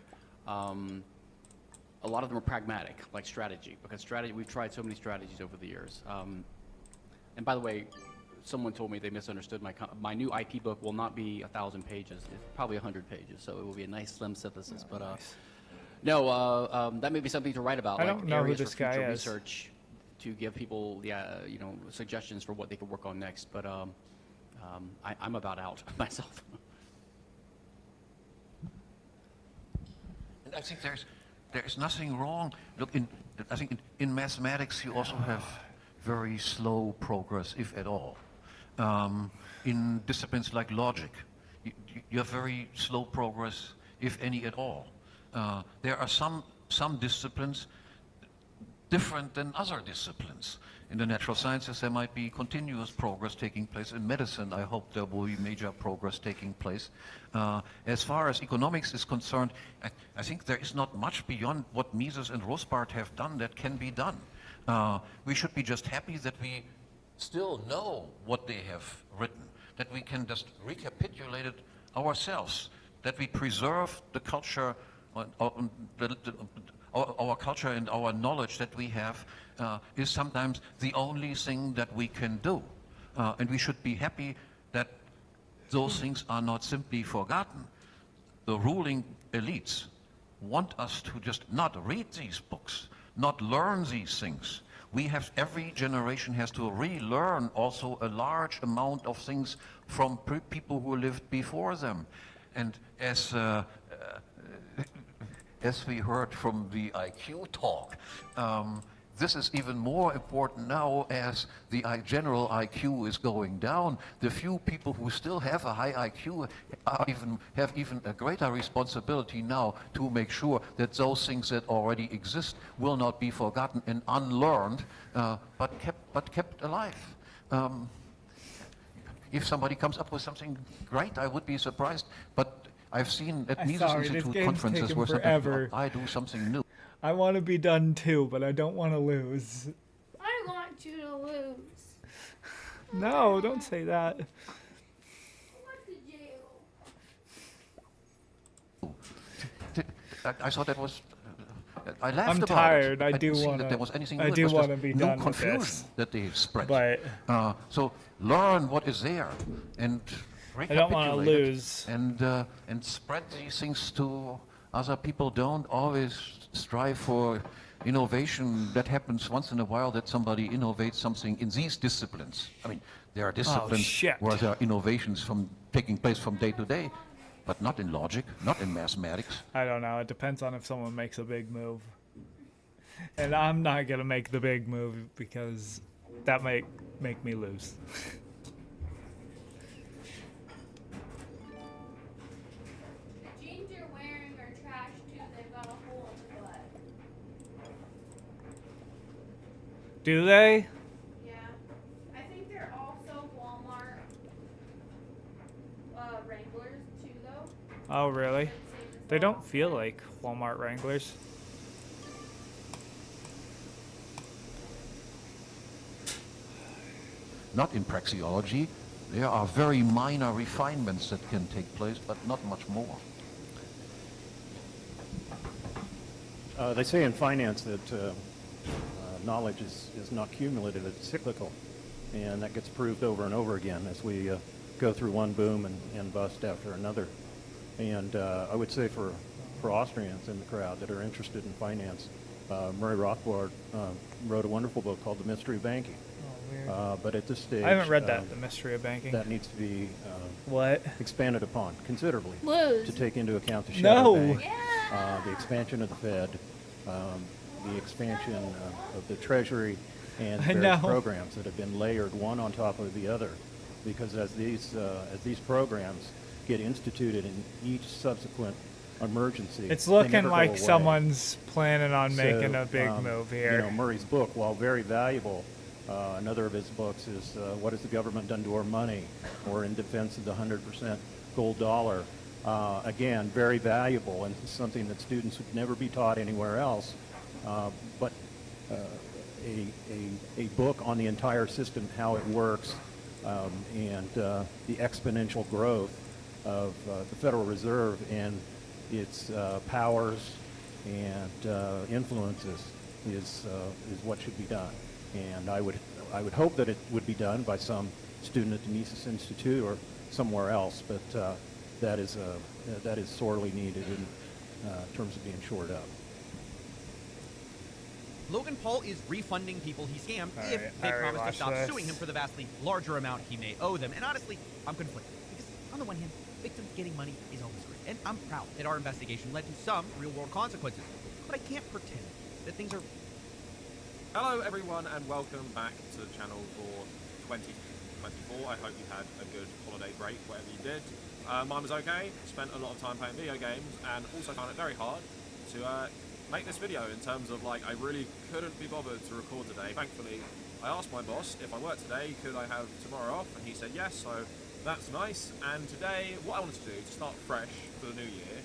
A lot of them are pragmatic, like strategy, because we've tried so many strategies over the years. And by the way, someone told me they misunderstood my new IP book will not be 1,000 pages, it's probably 100 pages, so it will be a nice slim synthesis. But no, that may be something to write about.
I don't know who this guy is.
Research to give people, suggestions for what they could work on next. But I'm about out myself.
And I think there's nothing wrong. Look, I think in mathematics you also have very slow progress, if at all. In disciplines like logic, you have very slow progress, if any at all. There are some disciplines different than other disciplines. In the natural sciences, there might be continuous progress taking place. In medicine, I hope there will be major progress taking place. As far as economics is concerned, I think there is not much beyond what Mises and Rothbard have done that can be done. We should be just happy that we still know what they have written, that we can just recapitulate it ourselves, that we preserve the culture, our culture and our knowledge that we have is sometimes the only thing that we can do. And we should be happy that those things are not simply forgotten. The ruling elites want us to just not read these books, not learn these things. Every generation has to relearn also a large amount of things from people who lived before them. And as we heard from the IQ talk, this is even more important now as the general IQ is going down. The few people who still have a high IQ have even a greater responsibility now to make sure that those things that already exist will not be forgotten and unlearned, but kept alive. If somebody comes up with something great, I would be surprised, but I've seen at Mises Institute conferences where sometimes I do something new.
I want to be done too, but I don't want to lose.
I want you to lose.
No, don't say that.
I thought that was. I laughed
I'm
about
tired.
it.
I do
didn't see
want
that there was anything
I
new.
do
It was
want to
just
be
new
done with
confusion
this.
that they spread.
But
So learn what is there and
I don't want to
recapitulate
lose.
it and spread these things to other people. Don't always strive for innovation. That happens once in a while, that somebody innovates something in these disciplines. I mean, there are disciplines where there are innovations taking place from day to day, but not in logic, not in mathematics.
I don't know. It depends on if someone makes a big move. And I'm not going to make the big move because that might make me lose.
The jeans you're wearing are trash too. They've got a hole in the butt.
Do they?
Yeah. I think they're also Walmart Wranglers too, though.
Oh, really? They don't feel like Walmart Wranglers.
Not in praxeology. There are very minor refinements that can take place, but not much more.
They say in finance that knowledge is not cumulative, it's cyclical. And that gets proved over and over again as we go through one boom and bust after another. And I would say for Austrians in the crowd that are interested in finance, Murray Rothbard wrote a wonderful book called The Mystery of Banking. But at this stage,
I haven't read that, The Mystery of Banking.
That needs to be expanded upon considerably
Lose.
to take into account the shadow
No.
bank, the expansion of the Fed, the expansion of the Treasury, and
I
various
know.
programs that have been layered one on top of the other. Because as these programs get instituted in each subsequent emergency,
It's
they
looking
never go
like
away.
someone's planning on
So,
making a big move here.
You know, Murray's book, while very valuable, another of his books is What Has the Government Done to Our Money? Or In Defense of the 100% Gold Dollar. Again, very valuable and something that students would never be taught anywhere else. But a book on the entire system, how it works, and the exponential growth of the Federal Reserve and its powers and influences is what should be done. And I would hope that it would be done by some student at the Mises Institute or somewhere else, but that is sorely needed in terms of being shored up.
Logan Paul is refunding people he scammed if
Alright,
they
I already
promise to
watched
stop
this.
suing him for the vastly larger amount he may owe them. And honestly, I'm conflicted. Because on the one hand, victims getting money is always great. And I'm proud that our investigation led to some real-world consequences. But I can't pretend that things are...
Hello everyone and welcome back to the channel for 2024. I hope you had a good holiday break, whatever you did. Mine was okay, spent a lot of time playing video games and also found it very hard to make this video in terms of like I really couldn't be bothered to record today. Thankfully, I asked my boss if I worked today, could I have tomorrow off, and he said yes, so that's nice. And today, what I wanted to do to start fresh for the new year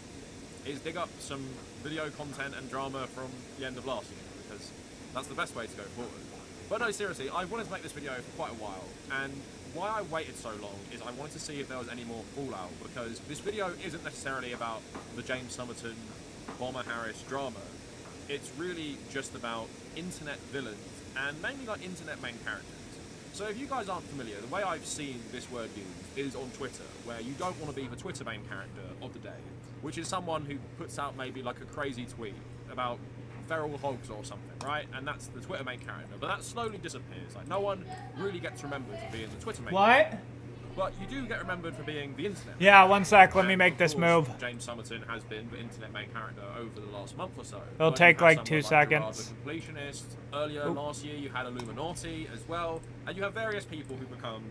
is dig up some video content and drama from the end of last year, because that's the best way to go forward. But no, seriously, I wanted to make this video for quite a while, and why I waited so long is I wanted to see if there was any more fallout, because this video isn't necessarily about the James Somerton, Bomber Harris drama. It's really just about internet villains, and mainly like internet main characters. So if you guys aren't familiar, the way I've seen this word used is on Twitter, where you don't want to be the Twitter main character of the day, which is someone who puts out maybe like a crazy tweet about feral hogs or something, right? And that's the Twitter main character. But that slowly disappears. Like, no one really gets remembered for being the Twitter main character. But you do get remembered for being the internet.
Yeah, one sec. Let me make this move.
James Somerton has been the internet main character over the last month or so.
It'll take like 2 seconds.
The Completionist. Earlier last year, you had Illuminati as well, and you have various people who become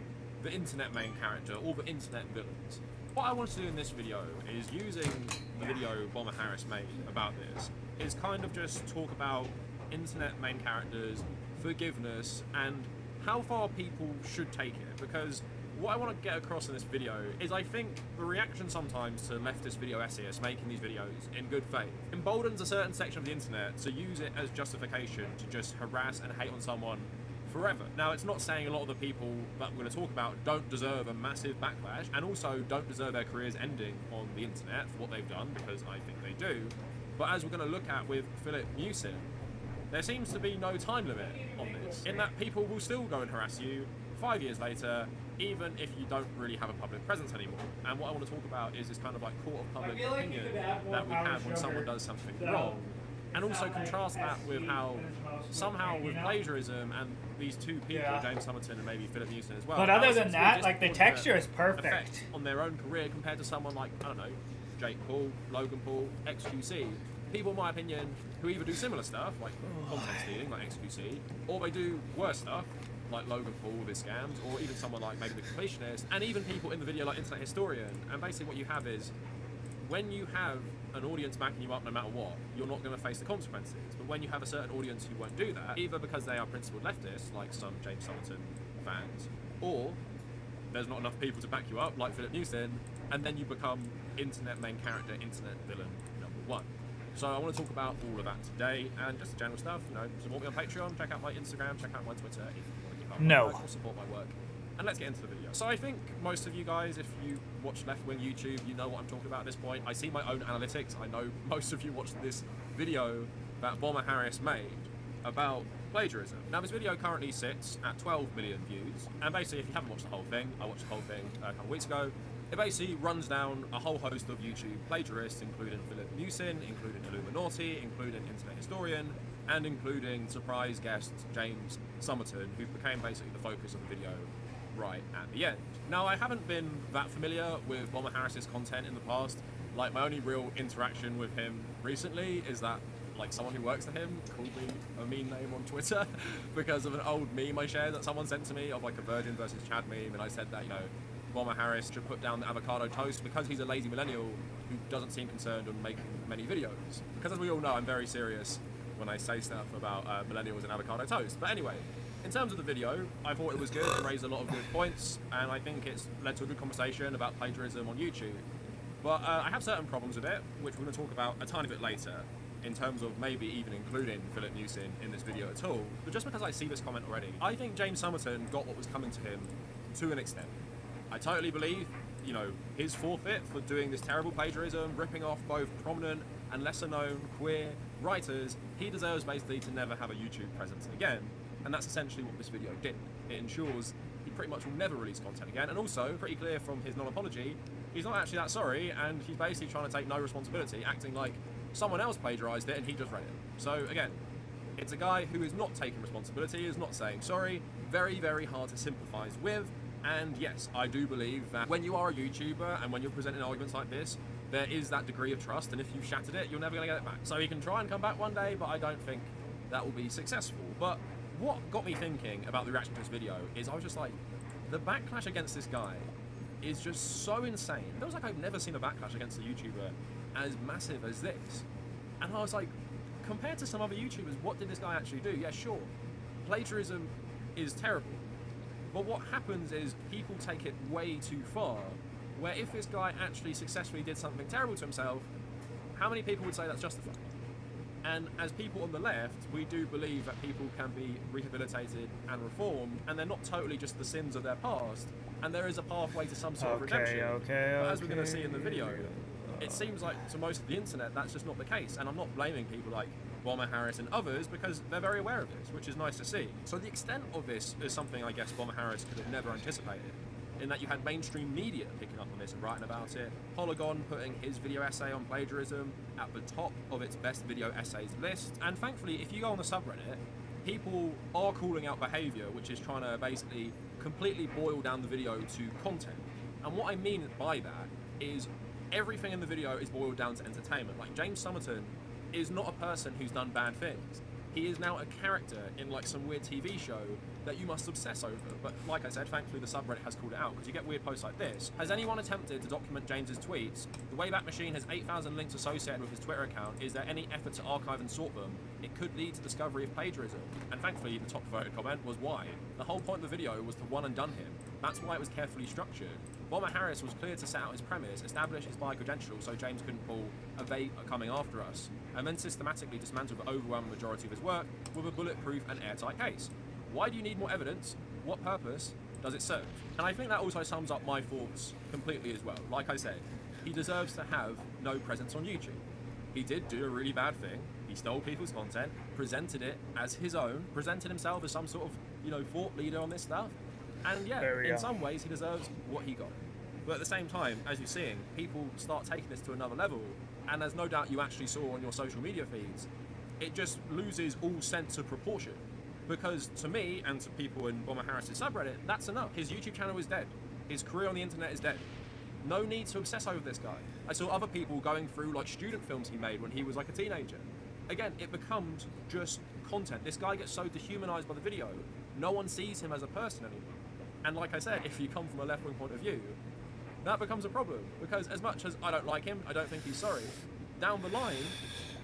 the internet main character or the internet villains. What I want to do in this video is using the video Bomber Harris made about this, is kind of just talk about internet main characters, forgiveness, and how far people should take it, because what I want to get across in this video is I think the reaction sometimes to leftist video essayists making these videos in good faith emboldens a certain section of the internet to use it as justification to just harass and hate on someone forever. Now, it's not saying a lot of the people that we're going to talk about don't deserve a massive backlash, and also don't deserve their careers ending on the internet for what they've done, because I think they do. But as we're going to look at with Philip Newson, there seems to be no time limit on this, in that people will still go and harass you 5 years later, even if you don't really have a public presence anymore. And what I want to talk about is this kind of like court of public opinion that we have when someone does something wrong, and also contrast that with how somehow with plagiarism and these two people, James Somerton and maybe Philip Newson as well.
But other than that, like the texture is perfect
on their own career compared to someone like, I don't know, Jake Paul, Logan Paul, XQC. People, in my opinion, who either do similar stuff, like content stealing, like XQC, or they do worse stuff, like Logan Paul with his scams, or even someone like maybe the Completionist, and even people in the video like Internet Historian. And basically what you have is, when you have an audience backing you up no matter what, you're not going to face the consequences. But when you have a certain audience who won't do that, either because they are principled leftists, like some James Somerton fans, or there's not enough people to back you up, like Philip Newson, and then you become internet main character, internet villain #1. So I want to talk about all of that today, and just the general stuff. You know, support me on Patreon, check out my Instagram, check out my Twitter if you want to keep up with my work or support my work. And let's get into the video. So I think most of you guys, if you watch left-wing YouTube, you know what I'm talking about at this point. I see my own analytics. I know most of you watched this video that Bomber Harris made about plagiarism. Now this video currently sits at 12 million views, and basically if you haven't watched the whole thing, I watched the whole thing a couple of weeks ago. It basically runs down a whole host of YouTube plagiarists, including Philip Newson, including Illuminati, including Internet Historian, and including surprise guest James Somerton, who became basically the focus of the video right at the end. Now, I haven't been that familiar with Bomber Harris's content in the past. Like, my only real interaction with him recently is that, like, someone who works for him called me a mean name on Twitter because of an old meme I shared that someone sent to me of, like, a Virgin versus Chad meme, and I said that, you know, Bomber Harris should put down the avocado toast because he's a lazy millennial who doesn't seem concerned on making many videos. Because as we all know, I'm very serious when I say stuff about millennials and avocado toast. But anyway, in terms of the video, I thought it was good. It raised a lot of good points, and I think it's led to a good conversation about plagiarism on YouTube. But I have certain problems with it, which we're going to talk about a tiny bit later, in terms of maybe even including Philip Newson in this video at all. But just because I see this comment already, I think James Somerton got what was coming to him to an extent. I totally believe, you know, his forfeit for doing this terrible plagiarism, ripping off both prominent and lesser known queer writers, he deserves basically to never have a YouTube presence again. And that's essentially what this video did. It ensures he pretty much will never release content again, and also, pretty clear from his non-apology, he's not actually that sorry, and he's basically trying to take no responsibility, acting like someone else plagiarized it and he just read it. So again, It's a guy who is not taking responsibility, is not saying sorry, very, very hard to sympathise with. And yes, I do believe that when you are a YouTuber and when you're presenting arguments like this, there is that degree of trust, and if you've shattered it, you're never going to get it back. So he can try and come back one day, but I don't think that will be successful. But what got me thinking about the reaction to this video is I was just like, the backlash against this guy is just so insane. It was like I've never seen a backlash against a YouTuber as massive as this. And I was like, compared to some other YouTubers, what did this guy actually do? Yeah, sure, plagiarism is terrible. But what happens is people take it way too far, where if this guy actually successfully did something terrible to himself, how many people would say that's justified? And as people on the left, we do believe that people can be rehabilitated and reformed, and they're not totally just the sins of their past, and there is a pathway to some sort of redemption. But as we're going to see in the video, it seems like to most of the internet that's just not the case, and I'm not blaming people like Bomber Harris and others because they're very aware of this, which is nice to see. So the extent of this is something I guess Bomber Harris could have never anticipated, in that you had mainstream media picking up on this and writing about it, Polygon putting his video essay on plagiarism at the top of its best video essays list, and thankfully if you go on the subreddit, people are calling out behaviour which is trying to basically completely boil down the video to content. And what I mean by that is everything in the video is boiled down to entertainment. Like, James Somerton is not a person who's done bad things. He is now a character in like some weird TV show that you must obsess over. But like I said, thankfully the subreddit has called it out, because you get weird posts like this. Has anyone attempted to document James's tweets? The Wayback Machine has 8,000 links associated with his Twitter account. Is there any effort to archive and sort them? It could lead to discovery of plagiarism. And thankfully the top voted comment was why. The whole point of the video was to one and done him. That's why it was carefully structured. Bomber Harris was clear to set out his premise, establish his buy credentials so James couldn't pull a bait coming after us, and then systematically dismantle the overwhelming majority of his work with a bulletproof and airtight case. Why do you need more evidence? What purpose does it serve? And I think that also sums up my thoughts completely as well. Like I said, he deserves to have no presence on YouTube. He did do a really bad thing. He stole people's content, presented it as his own, presented himself as some sort of, thought leader on this stuff. And yeah, in some ways he deserves what he got. But at the same time, as you're seeing, people start taking this to another level, and as no doubt you actually saw on your social media feeds, it just loses all sense of proportion. Because to me, and to people in Bomber Harris's subreddit, that's enough. His YouTube channel is dead. His career on the internet is dead. No need to obsess over this guy. I saw other people going through like student films he made when he was like a teenager. Again, it becomes just content. This guy gets so dehumanized by the video, no one sees him as a person anymore. And like I said, if you come from a left-wing point of view, that becomes a problem. Because as much as I don't like him, I don't think he's sorry, down the line,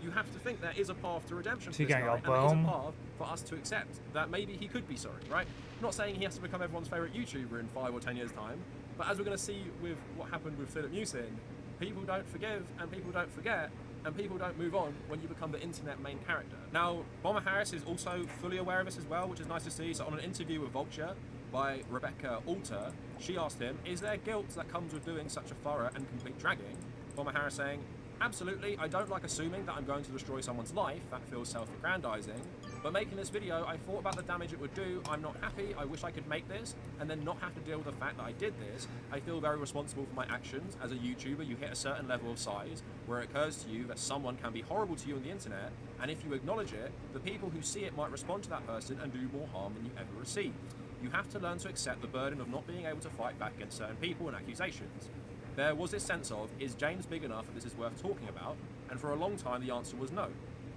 you have to think there is a path to redemption for this guy, and there is a path for us to accept that maybe he could be sorry, right? I'm not saying he has to become everyone's favourite YouTuber in 5 or 10 years' time, but as we're going to see with what happened with Philip Newson, people don't forgive, and people don't forget, and people don't move on when you become the internet main character. Now, Bomber Harris is also fully aware of this as well, which is nice to see. So on an interview with Vulture by Rebecca Alter, she asked him, is there guilt that comes with doing such a thorough and complete dragging? Bomber Harris saying, absolutely, I don't like assuming that I'm going to destroy someone's life, that feels self-aggrandizing, but making this video, I thought about the damage it would do, I'm not happy, I wish I could make this, and then not have to deal with the fact that I did this. I feel very responsible for my actions. As a YouTuber, you hit a certain level of size where it occurs to you that someone can be horrible to you on the internet, and if you acknowledge it, the people who see it might respond to that person and do more harm than you ever received. You have to learn to accept the burden of not being able to fight back against certain people and accusations. There was this sense of, is James big enough that this is worth talking about? And for a long time the answer was no,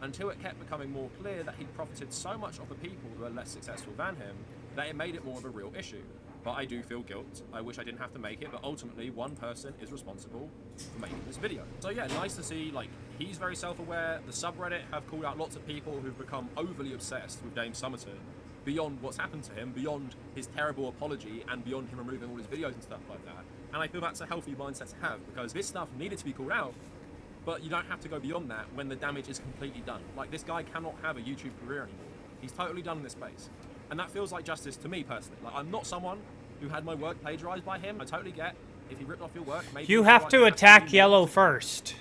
until it kept becoming more clear that he profited so much off the people who are less successful than him that it made it more of a real issue. But I do feel guilt. I wish I didn't have to make it, but ultimately one person is responsible for making this video. So yeah, nice to see, like, he's very self-aware. The subreddit have called out lots of people who've become overly obsessed with James Somerton beyond what's happened to him, beyond his terrible apology, and beyond him removing all his videos and stuff like that. And I feel that's a healthy mindset to have, because this stuff needed to be called out, but you don't have to go beyond that when the damage is completely done. Like, this guy cannot have a YouTube career anymore. He's totally done in this space. And that feels like justice to me personally. Like, I'm not someone who had my work plagiarized by him. I totally get if he ripped off your work, maybe
you have to attack yellow first.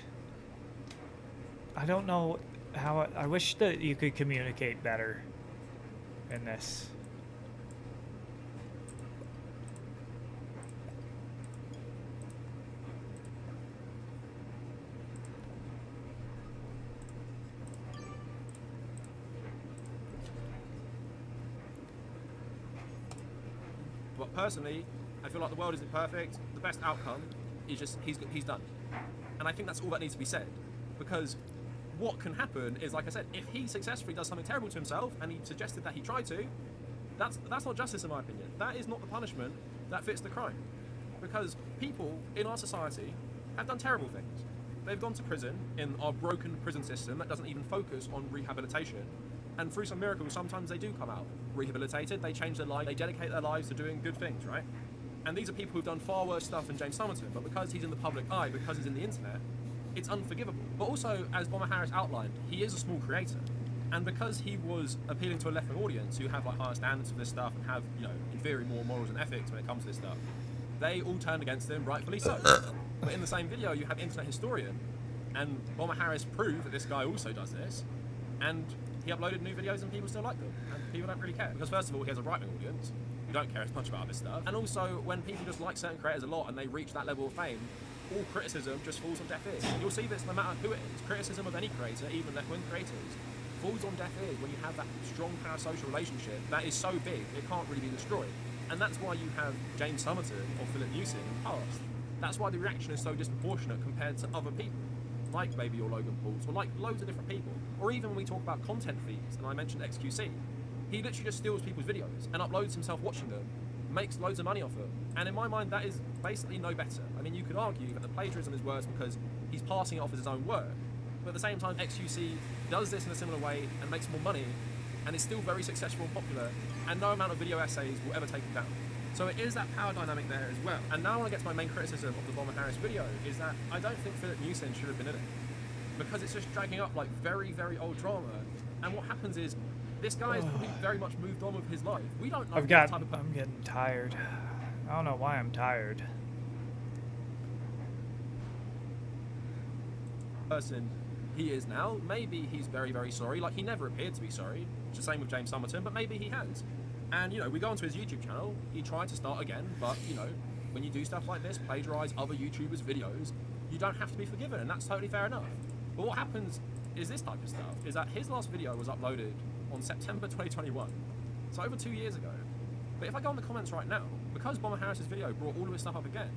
I don't know how I wish that you could communicate better in this.
personally, I feel like the world isn't perfect. The best outcome is just he's done. And I think that's all that needs to be said. Because what can happen is, like I said, if he successfully does something terrible to himself, and he suggested that he tried to, that's not justice in my opinion. That is not the punishment that fits the crime. Because people in our society have done terrible things. They've gone to prison in our broken prison system that doesn't even focus on rehabilitation. And through some miracles, sometimes they do come out rehabilitated, they change their life, they dedicate their lives to doing good things, right? And these are people who've done far worse stuff than James Somerton, but because he's in the public eye, because he's in the internet, it's unforgivable. But also, as Bomber Harris outlined, he is a small creator. And because he was appealing to a left-wing audience who have like higher standards for this stuff and have, you know, in theory more morals and ethics when it comes to this stuff, they all turned against him, rightfully so. But in the same video, you have Internet Historian, and Bomber Harris proved that this guy also does this, and he uploaded new videos and people still like them, and people don't really care. Because first of all, he has a right-wing audience who don't care as much about this stuff, and also when people just like certain creators a lot and they reach that level of fame, all criticism just falls on deaf ears. You'll see this no matter who it is. Criticism of any creator, even left-wing creators, falls on deaf ears when you have that strong parasocial relationship that is so big it can't really be destroyed. And that's why you have James Somerton or Philip Newson in the past. That's why the reaction is so disproportionate compared to other people, like maybe your Logan Pauls, or like loads of different people. Or even when we talk about content feeds, and I mentioned XQC, he literally just steals people's videos and uploads himself watching them, makes loads of money off them. And in my mind, that is basically no better. I mean, you could argue that the plagiarism is worse because he's passing it off as his own work. But at the same time, XQC does this in a similar way and makes more money, and is still very successful and popular, and no amount of video essays will ever take him down. So it is that power dynamic there as well. And now I want to get to my main criticism of the Bomber Harris video, is that I don't think Philip Newson should have been in it. Because it's just dragging up like very, very old drama. And what happens is, this guy has probably very much moved on with his life. We don't know
I'm getting tired. I don't know why I'm tired.
Person he is now. Maybe he's very, very sorry. Like, he never appeared to be sorry. It's the same with James Somerton, but maybe he has. And, you know, we go onto his YouTube channel, he tried to start again, but, you know, when you do stuff like this, plagiarize other YouTubers' videos, you don't have to be forgiven, and that's totally fair enough. But what happens is this type of stuff, is that his last video was uploaded on September 2021, so over 2 years ago. But if I go in the comments right now, because Bomber Harris's video brought all of his stuff up again,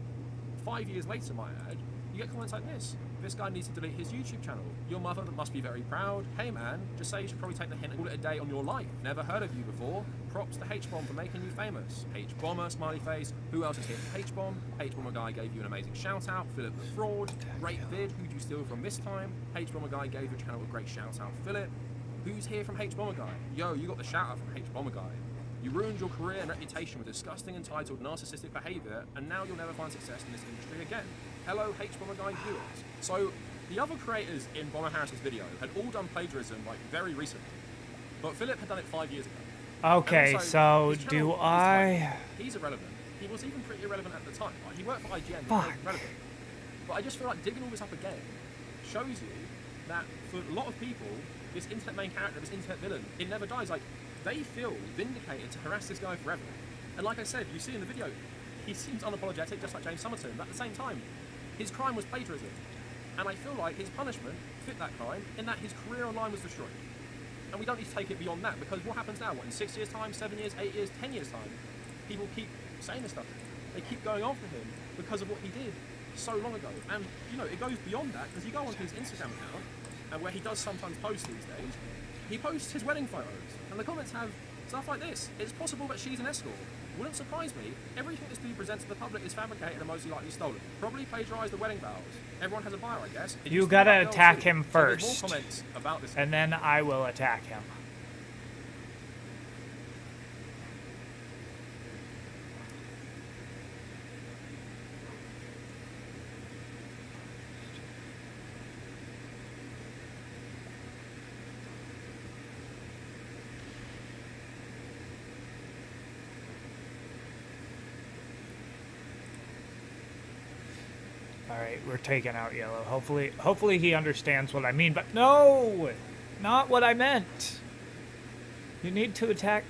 5 years later, might I add, you get comments like this. This guy needs to delete his YouTube channel. Your mother must be very proud. Hey man, just say you should probably take the hint and call it a day on your life. Never heard of you before. Props to H-Bomb for making you famous. H-Bomber, smiley face. Who else is here for H-Bomb? H-Bomber guy gave you an amazing shout out. Philip the fraud. Great vid. Who'd you steal from this time? H-Bomber guy gave your channel a great shout out. Philip. Who's here from H-Bomber guy? Yo, you got the shout out from H-Bomber guy. You ruined your career and reputation with disgusting, entitled, narcissistic behaviour, and now you'll never find success in this industry again. Hello, H-Bomber guy viewers. So, the other creators in Bomber Harris's video had all done plagiarism, like, very recently. But Philip had done it 5 years ago.
Okay, so do I...
He's irrelevant. He was even pretty irrelevant at the time. Like, he worked for IGN, but he was relevant. But I just feel like digging all this up again shows you that for a lot of people, this internet main character, this internet villain, it never dies. Like, they feel vindicated to harass this guy forever. And like I said, you see in the video, he seems unapologetic, just like James Somerton, but at the same time, his crime was plagiarism. And I feel like his punishment fit that crime in that his career online was destroyed. And we don't need to take it beyond that, because what happens now? What, in 6 years' time, 7 years, 8 years, 10 years' time, people keep saying this stuff. They keep going after him because of what he did so long ago. And, you know, it goes beyond that, because you go onto his Instagram account, and where he does sometimes post these days, he posts his wedding photos, and the comments have stuff like this. It's possible that she's an escort. Wouldn't surprise me. Everything this dude presents to the public is fabricated and mostly likely stolen. Probably plagiarized the wedding vows. Everyone has a bio, I guess.
You gotta attack him
So
first,
there's more comments about this.
and then I will attack him. Alright, we're taking out yellow. Hopefully he understands what I mean, but no! Not what I meant! You need to attack...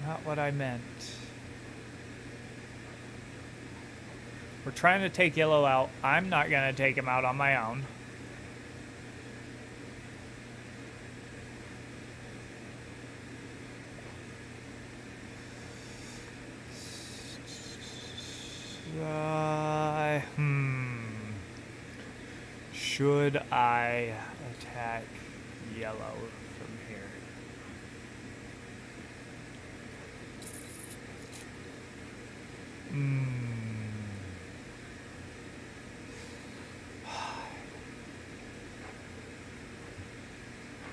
Not what I meant. We're trying to take yellow out. I'm not gonna take him out on my own. Should I attack yellow from here?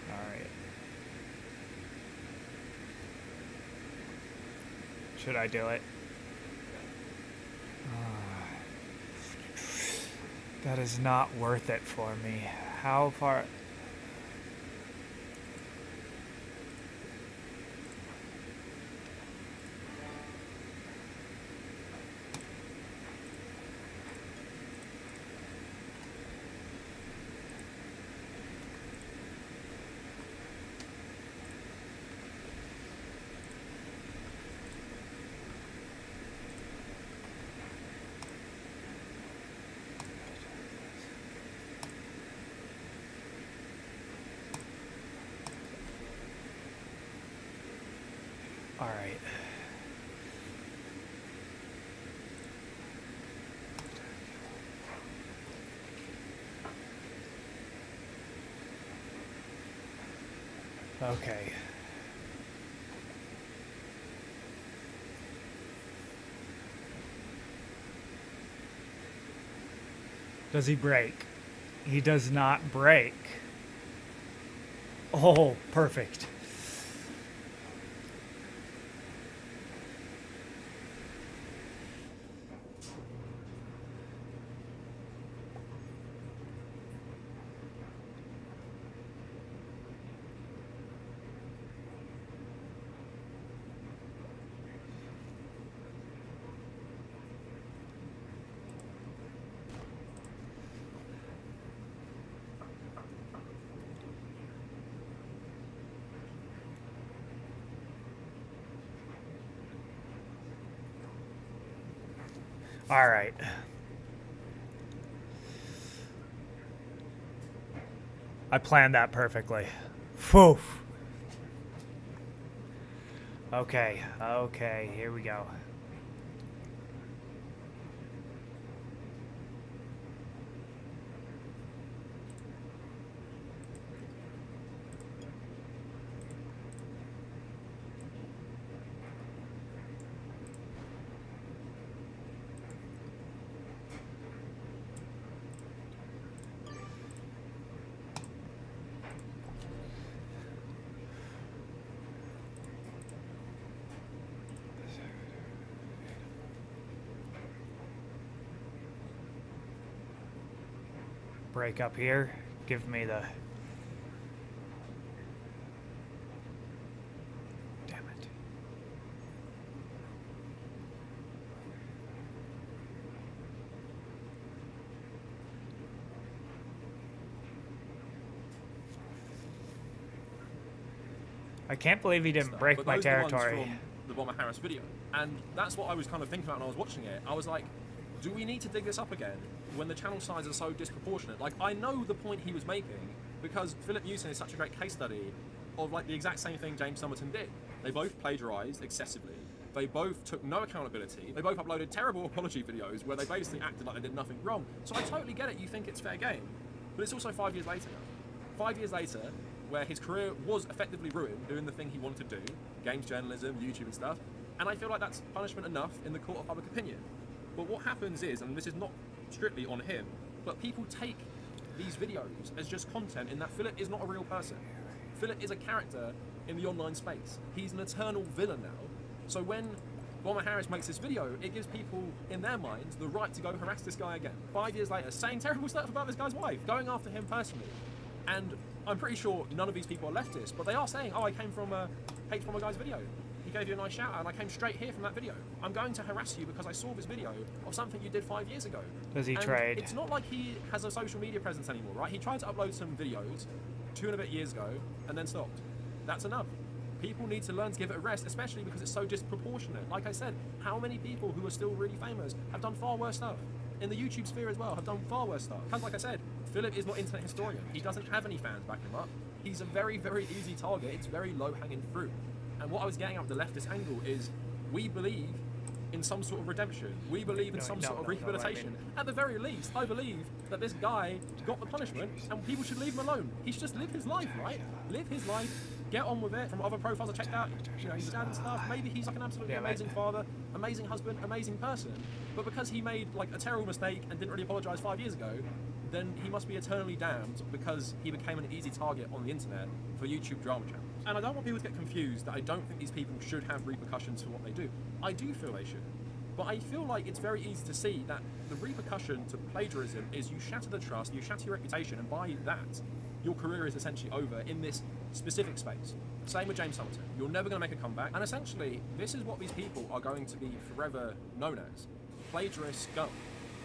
Alright. Should I do it? That is not worth it for me. How far? All right. Okay. Does he break? He does not break. Oh, perfect. All right. I planned that perfectly. Phew. Okay, okay, here we go. Break up here. Give me the... Damn it. I can't believe he didn't break my territory.
The Bomber Harris video, and that's what I was kind of thinking about when I was watching it. I was like, do we need to dig this up again when the channel size is so disproportionate? Like, I know the point he was making because Philip Newton is such a great case study of like the exact same thing James Somerton did. They both plagiarized excessively. They both took no accountability. They both uploaded terrible apology videos where they basically acted like they did nothing wrong. So I totally get it. You think it's fair game, but it's also 5 years later now. 5 years later, where his career was effectively ruined doing the thing he wanted to do, games journalism, YouTube and stuff, and I feel like that's punishment enough in the court of public opinion. But what happens is, and this is not strictly on him, but people take these videos as just content in that Philip is not a real person. Philip is a character in the online space. He's an eternal villain now. So when Bomber Harris makes this video, it gives people in their minds the right to go harass this guy again. 5 years later, saying terrible stuff about this guy's wife, going after him personally. And I'm pretty sure none of these people are leftists, but they are saying, oh, I came from a Hate Bomber guy's video. He gave you a nice shout out and I came straight here from that video. I'm going to harass you because I saw this video of something you did 5 years ago.
Does he trade?
It's not like he has a social media presence anymore, right? He tried to upload some videos 2 and a bit years ago and then stopped. That's enough. People need to learn to give it a rest, especially because it's so disproportionate. Like I said, how many people who are still really famous have done far worse stuff? In the YouTube sphere as well, have done far worse stuff. Because like I said, Philip is not an internet historian. He doesn't have any fans backing him up. He's a very, very easy target. It's very low-hanging fruit. And what I was getting at with the leftist angle is we believe in some sort of redemption. We believe in some sort of rehabilitation. At the very least, I believe that this guy got the punishment and people should leave him alone. He should just live his life, right? Live his life, get on with it. From other profiles I checked out, you know, his dad and stuff, maybe he's like an absolutely amazing father, amazing husband, amazing person. But because he made like a terrible mistake and didn't really apologize 5 years ago, then he must be eternally damned because he became an easy target on the internet for YouTube drama channels. And I don't want people to get confused that I don't think these people should have repercussions for what they do. I do feel they should. But I feel like it's very easy to see that the repercussion to plagiarism is you shatter the trust, you shatter your reputation, and by that, your career is essentially over in this specific space. Same with James Summerton. You're never going to make a comeback. And essentially, this is what these people are going to be forever known as. Plagiarists scum.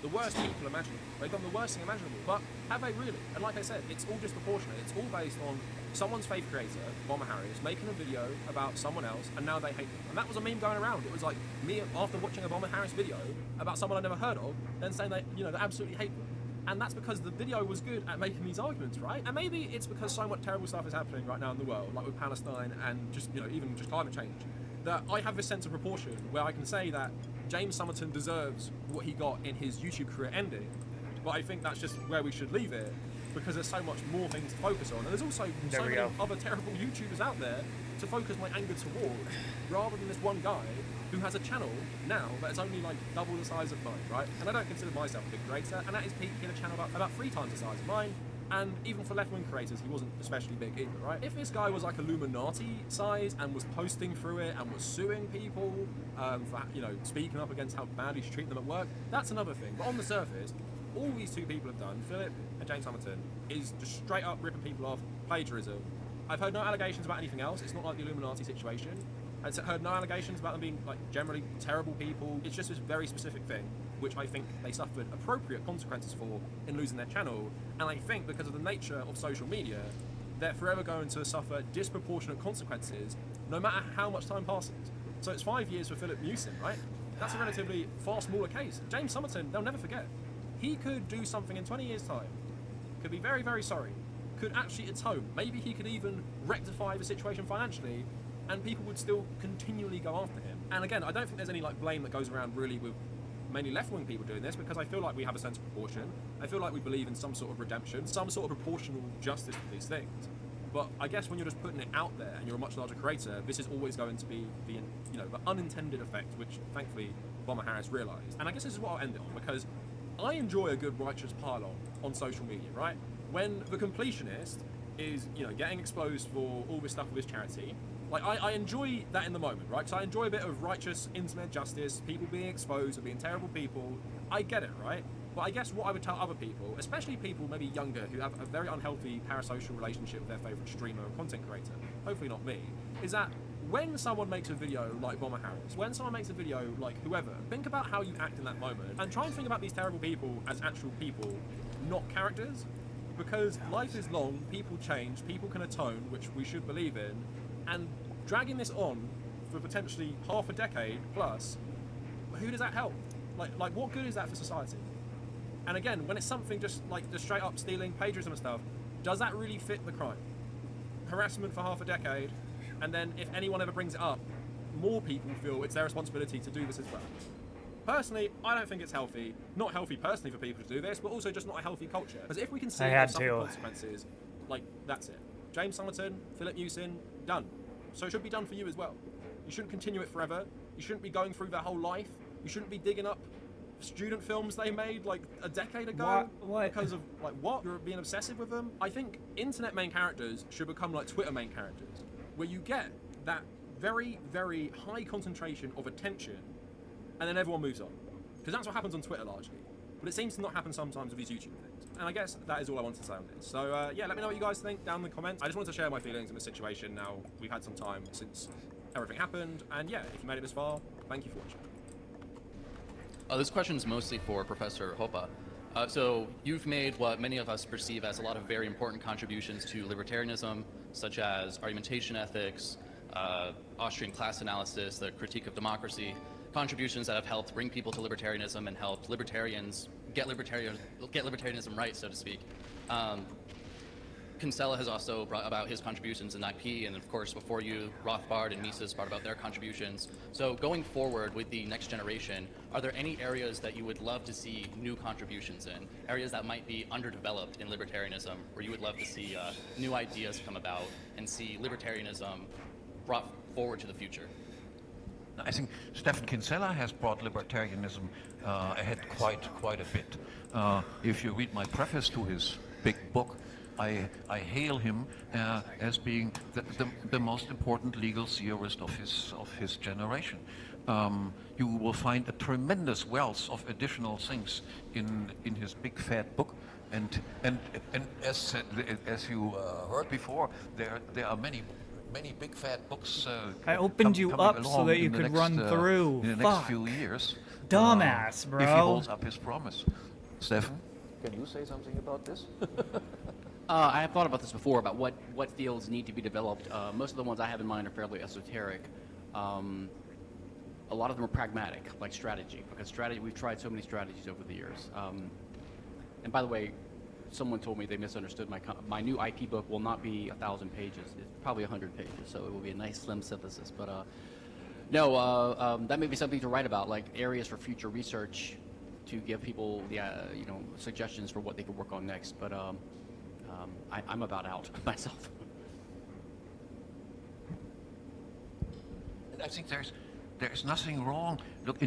The worst people imaginable. They've done the worst thing imaginable. But have they really? And like I said, it's all disproportionate. It's all based on someone's faith creator, Bomber Harris, making a video about someone else, and now they hate them. And that was a meme going around. It was like me, after watching a Bomber Harris video about someone I'd never heard of, then saying they, you know, they absolutely hate them. And that's because the video was good at making these arguments, right? And maybe it's because so much terrible stuff is happening right now in the world, like with Palestine and just, you know, even just climate change, that I have this sense of proportion where I can say that James Summerton deserves what he got in his YouTube career ending, but I think that's just where we should leave it because there's so much more things to focus on. And there's also so many other terrible YouTubers out there to focus my anger towards, rather than this one guy who has a channel now that is only like double the size of mine, right? And I don't consider myself a big creator, and at his peak he had a channel about 3 times the size of mine, and even for left-wing creators he wasn't especially big either, right? If this guy was like Illuminati size and was posting through it and was suing people for, you know, speaking up against how badly she treated them at work, that's another thing. But on the surface, all these two people have done, Philip and James Summerton, is just straight up ripping people off, plagiarism. I've heard no allegations about anything else. It's not like the Illuminati situation. I've heard no allegations about them being like generally terrible people. It's just this very specific thing, which I think they suffered appropriate consequences for in losing their channel. And I think because of the nature of social media, they're forever going to suffer disproportionate consequences no matter how much time passes. So it's 5 years for Philip Newson, right? That's a relatively far smaller case. James Summerton, they'll never forget. He could do something in 20 years' time, could be very, very sorry, could actually atone. Maybe he could even rectify the situation financially, and people would still continually go after him. And again, I don't think there's any like blame that goes around really with mainly left-wing people doing this, because I feel like we have a sense of proportion. I feel like we believe in some sort of redemption, some sort of proportional justice for these things. But I guess when you're just putting it out there and you're a much larger creator, this is always going to be the, you know, the unintended effect, which thankfully Bomber Harris realised. And I guess this is what I'll end it on, because I enjoy a good righteous pile on social media, right? When the completionist is, you know, getting exposed for all this stuff with his charity, like I enjoy that in the moment, right? Because I enjoy a bit of righteous internet justice, people being exposed and being terrible people. I get it, right? But I guess what I would tell other people, especially people maybe younger who have a very unhealthy parasocial relationship with their favourite streamer or content creator, hopefully not me, is that when someone makes a video like Bomber Harris, when someone makes a video like whoever, think about how you act in that moment and try and think about these terrible people as actual people, not characters. Because life is long, people change, people can atone, which we should believe in, and dragging this on for potentially half a decade plus, who does that help? Like what good is that for society? And again, when it's something just like the straight up stealing, plagiarism and stuff, does that really fit the crime? Harassment for half a decade, and then if anyone ever brings it up, more people feel it's their responsibility to do this as well. Personally, I don't think it's healthy. Not healthy personally for people to do this, but also just not a healthy culture. Because if we can see some consequences, like that's it. James Summerton, Philip Newson, done. So it should be done for you as well. You shouldn't continue it forever. You shouldn't be going through their whole life. You shouldn't be digging up student films they made like a decade ago. What? Because of like what? You're being obsessive with them? I think internet main characters should become like Twitter main characters, where you get that very, very high concentration of attention and then everyone moves on. Because that's what happens on Twitter largely. But it seems to not happen sometimes with these YouTube things. And I guess that is all I wanted to say on this. So yeah, let me know what you guys think down in the comments. I just wanted to share my feelings in this situation now. We've had some time since everything happened. And yeah, if you made it this far, thank you for watching.
This question is mostly for Professor Hopa. So you've made what many of us perceive as a lot of very important contributions to libertarianism, such as argumentation ethics, Austrian class analysis, the critique of democracy, contributions that have helped bring people to libertarianism and helped libertarians get libertarianism right, so to speak. Kinsella has also brought about his contributions in IP, and of course before you, Rothbard and Mises brought about their contributions. So going forward with the next generation, are there any areas that you would love to see new contributions in? Areas that might be underdeveloped in libertarianism, where you would love to see new ideas come about and see libertarianism brought forward to the future?
I think Stephen Kinsella has brought libertarianism ahead quite a bit. If you read my preface to his big book, I hail him as being the most important legal theorist of his generation. You will find a tremendous wealth of additional things in his big fat book, and as you heard before, there are many big fat books.
I opened you up so that you could run through.
In the next few years.
Dumbass, bro.
If he holds up his promise. Stefan, can you say something about this?
I have thought about this before, about what fields need to be developed. Most of the ones I have in mind are fairly esoteric. A lot of them are pragmatic, like strategy, because we've tried so many strategies over the years. And by the way, someone told me they misunderstood my new IP book will not be 1,000 pages. It's probably 100 pages, so it will be a nice slim synthesis. But no, that may be something to write about, like areas for future research to give people the suggestions for what they could work on next. But I'm about out myself.
I think there's nothing wrong. Look,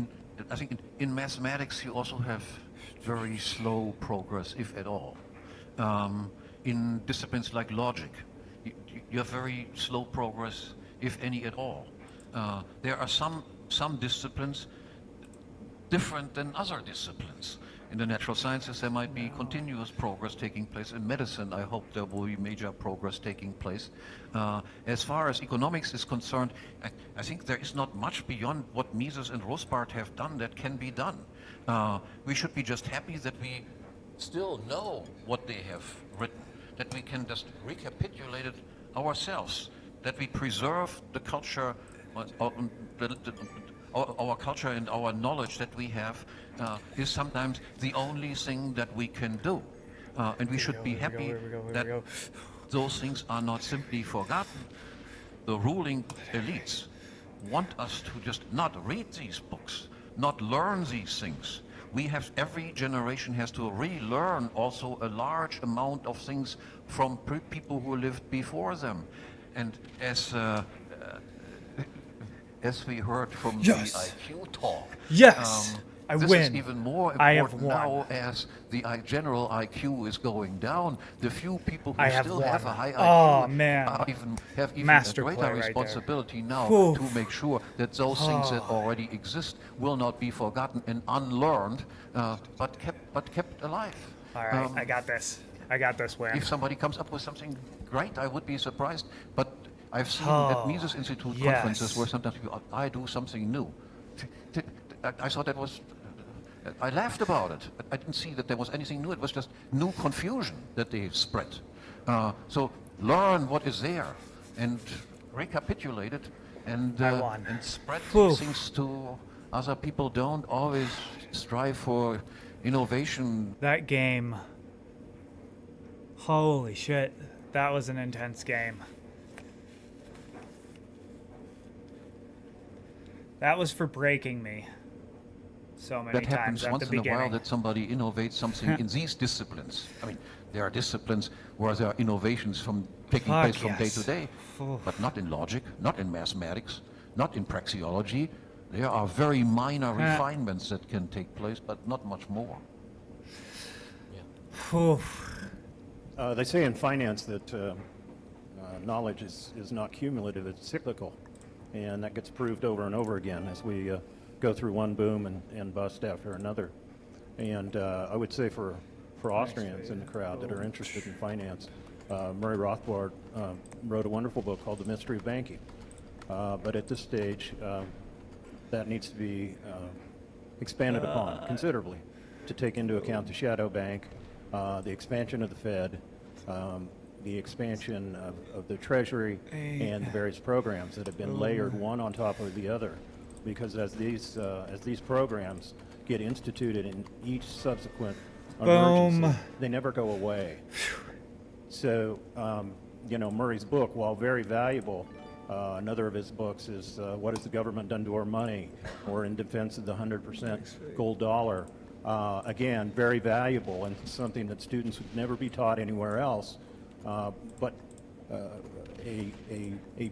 I think in mathematics you also have very slow progress, if at all. In disciplines like logic, you have very slow progress, if any at all. There are some disciplines different than other disciplines. In the natural sciences, there might be continuous progress taking place. In medicine, I hope there will be major progress taking place. As far as economics is concerned, I think there is not much beyond what Mises and Rothbard have done that can be done. We should be just happy that we still know what they have written, that we can just recapitulate it ourselves, that we preserve the culture, our culture and our knowledge that we have is sometimes the only thing that we can do. And we should be happy that those things are not simply forgotten. The ruling elites want us to just not read these books, not learn these things. Every generation has to relearn also a large amount of things from people who lived before them. And as we heard from the IQ talk,
I
this
win.
is even more
I have
important now as the general IQ is going down. The few people who still have a high IQ have even a greater responsibility now to make sure that those things that already exist will not be forgotten and unlearned, but kept alive.
All right, I got this. I got this, Win.
If somebody comes up with something great, I would be surprised. But I've seen at Mises Institute conferences where sometimes people, I do something new. I thought that was, I laughed about it. I didn't see that there was anything new. It was just new confusion that they spread. So learn what is there and recapitulate it and spread these things to other people. Don't always strive for innovation.
That game. Holy shit. That was an intense game. That was for breaking me so many
times at the beginning. That happens once in a while that somebody innovates something in these disciplines. I mean, there are disciplines where there are innovations from taking place from day to day, but not in logic, not in mathematics, not in praxeology. There are very minor refinements that can take place, but not much more.
They say in finance that knowledge is not cumulative, it's cyclical. And that gets proved over and over again as we go through one boom and bust after another. And I would say for Austrians in the crowd that are interested in finance, Murray Rothbard wrote a wonderful book called The Mystery of Banking. But at this stage, that needs to be expanded upon considerably to take into account the shadow bank, the expansion of the Fed, the expansion of the Treasury and the various programs that have been layered one on top of the other. Because as these programs get instituted in each subsequent emergency, they never go away. So, you know, Murray's book, while very valuable, another of his books is What Has the Government Done to Our Money? Or In Defense of the 100% Gold Dollar. Again, very valuable and something that students would never be taught anywhere else. But a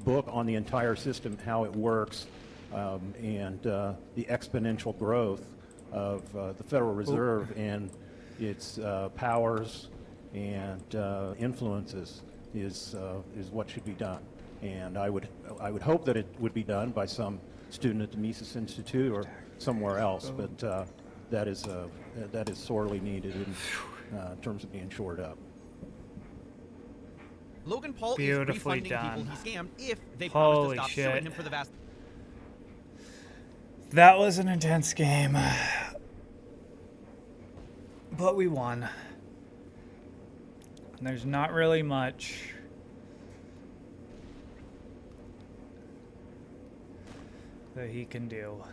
book on the entire system, how it works, and the exponential growth of the Federal Reserve and its powers and influences is what should be done. And I would hope that it would be done by some student at the Mises Institute or somewhere else, but that is sorely needed in terms of being shored up.
Logan Paul
Beautifully
is refunding
done.
people he scammed if they promise to
Holy
stop
shit.
suing him for the vast.
That was an intense game. But we won. And there's not really much that he can do.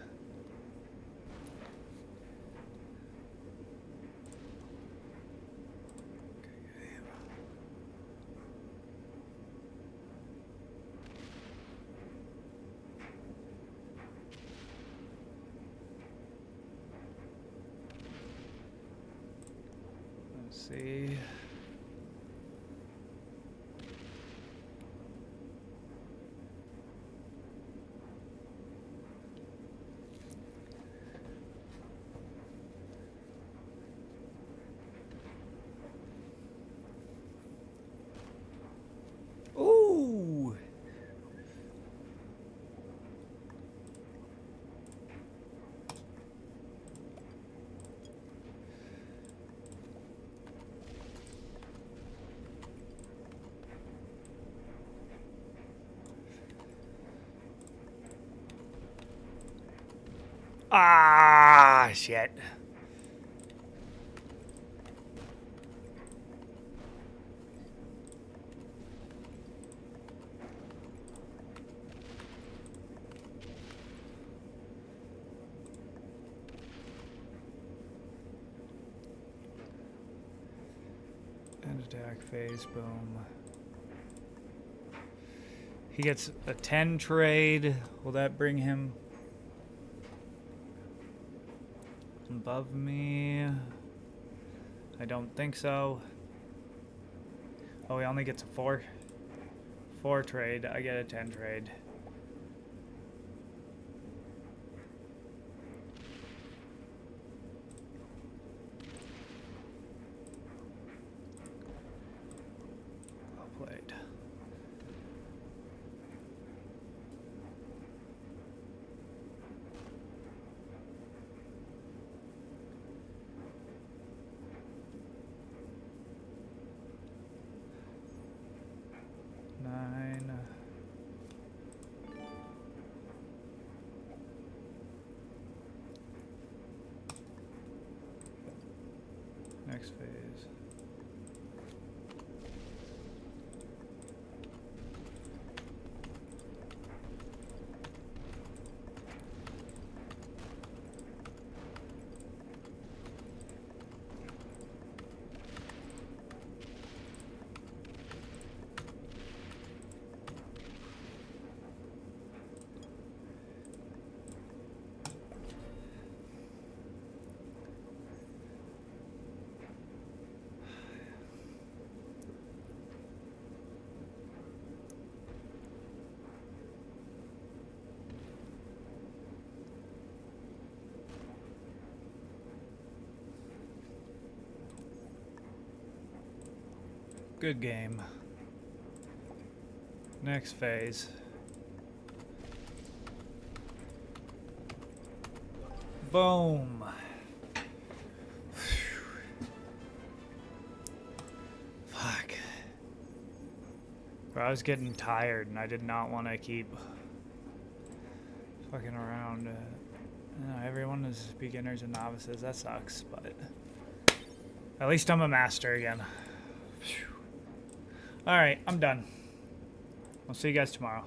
Let's see. Ooh. Ah, shit. End attack phase, boom. He gets a 10 trade. Will that bring him above me? I don't think so. Oh, he only gets a 4 trade. I get a 10 trade. Well played. Next phase. Good game. Next phase. Boom. Fuck. Bro, I was getting tired and I did not want to keep fucking around. Everyone is beginners and novices. That sucks, but at least I'm a master again. Alright, I'm done. I'll see you guys tomorrow.